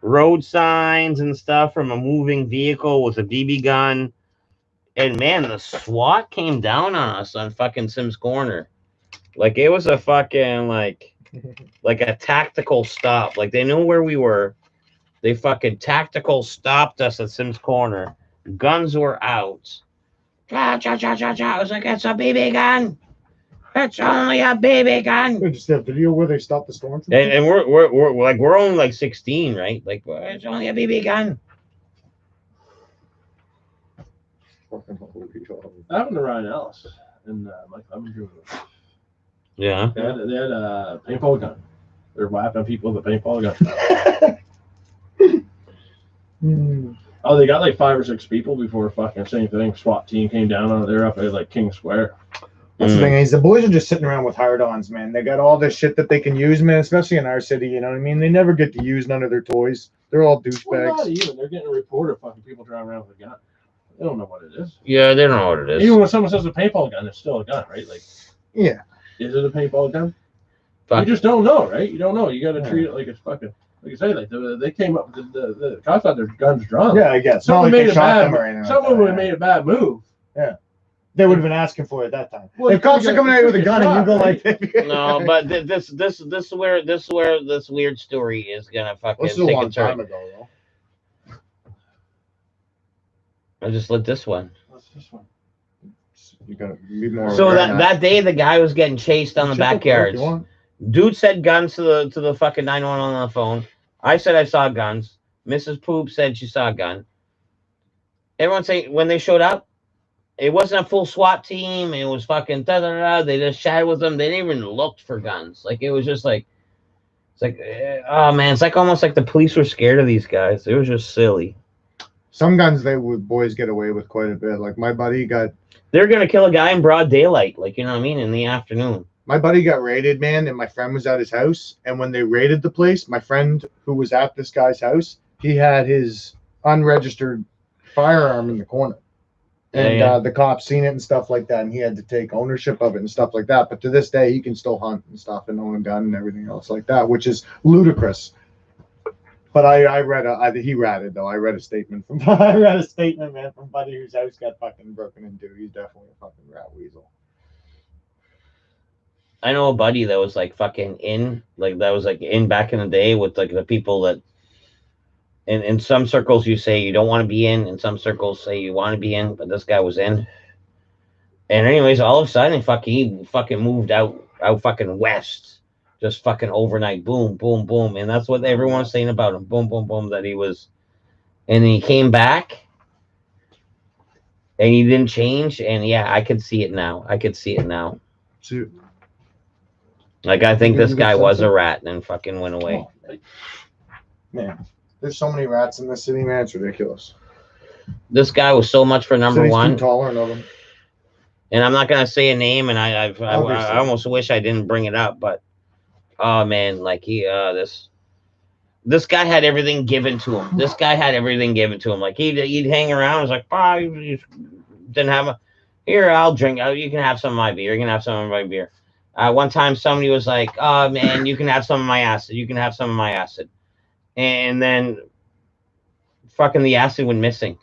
road signs and stuff from a moving vehicle with a BB gun. And man, the SWAT came down on us on fucking Sims Corner. Like it was a fucking like a tactical stop. Like they knew where we were. They fucking tactical stopped us at Sims Corner. Guns were out. Cha cha cha cha cha. I was like, it's a BB gun. It's only a BB gun. Just that video where they stopped the storm. And we're only like 16, right? Like it's only a BB gun. That happened to Ryan Ellis in Mike Lemon. Yeah. They had a paintball gun. They're whapping people with a paintball gun. Oh, they got like 5 or 6 people before fucking same thing. SWAT team came down on it. They're up at like King Square. That's the thing is the boys are just sitting around with hard-ons, man. They got all this shit that they can use, man. Especially in our city, you know what I mean? They never get to use none of their toys. They're all douchebags. Well, not even. They're getting a report of fucking people driving around with a gun. They don't know what it is. Yeah, they don't know what it is. Even when someone says a paintball gun, it's still a gun, right? Like, yeah. Is it a paintball gun? Fuck. You just don't know, right? You don't know. You got to treat it like it's fucking. Like I say, like they came up. The cops had their guns drawn. Yeah, I guess. Someone Not like made they a shot bad. them or anything Someone like would that, have made a bad move. Yeah. They would have been asking for it at that time. Well, if cops are coming at you with a gun and you go like this. No, but this is where this weird story is gonna fucking This is a take long a turn. time ago, though. I just lit this one. What's this one? You gotta be more. So aware that day the guy was getting chased down the backyards. Dude said guns to the fucking 911 on the phone. I said I saw guns. Mrs. Poop said she saw a gun. Everyone say when they showed up, it wasn't a full SWAT team. It was fucking da da da. They just chatted with them. They didn't even look for guns. Like it was just like, it's like, oh man, it's like almost like the police were scared of these guys. It was just silly. Some guns boys get away with quite a bit. Like my buddy got. They're gonna kill a guy in broad daylight, like you know what I mean, in the afternoon. My buddy got raided, man, and my friend was at his house. And when they raided the place, my friend who was at this guy's house, he had his unregistered firearm in the corner. And the cops seen it and stuff like that, and he had to take ownership of it and stuff like that. But to this day, he can still hunt and stuff and own a gun and everything else like that, which is ludicrous. But I read he ratted though. I read a statement from man from buddy whose house got fucking broken into. He's definitely a fucking rat weasel. I know a buddy that was like fucking in back in the day with like the people that in some circles you say you don't want to be in some circles say you want to be in, but this guy was in. And anyways, all of a sudden he fucking moved out fucking west. Just fucking overnight, boom, boom, boom. And that's what everyone's saying about him. Boom, boom, boom, that he was. And he came back and he didn't change. And yeah, I could see it now. Like, I think this guy was a rat and fucking went away. Oh, man, there's so many rats in this city, man. It's ridiculous. This guy was so much for number City's one. too tolerant of him. And I'm not going to say a name, and I almost wish I didn't bring it up, but oh man, like this guy had everything given to him. Like he'd hang around. It was like, oh, you didn't have here. I'll drink. You can have some of my beer. You can have some of my beer. One time somebody was like, oh man, you can have some of my acid. And then fucking the acid went missing.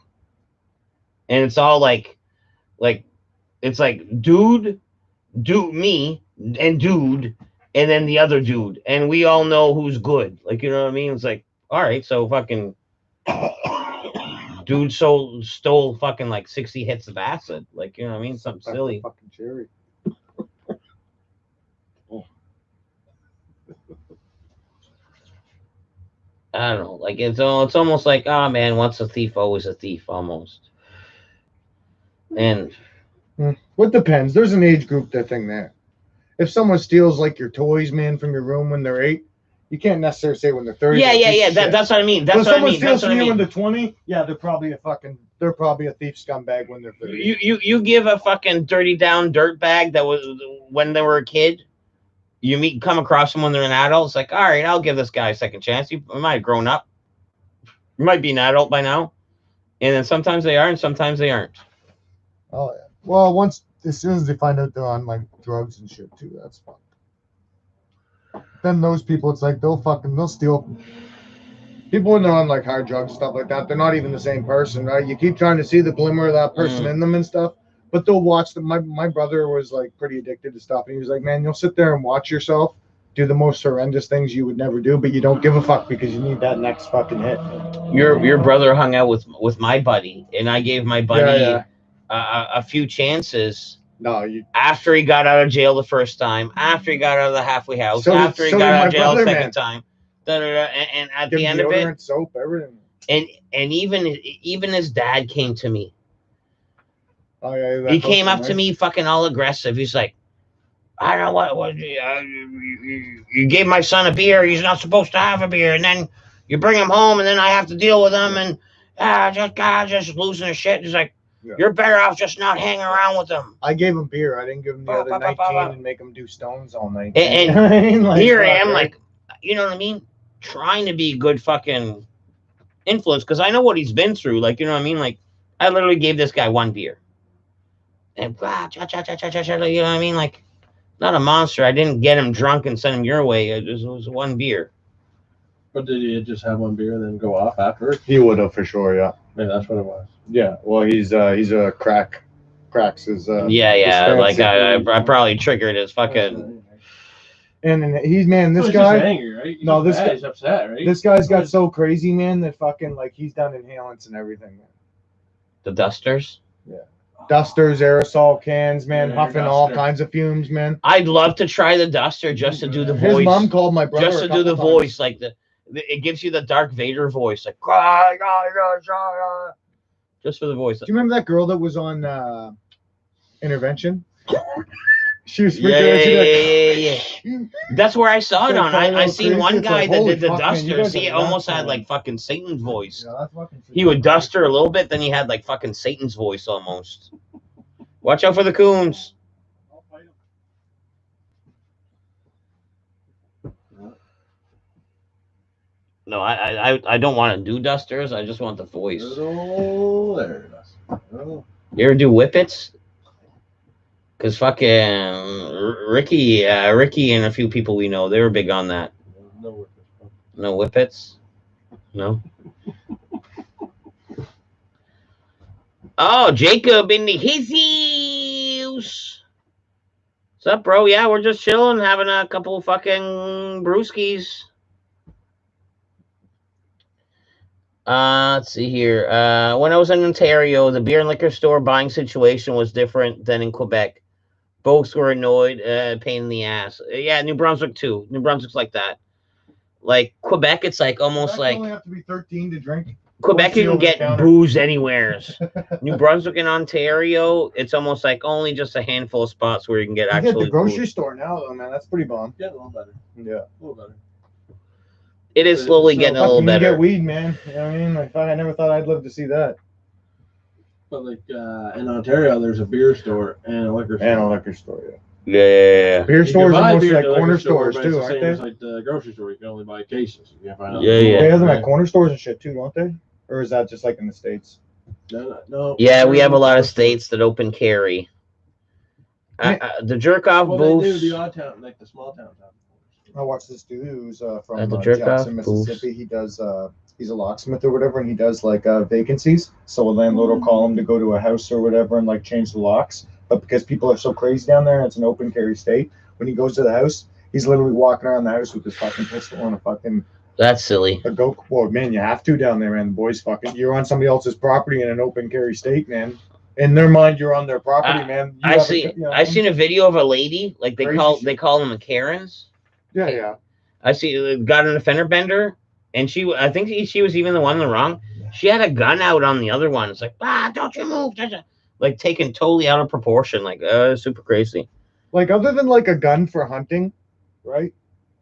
And it's all like it's like dude, me, and dude. And then the other dude, and we all know who's good. Like, you know what I mean? It's like, all right, so fucking dude stole fucking like 60 hits of acid. Like, you know what I mean? Something silly. Fucking cherry. I don't know. Like, it's almost like, oh man, once a thief, always a thief, almost. And what depends? There's an age group thing there. If someone steals like your toys, man, from your room when they're 8, you can't necessarily say when they're 30. Yeah. That's what I mean. That's what I mean. Steals from you when they're 20. Yeah, they're probably a thief scumbag when they're 30. You give a fucking dirty down dirt bag that was when they were a kid. You come across them when they're an adult. It's like, all right, I'll give this guy a second chance. He might have grown up. He might be an adult by now. And then sometimes they are, and sometimes they aren't. Oh yeah. Well, as soon as they find out they're on like drugs and shit too, that's fucked. Then those people, it's like they'll steal People when they're on like hard drugs and stuff like that, they're not even the same person, right? You keep trying to see the glimmer of that person in them and stuff, but they'll watch them. My brother was like pretty addicted to stuff, and he was like, man, you'll sit there and watch yourself do the most horrendous things you would never do, but you don't give a fuck because you need that next fucking hit. Your brother hung out with my buddy, and I gave my buddy a few chances. No, you. After he got out of jail the first time, after he got out of the halfway house, So did- after he so got did out my of jail the brother, second man. time, and at Give the end of it, deodorant, soap, everything. and even his dad came to me. Oh yeah, He came up to me fucking all aggressive. He's like, I don't know what you gave my son a beer. He's not supposed to have a beer, and then you bring him home, and then I have to deal with him, and just losing his shit. He's like, Yeah. you're better off just not hanging around with them. I gave him beer. I didn't give him the Ba, other ba, ba, 19 ba, ba. and make him do stones all night. And I mean, like, Here I fuck, am, right? like, you know what I mean? Trying to be a good fucking influence because I know what he's been through. Like, you know what I mean? Like, I literally gave this guy one beer. And you know what I mean? Like, not a monster. I didn't get him drunk and send him your way. It was one beer. But did he just have one beer and then go off afterwards? He would have for sure, yeah. Maybe that's what it was. Yeah, well, he's a cracks his. Yeah. his Like, fancy- I probably triggered his fucking. And he's man, this He's guy. just angry, right? He's No, just this mad, guy- he's upset, right? This guy's got so crazy, man, that fucking like he's done inhalants and everything. Man. The dusters. Dusters, aerosol cans, man, Yeah, huffing all duster. kinds of fumes, man. I'd love to try the duster just to do the His voice. mom called my brother Just a to do the couple times. voice, like it gives you the Darth Vader voice, like just for the voice. Do you remember that girl that was on Intervention? She was freaking Yeah, out. She's like, yeah. That's where I saw it Like, on. crying I all seen crazy. one It's guy like, that holy did the fuck, man, you duster. guys See, it are nuts, almost had man. like fucking Satan's voice. Yeah, that's fucking He would duster a little bit, then he had like fucking Satan's voice almost. Watch out for the coons. No, I don't want to do dusters. I just want the voice. Oh, there it is. Oh. You ever do whippets? Cause fucking Ricky and a few people we know, they were big on that. No, No whippets? No. Oh, Jacob in the hizzies. What's up, bro? Yeah, we're just chilling, having a couple fucking brewskis. Let's see here. When I was in Ontario, the beer and liquor store buying situation was different than in Quebec. Both were annoyed, pain in the ass. Yeah, New Brunswick too. New Brunswick's like that. Like Quebec, it's like almost You like only have to be 13 to drink. Quebec, you can over the get counter. booze anywheres. New Brunswick and Ontario, it's almost like only just a handful of spots where you can get You get actually the grocery booze. store now, though, man. That's pretty bomb. Yeah, a little better. Yeah. A little better. It is slowly So getting a Fuck, little you can better. get weed, man. You know what I mean? Like, fuck, I never thought I'd live to see that. But like in Ontario, there's a beer store and a liquor store. And a liquor store, yeah. Yeah. Beer You can stores buy are mostly beer like at the corner liquor store, stores, but it's too, the aren't same they? as like the grocery store. You can only buy cases. You can't find out. Yeah, yeah. They have them at corner stores and shit, too, don't they? Or is that just like in the States? No. Yeah, we have a lot of states that open carry. The jerk off Well, they do booths. the odd town, like the small towns. I watched this dude who's from At the jerk Jackson, off booths. Mississippi. He does, he's a locksmith or whatever, and he does like vacancies. So a landlord will call him to go to a house or whatever and like change the locks. But because people are so crazy down there and it's an open carry state, when he goes to the house, he's literally walking around the house with his fucking pistol and a fucking That's silly. a go. Well, man, you have to down there, man. The boys fucking, you're on somebody else's property in an open carry state, man. In their mind, you're on their property, man. You I have a- see. you know, I seen a video of a lady like they Crazy call them Karens. Yeah. I see got an offender bender, and I think she was even the one in the wrong. She had a gun out on the other one. It's like, don't you move. Like taken totally out of proportion. Like, super crazy. Like other than like a gun for hunting, right?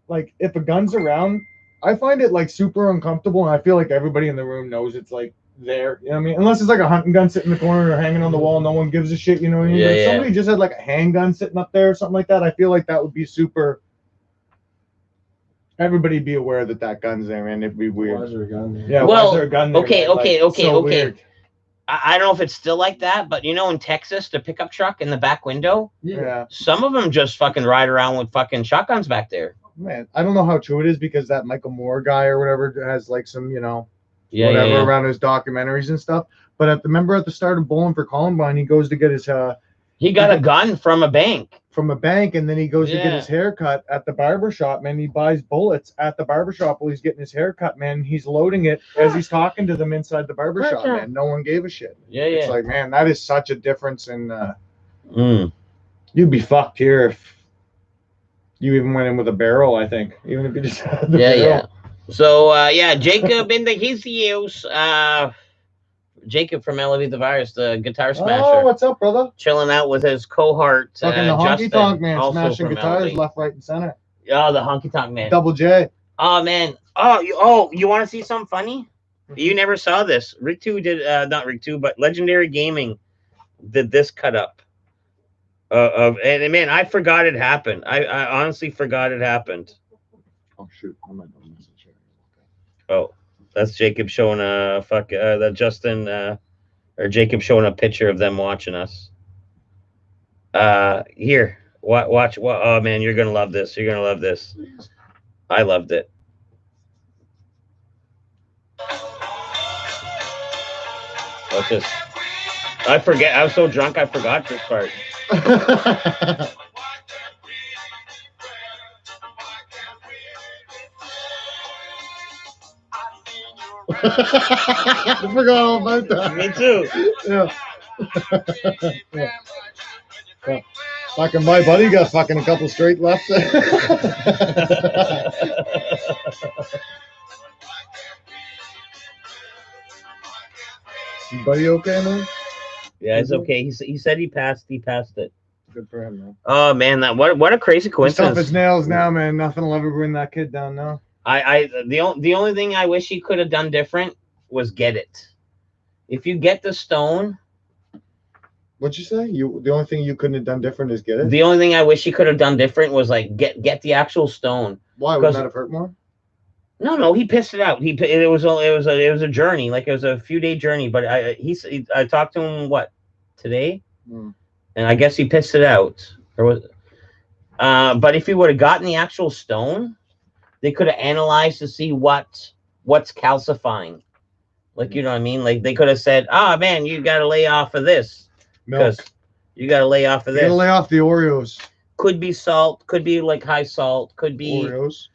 Like if a gun's around, I find it like super uncomfortable, and I feel like everybody in the room knows it's like there. You know what I mean? Unless it's like a hunting gun sitting in the corner or hanging on the wall, no one gives a shit. You know what I mean? Yeah, But if yeah. somebody just had like a handgun sitting up there or something like that, I feel like that would be super. Everybody be aware that that gun's there, man. It'd be Why weird. is there a gun there? Yeah. Well, why is there a gun there, okay, man? Like, okay, it's so okay. weird. I don't know if it's still like that, but you know, in Texas, the pickup truck in the back window, Yeah. some of them just fucking ride around with fucking shotguns back there. man, I don't know how true it is because that Michael Moore guy or whatever has like some, Yeah, whatever yeah. around his documentaries and stuff. But remember at the start of Bowling for Columbine, he goes to get his He got a gun from a bank. from a bank, and then he goes to get Yeah. his hair cut at the barbershop, man. He buys bullets at the barbershop while he's getting his hair cut, man. He's loading it as he's talking to them inside the barbershop, man. No one gave a shit. Yeah, It's yeah. like, man, that is such a difference in Mm. you'd be fucked here if you even went in with a barrel, I think. Even if you just had the Yeah, barrel. yeah. So yeah, Jacob in the his use. Jacob from Elevate the Virus, the guitar Oh, smasher, what's up, brother? chilling out with his cohort. Fucking the honky Justin, tonk man, also smashing from guitars Elevate. left, right, and center. Oh, the honky tonk man. Double J. Oh man. You want to see something funny? You never saw this. Rick 2 did not Rick 2, but Legendary Gaming did this cut up. And man, I forgot it happened. I honestly forgot it happened. Oh shoot, I might not message you. Oh, that's Jacob showing that Justin or Jacob showing a picture of them watching us. Here, watch. Oh man, you're gonna love this. You're gonna love this. I loved it. What's this? I forget. I was so drunk, I forgot this part. I forgot all about that. Me too. Yeah. Yeah. Fucking my buddy got fucking a couple straight left. Buddy, okay, man? Yeah, it's okay. He said he passed. He passed it. Good for him, man. Oh man, that what a crazy He's tough as coincidence. nails now, man. Nothing will ever bring that kid down now. The only thing I wish he could have done different was get it. If you get the stone, What'd you say? The only thing you couldn't have done different is get it. the only thing I wish he could have done different was like get the actual stone. Why would that have hurt more? No, he pissed it out. It was a journey, like it was a few day journey. But I talked to him today, Hmm. and I guess he pissed it out. But if he would have gotten the actual stone, they could have analyzed to see what's calcifying. Like, you know what I mean? Like they could have said, "Ah, man, you got to lay off of this Milk. because you got to lay off of You gotta this." lay off the Oreos. Could be salt, could be like high salt, could be Oreos.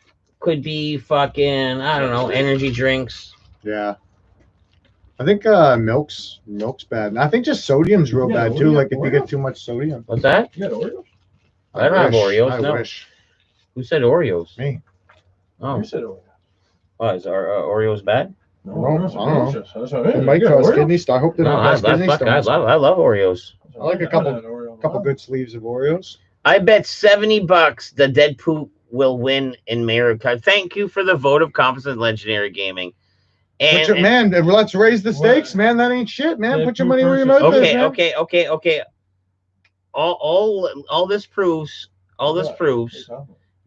fucking, I don't know, energy drinks. Yeah. I think milk's bad. And I think just sodium's real Yeah, bad too. Oreo- Like if you Oreo? get too much sodium. What's that? You got Oreos? I don't have Oreos, I no. wish. Who said Oreos? Me. Oh, You said Oreos. is our Oreos bad? No, I don't know. delicious. That's what I It mean. might You got cause Oreo? kidney stone. I hope they No, don't I cause kidney stones. love Oreos. I like a couple good sleeves of Oreos. I bet $70 the Deadpool will win in America. Thank you for the vote of confidence in Legendary Gaming. And, Man, let's raise the stakes, man. That ain't shit, man. Put your money where your mouth is, man. okay. All this proves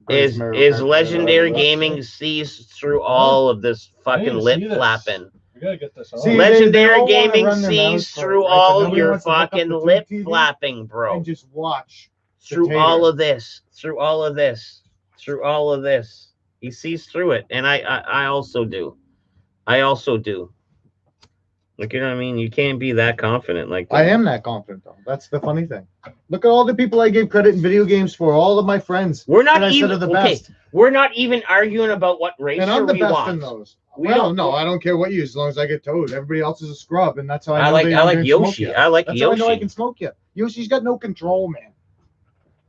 is Legendary Gaming sees through all of this fucking didn't lip see this. flapping. You gotta get this on. See, Legendary they all wanna Gaming run their mouths sees for it, through right? But all nobody your wants to hook up fucking the lip TV flapping, bro. and just watch. Through tater. all of this, through all of this. He sees through it. And I also do. Like, you know what I mean? You can't be that confident like that. I am that confident though. That's the funny thing. Look at all the people I gave credit in video games for. All of my friends. We're not that I said even are the okay. best. We're not even arguing about what racer And I'm the we best want. in those. We Well, don't- no, I don't care what you use as long as I get towed. Everybody else is a scrub, and that's how I know I like they I like didn't smoke Yoshi. yet. I like That's how I know I Yoshi. can smoke you. Yoshi's got no control, man.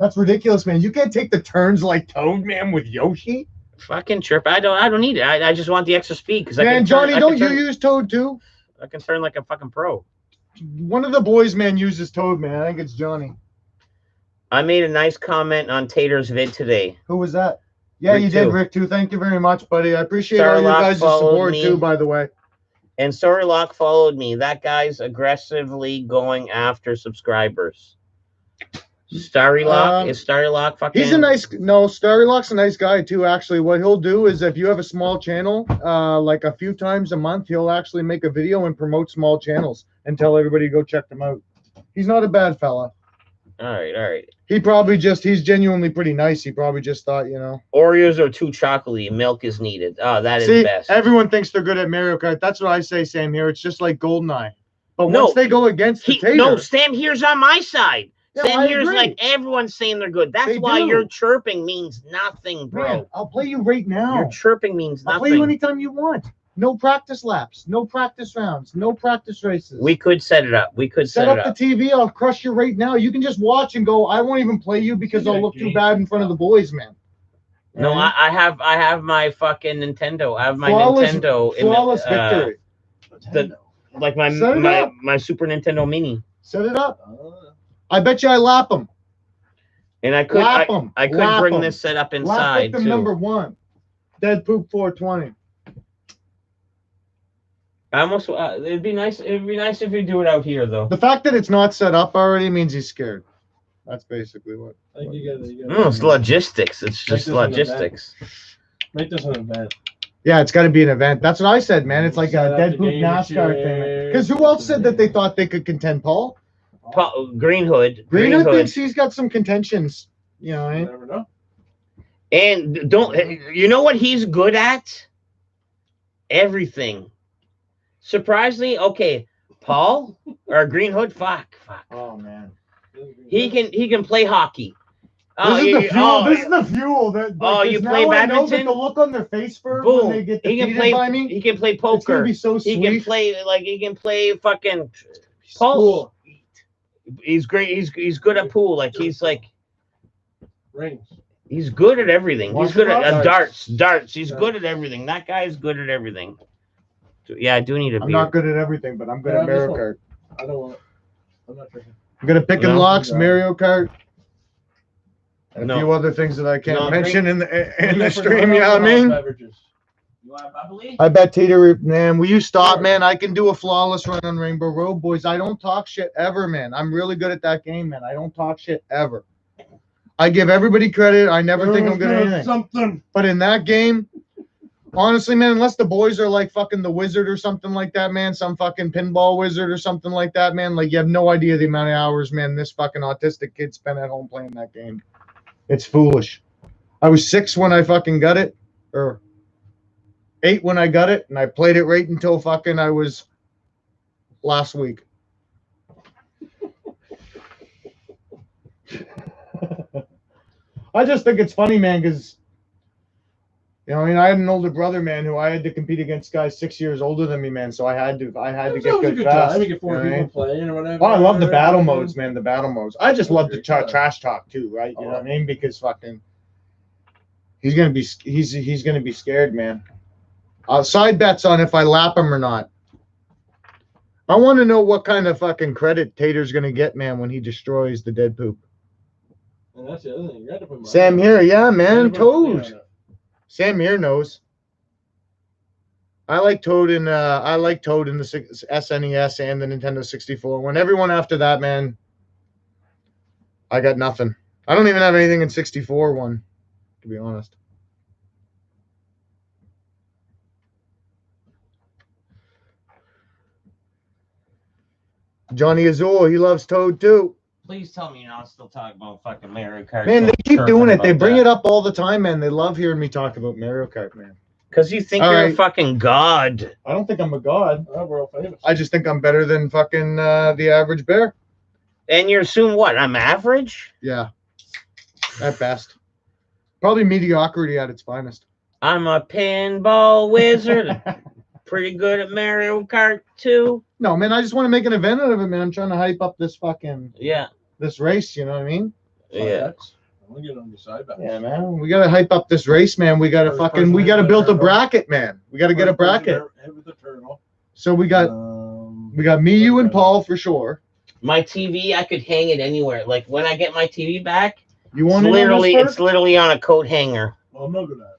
That's ridiculous, man. You can't take the turns like Toad, man, with Yoshi. Fucking chirp. I don't need it. I just want the extra speed because I Man, can Johnny, turn, don't you use Toad too? I can turn like a fucking pro. One of the boys, man, uses Toad, man. I think it's Johnny. I made a nice comment on Tater's vid today. Who was that? Yeah, Rick you did, too. Rick, too. Thank you very much, buddy. I appreciate all you Starlock guys' followed support, me. too, by the way. And Storylock followed me. That guy's aggressively going after subscribers. Starrylock is Starrylock fucking. He's a nice, no, Starrylock's a nice guy, too, actually. What he'll do is if you have a small channel, like a few times a month, he'll actually make a video and promote small channels and tell everybody to go check them out. He's not a bad fella. All right. He's genuinely pretty nice. He probably just thought, Oreos are too chocolatey. Milk is needed. Oh, that is See, best. everyone thinks they're good at Mario Kart. That's what I say, Sam here. It's just like GoldenEye. But No. once they go against the tater, No, Sam here's on my side. Yeah, Sam I here's agree. like everyone's saying they're good. That's They why do. your chirping means nothing, bro. man, I'll play you right now. Your chirping means I'll nothing. play you anytime you want. No practice laps, no practice rounds, no practice races. We could set it up. We could set set up it up. the TV. I'll crush you right now. You can just watch and go. I won't even play you because I'll look too bad in front of the boys, man. No, Right? I have my fucking Nintendo. I have my Flawless- Nintendo flawless victory. like my Set it up. my Super Nintendo Mini. Set it up. I bet you I lap them. And I could Lap 'em. I could Lap bring 'em. this set up Lap inside victim too. number 1. Dead Poop 420. I almost it'd be nice if you do it out here though. The fact that it's not set up already means he's scared. That's basically what. I think you gotta No, it's logistics. It's just this an event. logistics. make this an event. Yeah, it's got to be an event. That's what I said, man. It's like Set a up Dead the Poop game NASCAR thing. chairs. Because who else said that they thought they could contend, Paul? Green Hood. Green thinks he's got some contentions. You know, You eh? never know. And you know what he's good at? Everything. Surprisingly, okay, Paul or Green Hood, fuck. Oh man. He can play hockey. This is the fuel. This is the fuel. You now play I know that badminton? the look on their face for Boom. when they get He can defeated by play. me. He can play It's gonna poker. be so He sweet. can play fucking Paul. He's great. He's good at pool. He's Rings. he's good at everything. He's good at Darts. darts. He's good at everything. That guy is good at everything. Yeah, I do need a I'm beer. not good at everything, but I'm good Yeah, at this Mario one. Kart. I don't want. I'm not drinking. I'm good at picking No. locks, No. Mario Kart, and a No. few other things that I can't No, mention in the Different stream. You know what I mean? beverages. You want bubbly? I bet Tater, man, will you stop, man? I can do a flawless run on Rainbow Road, boys. I don't talk shit ever, man. I'm really good at that game, man. I don't talk shit ever. I give everybody credit. I never think I'm good at anything. Something. But in that game, honestly, man, unless the boys are like fucking the wizard or something like that, man, some fucking pinball wizard or something like that, man, like you have no idea the amount of hours, man, this fucking autistic kid spent at home playing that game. It's foolish. I was 6 when I fucking got it, or 8 when I got it, and I played it right until fucking I was last week. I just think it's funny, man, because I had an older brother, man, who I had to compete against guys 6 years older than me, man. So I had to get good fast. We get 4 you know what I people mean? playing or whatever. Oh, I love the battle modes, man. The battle modes. I just love the trash talk too, right? You know what I Oh. mean? Because fucking, he's gonna be scared, man. Side bets on if I lap him or not. I want to know what kind of fucking credit Tater's gonna get, man, when he destroys the Dead Poop. And that's the other thing. You got to put Sam here, yeah, man, Toad. Toad. Sam here knows. I like Toad in the SNES and the Nintendo 64. When everyone after that, man, I got nothing. I don't even have anything in 64 one, to be honest. Johnny Azul, he loves Toad too. Please tell me you're not still talking about fucking Mario Kart. Man, they keep doing it. They bring it up all the time, man. They love hearing me talk about Mario Kart, man. Because you think All you're a right. fucking god. I don't think I'm a god. Oh, we're all famous. I just think I'm better than fucking the average bear. And you assume what? I'm average? Yeah, at best. Probably mediocrity at its finest. I'm a pinball wizard. Pretty good at Mario Kart too. No, man, I just want to make an event out of it, man. I'm trying to hype up this Yeah. this race, you know what I mean? Yeah. I'm gonna get on your side back. Yeah, man. We gotta hype up this race, man. We gotta we gotta build a bracket, man. We gotta get a bracket. With the turtle. So we got me, you, and Paul for sure. My TV, I could hang it anywhere. Like when I get my TV back, You it's want it's literally on a coat hanger. Well, I'm not good at it.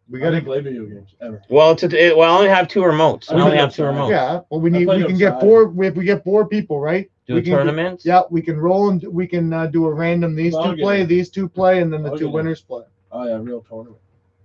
We I don't gotta play video games ever. Well, I only have 2 remotes. I I only think have that's 2 fine. remotes. yeah. Well, we play can get outside. 4. If we get 4 people, right? Do we can tournaments? Yeah, we can roll and we can do a random. These I'll two get play, it. these two play, and then the I'll 2 get it. winners play. Oh yeah, real tournament.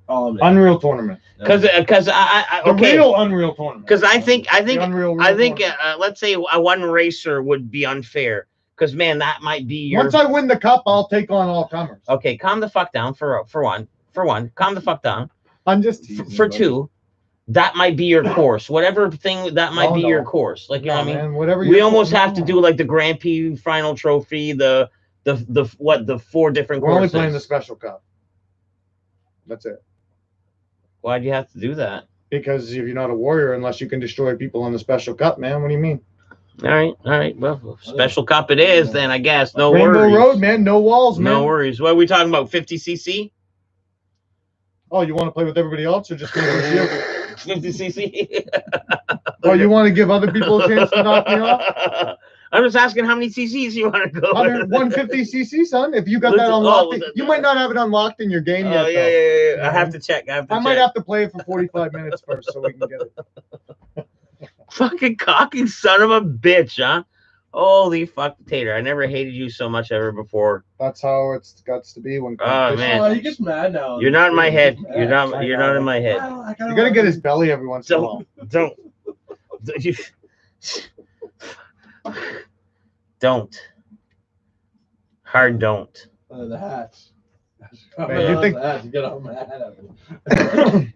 Oh, I'm in. Unreal tournament. Because I The okay. real Unreal tournament. Because I think The Unreal I think tournament. let's say a one racer would be unfair Because man, that might be your. Once I win the cup, I'll take on all comers. Okay, calm the fuck down for one. For one, calm the fuck down. I'm just For teasing, buddy. two, that might be your course. Whatever thing that might Oh, be no. your course. Like you know Nah, what I mean. man, whatever We you almost want. have to do like the Grand Prix final trophy, the 4 different We're only courses. playing the special cup. That's it. Why'd you have to do that? Because if you're not a warrior, unless you can destroy people on the special cup, man, what do you mean? All right. Well, special cup it is then, I guess. No Rainbow worries. Road, man, no walls, man. No worries. What are we talking about? 50cc? Oh, you want to play with everybody else or just play with you? 50cc. Oh, you want to give other people a chance to knock me off? I'm just asking how many cc's you want to go. 150cc, son. If you got that Listen, unlocked, you might not have it unlocked in your game Oh, yet. yeah, though. yeah. I have to check. I might have to play it for 45 minutes first so we can get it. Fucking cocky son of a bitch, huh? Holy fuck, Tater. I never hated you so much ever before. That's how it's got to be when. Oh, man. Oh, he gets mad now. You're not in my head. He gets You're mad. not in my head. You gotta get his belly every once in a while. Don't. Hard don't. The hats. Man, you think- the hats, you get all mad at me.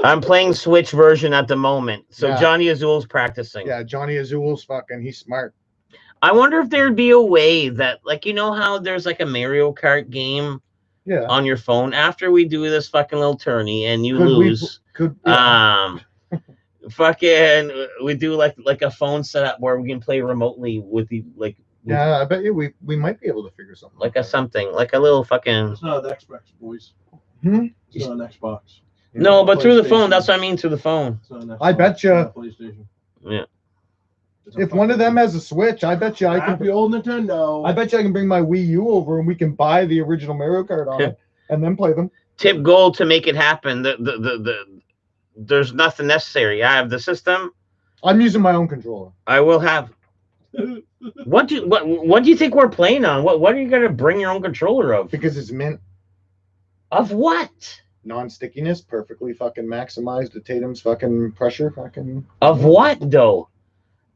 I'm playing Switch version at the moment. So Yeah. Johnny Azul's practicing. Yeah, Johnny Azul's fucking. He's smart. I wonder if there'd be a way that, like, you know how there's like a Mario Kart game Yeah. on your phone after we do this fucking little tourney and you Could we- lose. Could. Fucking, we do like a phone setup where we can play remotely with the like. Yeah, I bet you we might be able to figure something. Like a something, like a little fucking. It's not an Xbox, boys. Hmm? It's not an Xbox. No, but through the phone. PlayStation. That's what I mean. Through the phone. It's not an Xbox. I bet It's ya- not a PlayStation. Yeah. It's a If one of them has a Switch, I bet you I happy can. old Nintendo. I bet you I can bring my Wii U over and we can buy the original Mario Kart on it and then play them. Tip goal to make it happen. There's nothing necessary. I have the system. I'm using my own controller. I will have. What do you think we're playing on? What are you gonna bring your own controller of? Because it's mint, Of what? non-stickiness, perfectly fucking maximized. The Tatum's fucking pressure, fucking. Of what though?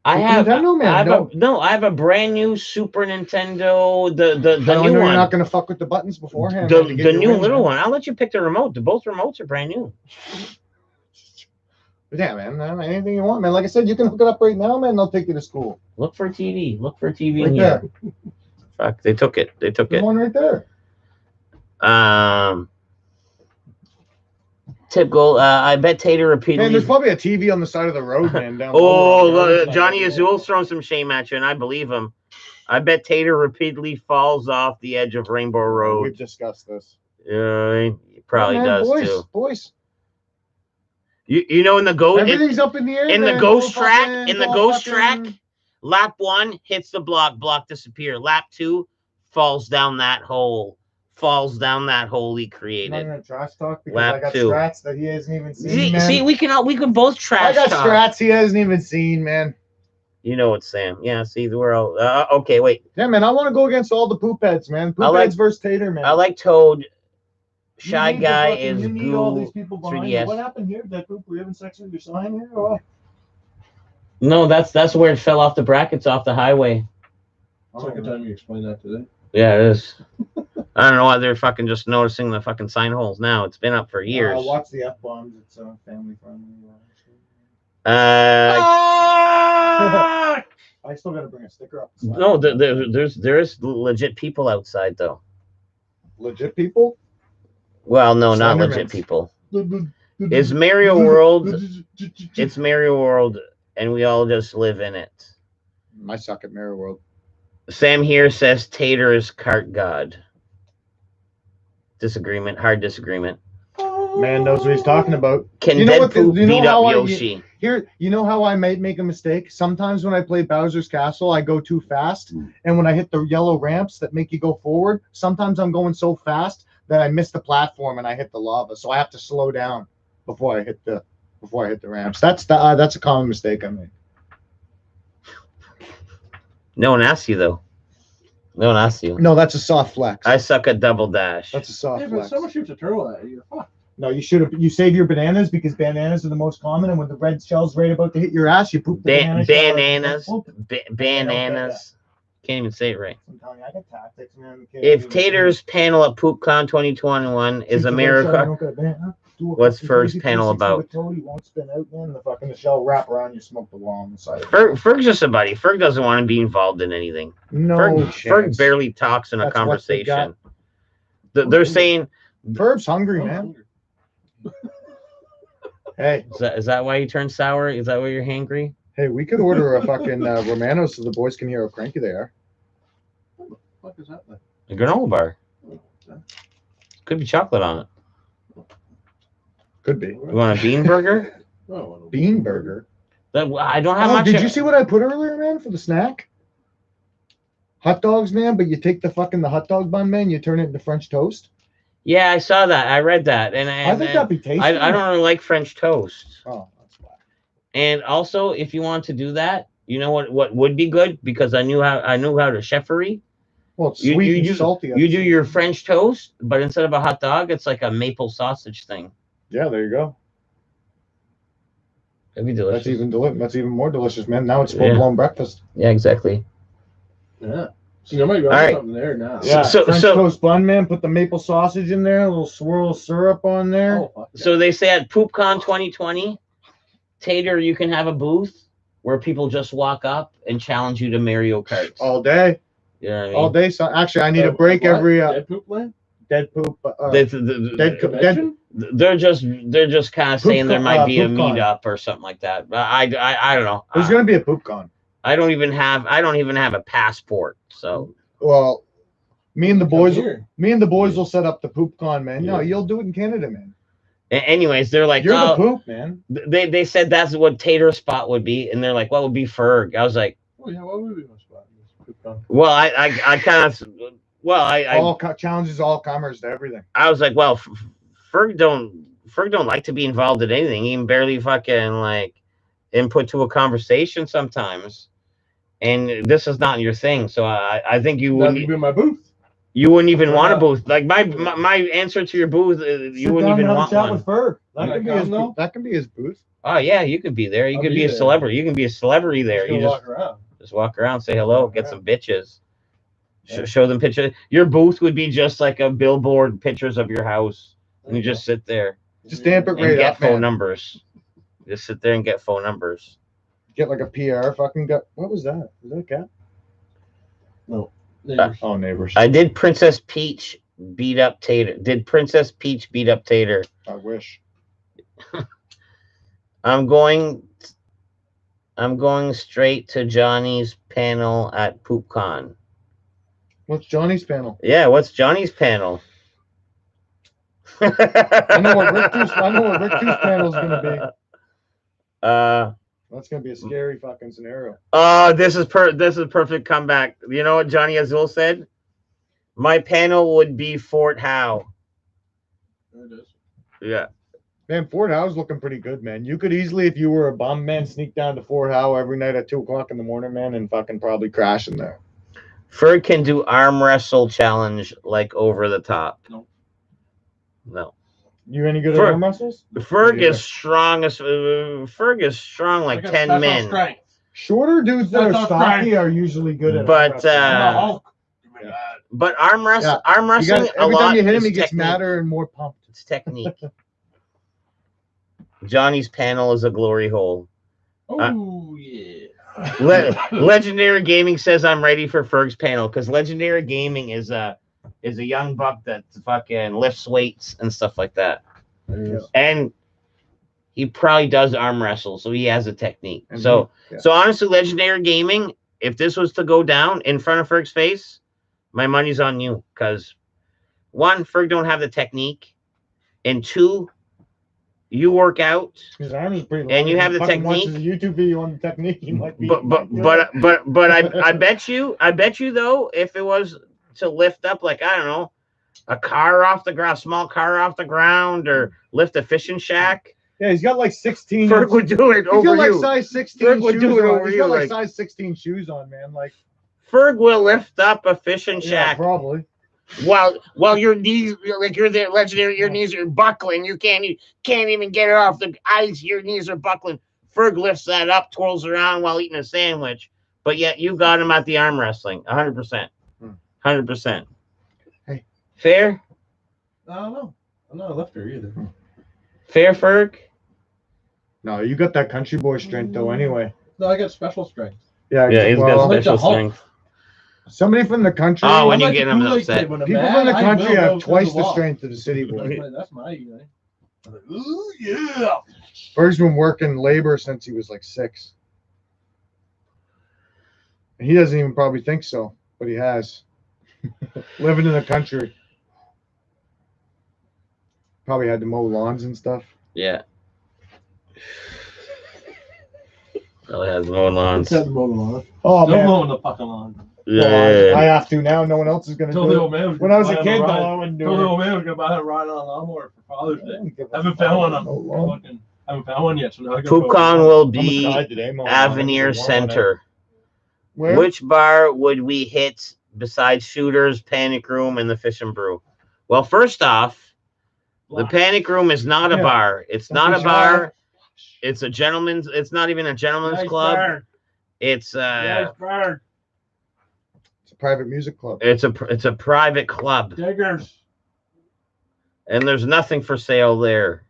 I Super have. Nintendo, man, I have no. no. I have a brand new Super Nintendo. The I know new you're one. not gonna fuck with the buttons beforehand. The man, to get the your new win, little man. one. I'll let you pick the remote. Both remotes are brand new. Yeah, man. Anything you want, man. Like I said, you can hook it up right now, man. They'll take you to school. Look for TV. Look for TV Right in there. here. Fuck, they took it. They took There's it. one right there. Tip goal. I bet Tater Man, repeatedly. there's probably a TV on the side of the road, man. Down Oh, below. Johnny Azul's throwing some shame at you, and I believe him. I bet Tater repeatedly falls off the edge of Rainbow Road. We've discussed this. Yeah, he probably Yeah, man, does boys, too. Boys, You know in the ghost everything's up in the air. in the man. ghost Go track fucking- in the go ghost fucking- track. Lap 1 hits the block disappear. Lap 2 falls down that hole. Falls down that hole he I'm not created. gonna trash talk because Lap I got 2. strats that he hasn't even seen. See, man. we can both I trash got talk. strats he hasn't even seen, man. You know it's Sam. Yeah, see, we're all okay. Wait, Yeah, man. I want to go against all the poop heads, man. Poop I like- heads versus Tater, man. I like Toad. You Shy need the guy fucking- is you need all Goo. these people behind you. 3DS. What happened here? That poop? Were you having sex with your sign here? Or what? No, that's where it fell off the brackets off the highway. Second time you explained that today. Yeah, it is. I don't know why they're fucking just noticing the fucking sign holes now. It's been up for years. Watch the F bombs. It's family friendly. Uh, I still got to bring a sticker up. no, there is legit people outside though. Legit people. Well, no, not Slendermans. legit people. It's Mario World. It's Mario World, and we all just live in it. I suck at Mario World. Sam here says Tater is cart god. Disagreement, hard disagreement. Man knows what he's talking about. Can You know what Deadpool the- you know beat how up I- Yoshi? Here, you know how I might make a mistake? Sometimes when I play Bowser's Castle, I go too fast. And when I hit the yellow ramps that make you go forward, sometimes I'm going so fast that I miss the platform and I hit the lava. So I have to slow down before I hit the ramps. That's a common mistake I make. No one asked you though. No one asked you. No, that's a soft flex. I suck at double dash. That's a soft Hey, but flex. someone shoots a turtle at you. You're fucked. No, you save your bananas because bananas are the most common, and when the red shell's right about to hit your ass, you poop the banana shell out. Bananas. Whoop. Bananas. can't even say it right. I'm telling you, I got tactics, man. If Tater's panel at PoopCon 2021 is America, what's Ferg's panel about? You won't spin out, man. The fucking shell wrap around, you smoke the wall on the side. Ferg's just a buddy. Ferg doesn't want to be involved in anything. No Ferg chance. barely talks in a That's what they conversation. They're saying, Ferg's hungry, man. Hey, is that why you turned sour? Is that why you're hangry? hey, we could order a fucking Romano so the boys can hear how cranky they are. What the fuck is that thing? A granola bar. Could be chocolate on it. Could be. You want a bean burger? Oh, Bean burger. I don't have Oh, much. did you see what I put earlier, man, for the snack? Hot dogs, man, but you take the hot dog bun, man, you turn it into French toast. Yeah, I saw that. I read that, and I think that'd be tasty. I don't really like French toast. Oh, that's why. And also, if you want to do that, you know what would be good, because I knew how to chefery. Well, it's You- sweet you and do- salty. You do your French toast, but instead of a hot dog, it's like a maple sausage thing. Yeah, there you go. That'd be delicious. That's even more delicious, man. Now it's full Yeah. blown breakfast. Yeah, exactly. yeah. See, there might be All right. something there now. Yeah, So- French toast bun, man. Put the maple sausage in there, a little swirl of syrup on there. Oh, fuck yeah. So they say at PoopCon 2020, Tater, you can have a booth where people just walk up and challenge you to Mario Kart. All day, You know what I mean? all day. So actually, I need a Oh, break what? every Dead poop land? dead poop. They're just kind of saying there might be a PoopCon. meetup or something like that. But I don't know. There's gonna be a poop con. I don't even have a passport. So Well, me and the boys Here. will set up the poop con, man. No, Yeah. you'll do it in Canada, man. anyways, they're like, You're the oh, poop, man. they said that's what Tater's spot would be, and they're like, what would be Ferg? I was like, Oh, yeah, what would be my spot? Poop con. well, I kind of, well, Challenges all comers to everything. I was like, well, Ferg don't like to be involved in anything. He can barely fucking like input to a conversation sometimes, and this is not your thing. So I think you That'd wouldn't be my booth. even want a booth. Like my answer to your booth, you wouldn't even want one. Ferg. Can I come, though? That can be his booth. Oh yeah, you could be there. You I'll could be be a there. celebrity. You can be a celebrity there. Just You gonna just walk around. walk around, say hello, get Yeah. some bitches. Yeah. Show them pictures. Your booth would be just like a billboard, pictures of your house, and you just sit there Just stamp it and right get up, phone man. numbers. Just sit there and get phone numbers. Get like a PR fucking gut. What was that? Was that a cat? Neighbors. Oh, neighbors. I did Princess Peach beat up Tater. Did Princess Peach beat up Tater? I wish. I'm going straight to Johnny's panel at PoopCon. What's Johnny's panel? Yeah, what's Johnny's panel? I know what Rick Two's panel is gonna be. That's gonna be a scary fucking scenario. This is perfect comeback. You know what Johnny Azul said? My panel would be Fort Howe. There it is. Yeah. Man, Fort Howe's looking pretty good, man. You could easily, if you were a bum, man, sneak down to Fort Howe every night at 2:00 in the morning, man, and fucking probably crash in there. Ferg can do arm wrestle challenge like over the top. No. You any good Ferg- at arm wrestles? Ferg Yeah. is strong as Ferg is strong like I got 10 special men. strength. Shorter dudes that That's are all stocky right. are usually good at But, arm wrestling. I'm a Hulk. Yeah. But arm Yeah. wrestling You gotta- a every lot time you hit him, is he gets technique. madder and more pumped. It's technique. Johnny's panel is a glory hole. Oh, yeah. Legendary Gaming says I'm ready for Ferg's panel because Legendary Gaming is a young buck that fucking lifts weights and stuff like that, There it is. and he probably does arm wrestle, so he has a technique. And So yeah. so honestly, Legendary Gaming, if this was to go down in front of Ferg's face, my money's on you because one, Ferg don't have the technique, and two, you work out. His arm is pretty long. And you If have he the fucking watches technique? a YouTube video on the technique. He might be. But I bet you though, if it was to lift up like I don't know, a car off the ground, small car off the ground, or lift a fishing shack, Yeah, he's got like 16. Ferg would do it He's over got like you. size 16 Ferg would shoes do it on. over He's you, got like like- size 16 shoes on, man. Like, Ferg will lift up a fishing yeah, shack probably. while your knees like you're the legendary, your knees are buckling. You can't even get it off the ice. Your knees are buckling. Ferg lifts that up, twirls around while eating a sandwich. but yet you got him at the arm wrestling, 100%, 100%. Hey. Fair? I don't know. I'm not a lifter either. Fair, Ferg? No, you got that country boy strength though. Anyway. No, I got special strength. Yeah. Yeah, he's well, got like the special Hulk. strength. somebody from the country. Oh, when I'm you like get the him Kool-Aid upset. kid when I'm People mad, from the I country will go have to twice the wall. strength of the city boy. That's my guy. I'm like, ooh, yeah. Berg's been working labor since he was like 6. He doesn't even probably think so, but he has. Living in the country. Probably had to mow lawns and stuff. Yeah. Probably has mowing lawns. Instead of mowing the lawn. Oh Still man, mowing the fucking lawn. well, I Yeah. have to now. No one else is gonna Told the do old it. man When I was a gonna kid, buy though, him a I ride. wouldn't do Told the it. old man was gonna buy a ride on a lawnmower for Father's I Day. don't give a Haven't fuck found one. about no lawn. Haven't found one yet. So now I gotta PoopCon go. will Almost be died today, mowing lawn. Avenir It's a warm one, Center. Where? Which bar would we hit besides Shooters, Panic Room, and the Fish and Brew? Well, first off, the Panic Room is not a Yeah. bar. It's Don't not be a shy. bar. It's a gentleman's. It's not even a gentleman's Nice club. bird. It's Nice bird. It's a private music club. it's a private club, Diggers. and there's nothing for sale there.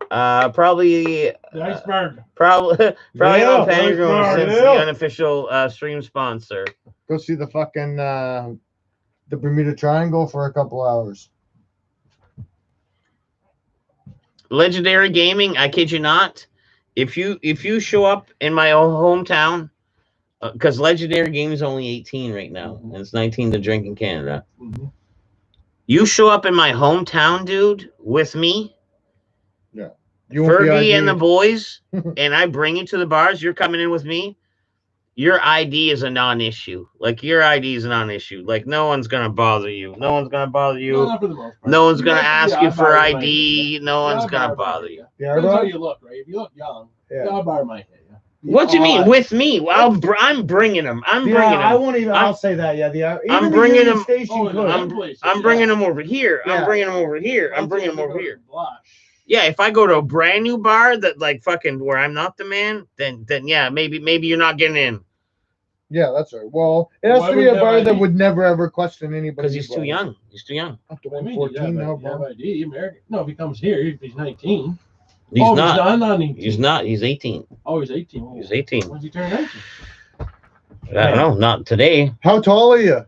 Probably Nice bird. not Yeah, Panic Room nice since bar, the yeah. unofficial stream sponsor. Go see the fucking the Bermuda Triangle for a couple hours. Legendary Gaming, I kid you not. If you show up in my own hometown, because Legendary Gaming is only 18 right now, and it's 19 to drink in Canada. Mm-hmm. You show up in my hometown, dude, with me, You won't be Fergie and the ID'd. boys, and I bring you to the bars. You're coming in with me. Your ID is a non-issue. Like your ID is a non-issue. Like no one's gonna bother you. No one's gonna bother you. Not for the most part. No one's You gonna might- ask yeah, you I'll for buy it, might hit ID. No Yeah, one's I'll gonna buy it, bother might you. hit Yeah, Depends how bro. you look, right? If you look young, Yeah. yeah, I'll buy might hit you. What do you mean Odd. with me? Well, I'm bringing them. I'm Yeah, bringing I them. won't even. I'm- I'll say that. Yeah, I'm even the bringing Union them- Station Oh, could. I'm bringing them over here. Yeah. I'm bringing them over here. I'm bringing them over here. Blush. Yeah, if I go to a brand new bar that like fucking where I'm not the man, then yeah, maybe you're not getting in Yeah, that's right. Well, it has Why to be would a you bar have that ID? would never ever question anybody. because he's too young. He's too young. Up to I mean, 114 now, you have bro. ID, American. No, if he comes here, if he's 19. He's oh, not. He's not 19. He's not. He's 18. Oh, he's 18. Oh. He's 18. When's he turn 19? I don't know. Not today. How tall are you?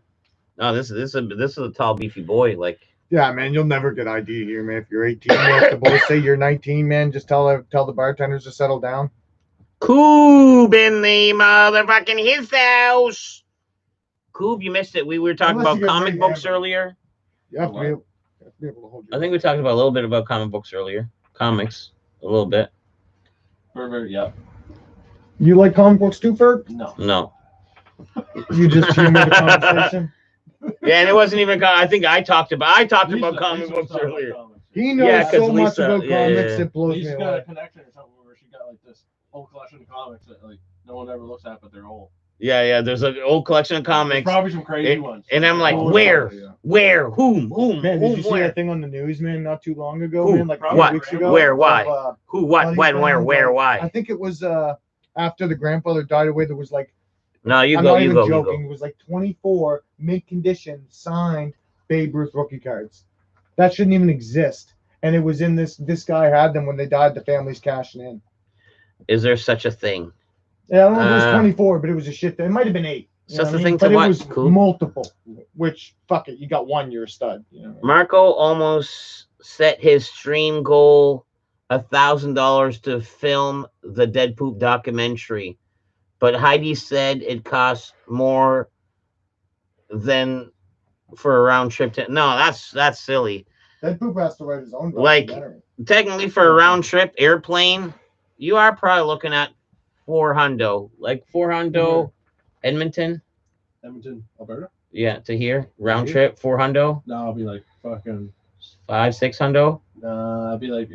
No, this is a tall, beefy boy. Like Yeah, man, you'll never get ID here, man. If you're 18, you have to both say you're 19, man. Just tell the bartenders to settle down. Coob in the motherfucking his house. Coob, you missed it. We were talking Unless about you get comic big books hammer. earlier. You have to be able to hold your I think we talked about a little bit about comic books earlier. Comics, a little bit. Yeah. You like comic books too, Ferg? No. No. You just humor the conversation. Yeah, and it wasn't even. I think I talked about Lisa- comic Lisa was books talking about earlier. comics. He knows Yeah, 'cause so much Lisa- about yeah, comics yeah. it blows me Lisa's got a away. connection or something where she got like this whole collection of comics that like no one ever looks at, but they're old. Yeah. There's an old collection of There's comics, probably some crazy ones. and I'm like, Oh, where? Yeah. Where? Whom? Man, did you see Where? that thing on the news, man, not too long ago, Who? man? Like What? 2 weeks ago. Where? Why? of, Who? What? Funny When? Where? Bones, Where? I Why? think it was after the grandfather died away. There was like, No, you I'm go. not You even go. You joking. go. It was like 24 mint condition signed Babe Ruth rookie cards. That shouldn't even exist. And it was in this guy had them when they died. The family's cashing in. Is there such a thing? Yeah, I don't know if it was Uh, 24, but it was a shit. It might have been 8. You know Such what a I thing mean? to But what? it was Cool. multiple. Which fuck it, you got one, you're a stud. You know. Marco almost set his stream goal $1,000 to film the Dead Poop documentary, but Heidi said it cost more than for a round trip to. No, that's silly. That poop has to write his own Like- documentary. Technically, for a round trip airplane, you are probably looking at $400, like $400 Edmonton. Edmonton, Alberta? Yeah, to here round Here? trip $400, No, I'll be like fucking. 500-600. I'll be like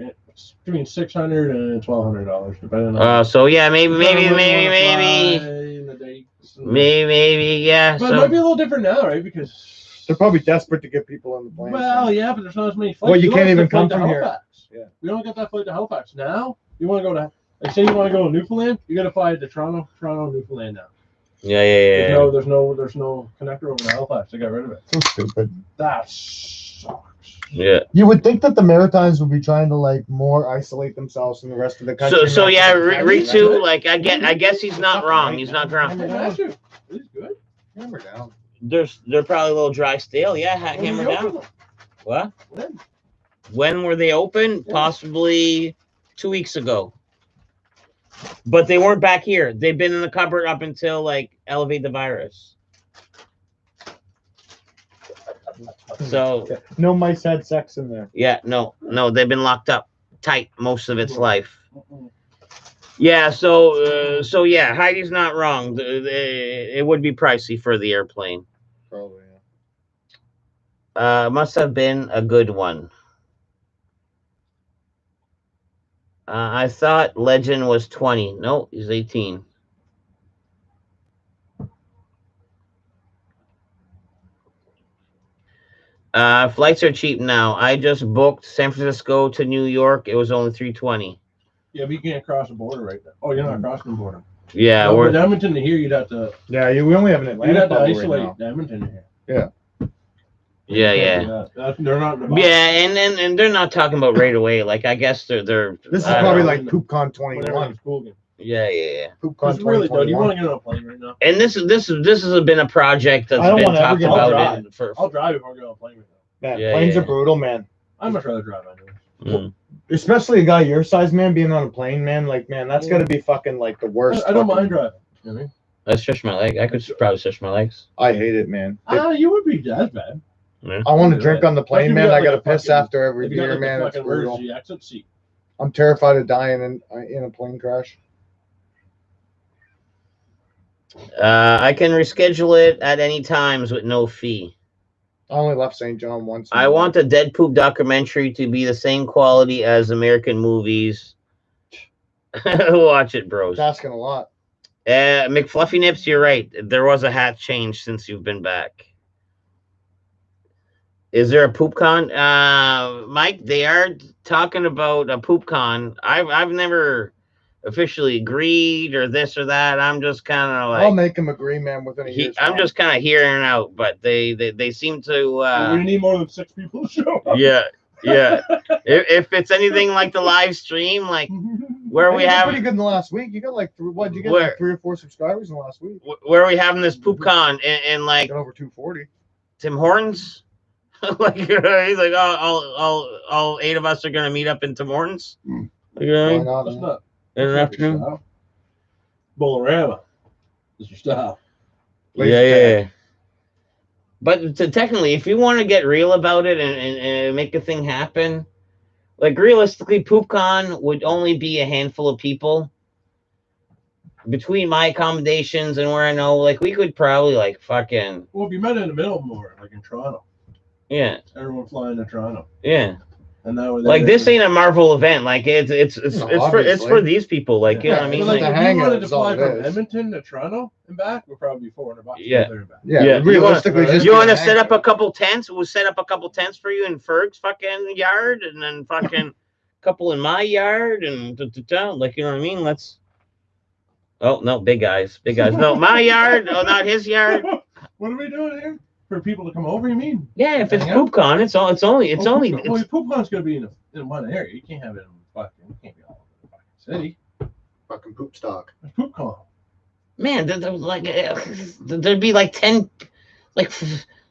between $600 and $1,200, depending on. So yeah, maybe, depending on where you wanna fly and the dates and- maybe, yeah. But it might be a little different now, right? Because. They're probably desperate to get people on the plane. Well, yeah, but there's not as many flights. Well, you don't can't have even to fly come to from here. Halifax. Yeah. We don't get that flight to Halifax now. You want to go to Like, say you want to go to Newfoundland, you got to fly to Toronto, Newfoundland now. Yeah. There's no connector over to Halifax. They got rid of it. So stupid. That sucks. Yeah. You would think that the Maritimes would be trying to like more isolate themselves from the rest of the country. So man. yeah, Ritu, like I guess he's not wrong. He's not wrong. He's good. Hammer down. They're probably a little dry still. Yeah, hammer down. What? When were they open? Possibly 2 weeks ago. But they weren't back here. They've been in the cupboard up until like Elevate the Virus. So No mice had sex in there. yeah, no, they've been locked up tight most of its life. Yeah, so yeah, Heidi's not wrong. It would be pricey for the airplane. Probably. Must have been a good one. I thought Legend was 20. No, he's 18. Flights are cheap now. I just booked San Francisco to New York. It was only $320. Yeah, but you can't cross the border right now. Oh, you're not crossing the border. Yeah, No, we're but Edmonton to here, you'd have to. Yeah, we only have an You'd Atlanta have to bubble right isolate now. Edmonton to here. yeah. They're not. Yeah, and they're not talking about right away. Like I guess they're. This is I don't probably know. like PoopCon Whenever 21. it's cool again. Yeah. PoopCon Because really, though, do you 2021. want to get on a plane right now? And this has been a project that's I don't been wanna ever talked get on about drive. it for. I'll drive before I get on a plane right now. Man, Yeah, planes yeah. are brutal, man. I'd much rather drive anyway. Mm. Especially a guy your size, man, being on a plane, man. Like, man, that's got to be fucking like the worst. I don't fucking- mind driving. You know what I mean? I stretch my leg. I could probably stretch my legs. I hate it, man. You would be as bad. I want to drink on the plane, If you man. got, I like, got to a piss fucking- after every If you got, beer, like, man. a It's fucking brutal. emergency exit seat. I'm terrified of dying in a plane crash. I can reschedule it at any times with no fee. I only left St. John once. I want the Dead Poop documentary to be the same quality as American movies. Watch it, bros. It's asking a lot. McFluffy Nips, you're right. There was a hat change since you've been back. Is there a PoopCon? Mike, they are talking about a PoopCon. I've never officially agreed or this or that. I'm just kind of I'll like make him agree, man, within a year. I'm just kind of hearing out, but they seem to we need more than 6 people to show up. yeah. If it's anything like the live stream, like where we have pretty good in the last week. You got like what? You get Where? like 3 or 4 subscribers in the last week. where are we having this PoopCon and like Got over 240. Tim Hortons? Like he's like, oh, all 8 of us are gonna meet up in Tim Hortons. You know, Why what not? That's man? not. I mean? In the afternoon. Bolorama. Is your style. Yeah. But technically, if you want to get real about it and make a thing happen, like realistically, PoopCon would only be a handful of people. Between my accommodations and where I know, like we could probably like fucking Well, if you met in the middle more, like in Toronto, yeah. everyone flying to Toronto, And that way. like this ain't a Marvel event. Like it's for obviously. these people. Like you know what I mean? it's Like, like Like, a if you hangout wanted to is all fly it from is. Edmonton to Toronto and back, would probably be $400. Yeah. There and back. Yeah, Yeah, realistically, just you be a want to set up a hangout. couple tents? We'll set up a couple tents for you in Ferg's fucking yard, and then fucking couple in my yard, and like you know what I mean? Let's. Oh no, big guys. No, my yard. Oh, not his yard. What are we doing here? For people to come over, you mean? Yeah, if it's Hang out? PoopCon, it's only. Well, PoopCon's gonna be in one area. You can't have it in fucking. You can't be all over the fucking city. Fucking poop stock. It's PoopCon. Man, there'd be like 10, like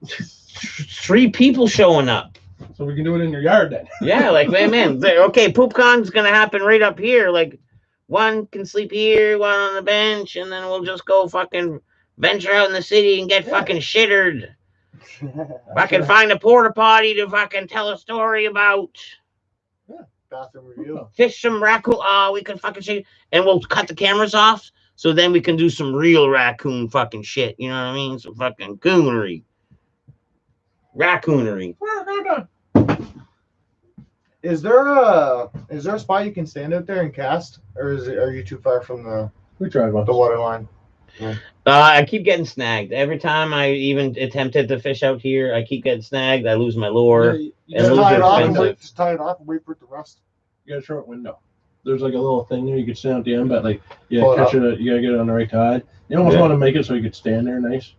3 people showing up. So we can do it in your yard then. Yeah, like man, okay, PoopCon's gonna happen right up here. Like one can sleep here, one on the bench, and then we'll just go fucking venture out in the city and get fucking shittered. Fucking find a porta potty to fucking tell a story about. Bathroom review. Fish some raccoon. Oh, we can fucking shit, and we'll cut the cameras off, so then we can do some real raccoon fucking shit. You know what I mean? Some fucking coonery, raccoonery. Is there a spot you can stand out there and cast, or are you too far from We tried once. the water line? I keep getting snagged every time I even attempted to fish out here. I keep getting snagged. I lose my lure. You And Just those tie are it off and expensive. wait. Just tie it off and wait for it to rust. got a short window. there's like a little thing there you can stand at the end, but like you Pull it catch it, you gotta get it on the right tide. You almost Yeah. want to make it so you could stand there nice.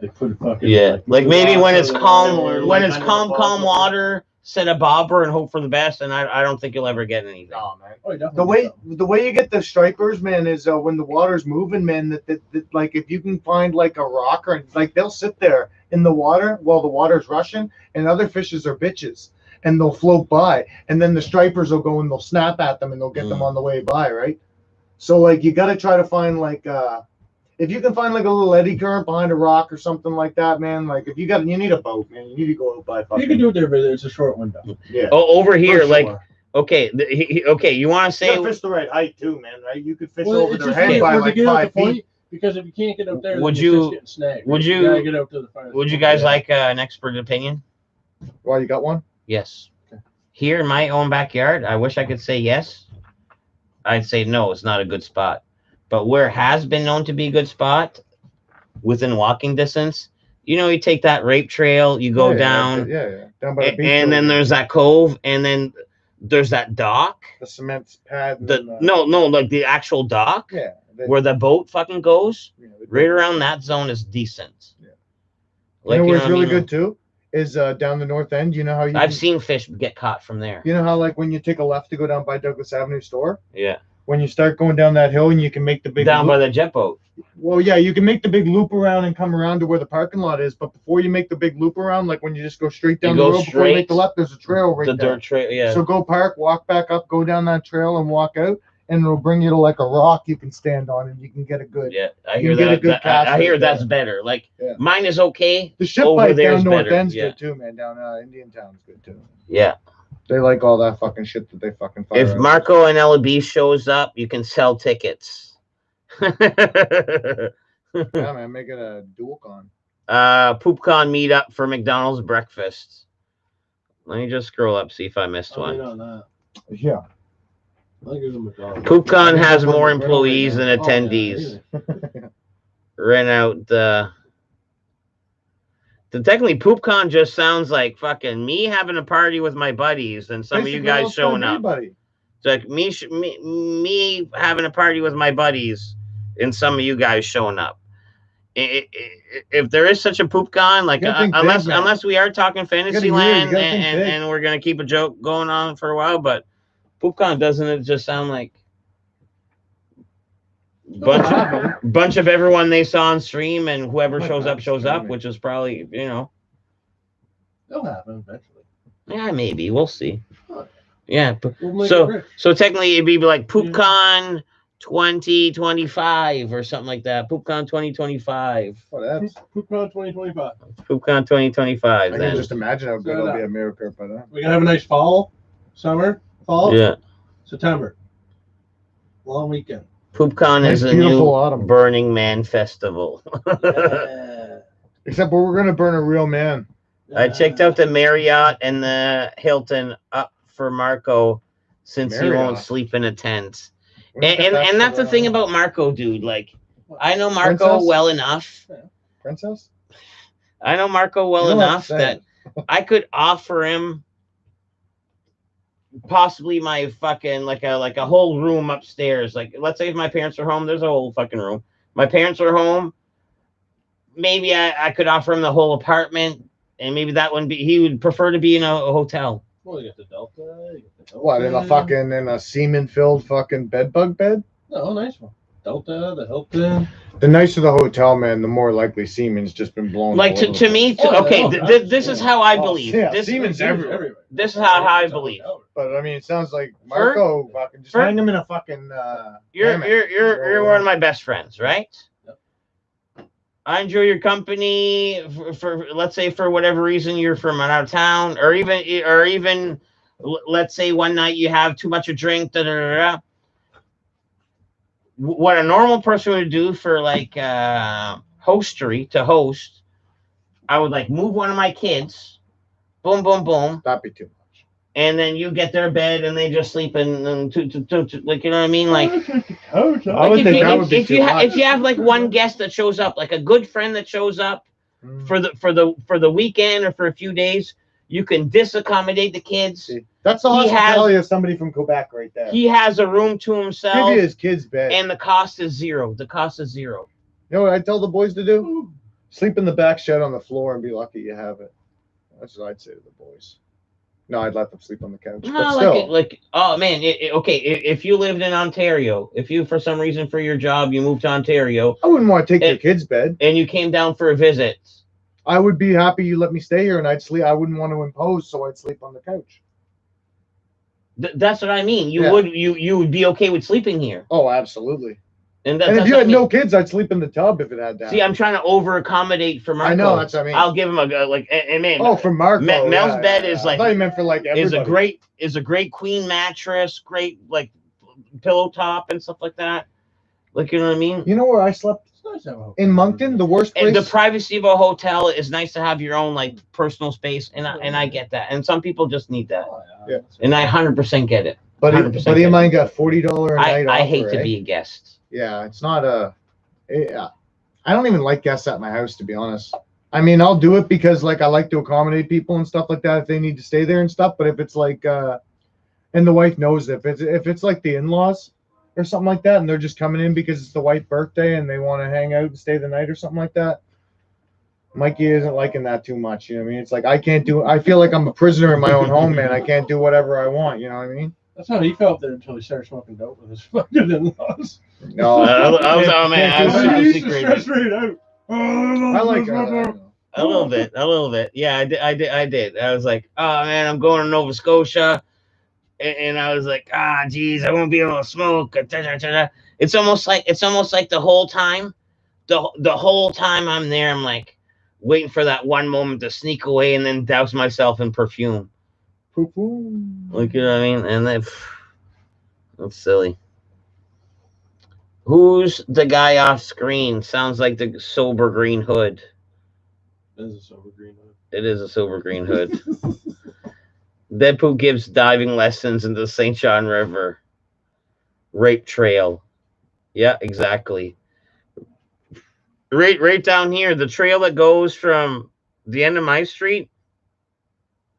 Like put it fucking Like maybe when it's calm, or, when like, it's under calm, the calm bottom. water, set a bobber and hope for the best. And I don't think you'll ever get anything. No, man. Oh, you definitely The get way the way you get the stripers, man, is when the water's moving, man. That like if you can find like a rock or like they'll sit there in the water while the water's rushing, and other fishes are bitches, and they'll float by, and then the stripers will go and they'll snap at them and they'll get them on the way by, right? So like you got to try to find like if you can find like a little eddy current behind a rock or something like that, man. Like if you need a boat, man. You need to go out by fucking. You can do it there, but it's a short window. Yeah. Oh, over here, For like sure. okay, okay. You want to You say gotta fish the right height too, man. Right? You could fish Well, over it's their just head weird by to like get out 5 the point, feet. because if you can't get up there, Would then you- it's just getting snagged. would You you- gotta get out to the farthest would you point. guys Yeah. like an expert opinion? Well, you got one? Yes. Here in my own backyard, I wish I could say yes. I'd say no, it's not a good spot. But where it has been known to be a good spot, within walking distance, you take that rape trail, you go down, down by the beach. and then over there's that cove, and then there's that dock. the cement pad. And The then, no, like the actual dock Yeah. where the boat fucking goes. they Right around that zone is decent. Yeah. Like, you know you what's know what I really mean? good too is down the north end. You know how I've seen fish get caught from there. You know how like when you take a left to go down by Douglas Avenue store, Yeah, when you start going down that hill and you can make the big down loop, by the jet boat. well, yeah, you can make the big loop around and come around to where the parking lot is. But before you make the big loop around, like when you just go straight down You the go road before you make straight, the left, there's a trail right The there. dirt trail. Yeah. So go park, walk back up, go down that trail, and walk out, and it'll bring you to like a rock you can stand on, and you can get a good. Yeah, I You hear can get a that. good I cast hear right that's there. better. Like Yeah. mine is okay. The ship Over bike there's down North better, End's yeah. good too, man. Down Indian Town's good too. Yeah. They like all that fucking shit that they fucking fire If out. Marco and LB shows up, you can sell tickets. Yeah, man, make it a dual con. PoopCon meetup for McDonald's breakfast. Let me just scroll up, see if I missed I mean, one. on that. Yeah. I'll give them a dollar. PoopCon has Right more over employees there. than Oh, yeah, attendees. easy. Rent out the. Technically, PoopCon just sounds like fucking me having a party with my buddies and some of you guys showing up. Buddy. It's like me having a party with my buddies and some of you guys showing up. If there is such a PoopCon, like You gotta think big, man. unless we are talking gotta Fantasyland think and, big. and we're gonna keep a joke going on for a while, but PoopCon doesn't it just sound like bunch of everyone they saw on stream and whoever shows up, which is probably It'll happen eventually. yeah, maybe we'll see. Yeah, We'll make So- it rich. so technically it'd be like PoopCon 2025 or something like that. PoopCon 2025. Oh, that's. PoopCon 2025. PoopCon 2025 I can then. just imagine how good it'll be at America by then. We're gonna have a nice fall, summer, fall, Yeah. September. Long weekend. PoopCon Nice, is a beautiful new autumn. Burning Man festival. Yeah. Except we're gonna burn a real man. I checked out the Marriott and the Hilton up for Marco since he won't Marriott. sleep in a tent. We're gonna And get that's the for, thing about Marco, dude. Like I know Marco Princess? well enough. Princess. I know Marco well You don't have enough to say that I could offer him possibly my fucking like a whole room upstairs. Like let's say if my parents are home, there's a whole fucking room. My parents are home. Maybe I could offer him the whole apartment, and maybe that wouldn't be. He would prefer to be in a hotel. Well, you got the Delta. You got the Delta. What in a semen-filled fucking bedbug bed? No, nice one. Delta, the Hilton. The nicer the hotel, man, the more likely semen's just been blown. Like all over to the me, place. this is how I believe. yeah, This Siemens everywhere. This is how I believe. But I mean, it sounds like Marco fucking just for- hang him in a fucking. You're hammock. you're one of my best friends, right? Yep. I enjoy your company for let's say for whatever reason you're from out of town, or even let's say one night you have too much to drink. Da, da, da, da. What a normal person would do for like hostery to host, I would like move one of my kids, boom, boom, boom, That'd be too much. and then you get their bed and they just sleep in like you know what I mean, like. I would Like, think that would be if too you much. if you have like one guest that shows up, like a good friend that shows up Mm. for the weekend or for a few days, you can disaccommodate the kids. See, That's the He has- hospitality of somebody from Quebec right there. He has a room to Give himself, you his kid's bed. and the cost is zero. The cost is zero. You know what I tell the boys to do? Sleep in the back shed on the floor and be lucky you have it. That's what I'd say to the boys. No, I'd let them sleep on the couch. But No, still, oh man, okay. If you lived in Ontario, if you for some reason for your job you moved to Ontario I wouldn't want to take your kid's bed. and you came down for a visit, I would be happy you let me stay here and I'd sleep. I wouldn't want to impose, so I'd sleep on the couch. that's what I mean. You Yeah. would be okay with sleeping here, Oh, absolutely. and And if that's you what I had mean. no kids, I'd sleep in the tub if it had that. See, I'm trying to over accommodate for Marco. I know, that's what I mean. I'll give him a like, and man, Oh, for Marco. Mel's bed is like- I thought you meant for like everybody. is a great queen mattress, great like pillow top and stuff like that. Like, you know what I mean? You know where I slept? It's nice to have a hotel. In Moncton, the worst place. And the privacy of a hotel is nice to have your own like personal space, and I get that. And some people just need that, Oh, Yeah. and I 100% get it. buddy 100% of get mine got $40 a night I offer, hate to eh? be a guest. Yeah, it's not a. I don't even like guests at my house, to be honest. I mean, I'll do it because like I like to accommodate people and stuff like that if they need to stay there and stuff. But if it's like, and the wife knows if it's like the in-laws or something like that, and they're just coming in because it's the wife's birthday and they want to hang out and stay the night or something like that. Mikey isn't liking that too much. You know what I mean? It's like I feel like I'm a prisoner in my own home, man. I can't do whatever I want. You know what I mean? That's how he felt there until he started smoking dope with his fucking in-laws. No, I was He's secret. frustrated out. I like. A little bit. Yeah, I did. I was like, oh man, I'm going to Nova Scotia, and I was like, geez, I won't be able to smoke. It's almost like the whole time, the whole time I'm there, I'm like waiting for that one moment to sneak away and then douse myself in perfume. Like, you know what I mean? And then that's silly. Who's the guy off screen? Sounds like the sober green hood. This is a sober green hood. It is a silver green hood. Deadpool gives diving lessons in the St. John River. Rape trail. Yeah, exactly. Right down here, the trail that goes from the end of my street.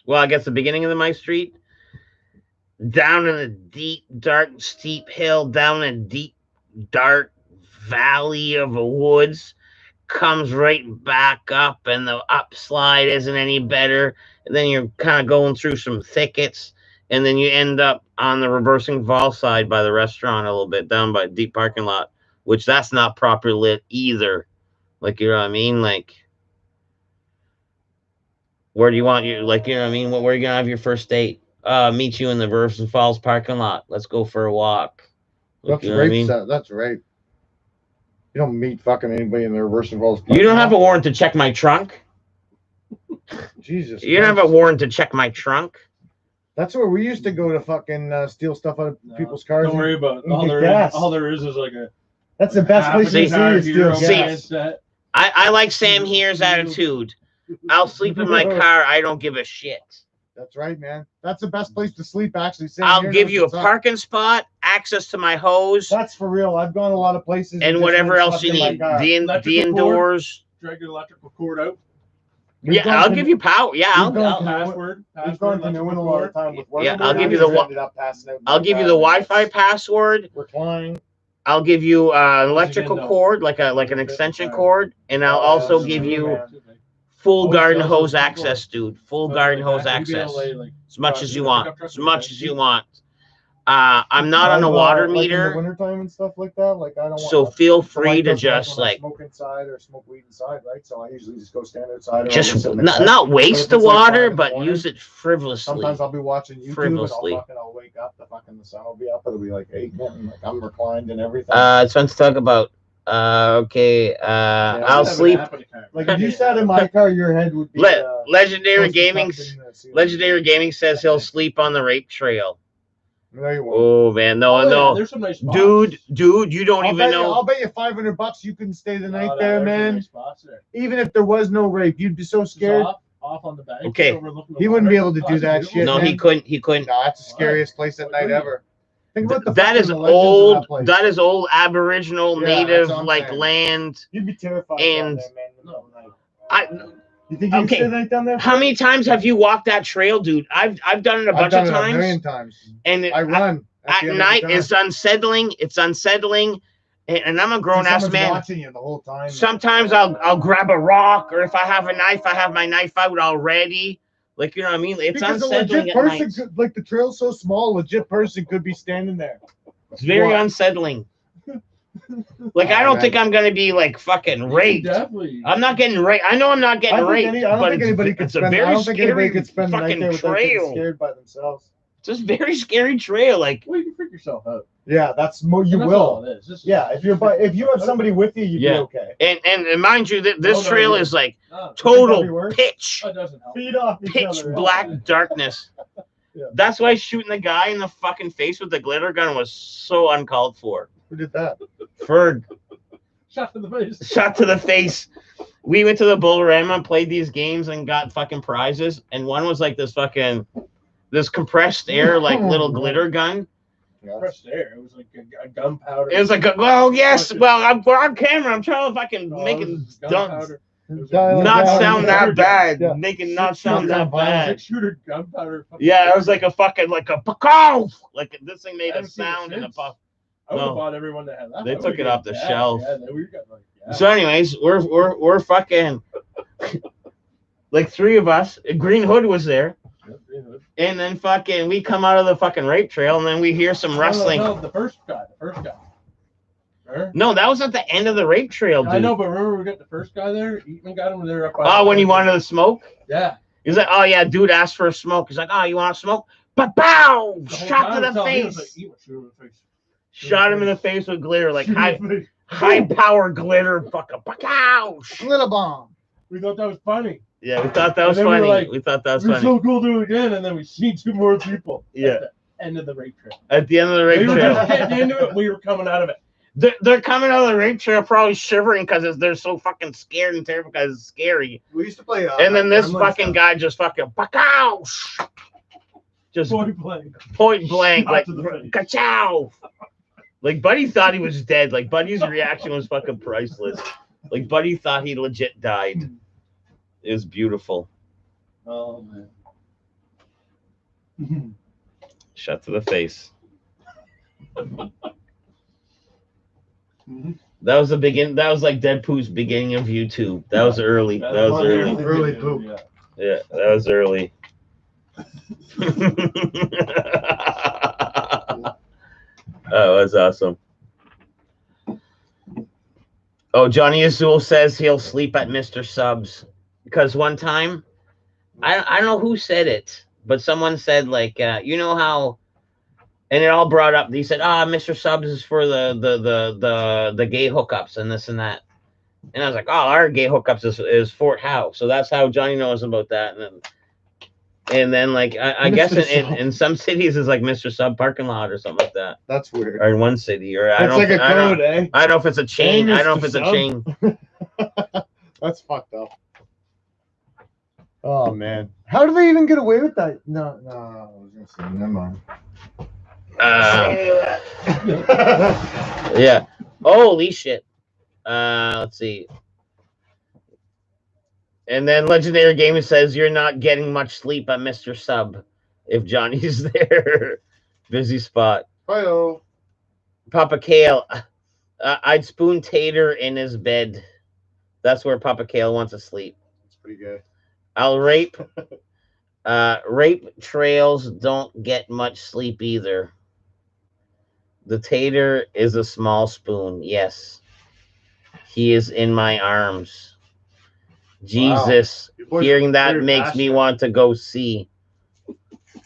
Well, I guess the beginning of my street. Down in a deep, dark, steep hill, down a deep, dark valley of a woods. Comes right back up, and the upslide isn't any better. And then you're kind of going through some thickets, and then you end up on the reversing fall side by the restaurant a little bit down by a deep parking lot, which that's not properly lit either. Like, you know what I mean? Like, where do you want your, like, you know what I mean? Where are you gonna have your first date? Meet you in the Reversing Falls parking lot. Let's go for a walk. Like, That's you know what I rape. mean? That's rape. You don't meet fucking anybody in the reversing falls. You don't have a warrant to check my trunk. Jesus. You don't have a Christ. warrant to check my trunk. That's where we used to go to fucking steal stuff out of No, people's cars. Don't worry about it. and get gas. All there is like a. That's the best half place a to see Guitar is steal Hero See, gas. set. I like Sam Here's attitude. I'll sleep in my car. I don't give a shit. That's right, man. That's the best place to sleep. Actually, Sam I'll here give knows you a what's up. parking spot, access to my hose, That's for real. I've gone a lot of places and just whatever went else you slept in need. my car. The Electrical indoors. Drag your electrical cord out. We've Yeah, gone I'll to- give you power. Yeah, we've I'll gone to- Password. We've gone to electrical New England a lot cord. of time with work. Yeah, I'll and give you I the just wi- ended up passing out in I'll my give you car, the man. Wi-Fi password. Recline. I'll give you an you electrical get, though? cord, like an extension cord, and I'll Oh, also yeah, give yeah, you man. full Oh, garden also hose people- access, dude. Full But garden like hose that, you'd be able access, to lay, like, as much truck- as you pickup want, truck as with much that. as you want. I'm not on a water Like in the meter, wintertime and stuff like that. Like I don't want. so feel the free wife to doesn't like just when I like smoke inside or smoke weed inside, right? So I usually just go stand outside. Or I'll just sit in the not car. not But waste if the it's, like, 5 water, in the but morning, use it frivolously. Sometimes I'll be watching YouTube Frivolously. and I'll wake up, the sun will be up, it'll be like 8, and like I'm reclined and everything. It's fun to talk about. Okay. I'll Have an sleep. app in the car. like if you sat in my car, your head would be. Legendary supposed to be Gaming. tucked in the ceiling. Legendary Gaming says he'll sleep on the rape trail. No, you won't. Oh man, no, Oh, yeah, no, There's some nice spots. dude, you don't I'll even bet know. I'll bet you $500 you couldn't stay the Oh, night no, there, there's some man. nice spots there. Even if there was no rape, you'd be so Just scared. off on the bank. Okay. overlooking the He wouldn't water. be able to do it's that beautiful. shit, No, man. he couldn't. He couldn't. No, that's the scariest place at night Really? ever. Think about the That fucking is legends of old. that place. That is old Aboriginal Yeah, that's native what I'm like saying. land. You'd be terrified and- down there, man. in the middle of the night. You think you Okay. can stay the night down there? How many times have you walked that trail, dude? I've done it a I've bunch done of it times. a million times. And I run at the end of the night, time. it's unsettling. It's unsettling. And I'm a grown ass Someone's man. watching you the whole time. Sometimes I'll grab a rock, or if I have a knife, I have my knife out already. Like, you know what I mean? It's Because a unsettling legit at person, night. could, like the trail's so small, a legit person could be standing there. It's very What? unsettling. Like, I Oh, don't man. think I'm gonna be like fucking raped. Definitely. I'm not getting raped. I know I'm not getting raped. I don't but think it's, anybody could it's a spend. very I don't think anybody scary could spend the night fucking there without getting trail. scared by themselves. It's a very scary trail. Like, Well, you can freak yourself out. Yeah, that's more. You That's will. all it is. Just- Yeah, if you have somebody with you, you'd Yeah. be okay. and mind you, that this No, no, trail yeah. is like No, That'd be total worse. pitch. that doesn't help. Feed off each Pitch other. black darkness. Yeah. That's why shooting the guy in the fucking face with the glitter gun was so uncalled for. Who did that? Ferg, Shot in the face. shot to the face. We went to the Bolorama, played these games, and got fucking prizes. And one was like this compressed air, like little glitter gun. Fresh air. It was like a gunpowder. It was like, well, yes, well, we're on camera. I'm trying to fucking make it gunpowder. not sound that bad. Yeah. Make it not sound that bad. Six-shooter gunpowder. Yeah, it was like a fucking like a puff. Like this thing made I a haven't seen it sound and a since. puff. I would have No. bought everyone that had that. They I took would've it off the given- shelf. Yeah, we got like, yeah. So, anyways, we're fucking like three of us. Green Hood was there, and then fucking we come out of the fucking rape trail, and then we hear some rustling. No, the first guy. Remember? No, that was at the end of the rape trail, dude. I know, but remember we got the first guy there? Eatman got him there up by Oh, when he wanted to smoke, Yeah. he's like, "Oh yeah, dude asked for a smoke." He's like, "Oh, you want to smoke?" But pow! The whole Shot time to the I was telling him, face. he was like, "Eatman, shoot him in the face." Shot him in the face with glitter, like Shoot him in the face. high power glitter. Fucking pow! Little bomb. We thought that was funny. Yeah, we thought that was And then we funny. were like, We thought that was We were funny. so cool to do it again, and then we seen two more people. Yeah. At the end of the rape trail. At the end of the rape They were trail. just getting into it. We were coming out of it. They're coming out of the rape trail probably shivering because they're so fucking scared and terrified because it's scary. We used to play. And then this Gremlins fucking stuff. guy just fucking pow! Just Point blank. point blank, Shot like to the face. ka-chow! Like Buddy thought he was dead. Like Buddy's reaction was fucking priceless. Like Buddy thought he legit died. It was beautiful. Oh man. Shot to the face. That was the begin. That was like Deadpool's beginning of YouTube. That was early. That was early. Early poop. Yeah. Yeah, that was early. Oh, that's awesome. Oh, Johnny Azul says he'll sleep at Mr. Subs because one time, I don't know who said it, but someone said like, you know how, and it all brought up. He said, Mr. Subs is for the gay hookups and this and that. And I was like, oh, our gay hookups is Fort Howe. So that's how Johnny knows about that. And then like, I guess in some cities it's like Mr. Sub parking lot or something like that. That's weird. Or in one city, or I That's don't like a I don't- code, eh? I don't know if it's a chain. Hey, I don't know if Mr. it's a chain. That's fucked up. Oh man, how do they even get away with that? No, I was gonna say, never mind. Yeah. Holy shit. Let's see. And then Legendary Gaming says you're not getting much sleep at Mr. Sub if Johnny's there. Busy spot. Hi-oh. Papa Kale. I'd spoon Tater in his bed. That's where Papa Kale wants to sleep. That's pretty good. I'll rape. Rape trails don't get much sleep either. The Tater is a small spoon. Yes. He is in my arms. Jesus. Wow. Hearing that Weird makes me bastard. want to go see.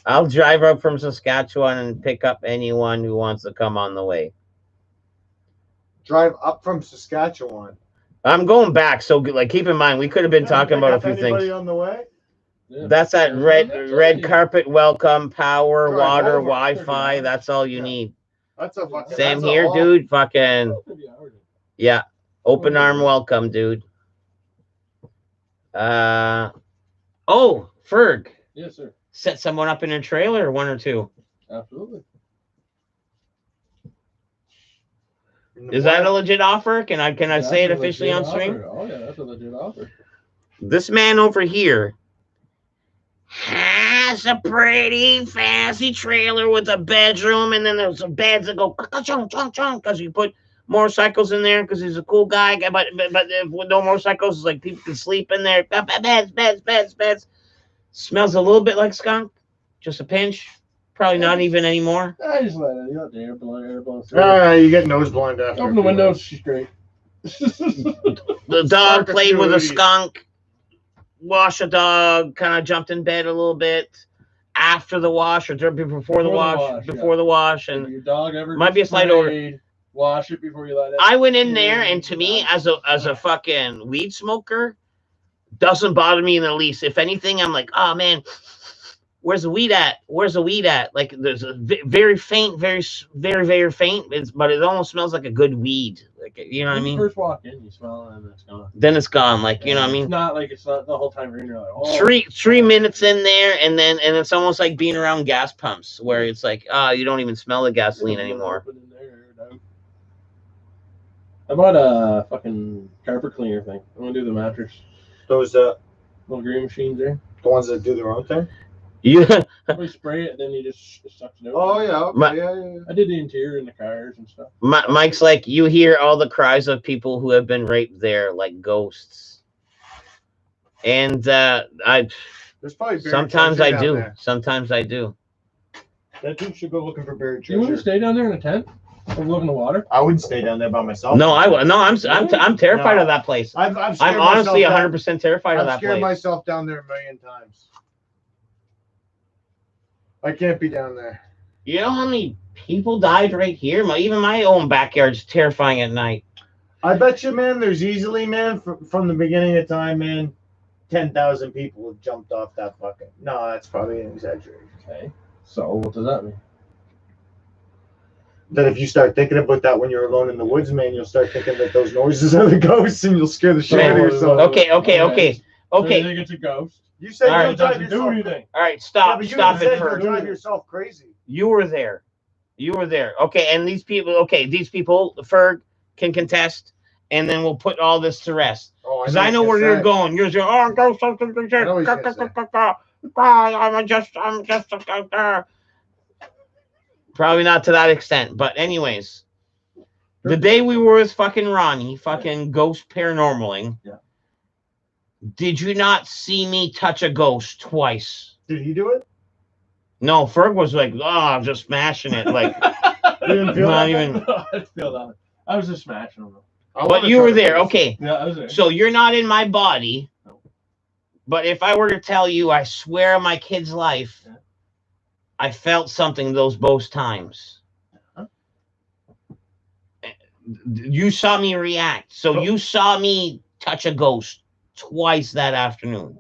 I'll drive up from Saskatchewan and pick up anyone who wants to come on the way. Drive up from Saskatchewan. I'm going back, so like keep in mind we could have been talking about a few things. on the way? Yeah. That's that red carpet welcome, power, Drive water, over. Wi-Fi. That's all you Yeah. need. That's a fucking. Same that's a here, haul. dude. Fucking yeah, open arm welcome, dude. Oh, Ferg, Yes, sir. set someone up in a trailer, one or two. Absolutely. Is that a legit offer? Can I say it That's a officially on legit stream? offer. Oh yeah, that's a legit offer. This man over here has a pretty fancy trailer with a bedroom, and then there's some beds that go chunk because you put motorcycles in there because he's a cool guy. But with no motorcycles, it's like people can sleep in there. Beds. Smells a little bit like skunk, just a pinch. Probably not even anymore. I just let it. You let the air blow through. You get nose blind after. Open the windows. She's great. The dog played with a skunk. Wash a dog, kind of jumped in bed a little bit after the wash or before the wash, and if your dog ever might be a slight order. Wash it before you let it. I went in there, and to me, as a fucking weed smoker, doesn't bother me in the least. If anything, I'm like, oh man, where's the weed at? Where's the weed at? Like there's a very faint, very faint, but it almost smells like a good weed. Like, you know what I mean? First walk in, you smell it, and it's gone. Then it's gone. Like, you know what I mean? It's not the whole time you're in. You're like, oh. Three minutes in there, and it's almost like being around gas pumps, where it's like, you don't even smell the gasoline anymore. I bought a fucking carpet cleaner thing. I'm gonna do the mattress. Those little green machines there. the ones that do their own thing. Yeah. You spray it, and then you just suck it out. Oh yeah, okay, yeah. I did the interior in the cars and stuff. Mike's like, you hear all the cries of people who have been raped there, like ghosts. And There's probably sometimes I do. Sometimes I do. That dude should go looking for buried You want to treasure. stay down there in a tent? Overlooking in the water? I wouldn't stay down there by myself. No, I'm terrified of that place. I'm honestly 100% terrified of that I've scared place. myself down there a million times. I can't be down there. You know how many people died right here? Even my own backyard's terrifying at night. I bet you, man, there's easily, man, from the beginning of time, man, 10,000 people have jumped off that fucking. No, that's probably an exaggeration. Okay. So what does that mean? That if you start thinking about that when you're alone in the woods, man, you'll start thinking that those noises are the ghosts, and you'll scare the shit out of yourself. Okay. So you think it's a ghost? You said All right, you'll drive Doesn't do yourself. anything. All right, stop it, You'll Ferg. drive yourself crazy. You were there. Okay, and these people, Ferg can contest, and then we'll put all this to rest. Because I know where you're going. You're saying, oh, go something. I'm just. Probably not to that extent, but anyways, the day we were with fucking Ronnie, fucking ghost paranormaling. Yeah. Did you not see me touch a ghost twice? Did he do it? No, Ferg was like, I'm just smashing it. Like, You didn't feel not that? even. I feel that. I was just smashing them. But you were there. Okay. Yeah, I was there. So you're not in my body. But if I were to tell you, I swear on my kid's life, I felt something those both times. You saw me react. So you saw me touch a ghost twice that afternoon.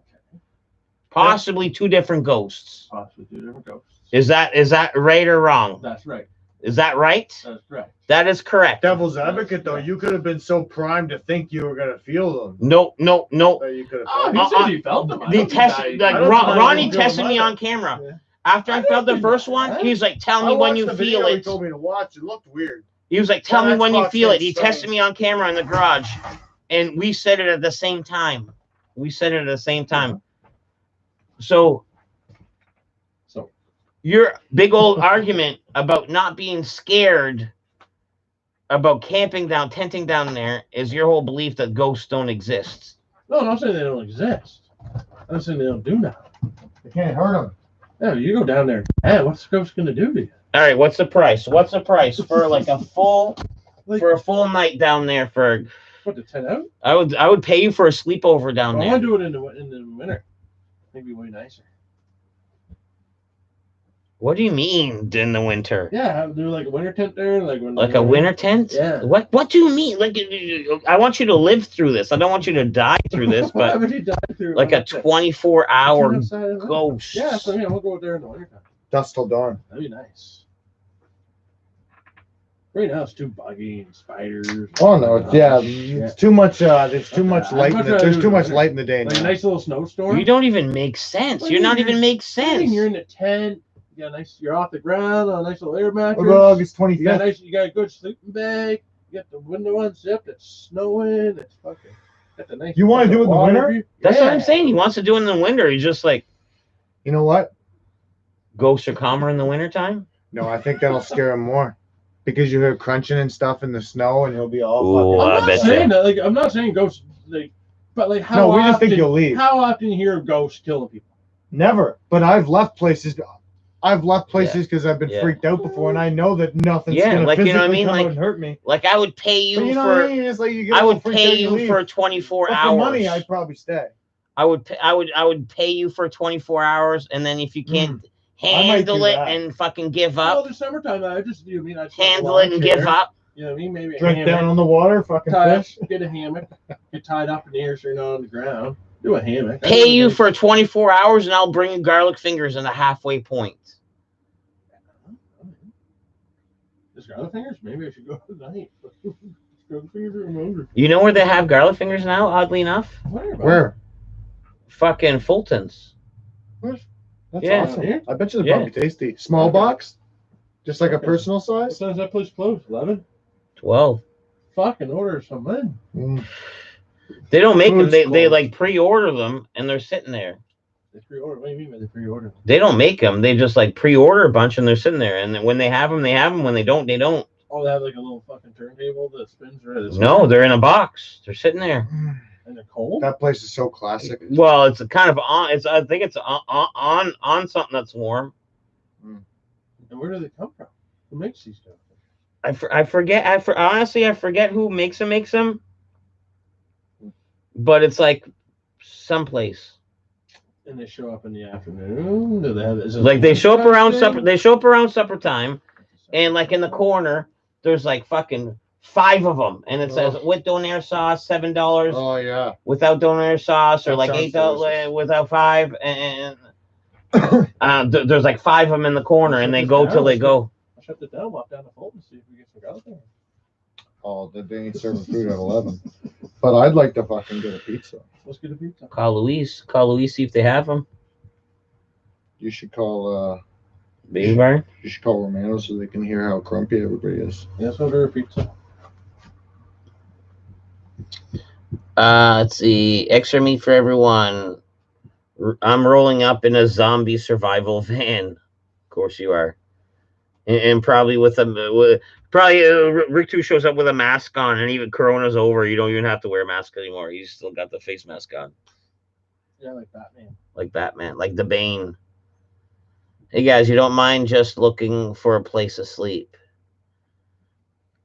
Possibly two different ghosts. Possibly two different ghosts. Is that right or wrong? That's right. Is that right? That's correct. That is correct. Devil's advocate, though, you could have been so primed to think you were gonna feel them. No. That you could have. Oh, he said he felt them. The test, like I don't know. Ronnie I don't tested feel me them on camera. Yeah. After I felt the first one, he was like, "Tell me when you feel He it." told me to watch. It looked weird. He was like, "Tell me when you Xbox feel it." is He strange. tested me on camera in the garage, and we said it at the same time. So your big old argument about not being scared about tenting down there is your whole belief that ghosts don't exist. No, I'm not saying they don't exist. I'm saying they don't do nothing. You can't hurt them. Yeah, you go down there. Hey, what's the ghost gonna do to you? All right, what's the price? What's the price for like a full night down there? For What, the 10 out? I would pay you for a sleepover down I there. want to do it in the winter. Maybe way nicer. What do you mean in the winter? Yeah, do like a winter tent there, Like a winter tent? Yeah. What do you mean? Like, I want you to live through this. I don't want you to die through this, Why but would you die through like a winter tent? 24-hour Outside of it. ghost. Yeah, so yeah, we'll go there in the winter time. Dusk till dawn. That'd be nice. Right now it's too buggy and spiders. Oh no, it's too much. There's too much I'd light. much There's rather too much do light in the day Like a now. nice little snowstorm. You don't even make sense. What You're do you not mean? even make sense. You're in a tent. You got you're off the ground on a nice little air mattress. What about August You got 25th? you got a good sleeping bag. You got the window unzipped. It's snowing. It's fucking. You want to do it in the winter? That's what I'm saying. He wants to do it in the winter. He's just like You know what? ghosts are calmer in the wintertime. No, I think that'll scare him more because you hear crunching and stuff in the snow, and he'll be all Ooh, fucking. I I'm not bet saying you. that. Like, I'm not saying ghosts. Like, but like, how No, we often? just think you'll leave. How often you hear of ghosts killing people? Never. But I've left places. Because I've been Yeah. freaked out before, and I know that nothing's Yeah, gonna like, you physically know what I mean? come Like- out and hurt me. Like I would pay But you you know for. what I mean? It's like you get I all would freaked pay out, you leave. for 24 But hours. for money, I'd probably stay. I would pay you for 24 hours, and then if you can't I might handle do it that. and fucking give Well, up, the summertime, I just you mean I handle it and give up. You know what I mean? Maybe a Drink hammock, down on the water, fucking tie fish. up, get a hammock, get tied up in the air so you're not on the ground. Do a hammock. I Pay wouldn't you think- for 24 hours, and I'll bring you garlic fingers in the halfway point. Just garlic fingers? Maybe I should go tonight. Garlic fingers are hungry. You know where they have garlic fingers now? Oddly enough, Where? fucking Fulton's. That's Yeah. awesome. I bet you they're Yeah. probably tasty. Small box? Just like a personal What size? time's that place closed? 11? 12. Fucking order some in. Mm. They don't make them. Food's They closed. like pre-order them, and they're sitting there. They pre-order. What do you mean by they pre-order? They don't make them. They just like pre-order a bunch, and they're sitting there. And then when they have them, they have them. When they don't, they don't. Oh, they have like a little fucking turntable that spins right. No, they're in a box. They're sitting there. And they're cold. That place is so classic. Well, it's kind of on. It's I think it's on something that's warm. And where do they come from? Who makes these stuff? I forget. Honestly, I forget who makes them. But it's like someplace. And they show up in the afternoon. Do they have? Is it Like they show up around Saturday? supper. They show up around supper time, and like in the corner, there's like fucking 5 of them, and it says with donair sauce $7, Oh, yeah. without donair sauce, or That like sounds $8 delicious. without 5, and there's like 5 of them in the corner, and they go till they go. I'll shut the down, walk down the Fulton, see if we get some garlic fingers. Oh, they ain't serving food at 11. But I'd like to fucking get a pizza. Let's get a pizza. Call Louise, see if they have them. You should call Baby Bar. you should call Romano so they can hear how grumpy everybody is. Let's order a pizza. Let's see. Extra meat for everyone. I'm rolling up in a zombie survival van. Of course you are. And probably with Rick 2 shows up with a mask on, and even Corona's over. You don't even have to wear a mask anymore. He's still got the face mask on. Yeah, like Batman. Like Batman. Like the Bane. Hey guys, you don't mind just looking for a place to sleep.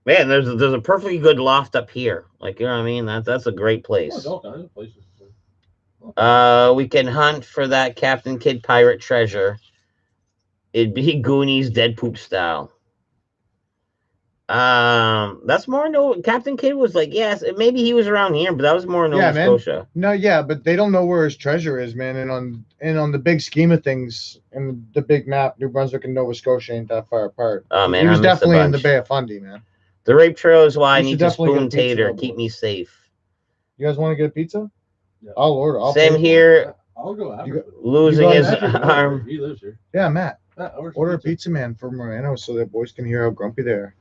Man, there's a perfectly good loft up here. Like, you know what I mean? That's a great place. Oh, all kinds of places. We can hunt for that Captain Kidd pirate treasure. It'd be Goonies dead poop style. That's more no. Captain Kidd was like, yes, maybe he was around here, but that was more Nova Scotia. No, yeah, but they don't know where his treasure is, man. And on the big scheme of things, in the big map, New Brunswick and Nova Scotia ain't that far apart. Oh man, He was I missed a definitely in the bunch. Bay of Fundy, man. The rape trail is why I We need should to definitely spoon get pizza tater. though, Keep boys. me safe. You guys want to get a pizza? Yeah. I'll order. I'll Same pay for it. here. I'll go after You it. Losing You his Patrick lives here. arm. He lives here. Yeah, Matt. Order a pizza. pizza, man, for Moreno so that boys can hear how grumpy they are.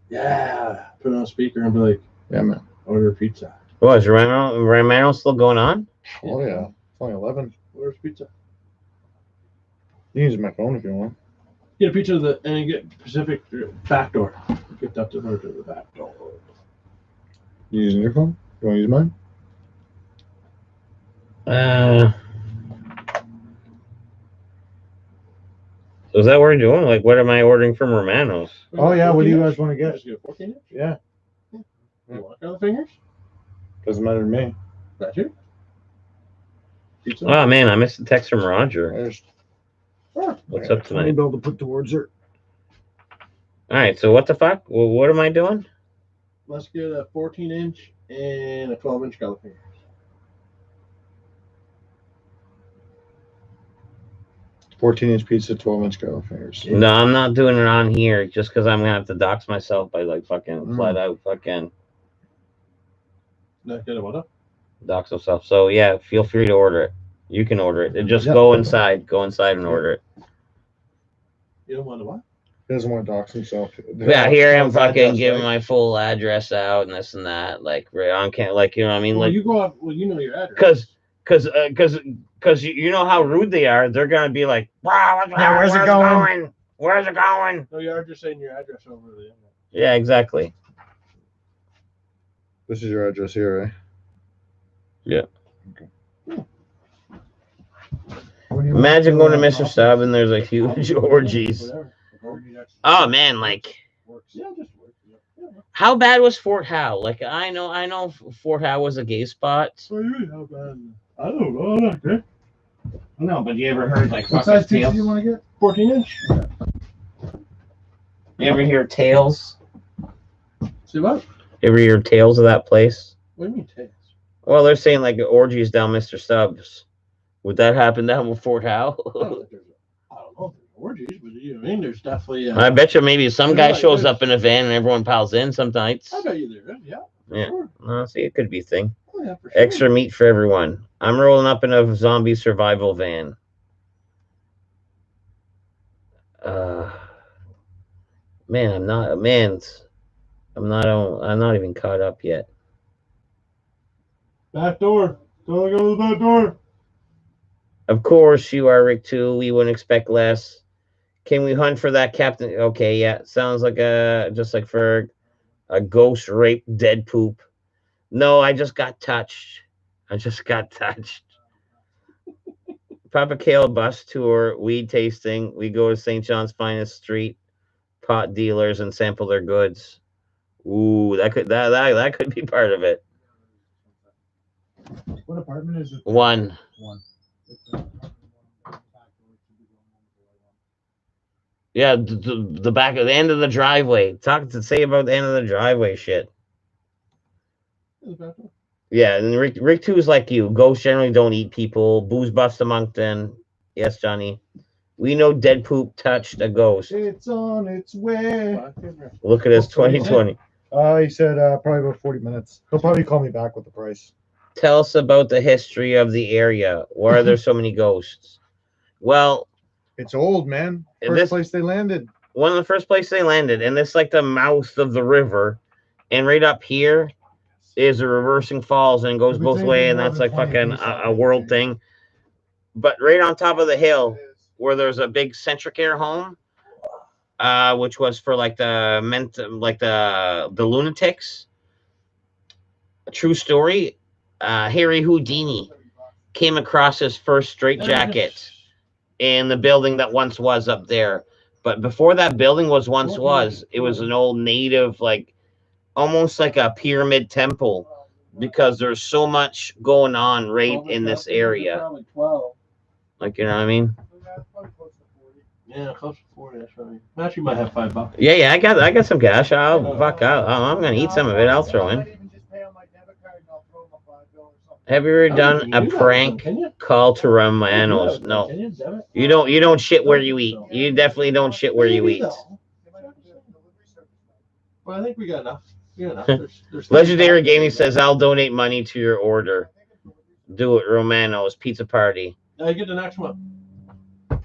Yeah. Put it on speaker and be like, Yeah, man. order a pizza. What is Romano still going on? Oh, yeah. It's only 11. Order a pizza. You can use my phone if you want. Get a pizza and you get Pacific back door. Get that to the back door. You using your phone? You want to use mine? So is that what we're doing? Like, what am I ordering from Romano's? Oh, yeah. What do you guys want to get? Just get a 14 inch? Yeah. You want garlic fingers? Doesn't matter to me. That you? Pizza? Oh man, I missed a text from Roger. There's What's up tonight? bill to put towards her. All right, so what the fuck? Well, what am I doing? Let's get a 14 inch and a 12 inch garlic finger. $14-inch pizza, 12-inch garlic fingers. No, I'm not doing it on here just because I'm gonna have to dox myself by like fucking flat out fucking Not get a what? dox myself. So yeah, feel free to order it. You can order it. Just Yeah. go inside and order it. You don't want to what? He doesn't want to dox himself. Yeah, here I'm His fucking address, giving right? my full address out and this and that. Like, on can't, like, you know what I mean? Well, Like, you go out. Well, you know your address. because you know how rude they are. They're gonna be like, wow, where's it going? Where's it going? No, you are just saying your address over there. Yeah, exactly. This is your address here, right? Yeah. Okay. What do you Imagine want going to for, Mr. Stubb and there's like huge orgies. Whatever. Orgy, that's- Oh man, like, works. Yeah, just works. Yeah. how bad was Fort Howe? Like, I know Fort Howe was a gay spot. So you how bad? I don't know. Not good. No, but you ever heard like what size pizza do you want to get? 14-inch. You ever hear tales? See what? You ever hear tales of that place? What do you mean tails? Well, they're saying like orgies down Mr. Stubbs. Would that happen down with Fort Howe? I don't know if there's orgies, but you know, I mean, there's definitely. I bet you maybe some guy Right, shows there's- up in a van and everyone piles in some nights. I bet you there is. Yeah. for Yeah. Sure. See, it could be a thing. Oh, yeah, for sure. Extra meat for everyone. I'm rolling up in a zombie survival van. Man, I'm not even caught up yet. Back door. Don't go to the back door. Of course, you are Rick too. We wouldn't expect less. Can we hunt for that captain? Okay, yeah. Sounds like just like for a ghost rape dead poop. No, I just got touched. Papa Kale bus tour, weed tasting. We go to St. John's finest street, pot dealers and sample their goods. Ooh, that could be part of it. What apartment is it? One. Yeah, the back of the end of the driveway. Say about the end of the driveway shit. Yeah, and Rick 2 is like you. Ghosts generally don't eat people. Booze buffs the Moncton. Yes, Johnny. We know dead poop touched a ghost. It's on its way. Look at us, 2020. He said probably about 40 minutes. He'll probably call me back with the price. Tell us about the history of the area. Why are there so many ghosts? Well, It's old, man. And First this- place they landed. one of the first places they landed, and it's like the mouth of the river. And right up here is the reversing falls and it goes both ways, and that's like fucking a world thing. But right on top of the hill, where there's a big Centric Air home, which was for like the lunatics. A true story. Harry Houdini came across his first straitjacket in the building that once was up there. But before that building it was an old native, like almost like a pyramid temple, because there's so much going on right in this area. Probably 12. Like, you know what I mean? Yeah, close to 40. That's right. Actually, might have $5. Yeah, I got some cash. I'm gonna eat some of it. I'll throw in. Have you ever done a prank call to Romanos? No. You don't shit where you eat. You definitely don't shit where you eat. Well, I think we got enough. There's Legendary Gaming says, I'll donate money to your order. Do it, Romano's Pizza Party. I get the next one.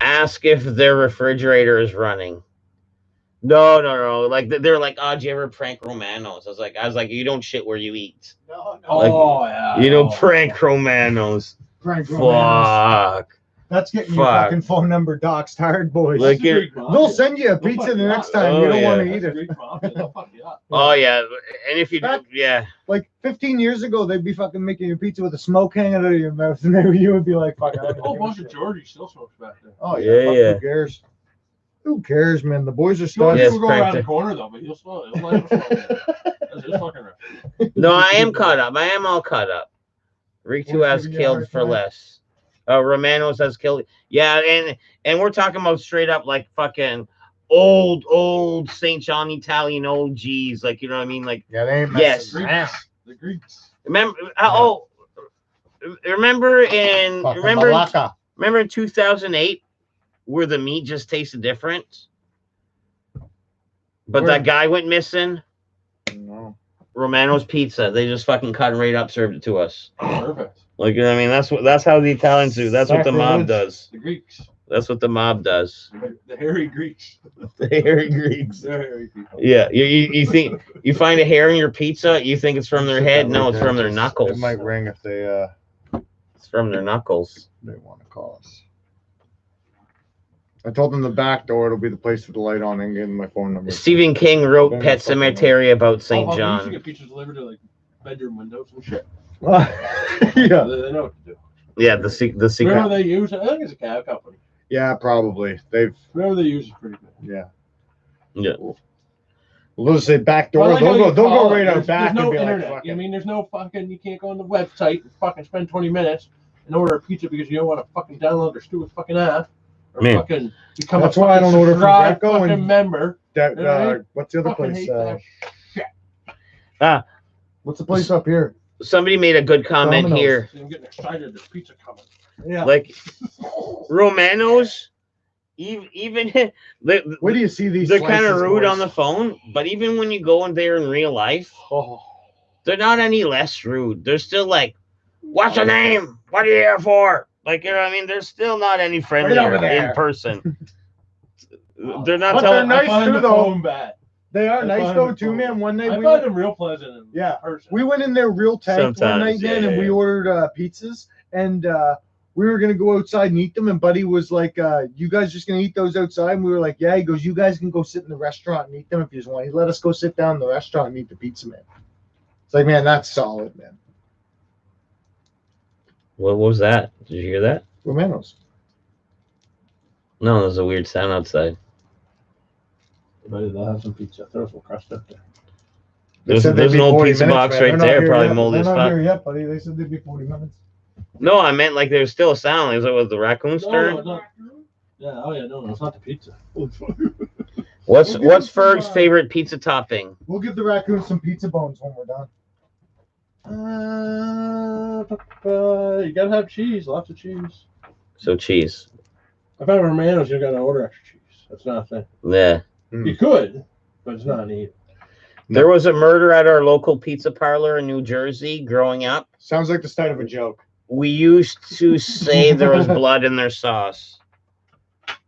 Ask if their refrigerator is running. No. Like they're like, oh, do you ever prank Romanos? I was like, you don't shit where you eat. No. Oh, yeah. You don't prank Romanos. Frank Romanos. Fuck. That's getting your Fuck. fucking phone number doxed hard, boys. Like it. They'll send you a pizza the next time. You don't want to eat it. Oh yeah, and if you do, yeah. Like 15 years ago, they'd be fucking making your pizza with a smoke hanging out of your mouth, and then you would be like, "Fuck." A whole bunch of Georgie still smokes back there. Oh Yeah, yeah, fuck, yeah. Who cares? Who cares, man? The boys are Georgie stuck. Yes, will go cracked around it. the corner though, but he'll slow. He'll let him slow. That's his fucking rep. No, I am caught up. I am all caught up. Rick 2 has giving you a killed hard for time? less. Romanos has killed. Yeah, and we're talking about straight up like fucking old St. John Italian OGs, like, you know what I mean? Like, Yeah, they ain't Yes. messing around. The Greeks. remember Fucking remember Malacca. in 2008 where the meat just tasted different, but Where? that guy went missing. No. Romano's Pizza, they just fucking cut it right up, served it to us. Perfect. Like, you know what I mean? That's how the Italians do. That's what the mob Sacrilege. does. The Greeks. That's what the mob does. The hairy Greeks. The hairy Greeks. They're hairy people. Yeah, you think you find a hair in your pizza, you think it's from their head. No, it's from their knuckles. It might ring if they It's from their knuckles. want to call us. I told them the back door it'll be the place with the light on and give them my phone number. Stephen King wrote Pet Cemetery about St. We used to John. get pizzas delivered to like bedroom windows and shit. yeah. They know what to do. Yeah, the secret. Whatever they use, I think it's a cab company. Yeah, probably. Whatever they use is pretty good. Yeah. Yeah. We'll just say back door. Well, I like They'll how go. you They'll call go it. right out There's back no and be internet. like, "Fuck I it." mean, there's no fucking. You can't go on the website and fucking spend 20 minutes and order a pizza because you don't want to fucking download their stupid fucking app or Man. fucking become That's a why I fucking don't order from subscribed Greco fucking and- member. That, Right? what's the other Fucking place? hate that shit. What's the place up here? Somebody made a good comment Domino's. here. I'm getting excited. There's pizza coming. Yeah. Like Romanos, even Where do you see these? they're kind of slices, rude boys? on the phone, but even when you go in there in real life, Oh. they're not any less rude. They're still like, "What's your name? What are you here for?" Like, you know what I mean? They're still not any friendlier over there. in person. They're not But telling. they're nice I find too, the though. phone bad. They are I nice find though them too, cool. man. One night I we find went, them real pleasant in Yeah. person. we went in there real tanked one Sometimes, night, man, and we yeah. ordered pizzas, and we were gonna go outside and eat them. And Buddy was like, "You guys just gonna eat those outside?" And we were like, "Yeah." He goes, "You guys can go sit in the restaurant and eat them if you just want." He let us go sit down in the restaurant and eat the pizza, man. It's like, man, that's solid, man. What was that? Did you hear that? Romanos. No, there's a weird sound outside. But they'll have some pizza. Throw some crust up there. They said There's they'd an be old 40 pizza minutes, box man. right They're not there, here probably yet. moldy as They're not fuck. here yet, buddy. They said they'd be 40 minutes. No, I meant like there's still a sound. Like, was the raccoon stirring? No, it's not. Yeah, oh yeah, no, it's not the pizza. What's We'll give them Ferg's some, favorite pizza topping? We'll give the raccoon some pizza bones when we're done. You gotta have cheese, lots of cheese. So cheese. If I have Romanos, you gotta order extra cheese. That's not a thing. Yeah. You could, but it's not neat. There was a murder at our local pizza parlor in New Jersey growing up. Sounds like the start of a joke. We used to say there was blood in their sauce.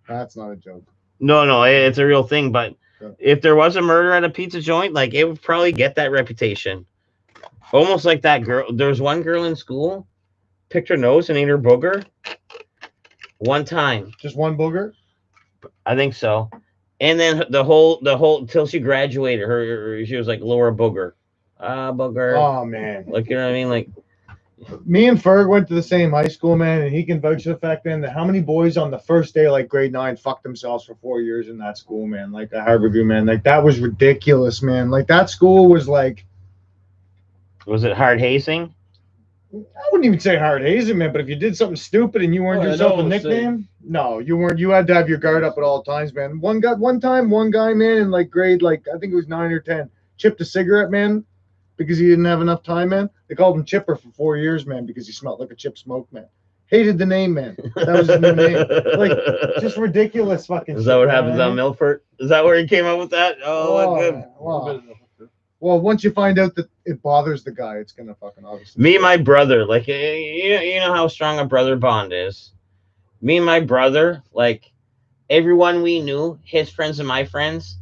That's not a joke. No, it's a real thing. But Yeah. if there was a murder at a pizza joint, like it would probably get that reputation. Almost like that girl. There was one girl in school, picked her nose and ate her booger. One time, Just one booger? I think so. And then the whole till she graduated, she was like Laura Booger, booger. Oh, man. Like, you know what I mean? Like, Me and Ferg went to the same high school, man, and he can vouch for the fact, man, that how many boys on the first day, like grade 9, fucked themselves for 4 years in that school, man. Like the Harborview, man. Like that was ridiculous, man. Like that school was like, was it hard hazing? I wouldn't even say hard hazing, man, but if you did something stupid and you weren't Oh, I yourself know a what I'm nickname, no, you weren't. You had to have your guard up at all times, man. One guy, man, in like grade, like I think it was 9 or 10, chipped a cigarette, man, because he didn't have enough time, man. They called him Chipper for 4 years, man, because he smelled like a chip smoke, man. Hated the name, man. That was his new name. Like, just ridiculous fucking Is shit. that what man. happens on Milford? Is that where he came up with that? Oh, what good. man. Wow. Well, once you find out that it bothers the guy, it's gonna fucking obviously. Me and my brother, like, you know how strong a brother bond is. Me and my brother, like, everyone we knew, his friends and my friends,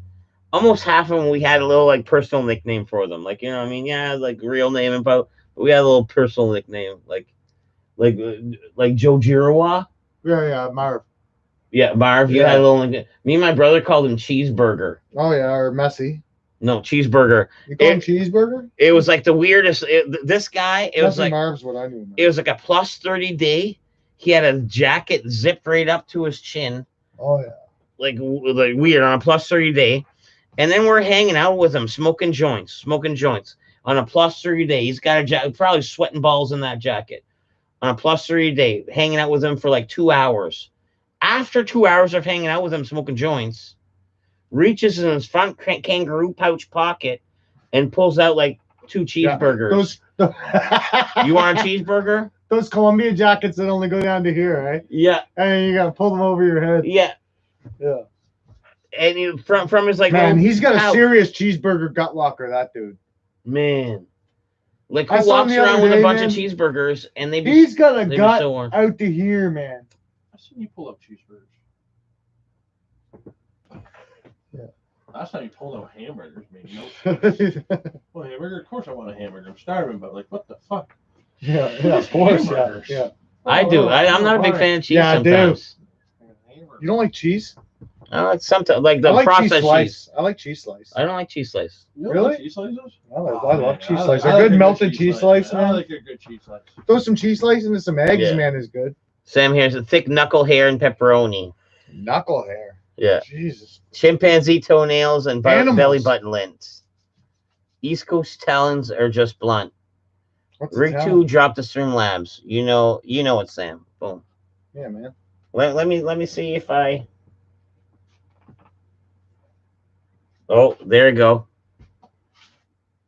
almost half of them, we had a little, like, personal nickname for them. Like, you know what I mean? Yeah, like, real name, but we had a little personal nickname, like Joe Giroir. Yeah, Marv. Yeah, Marv, you Yeah. had a little nickname. Me and my brother called him Cheeseburger. Oh yeah, or Messi. No, Cheeseburger. You call him Cheeseburger? It was like the weirdest. This guy, it was Messi like Marv's what I knew. Man. it was like a plus 30 day. He had a jacket zipped right up to his chin, Oh yeah. like weird on a plus 30 day. And then we're hanging out with him, smoking joints on a plus 30 day. He's got a jacket, probably sweating balls in that jacket on a plus 30 day, hanging out with him for like 2 hours. After 2 hours of hanging out with him, smoking joints, reaches in his front kangaroo pouch pocket and pulls out like 2 cheeseburgers. You want a cheeseburger? Those Columbia jackets that only go down to here, right? Yeah, And you gotta pull them over your head. yeah. Yeah. And he, from his like, Man, little he's got a pouch. serious cheeseburger gut locker, that dude. Man, like I who saw him walks the other around with day, a bunch man. of cheeseburgers and they be He's got a they be gut so warm. out to here, man. seen you pull up cheeseburgers. Yeah. Last time you pulled out hamburgers, made no sense. Well, hamburger, of course I want a hamburger. I'm starving, but like, what the fuck? Yeah, of course, yeah, Hamburgers. yeah. I do. I'm not a big fan of cheese Yeah, I do. sometimes. You don't like cheese? I like sometimes like the I like cheese processed slice. cheese. I like cheese slice. I don't like cheese slice. You don't Really? like cheese slices? I Oh, love cheese man, slice. I A like good melted cheese slice, I man. like a good cheese slice. Throw some cheese slice into some eggs, Yeah. man, is good. Sam here's a thick knuckle hair and pepperoni. Knuckle hair. Yeah. Jesus. Chimpanzee toenails and Animals. belly button lint. East Coast talons are just blunt. What's Rig the 2 talent? dropped the Stream Labs. You know it, Sam. Boom. Yeah, man. Let me see if I. Oh, there you go.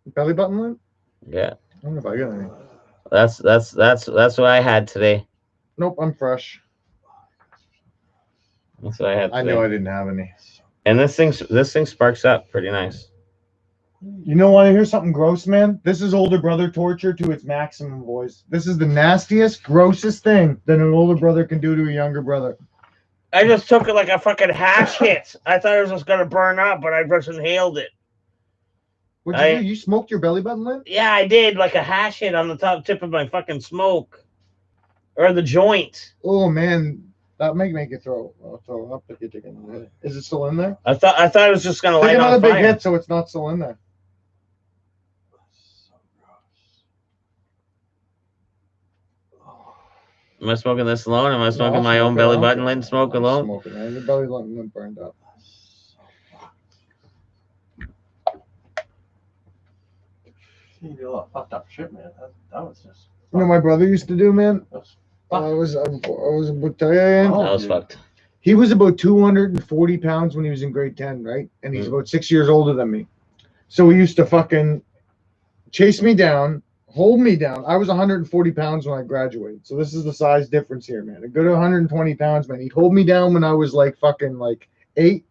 Belly button lint? Yeah, I don't know if I got any. that's what I had today. Nope, I'm fresh. That's what I had today. I know I didn't have any. And this thing sparks up pretty nice. You know, want to hear something gross, man? This is older brother torture to its maximum, boys. This is the nastiest, grossest thing that an older brother can do to a younger brother. I just took it like a fucking hash hit. I thought it was just gonna burn up, but I just inhaled it. What'd you do? You smoked your belly button lint? Yeah, I did, like a hash hit on the top tip of my fucking smoke. Or the joint. Oh, man. That might make you throw up if you take it in there. Is it still in there? I thought it was just gonna Take light another on big fire. hit so it's not still in there. Am I smoking this alone? Am I smoking I'll my own smoke it. belly I'll button smoke lint it. smoke I'm alone? smoking it. The belly button lint burned up. You do a lot of fucked up shit, man. That was just. You know what my brother used to do, man? That's I was about to tell you, Oh, That was dude. fucked. he was about 240 pounds when he was in grade 10, right? And he's about 6 years older than me. So he used to fucking chase me down, hold me down. I was 140 pounds when I graduated. So this is the size difference here, man. A good 120 pounds, man. He'd hold me down when I was like fucking like 8.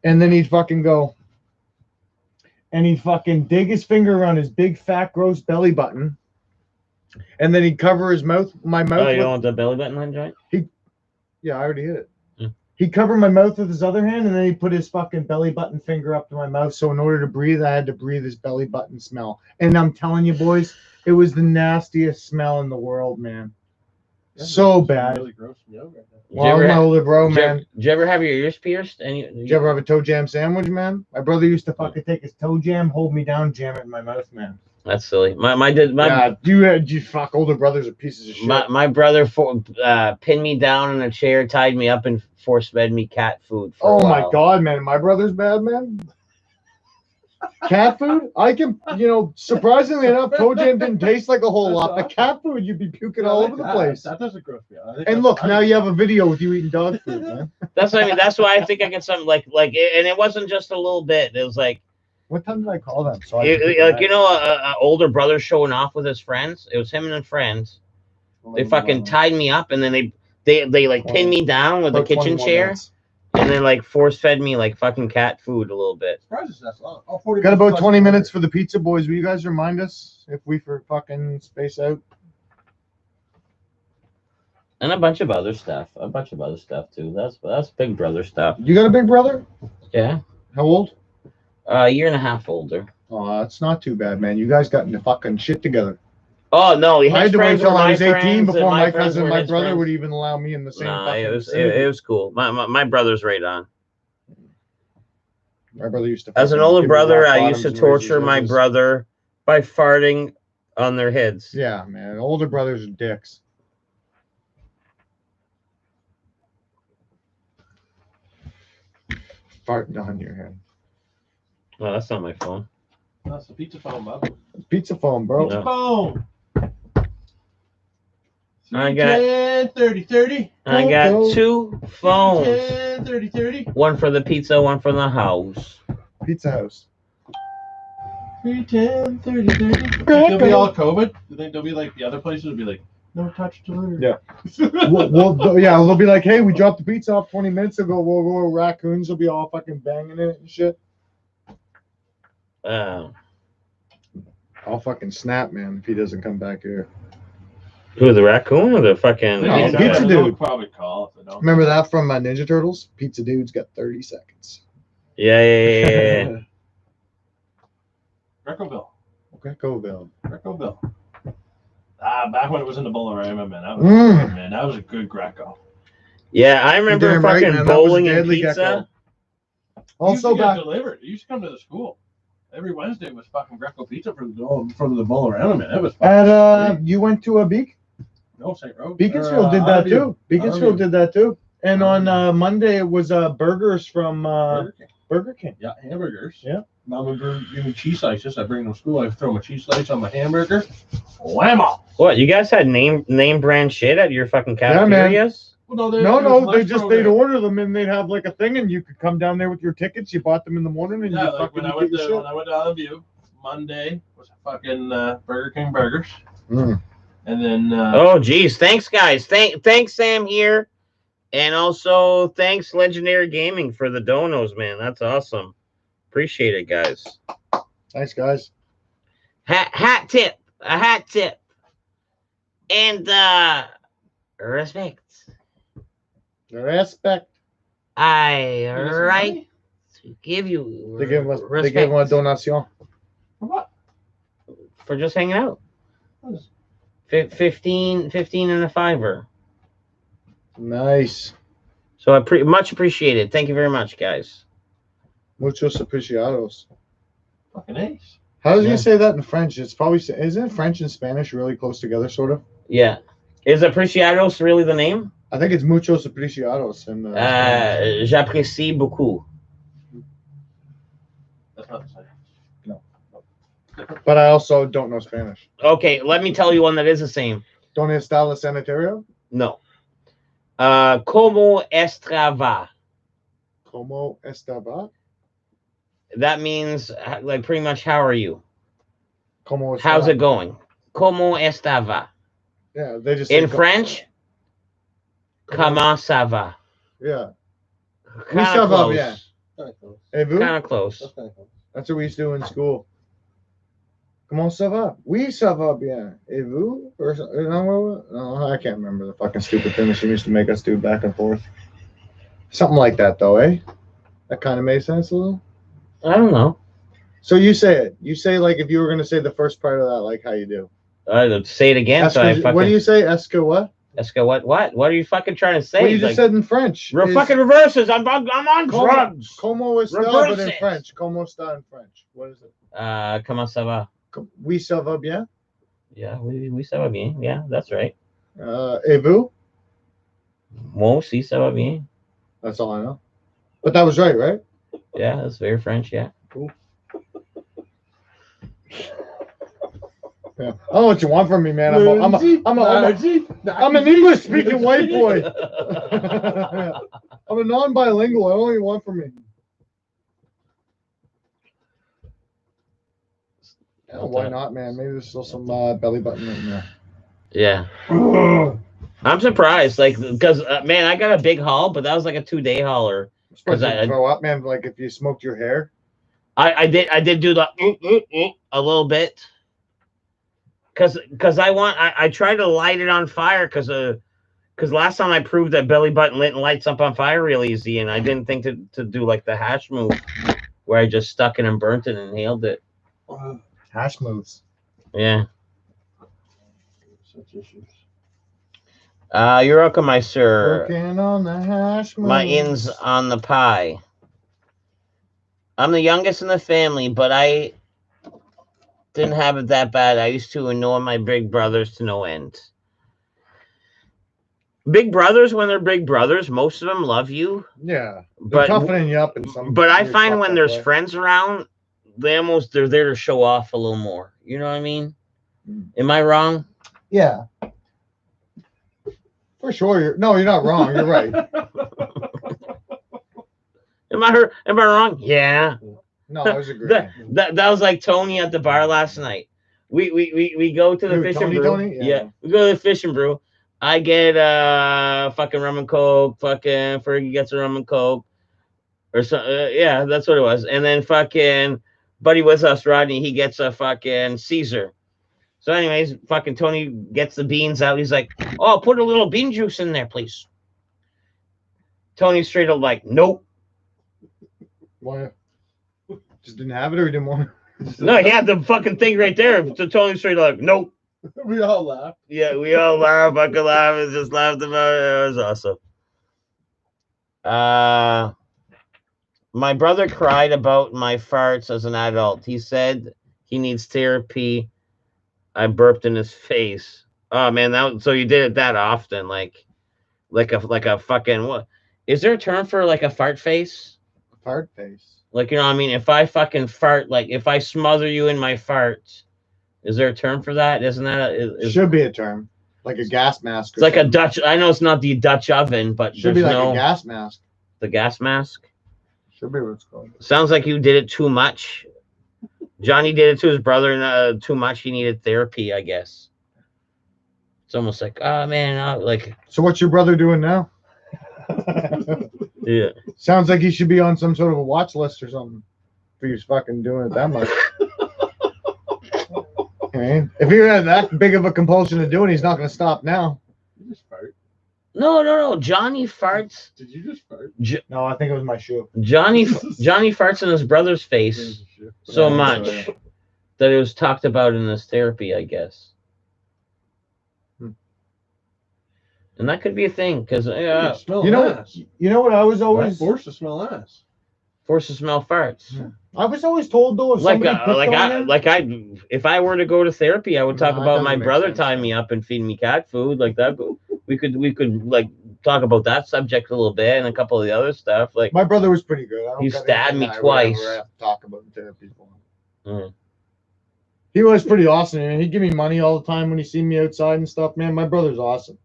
And then he'd fucking go. And he'd fucking dig his finger around his big, fat, gross belly button. And then he'd cover his mouth, my mouth. Oh, you with- don't want the belly button lint joint? Yeah, I already hit it. Hmm. He'd cover my mouth with his other hand, and then he'd put his fucking belly button finger up to my mouth. So in order to breathe, I had to breathe his belly button smell. And I'm telling you, boys, it was the nastiest smell in the world, man. So bad. Really gross me out right now. Well, I'm my older bro, Did you man. ever- did you ever have your ears pierced? Did you ever have a toe jam sandwich, man? My brother used to fucking take his toe jam, hold me down, jam it in my mouth, man. That's silly. My You fuck older brothers are pieces of shit. my brother pinned me down in a chair, tied me up, and force fed me cat food. For Oh a my while. god, man. My brother's bad, man. Cat food? I can, surprisingly enough, toe jam didn't taste like a whole lot, but cat food, you'd be puking all over the place. That doesn't gross me out. I think And that's look, fine. now you have a video with you eating dog food, man. That's what I mean. That's why I think I get something like, and it wasn't just a little bit. It was like, What time did I call them? So a older brother showing off with his friends. It was him and his friends. They fucking tied me up, and then they like pinned me down with a kitchen chair, and then like force fed me like fucking cat food a little bit. Surprises that's long. Oh, 40 Got about minutes 20 plus. minutes for the pizza boys. Will you guys remind us if we for fucking space out? And a bunch of other stuff too. That's big brother stuff. You got a big brother? Yeah, How old? a year and a half older. Oh, that's not too bad, man. You guys got into fucking shit together. Oh no, I had to wait till I was 18 before my friends cousin, were my his brother friends. would even allow me in the same Nah, fucking it was vicinity. it was cool. My brother's right on. My brother used to. As an fucking older give me brother, rock I used to bottoms and razors torture my edges. brother by farting on their heads. Yeah, man. Older brothers are dicks. Farting on your head. Oh, that's not my phone. That's the pizza phone, bud. Pizza phone, bro. Yeah. Pizza phone. I got 10, 30, 30. I got 2 phones. 10, 30, 30. One for the pizza, one for the house. Pizza House. 3, 10, 30, 30. They'll be all COVID. You think they'll be like the other places? Will be like, no touch delivery. Yeah. They'll be like, hey, we dropped the pizza off 20 minutes ago. We'll go. Raccoons will be all fucking banging in it and shit. Uh, I'll fucking snap, man, if he doesn't come back here. Who, the raccoon or the fucking No, Pizza Pizza Dude. Dude. They'll probably call if they don't. Remember that from Ninja Turtles? Pizza Dude's got 30 seconds. Yeah. Greckoville. Okay, go, Bill. Greckoville. Back when it was in the Bolorama, man. That was Mm. good, man. That was a good Greco. Yeah, I remember damn right, fucking man. That was bowling and deadly pizza. gecko. It used Also to get back. delivered. It used to come to the school. Every Wednesday was fucking Greco pizza from the Bolorama, man. It was fucking You went to a Beacon? no St. Rose. Beaconsfield did that too. Beaconsfield did that too. And on Monday it was burgers from Burger King. Burger King. Yeah, hamburgers. Yeah. Mama give me cheese slices. I bring them to school. I throw my cheese slice on my hamburger. Whammo! What, you guys had name brand shit at your fucking Yeah, man. cafeterias? Well, No, they'd order them and they'd have like a thing and you could come down there with your tickets. You bought them in the morning and Yeah, you like fucking when I went to Island View, Monday was fucking Burger King burgers, Mm. and then Oh, geez. Thanks, guys. Thanks, Sam here. And also, thanks, Legendary Gaming, for the donos, man. That's awesome. Appreciate it, guys. Thanks, guys. A hat tip. And, respect. Respect. I you got some right money? to give you They gave us respect a donation. For what? for just hanging out. What is- 15 and a fiver. Nice. So I much appreciated. Thank you very much, guys. Muchos apreciados. Fucking ace. How does Yeah. you say that in French? It's probably isn't French and Spanish really close together, sort of? Yeah. Is Apreciados really the name? I think it's muchos apreciados in Spanish. J'apprécie beaucoup. That's not the same. But I also don't know Spanish. Okay, let me tell you one that is the same. ¿Dónde está el sanitario? No. Como estava? ¿Cómo estaba? That means like pretty much how are you? ¿Cómo está? How's it going? Como estava? Yeah, they just In say, French, comment ça va? Yeah. Kind ça of va close. bien. Et vous? Kind of close. That's what we used to do in school. Comment ça va? Oui, ça va bien. Et vous? Or, no, I can't remember the fucking stupid thing that she used to make us do back and forth. Something like that, though, eh? That kind of made sense a little. I don't know. So you say it. You say like if you were gonna say the first part of that, like how you do. Say it again. So I fucking. What do you say? Esca what? Esca what? What are you fucking trying to say? What you just said in French. Fucking reverses. I'm on drugs. Como está, Reverse but in it. French. Como está in French. What is it? Comment ça va? Oui, ça va bien. Yeah, oui, ça va bien. Yeah, that's right. Et vous? Moi aussi, ça va bien. That's all I know. But that was right, right? Yeah, that's very French. Yeah. Cool. Yeah. I don't know what you want from me, man. I'm an English speaking white boy. I'm a non-bilingual. I don't know what you want from me. Yeah, why not, man? Maybe there's still some belly button in there. Yeah. I'm surprised, like, because man, I got a big haul, but that was like a 2-day hauler. Because I throw up, man. Like if you smoked your hair. I did do the a little bit. Because I tried to light it on fire because last time I proved that belly button lit and lights up on fire real easy, and I didn't think to do like the hash move where I just stuck it and burnt it and inhaled it. Hash moves. Yeah. Such issues. You're welcome, my sir. Working on the hash moves. My in's on the pie. I'm the youngest in the family, but I didn't have it that bad. I used to annoy my big brothers to no end. Big brothers, when they're big brothers, most of them love you. Yeah. They're But toughening you up in some. but I weird find fucked when up there's way. friends around, they're there to show off a little more. You know what I mean? Am I wrong? Yeah. For sure. You're not wrong. You're right. Am I wrong? Yeah. No, I was agreeing. That was like Tony at the bar last night. We go to the Who, fishing Tony, brew. Tony? Yeah, we go to the fishing brew. I get fucking rum and coke. Fucking Fergie gets a rum and coke, or so. Yeah, that's what it was. And then fucking buddy with us, Rodney, he gets a fucking Caesar. So, anyways, fucking Tony gets the beans out. He's like, "Oh, put a little bean juice in there, please." Tony straight up like, "Nope." Why? Just didn't have it or didn't want it? No, he had the fucking thing right there. So Tony straight up like, "Nope." We all laughed. Yeah, we all laughed. Fucking laughed and just laughed about it. It was awesome. My brother cried about my farts as an adult. He said he needs therapy. I burped in his face. Oh man, so you did it that often, like a fucking what? Is there a term for like a fart face? Fart face. Like, you know what I mean? If I fucking fart, like if I smother you in my farts, is there a term for that? Isn't that Should be a term, like a gas mask. It's like a Dutch. I know it's not the Dutch oven, but Should be like a gas mask. The gas mask. Should be what it's called. Sounds like you did it too much. Johnny did it to his brother, and too much. He needed therapy, I guess. It's almost like, oh man, like. So what's your brother doing now? Yeah. Sounds like he should be on some sort of a watch list or something. If he's fucking doing it that much. Okay. If he had that big of a compulsion to do it, he's not going to stop now. You just fart. No. Johnny farts. Did you just fart? No, I think it was my shoe. Johnny farts in his brother's face so much that it was talked about in this therapy, I guess. And that could be a thing because You know what I was always forced to smell ass. Forced to smell farts. Yeah. I was always told though, if if I were to go to therapy, I would talk No, about that my doesn't make brother sense. tying me up and feeding me cat food like that. We could like talk about that subject a little bit and a couple of the other stuff. Like my brother was pretty good. I don't He got stabbed anything me that I would twice. ever have to talk about in therapy for him. Mm. He was pretty awesome, man. He'd give me money all the time when he see me outside and stuff. Man, my brother's awesome.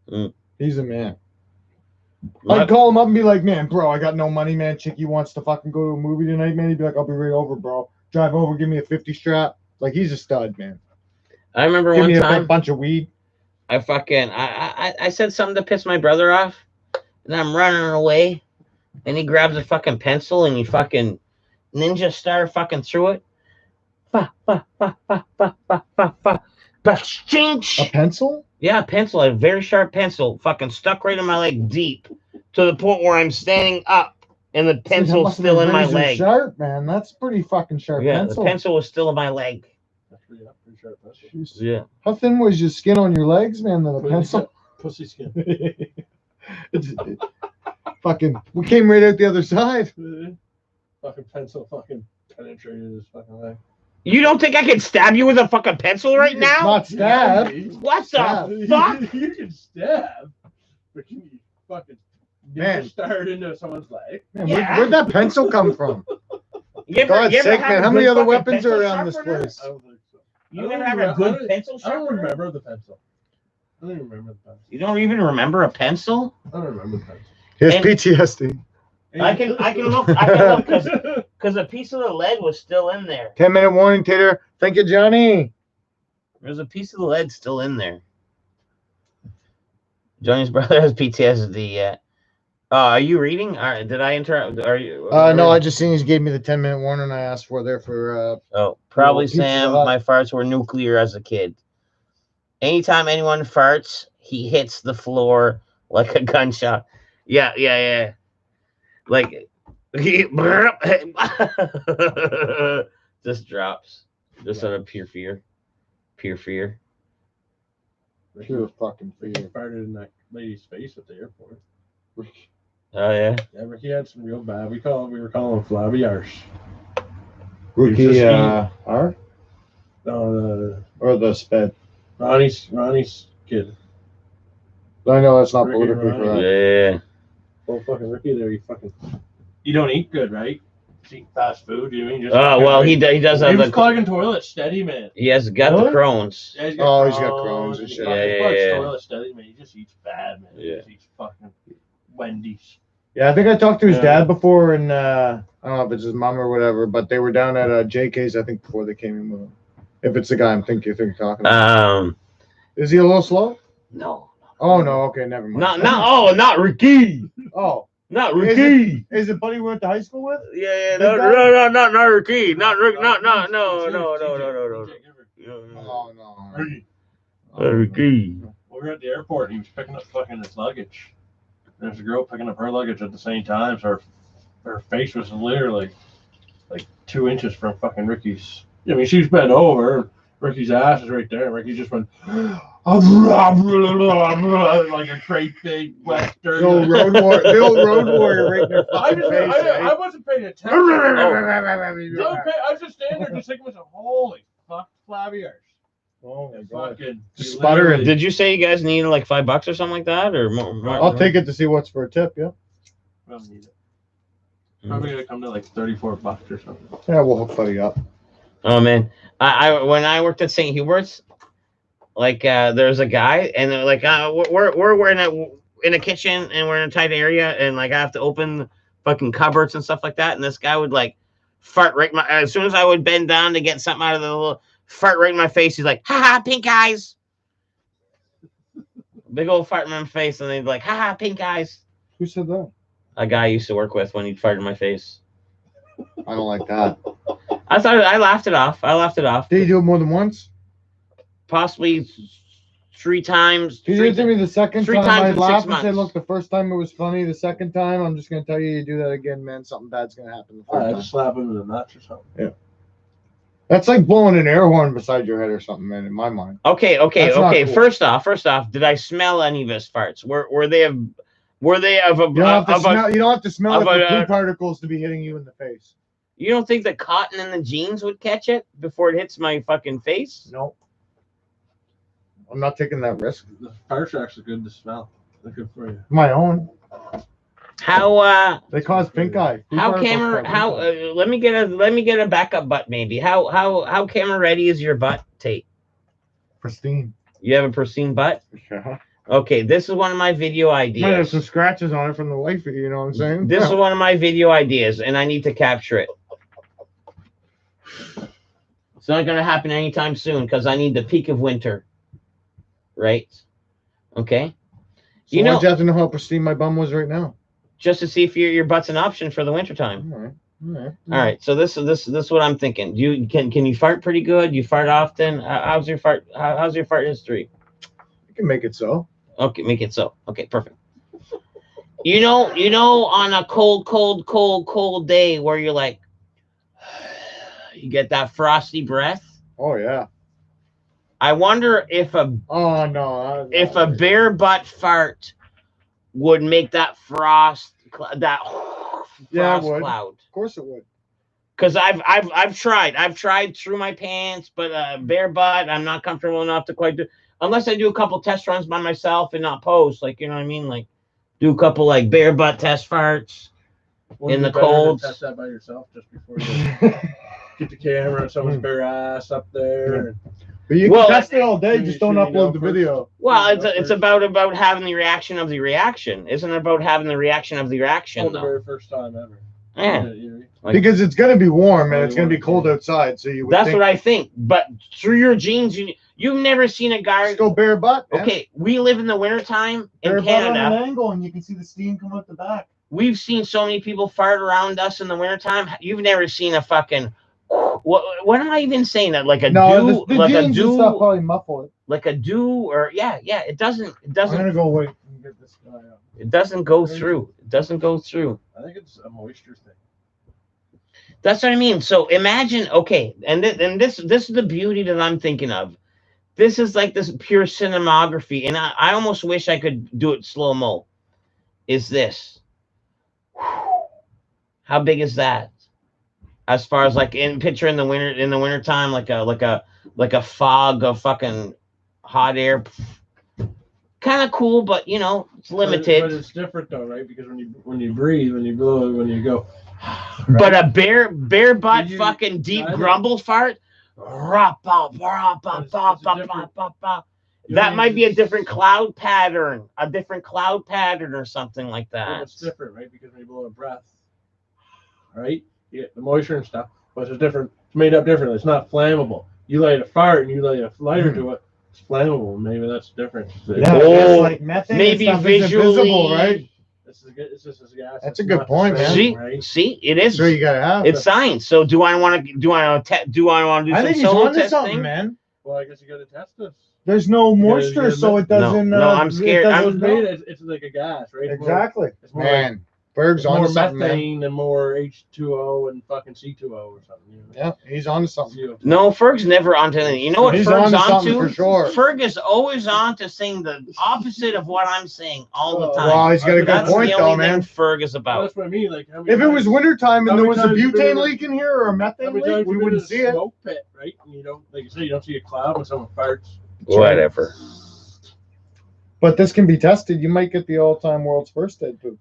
Mm. He's a man. My- I'd call him up and be like, man, bro, I got no money, man. Chickie wants to fucking go to a movie tonight, man. He'd be like, I'll be right over, bro. Drive over, give me a 50 strap. Like, he's a stud, man. I remember Give one me a time bunch of weed. I said something to piss my brother off, and I'm running away, and he grabs a fucking pencil and he fucking ninja star fucking through it. A pencil? Yeah, a pencil, a very sharp pencil, fucking stuck right in my leg deep to the point where I'm standing up and the That pencil's must have still been in my razor leg. Sharp, man. That's pretty fucking sharp Yeah, pencil. the pencil was still in my leg. That's pretty sharp. Jeez. Yeah. How thin was your skin on your legs, man, than a pencil? Pussy skin. Fucking, we came right out the other side. Fucking pencil fucking penetrated his fucking leg. You don't think I can stab you with a fucking pencil right now? Not stab. What Stab. the fuck? You can stab, but you fucking Man. get started into someone's leg. Man, Yeah. where'd that pencil come from? You God's you sake, have man, a how many good other fucking weapons pencil are around this sharpener? place? I don't think so. You never have a good pencil I don't sharpener? remember the pencil. I don't even remember the pencil. You don't even remember a pencil? I don't remember the pencil. Here's And- PTSD. I can look because a piece of the lead was still in there. 10-minute warning, Tater. Thank you, Johnny. There's a piece of the lead still in there. Johnny's brother has PTSD yet. Are you reading? Did I interrupt? Are you? No, I just seen he gave me the 10-minute warning I asked for there for Oh, probably Pizza Sam. Hut. My farts were nuclear as a kid. Anytime anyone farts, he hits the floor like a gunshot. Yeah. Like he just drops. Just out of pure fear. Pure fear. pure fucking Ricky fear. farted in that lady's face at the airport. Oh yeah. Yeah, Ricky had some real bad. We were calling him flabby arse. Rookie Just R No, or the sped. Ronnie's kid. I know that's not Ricky politically Ronnie. correct. Yeah. Well, fucking Ricky there, you don't eat good, right? You eat fast food, you mean? Oh well, he does He have was the. clogging toilets steady, man. He has got Really? the Crohn's. Yeah, Oh, he's got Crohn's and shit. Yeah. Toilet steady, man. He just eats bad, man. He Yeah. just eats fucking Wendy's. Yeah, I think I talked to his Yeah. dad before, and I don't know if it's his mom or whatever, but they were down at JK's, I think, before they came in with him. If it's the guy I'm thinking you're talking about. Is he a little slow? No. Oh, no, okay, never mind. Not Ricky. Oh, Not Is Ricky. is it buddy we went to high school with? Yeah, Big guy? not Ricky. Not Rick. No. Oh no. Ricky. Ricky. We were at the airport. He was picking up fucking his luggage. There's a girl picking up her luggage at the same time. So her face was literally like 2 inches from fucking Ricky's. I mean, she was bent over. Ricky's ass is right there. And Ricky just went like a great big western. The old road warrior right in their fucking face. I wasn't paying attention. I was just standing there just thinking, holy fuck, Flaviers. Oh my god. Fucking Sputtering. Did you say you guys needed like $5 or something like that, or more? I'll take it to see what's for a tip. Yeah. Well, need it. Probably gonna come to like $34 or something. Yeah, we'll hook Buddy up. Oh man, I when I worked at St. Hubert's, like there's a guy, and they're like we're in a kitchen, and we're in a tight area, and like I have to open fucking cupboards and stuff like that, and this guy would like fart right as soon as I would bend down to get something out of the little fart right in my face. He's like, haha, pink eyes. Big old fart in my face, and they'd be like, haha, pink eyes. Who said that? A guy I used to work with when he'd fart in my face. I don't like that. I laughed it off. Did you do it more than once? Possibly 3 times. You did it to me the second 3 time. times I in 6 laughed and months. said, look, the first time it was funny. The second time, I'm just going to tell you do that again, man. Something bad's going to happen the All third right, time. just slap him in the nuts or something. Yeah. That's like blowing an air horn beside your head or something, man, in my mind. Okay. That's not cool. First off, did I smell any of his farts? Were they of a You don't have to smell it of a- for poop particles to be hitting you in the face. You don't think the cotton in the jeans would catch it before it hits my fucking face? No. I'm not taking that risk. The farts are actually good to smell. They're good for you. My own. How They cause pink eye. Poop how particles camera cause how pink eye. let me get a backup butt maybe. How camera ready is your butt, Tate? Pristine. You have a pristine butt? Yeah. Okay, this is one of my video Might have ideas. some scratches on it from the wifey, you know what I'm saying? This is one of my video ideas, and I need to capture it. It's not going to happen anytime soon because I need the peak of winter. Right? Okay? So You know, why'd you have to know how pristine my bum was right now? just to see if your butt's an option for the wintertime. All right. All right. All right, so this is what I'm thinking. Can you fart pretty good? You fart often? How's your fart history? You can make it so. Okay, make it so. Okay, perfect. You know, on a cold day where you're like, you get that frosty breath. Oh yeah. I wonder if a bare butt fart would make that frost Yeah, it would. cloud. Of course it would. Because I've tried through my pants, but bare butt, I'm not comfortable enough to quite do. Unless I do a couple test runs by myself and not post, like, you know what I mean, like do a couple like bare butt test farts in the cold. Test that by yourself just before you get the camera and someone's bare ass up there. But you Well, can test it all day, you just don't should upload know the first. video. Well, it's about having the reaction of the reaction. Isn't it about having the reaction of the reaction Oh, the though? very first time ever. Yeah. Like- Because it's gonna be warm and Oh, it's gonna be you cold want- outside, so you would That's think, what I think. But through your jeans, you've never seen a guy. just go bare butt. Man. Okay, we live in the wintertime Bare in butt on an Canada. angle, and you can see the steam come out the back. We've seen so many people fart around us in the wintertime. You've never seen a fucking what am I even saying? That like a No, do, the like a jeans and stuff do, probably muffle it. like a do, or yeah. It doesn't I'm gonna go wait and get this guy out. it doesn't go through. It doesn't go through. I think it's a moisture thing. That's what I mean. So imagine, okay, and this is the beauty that I'm thinking of. This is like this pure cinematography, and I almost wish I could do it slow mo. Is this? How big is that? As far as like in the wintertime, like a fog of fucking hot air. Kind of cool, but you know, it's limited. But it's different though, right? Because when you breathe, when you blow, when you go. But a bare butt You- fucking deep I know. grumble fart. That might be a different cloud pattern, or something like Well, that. it's different, right? Because when you blow a breath, right? You get the moisture and stuff, but it's different. It's made up differently. It's not flammable. You light a fart and you light a lighter to it. It's flammable. Maybe that's different. Oh, like methane maybe and stuff is visually, invisible, right? It's just a gas. That's It's a good not the point, man. same, See, right? see, it is. Sure, you gotta have. It's science. So do I want to do some I think he's solo onto something, testing? man. Well, I guess you got to test this. There's no You moisture, gotta- so it doesn't. No, I'm it scared. doesn't It's melt. it's like a gas, right? Exactly. It's more like- Man, Berg's It's more onto something, man. methane and more H2O and fucking C2O or something. You know? Yeah, he's onto something. CO2. No, Ferg's never onto anything. You know what He's Ferg's onto something onto? for sure. Ferg is always on to saying the opposite of what I'm saying all the time. Well, he's got a good That's point, the though, only man. thing Ferg is Well, about. that's what I mean. Like, how many If it was times- wintertime How and there many was a times have you been butane in a- leak in here or a how methane many leak, times we you been in wouldn't a see it. smoke pit, right? And you don't, like you say, you don't see a cloud when someone farts. Whatever. But this can be tested. You might get the all-time world's first dead poop.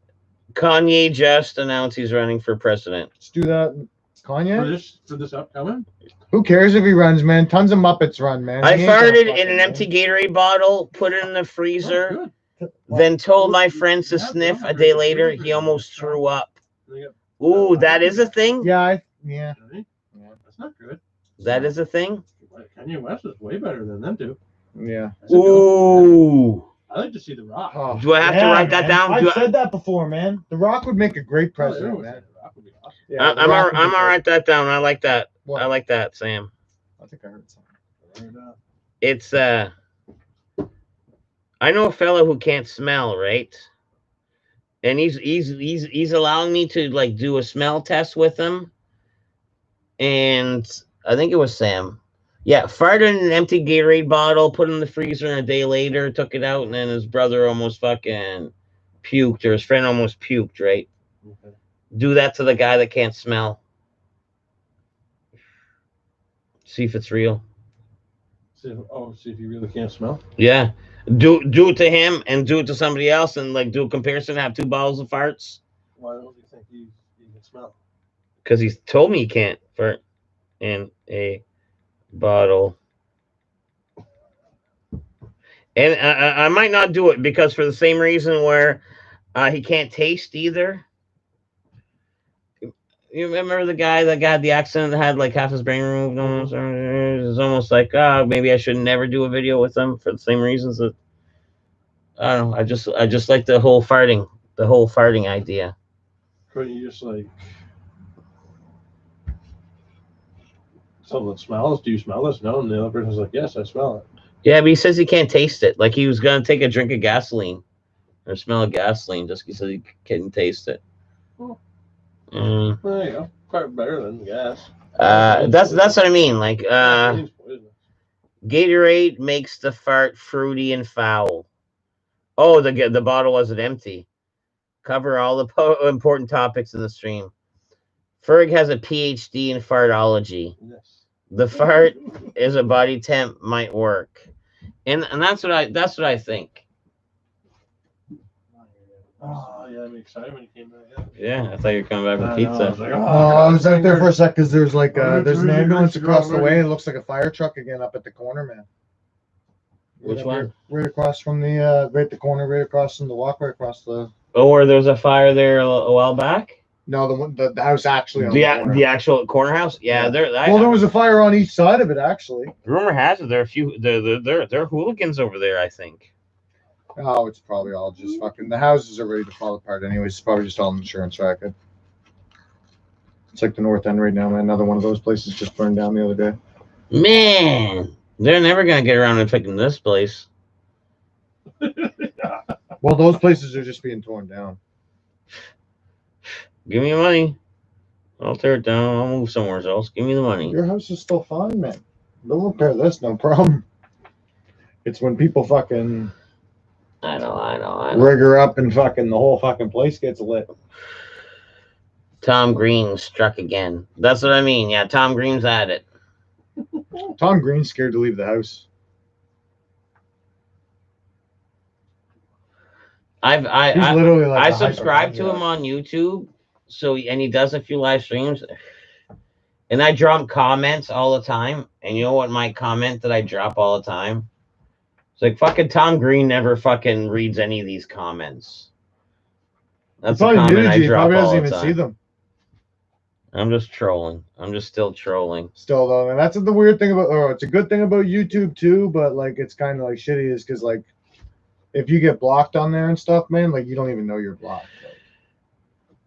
Kanye just announced he's running for president. Let's do that. For Kanye? this upcoming. Who cares if he runs, man? Tons of Muppets run, man. I He ain't gonna farted in fucking an win. empty Gatorade bottle, put it in the Oh, freezer, good. then told my friends to sniff. A day later, he almost threw up. Ooh, that is a thing? Yeah, yeah. Really? That's not good. That is a thing? Kanye West is way better than them two. Yeah. That's a good one. Ooh. I like to see The Rock. Oh, Do I have to write that man. down? I've Do I- said that before, man. The Rock would make a great president, Everyone man. said The Rock would be awesome. Yeah, The I'm Rock would be gonna great. write that down. I like that. What? I like that, Sam. I think I heard something. Right, It's I know a fellow who can't smell, right? And he's allowing me to like do a smell test with him. And I think it was Sam. Yeah, farted in an empty Gatorade bottle, put it in the freezer, and a day later took it out, and then his brother almost fucking puked, or his friend almost puked, right? Okay. Do that to the guy that can't smell. See if it's real. See if you really can't smell. Yeah. Do it to him and do it to somebody else and like do a comparison, have 2 bottles of farts. Why don't you think you can smell? Because he's told me he can't fart in a bottle. And I might not do it because for the same reason where he can't taste either. You remember the guy that got the accident that had like half his brain removed almost? It's almost like, maybe I should never do a video with him for the same reasons that I don't know. I just like the whole farting idea. Couldn't you just like someone smells? Do you smell this? No, and the other person's like, yes, I smell it. Yeah, but he says he can't taste it. Like he was gonna take a drink of gasoline or smell of gasoline just because he couldn't taste it. Oh. Mm. There you go. Quite better than gas. That's what I mean. Like Gasoline's poisonous. Gatorade makes the fart fruity and foul. Oh, the bottle wasn't empty. Cover all the important topics in the stream. Ferg has a PhD in fartology. Yes. The fart is a body temp might work, and that's what I think. Oh yeah, I'm excited when you came back. Yeah, I thought you were coming back with I know, I was pizza. like, I was out there for a sec because there's like there's an Really ambulance good across the job, way. really. It looks like a fire truck again up at the corner, man. Which Right one? up here, right across from the right the corner, right across from the walkway across the. Oh, where there was a fire there a while back. No, the house actually on the corner. The actual corner house. Yeah, Yeah. there. Well, there was a fire on each side of it actually. Rumor has it there are a few there are hooligans over there. I think. Oh, it's probably all just fucking. The houses are ready to fall apart anyways. It's probably just all an insurance racket. It's like the North End right now, man. Another one of those places just burned down the other day. Man, they're never gonna get around to picking this place. Well, those places are just being torn down. Give me money. I'll tear it down. I'll move somewhere else. Give me the money. Your house is still fine, man. They'll repair this, no problem. It's when people fucking I know. rig her up and fucking the whole fucking place gets lit. Tom Green struck again. That's what I mean. Yeah, Tom Green's at it. Tom Green's scared to leave the house. He's literally like I a subscribe to him on YouTube, and he does a few live streams, and I drop comments all the time. And you know what my comment that I drop all the time? It's like fucking Tom Green never fucking reads any of these comments. That's the Probably comment muted I you. He drop probably all doesn't the even see time. them. I'm just trolling. I'm just still trolling. Still though, and that's the weird thing about. Or it's a good thing about YouTube too, but like it's kind of like shitty is because like if you get blocked on there and stuff, man, like you don't even know you're blocked.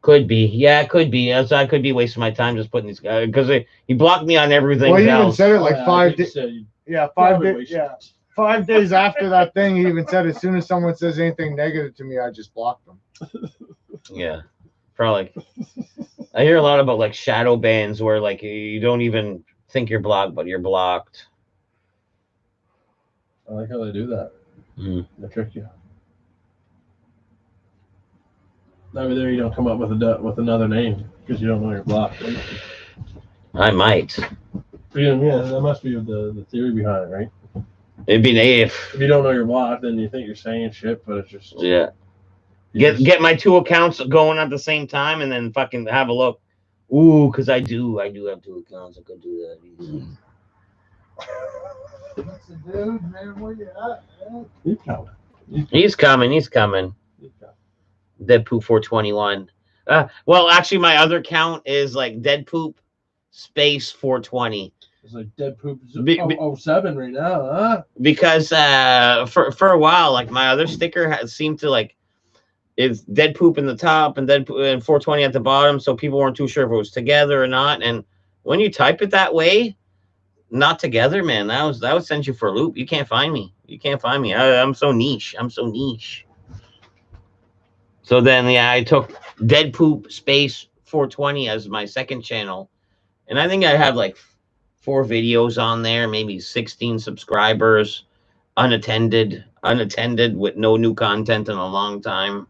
Could be, yeah, it could be. As I could be wasting my time just putting these guys because he blocked me on everything Well, he even else. said it like Oh, yeah, I five. think you said Yeah, Probably wasted. Yeah, 5 days after that thing, he even said, as soon as someone says anything negative to me, I just block them. Yeah, probably. I hear a lot about like shadow bans where like you don't even think you're blocked, but you're blocked. I like how they do that. Mm. They trick you. Maybe there you don't come up with another name because you don't know you're blocked. I might. Yeah, that must be the theory behind it, right? It'd be if you don't know you're blocked, then you think you're saying shit, but it's just Get my 2 accounts going at the same time and then fucking have a look. Ooh, because I do have 2 accounts. I could do that easy. Dude, man, where you at, man? He's coming. Deadpoop 421. Well, actually, my other account is like Deadpoop space 420. It's like Deadpoop 07 right now, huh? Because for a while, like my other sticker seemed to like is Deadpoop in the top and Deadpoop and 420 at the bottom, so people weren't too sure if it was together or not. And when you type it that way, not together, man, that would send you for a loop. You can't find me. I'm so niche. So then, I took Deadpoop space 420 as my second channel, and I think I have like 4 videos on there, maybe 16 subscribers, unattended with no new content in a long time.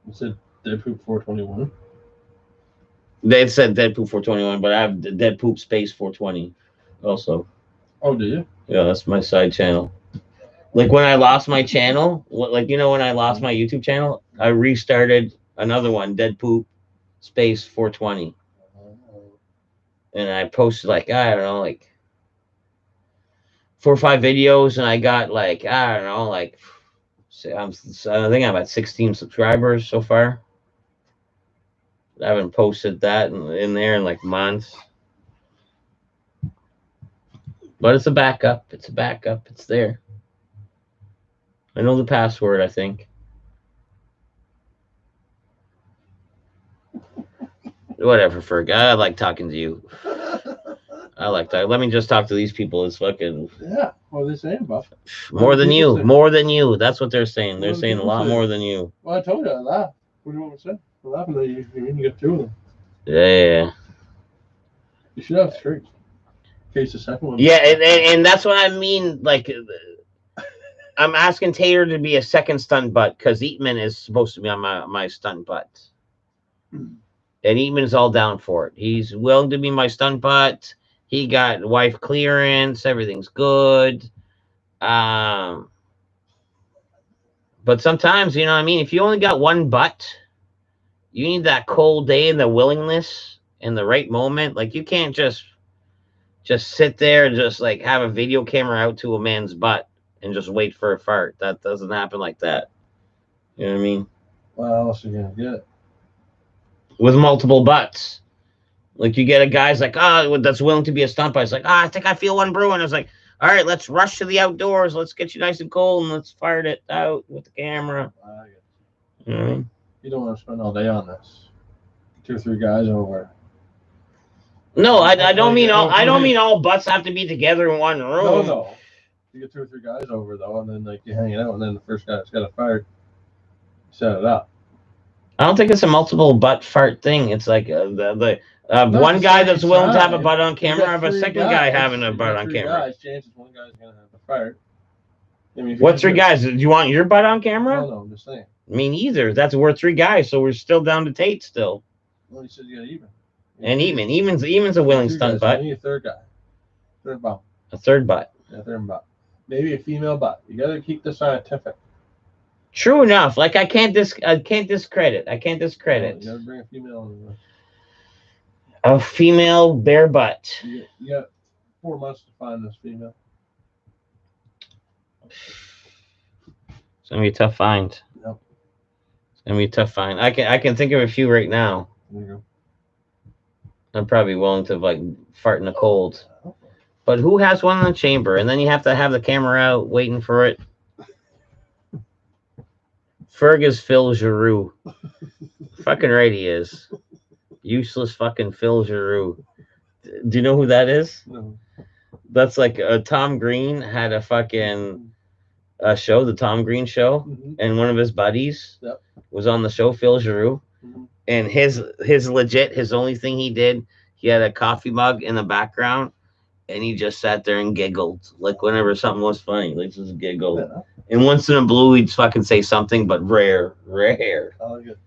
You said Deadpoop 421? They said Deadpoop 421, but I have Deadpoop space 420 also. Oh, do you? Yeah, that's my side channel. Like when I lost my channel, when I lost my YouTube channel, I restarted another one, Deadpoop space 420. And I posted like, I don't know, like 4 or 5 videos, and I got like, I don't know, like I think I'm at 16 subscribers so far. I haven't posted that in there in like months. But it's a backup. It's there. I know the password, I think. Whatever, Ferg. I like talking to you. I like that. Let me just talk to these people. It's fucking. Yeah. What are they saying, Buff? More than you. That's what they're saying. They're saying a lot more than you. Well, I told you I laughed. What do you want me to say? I'm laughing that you get 2 of them. Yeah. You should have 3. In case the second one. Yeah, and that's what I mean. Like, I'm asking Tater to be a second stunt butt because Eatman is supposed to be on my stunt butt. And Eatman's all down for it. He's willing to be my stunt butt. He got wife clearance. Everything's good. But sometimes, you know what I mean? If you only got one butt, you need that cold day and the willingness and the right moment. Like, you can't just sit there and just like have a video camera out to a man's butt and just wait for a fart. That doesn't happen like that. You know what I mean? What else are you gonna get? With multiple butts. Like, you get a guy's like, that's willing to be a stunt butt. It's like, I think I feel one brewing. I was like, all right, let's rush to the outdoors. Let's get you nice and cold and let's fire it out with the camera. You know what I mean? You don't want to spend all day on this. 2 or 3 guys over. No, I don't mean all butts have to be together in one room. No. You get 2 or 3 guys over though, and then like you're hanging out, and then the first guy that's got a fart, set it up. I don't think it's a multiple butt fart thing. It's like one guy that's willing to have a butt on camera, have a second guy having a butt on camera. Chances one guy's gonna have a fart. I mean, what 3 guys? Do you want your butt on camera? No, I'm just saying. Me neither. We're 3 guys, so we're still down to Tate still. Well, you said you got even. And Even's a willing stunt butt. You need a 3rd guy. 3rd butt. A 3rd butt. Yeah, 3rd butt. Maybe a female butt. You gotta keep this scientific. True enough. Like, I can't discredit. You gotta bring a female in. A female bare butt. You got 4 months to find this female. It's gonna be a tough find. Yep. It's gonna be a tough find. I can think of a few right now. There you go. I'm probably willing to like fart in the cold. But who has one in the chamber? And then you have to have the camera out waiting for it. Ferg is Phil Giroux. Fucking right he is. Useless fucking Phil Giroux. Do you know who that is? No. That's like Tom Green had a fucking show, the Tom Green Show, and one of his buddies was on the show, Phil Giroux, and his legit, his only thing he did, he had a coffee mug in the background, and he just sat there and giggled, like whenever something was funny, like just giggled. And once in a blue, he'd fucking say something, but rare. Oh, good.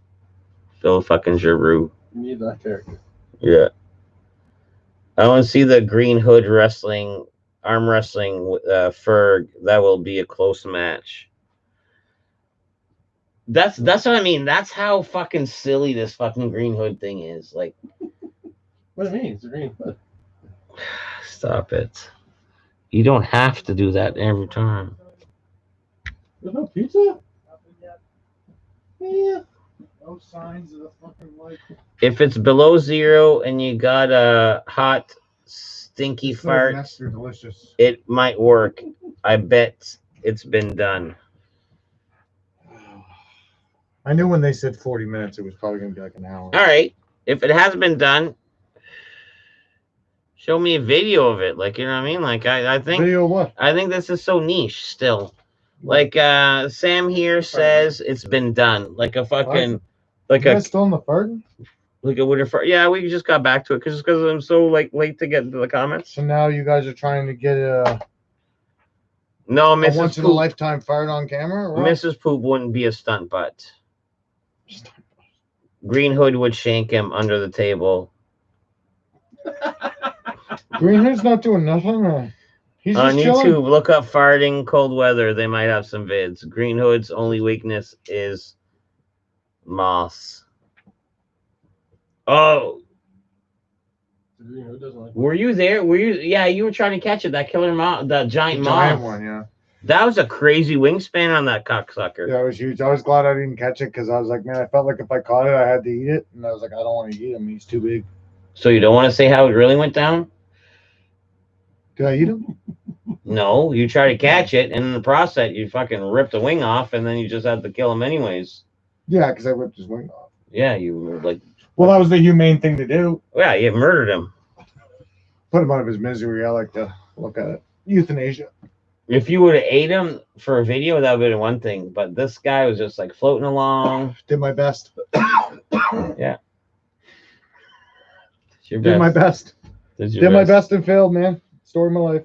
Phil fucking Giroux. You need that character. Yeah. I want to see the Green Hood wrestling, arm wrestling Ferg. That will be a close match. That's what I mean. That's how fucking silly this fucking Green Hood thing is. Like, What do you mean? It's a Green Hood. stop it. You don't have to do that every time. There's no pizza? Yeah. No signs of the fucking light. If it's below 0 and you got a hot, stinky fart, They're delicious. it might work. I bet it's been done. I knew when they said 40 minutes, it was probably going to be like an hour. All right. If it has been done, show me a video of it. Like, you know what I mean? Like, I think Video of what? I think this is so niche still. Like Sam here says it's been done. Like a fucking like You a guys still in the farting? like a winter. Yeah, we just got back to it because I'm so like late to get into the comments. So now you guys are trying to get a No, once Mrs. in a Poop. lifetime fart on camera? Or what? Mrs. Poop wouldn't be a stunt butt. Green Hood would shank him under the table. Green Hood's not doing nothing. Or he's On just chilling. YouTube, look up farting cold weather. They might have some vids. Green Hood's only weakness is moss. Oh, Green Hood doesn't like were you there? Were you? Yeah, you were trying to catch it. That killer moth, that giant moth. Giant one, yeah. That was a crazy wingspan on that cocksucker. Yeah, it was huge. I was glad I didn't catch it because I was like, man, I felt like if I caught it, I had to eat it. And I was like, I don't want to eat him. He's too big. So you don't want to say how it really went down? Did I eat him? No, you try to catch it, and in the process, you fucking ripped the wing off, and then you just had to kill him anyways. Yeah, because I ripped his wing off. Yeah, you were like, Well, that was the humane thing to do. yeah, you murdered him. Put him out of his misery. I like to look at it. Euthanasia. If you would have ate him for a video, that would have been one thing. But this guy was just like floating along. Did my best. Yeah. It's your Did my best. It's your Did my best and failed, man. Story of my life.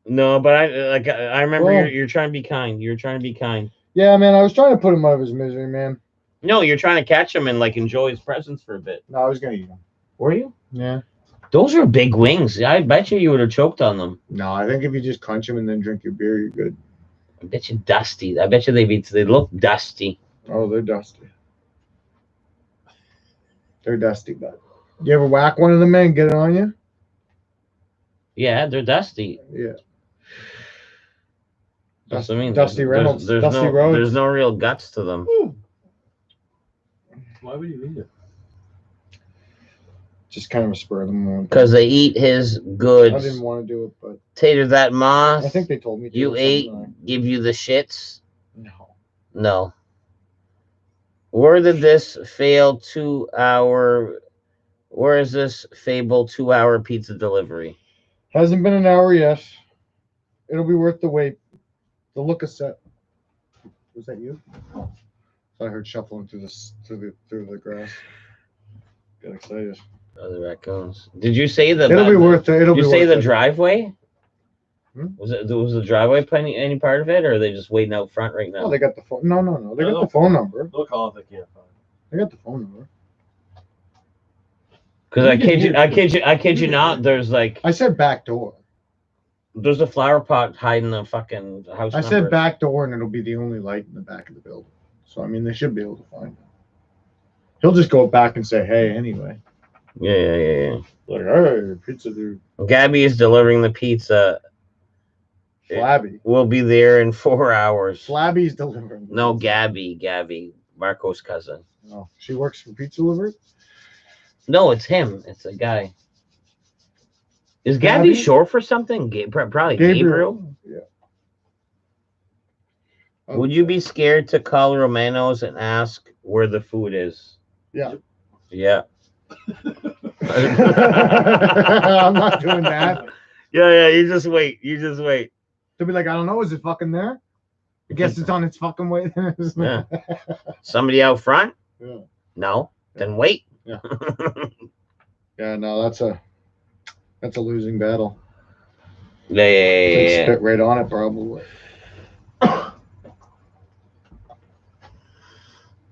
No, but I remember Well- you're trying to be kind. You're trying to be kind. Yeah, man. I was trying to put him out of his misery, man. No, you're trying to catch him and like enjoy his presence for a bit. No, I was gonna eat him. Were you? Yeah. Those are big wings. I bet you would have choked on them. No, I think if you just crunch him and then drink your beer, you're good. I bet you dusty. I bet you they look dusty. Oh, they're dusty. They're dusty, but you ever whack one of them and get it on you? Yeah, they're dusty. Yeah. That's what I mean. Dusty Reynolds. There's Dusty no, Rhodes. There's no real guts to them. Why would you eat it? Just kind of a spur of the moment. Because they eat his I didn't goods. want to do it, but Tater that moss. I think they told me to. You or ate, something like- give you the shits. No. No. Where did this fail 2 hour? Where is this Fable 2 hour pizza delivery? Hasn't been an hour yet. It'll be worth the wait. The look of set. Was that you? I heard shuffling through the grass. Got excited. Oh, the raccoons. Did you say the? It'll be worth it. It'll Did be you say worth the it. driveway? Hmm? Was the driveway playing any part of it, or are they just waiting out front right Oh, now? they got the phone. No. They got No. the phone number. They'll call if they can't find They got the phone number. Because I kid you not. There's like I said back door. there's a flower pot hiding the fucking house. I said number. back door, and it'll be the only light in the back of the building. So I mean, they should be able to find it. He'll just go back and say, "Hey," anyway. Yeah. Like, "Hey, pizza dude, Gabby is delivering the pizza. Flabby. We'll be there in 4 hours. Flabby's delivering." No, Gabby, Marco's cousin. No, she works for pizza delivery. No, it's him. It's a guy. Is Gabby Gabby? short for something? Probably Gabriel. Yeah. Would you be scared to call Romano's and ask where the food is? Yeah. Yeah. I'm not doing that. Yeah, you just wait. You just wait. They'll be like, I don't know, is it fucking there? I guess it's on its fucking way. Yeah. Somebody out front? Yeah. No. Then wait. Yeah. Yeah, no, that's a losing battle. They'd spit right on it, probably.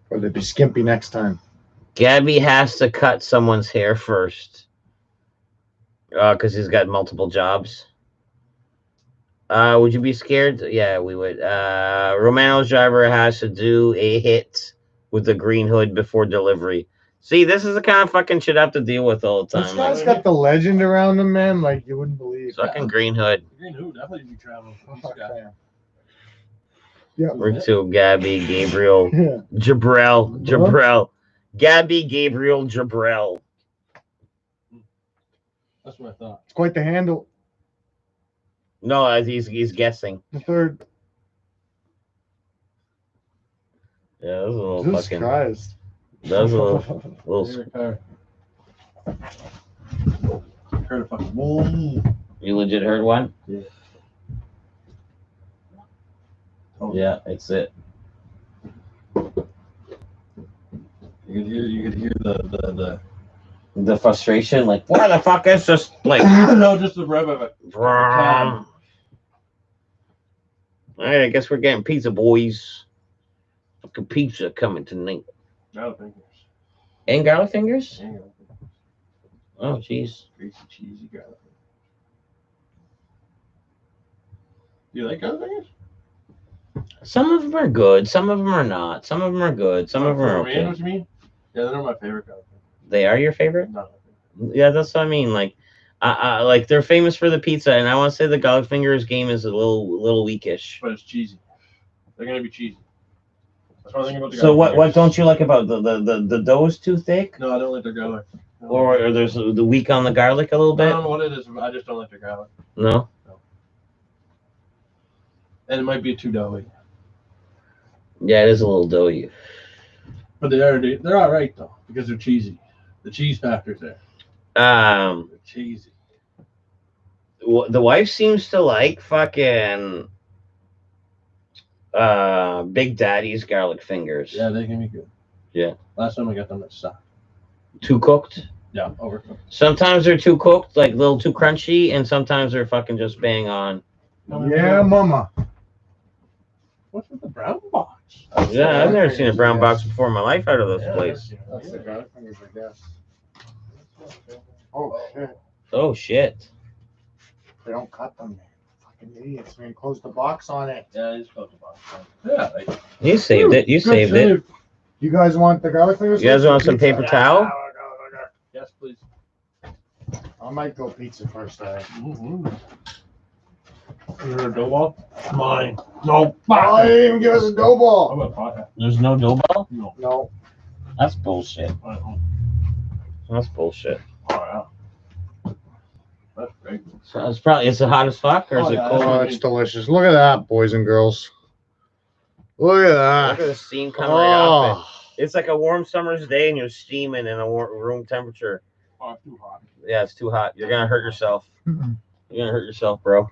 Or they'd be skimpy next time. Gabby has to cut someone's hair first. Because he's got multiple jobs. Would you be scared? Yeah, we would. Romano's driver has to do a hit with the green hood before delivery. See, this is the kind of fucking shit I have to deal with all the time. This guy's got the legend around him, man. Like, you wouldn't believe. Fucking green hood. Green Hood definitely be traveling. Yeah. We're to Gabby, Gabriel, Yeah. Jabrell. Gabby, Gabriel, Jabrell. That's what I thought. It's quite the handle. No, as he's guessing. The third. Yeah, that was a little Jesus fucking. Christ. That was a little. Heard a fucking boom. You legit heard one? Yeah. Yeah, it's it. You could hear the The frustration, like, what the fuck is just like. no, just the rev of it. All right, I guess we're getting pizza, boys. Fucking pizza coming tonight. No fingers. And garlic fingers? Hang on. Oh, jeez. Greasy, cheesy garlic. You like garlic fingers? Some of them are good. Some of them are not. Some of them are good. Some of them are okay. What you mean? Yeah, they're not my favorite garlic fingers. They are your favorite? No. Yeah, that's what I mean. Like, like they're famous for the pizza, and I want to say the garlic fingers game is a little weakish. But it's cheesy. They're gonna be cheesy. That's one thing about the So garlic what fingers. don't you like about the dough is too thick, No, I don't like their garlic. No. or there's the weak on the garlic a little I bit? don't know what it is. I just don't like their garlic, No. and it might be too doughy. Yeah, it is a little doughy. But they're all right though because they're cheesy. The cheese factor's there. They're cheesy. The wife seems to like fucking Big Daddy's garlic fingers. Yeah, they can be good. Yeah. Last time I got them, it sucked. Too cooked. Yeah, overcooked. Sometimes they're too cooked, like a little too crunchy, and sometimes they're fucking just bang on. Yeah, mama. What's with the brown box? Yeah, I've never seen a brown box before in my life out of this place. That's the garlic fingers, I guess. Oh, shit. Oh shit. They don't cut them. Fucking idiots, man. Close the box on it. Yeah, it's got the box. Yeah, like, You saved it. You good saved it. save. You guys want the garlic fingers? You guys want some paper towel? Yes, please. I might go pizza first, alright. Mm-hmm. Is there a dough ball? Mine. No. Oh, they didn't even give us a dough I'm ball. gonna pot that. There's no dough ball? No. No. That's bullshit. I don't know. That's bullshit. Oh, yeah. That's great. So it's the hot as fuck, or is Oh, it yeah, cold? Oh, it's delicious. Look at that, boys and girls. Look at Look that. at the steam coming right off it. Oh, It's like a warm summer's day and you're steaming in a room temperature. Oh, it's too hot. Yeah, it's too hot. You're gonna hurt yourself. Mm-mm. You're gonna hurt yourself, bro.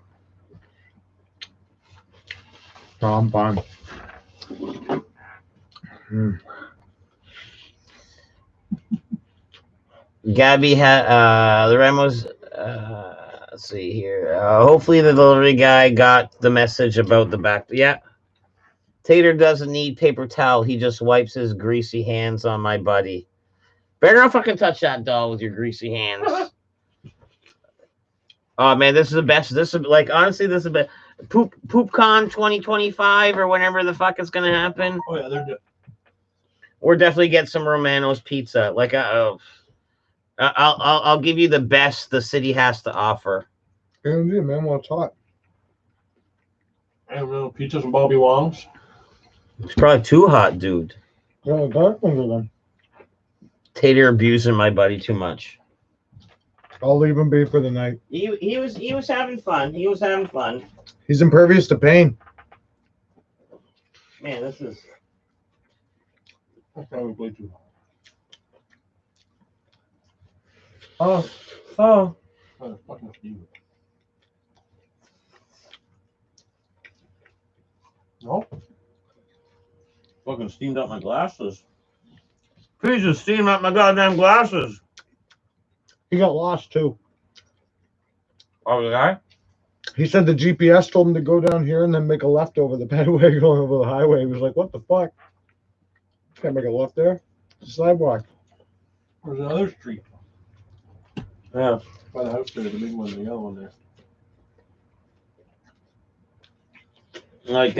no, I'm fine. Mm. Gabby had the Ramos. Let's see here. Hopefully the delivery guy got the message about the back. Yeah. Tater doesn't need paper towel. He just wipes his greasy hands on my buddy. Better not fucking touch that doll with your greasy hands. Oh man, this is the best. This is like honestly, this is the best. PoopCon 2025 or whenever the fuck it's gonna happen. Oh, yeah, they're good. Or definitely get some Romano's pizza. Like I'll give you the best the city has to offer. Yeah, man, well, it's hot. I don't know. Pizzas and Bobby Wong's. It's probably too hot, dude. Yeah, garlic finger then. Tater abusing my buddy too much. I'll leave him be for the night. He was having fun. He was having fun. He's impervious to pain. Man, this is That's probably too hot. Oh, Oh. fucking Steve. No. Fucking steamed up my glasses. Please just steam up my goddamn glasses. He got lost too. Oh, the guy? He said the GPS told him to go down here and then make a left over the pedway going over the highway. He was like, what the fuck? Can't make a left there? It's a sidewalk. There's another street Yeah. by the house there, the big one, the yellow one there. Like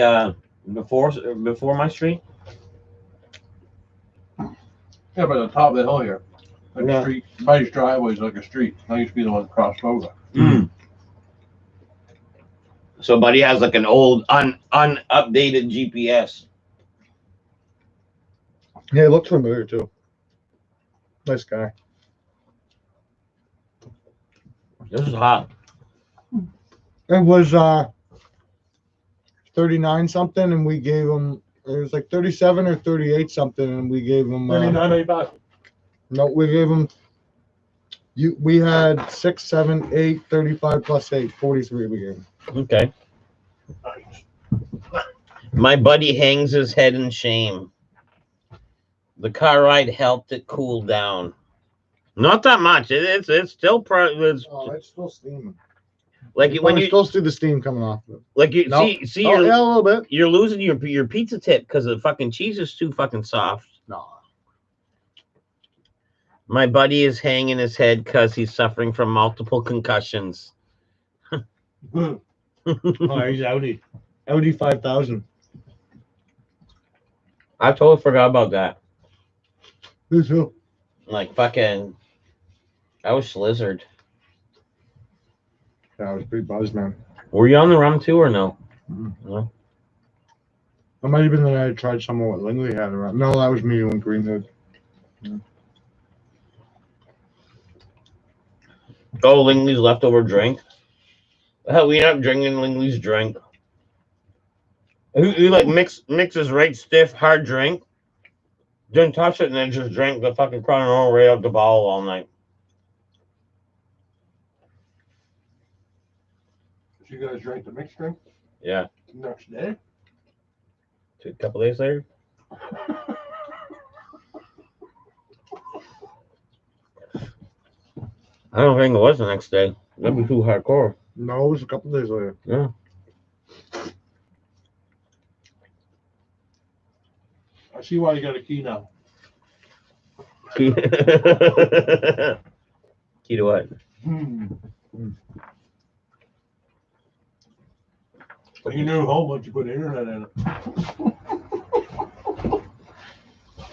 before my street. Yeah, by the top of the hill here. Like Yeah. a street. Somebody's driveway is like a street. I used to be the one that crossed over. Mm. So buddy has like an old unupdated GPS. Yeah, he looks familiar too. Nice guy. This is hot. It was 39 something and we gave him, it was like 37 or 38 something and we gave him 39.85. no, we gave him we had 6, 7, 8, 35 plus 8, 43 we gave him. Okay. My buddy hangs his head in shame. The car ride helped it cool down. Not that much. It's still it's It's still steaming. like when you still see the steam coming off of it. like you No. see Oh, you're, yeah, a little bit. you're losing your pizza tip because the fucking cheese is too fucking soft. No. My buddy is hanging his head because he's suffering from multiple concussions. Oh, he's Audi. Audi 5000. I totally forgot about that. Who's who? Like fucking, I was slizzard. Yeah, I was pretty buzzed, man. Were you on the rum too or no? Mhm. No. That might have been that I tried some of what Lindley had around. No, that was me and Greenwood. Oh, Lingley's leftover drink. Hell, we ended up drinking Lingley's drink. He like mixes right stiff hard drink. Didn't touch it and then just drank the fucking crown roll right out the bottle all night. Did you guys drink the mixed drink Yeah. next day? A couple days later. I don't think it was the next day. That'd be too hardcore. No, it was a couple days later. Yeah. I see why you got a key now. Key to what? But you knew home once you put the internet in it.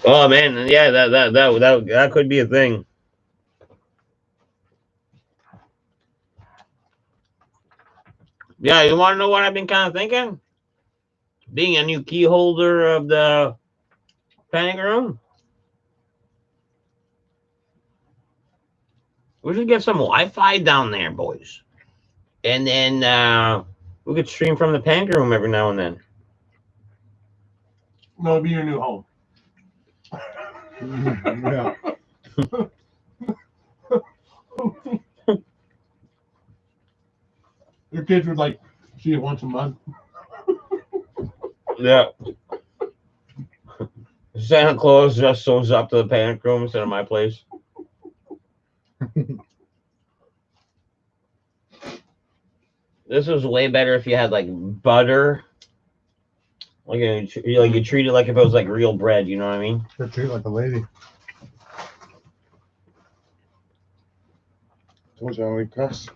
Oh man, yeah, that could be a thing. Yeah, you want to know what I've been kind of thinking? Being a new key holder of the panic room. We should get some Wi-Fi down there, boys. And then we could stream from the panic room every now and then. No, it'll be your new home. Yeah. Your kids would like see it once a month. Yeah. Santa Claus just shows up to the panic room instead of my place. This was way better if you had like butter. Like you treat it like if it was like real bread, you know what I mean? Treat you like a lady. Told you I only cuss.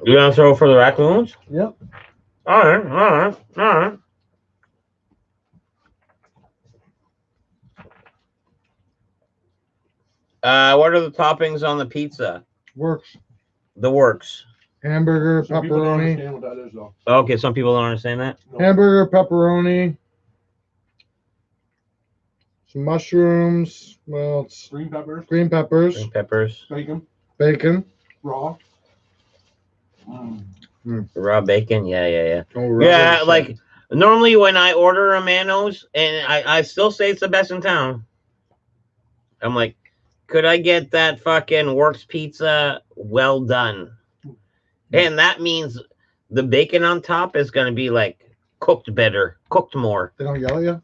You gonna throw for the raccoons? Yep. All right. What are the toppings on the pizza? Works. The works. Hamburger, Some people don't pepperoni. understand what that is, though. Okay, some people don't understand that. No. Hamburger, pepperoni. Some mushrooms. Well, it's Green peppers, green peppers, Green peppers, bacon, bacon. raw. raw bacon. Yeah. Oh, rubber. Yeah, like normally when I order a Manos, and I still say it's the best in town. I'm like, Could I get that fucking Works pizza well done? And that means the bacon on top is going to be like cooked better, cooked more. They don't yell at you?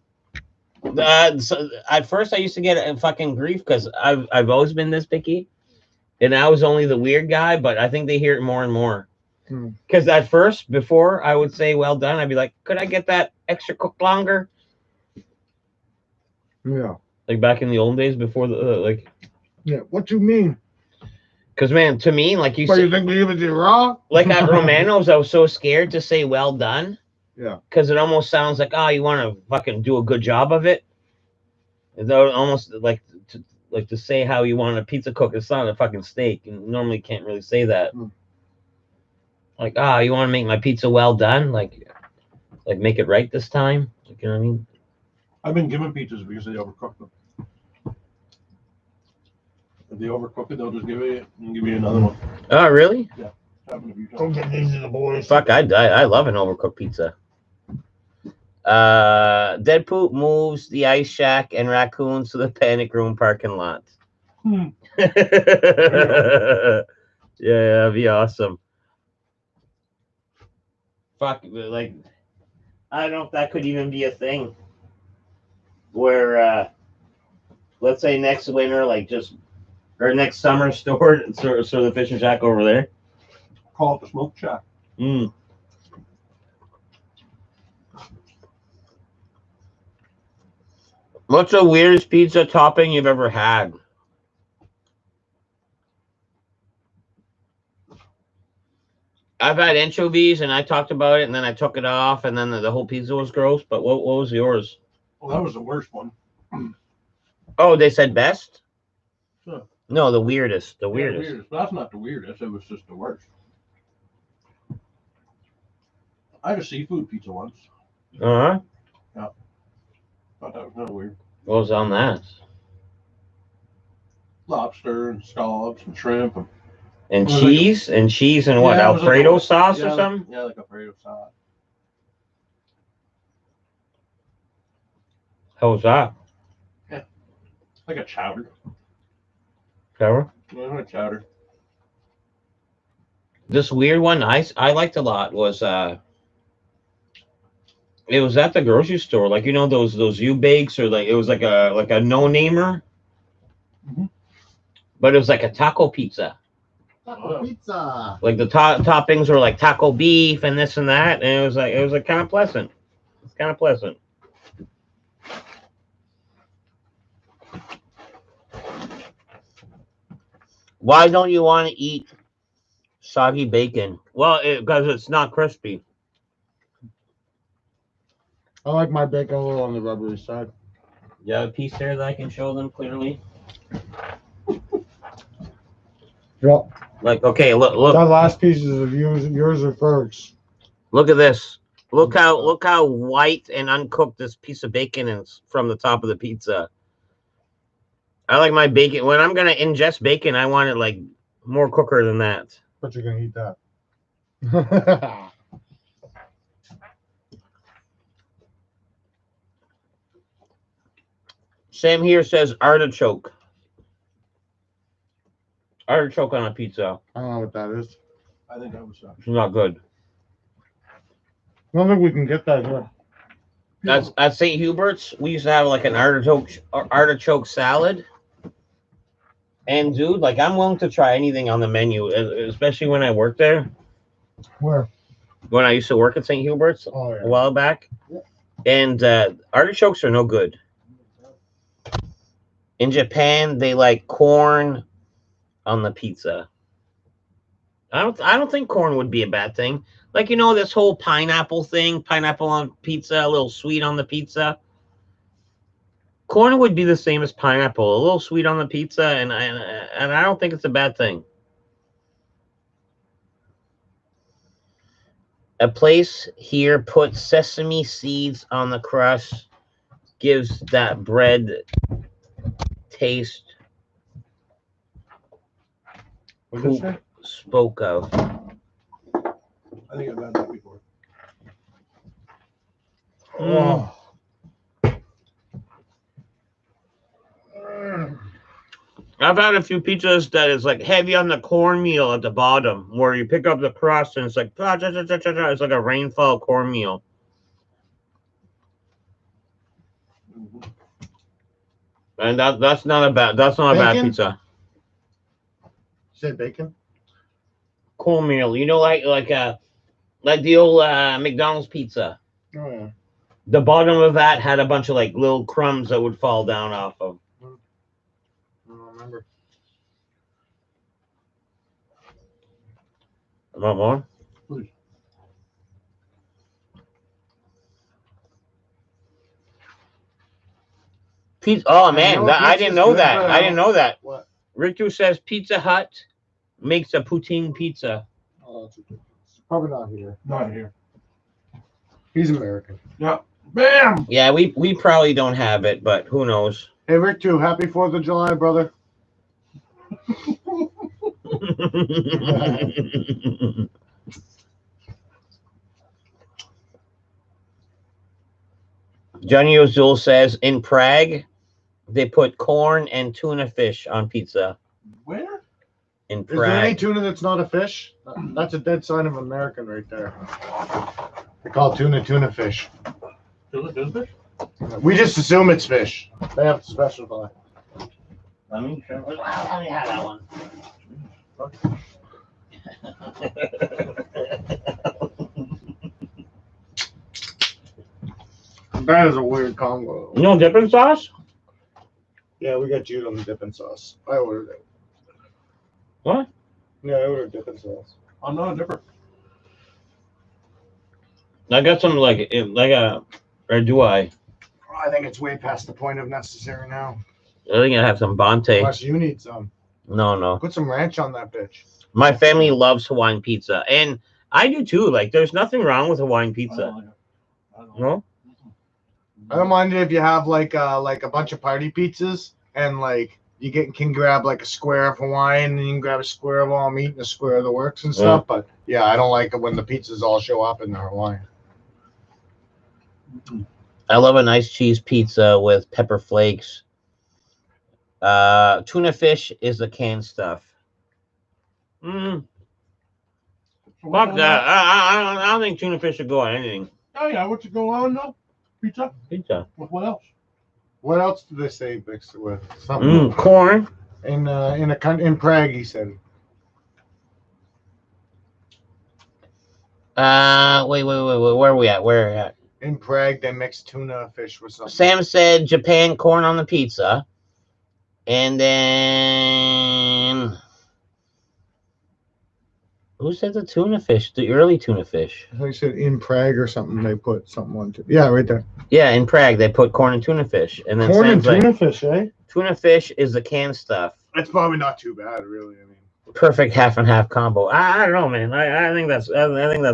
So at first I used to get a fucking grief because I've always been this picky, and I was only the weird guy. But I think they hear it more and more. Because at first, before I would say well done, I'd be like, could I get that extra cooked longer? Yeah. Like back in the old days before the like. Yeah. What you mean? Because man, to me, like you What, said, you think we give it to you raw? like at Romano's, I was so scared to say well done. Yeah. Because it almost sounds like, oh, you want to fucking do a good job of it. It's almost like to say how you want a pizza cook. It's not a fucking steak. You normally can't really say that. Like, ah, you want to make my pizza well done? Like make it right this time. Like, you know what I mean? I've been given pizzas because they overcook them. If they overcook it, they'll just give you another one. Oh, really? Happened a few times. Don't get these to the boys. Fuck, I love an overcooked pizza. Dead Poop moves the ice shack and raccoons to the panic room parking lot. Yeah, that'd be awesome. Fuck, like, I don't know if that could even be a thing. Where, let's say next winter, like or next summer, store the fishing shack over there. Call it the smoke shack. What's the weirdest pizza topping you've ever had? I've had anchovies, and I talked about it, and then I took it off, and then the whole pizza was gross. But what was yours? Well, that was the worst one. Oh, they said best? Sure. No, the weirdest. The Yeah, weirdest. That's not the weirdest. It was just the worst. I had a seafood pizza once. Uh-huh. Thought that was kind of weird. What was on that? Lobster and scallops and shrimp. And It was cheese? And cheese and what? Yeah, it was like Alfredo a- sauce yeah, or something? Yeah, like Alfredo sauce. How was that? Like a chowder. Trevor? Yeah, like a chowder. This weird one I liked a lot was it was at the grocery store, like, you know, those U-bakes, or like it was like a no-namer. Mhm. But it was like a taco pizza. Taco pizza. Like the toppings were like taco beef and this and that, and it was like kind of pleasant. It's kind of pleasant. Why don't you want to eat soggy bacon? Well, because it's not crispy. I like my bacon a little on the rubbery side. You have a piece there that I can show them clearly? Yep. Like, okay, look, That last piece is of yours or Ferg's. look at this. Look how white and uncooked this piece of bacon is from the top of the pizza. I like my bacon. When I'm gonna ingest bacon, I want it like more cooker than that. But you're gonna eat that. Sam here says artichoke. Artichoke on a pizza. I don't know what that is. I think that was It's not good. I don't think we can get that here. That's at St. Hubert's. We used to have like an artichoke salad. And dude, like, I'm willing to try anything on the menu, especially when I worked there. Where? When I used to work at St. Hubert's Oh, yeah. a while back. Yeah. And artichokes are no good. In Japan, they like corn on the pizza. I don't think corn would be a bad thing. Like, you know, this whole pineapple thing, pineapple on pizza, a little sweet on the pizza. Corn would be the same as pineapple, a little sweet on the pizza, and I don't think it's a bad thing. A place here puts sesame seeds on the crust, gives that bread taste. What did it say? Spoke of. I think I've had that before. I I've had a few pizzas that is like heavy on the cornmeal at the bottom, where you pick up the crust and it's like it's like a rainfall cornmeal. And that's not a bad bad Bacon? pizza. Say bacon? Cornmeal, you know, like the old McDonald's pizza. Oh yeah. The bottom of that had a bunch of like little crumbs that would fall down off of. I don't remember. Want more? Please. Pizza. Oh I man, know I pizza's didn't know good, that. but I didn't know that. What? Ritu says Pizza Hut makes a poutine pizza. Oh, it's probably not here. Not here. He's American. Bam! Yeah, we probably don't have it, but who knows? Hey, Rick, too. Happy 4th of July, brother. Johnny O'Zool says in Prague, they put corn and tuna fish on pizza. Where? In Is there any Prague. tuna that's not a fish? That's a dead sign of American right there. They call tuna fish. Tuna? We just assume it's fish. They have to specify. Let me have that one. That is a weird combo. No dipping sauce? Yeah, we got Jude on the dipping sauce. I ordered it. What? Yeah, I ordered dipping sauce. I'm not different. I got some or do I? I think it's way past the point of necessary now. I think I have some Bonte. Unless you need some. No. Put some ranch on that bitch. My family loves Hawaiian pizza, and I do too. Like, there's nothing wrong with Hawaiian pizza. I don't know. No? I don't mind it if you have like a bunch of party pizzas and like you can grab like a square of Hawaiian and you can grab a square of all meat and a square of the works and stuff. But yeah, I don't like it when the pizzas all show up in the Hawaiian. I love a nice cheese pizza with pepper flakes. Tuna fish is the canned stuff. Fuck that. I don't think tuna fish should go on anything. Oh yeah, what's it go on though? Pizza? Pizza. With what else? What else do they say mix it with? Something Corn. in Prague, he said. Wait. Where are we at? Where are we at? In Prague, they mix tuna fish with something. Sam said Japan corn on the pizza. And then who said the tuna fish? The early tuna fish. They said in Prague or something. They put something on. Yeah, right there. Yeah, in Prague they put corn and tuna fish. And then Corn and Sam's tuna like, fish, eh? tuna fish is the canned stuff. That's probably not too bad, really. I mean, Perfect half and half combo. I don't know, man. I think that's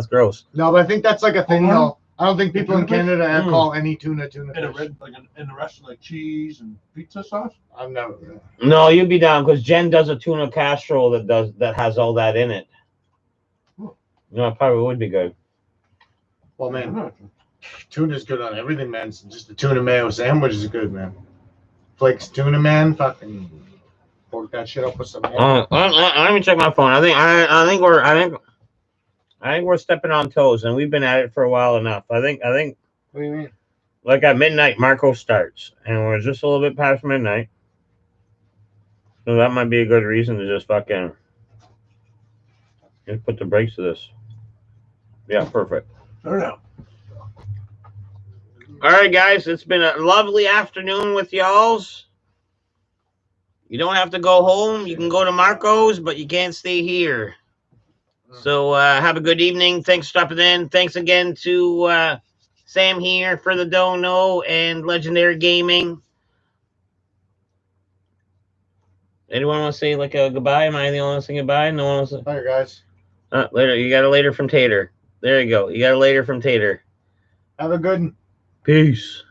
gross. no, but I think that's like a thing, though. I don't think people in Canada call any tuna And fish. in the rest like cheese and pizza sauce? I've never. No, you'd be down because Jen does a tuna casserole that has all that in it. No, it probably would be good. Well, man, tuna's good on everything, man. So just the tuna mayo sandwich is good, man. Flakes tuna, man. Fucking pork that shit up with some. Let me check my phone. I think we're stepping on toes, and we've been at it for a while enough. I think. What do you mean? Like at midnight, Marco starts, and we're just a little bit past midnight, so that might be a good reason to just fucking just put the brakes to this. Yeah, perfect. Turn out. All right, guys, it's been a lovely afternoon with y'alls. You don't have to go home. You can go to Marco's, but you can't stay here. So have a good evening. Thanks for stopping in. Thanks again to Sam here for the Don't Know and Legendary Gaming. Anyone want to say like a goodbye? Am I the only one saying goodbye? No one wants to. Hi, guys. Later. You got a later from Tater. There you go. You got a later from Tater. Have a good one. Peace.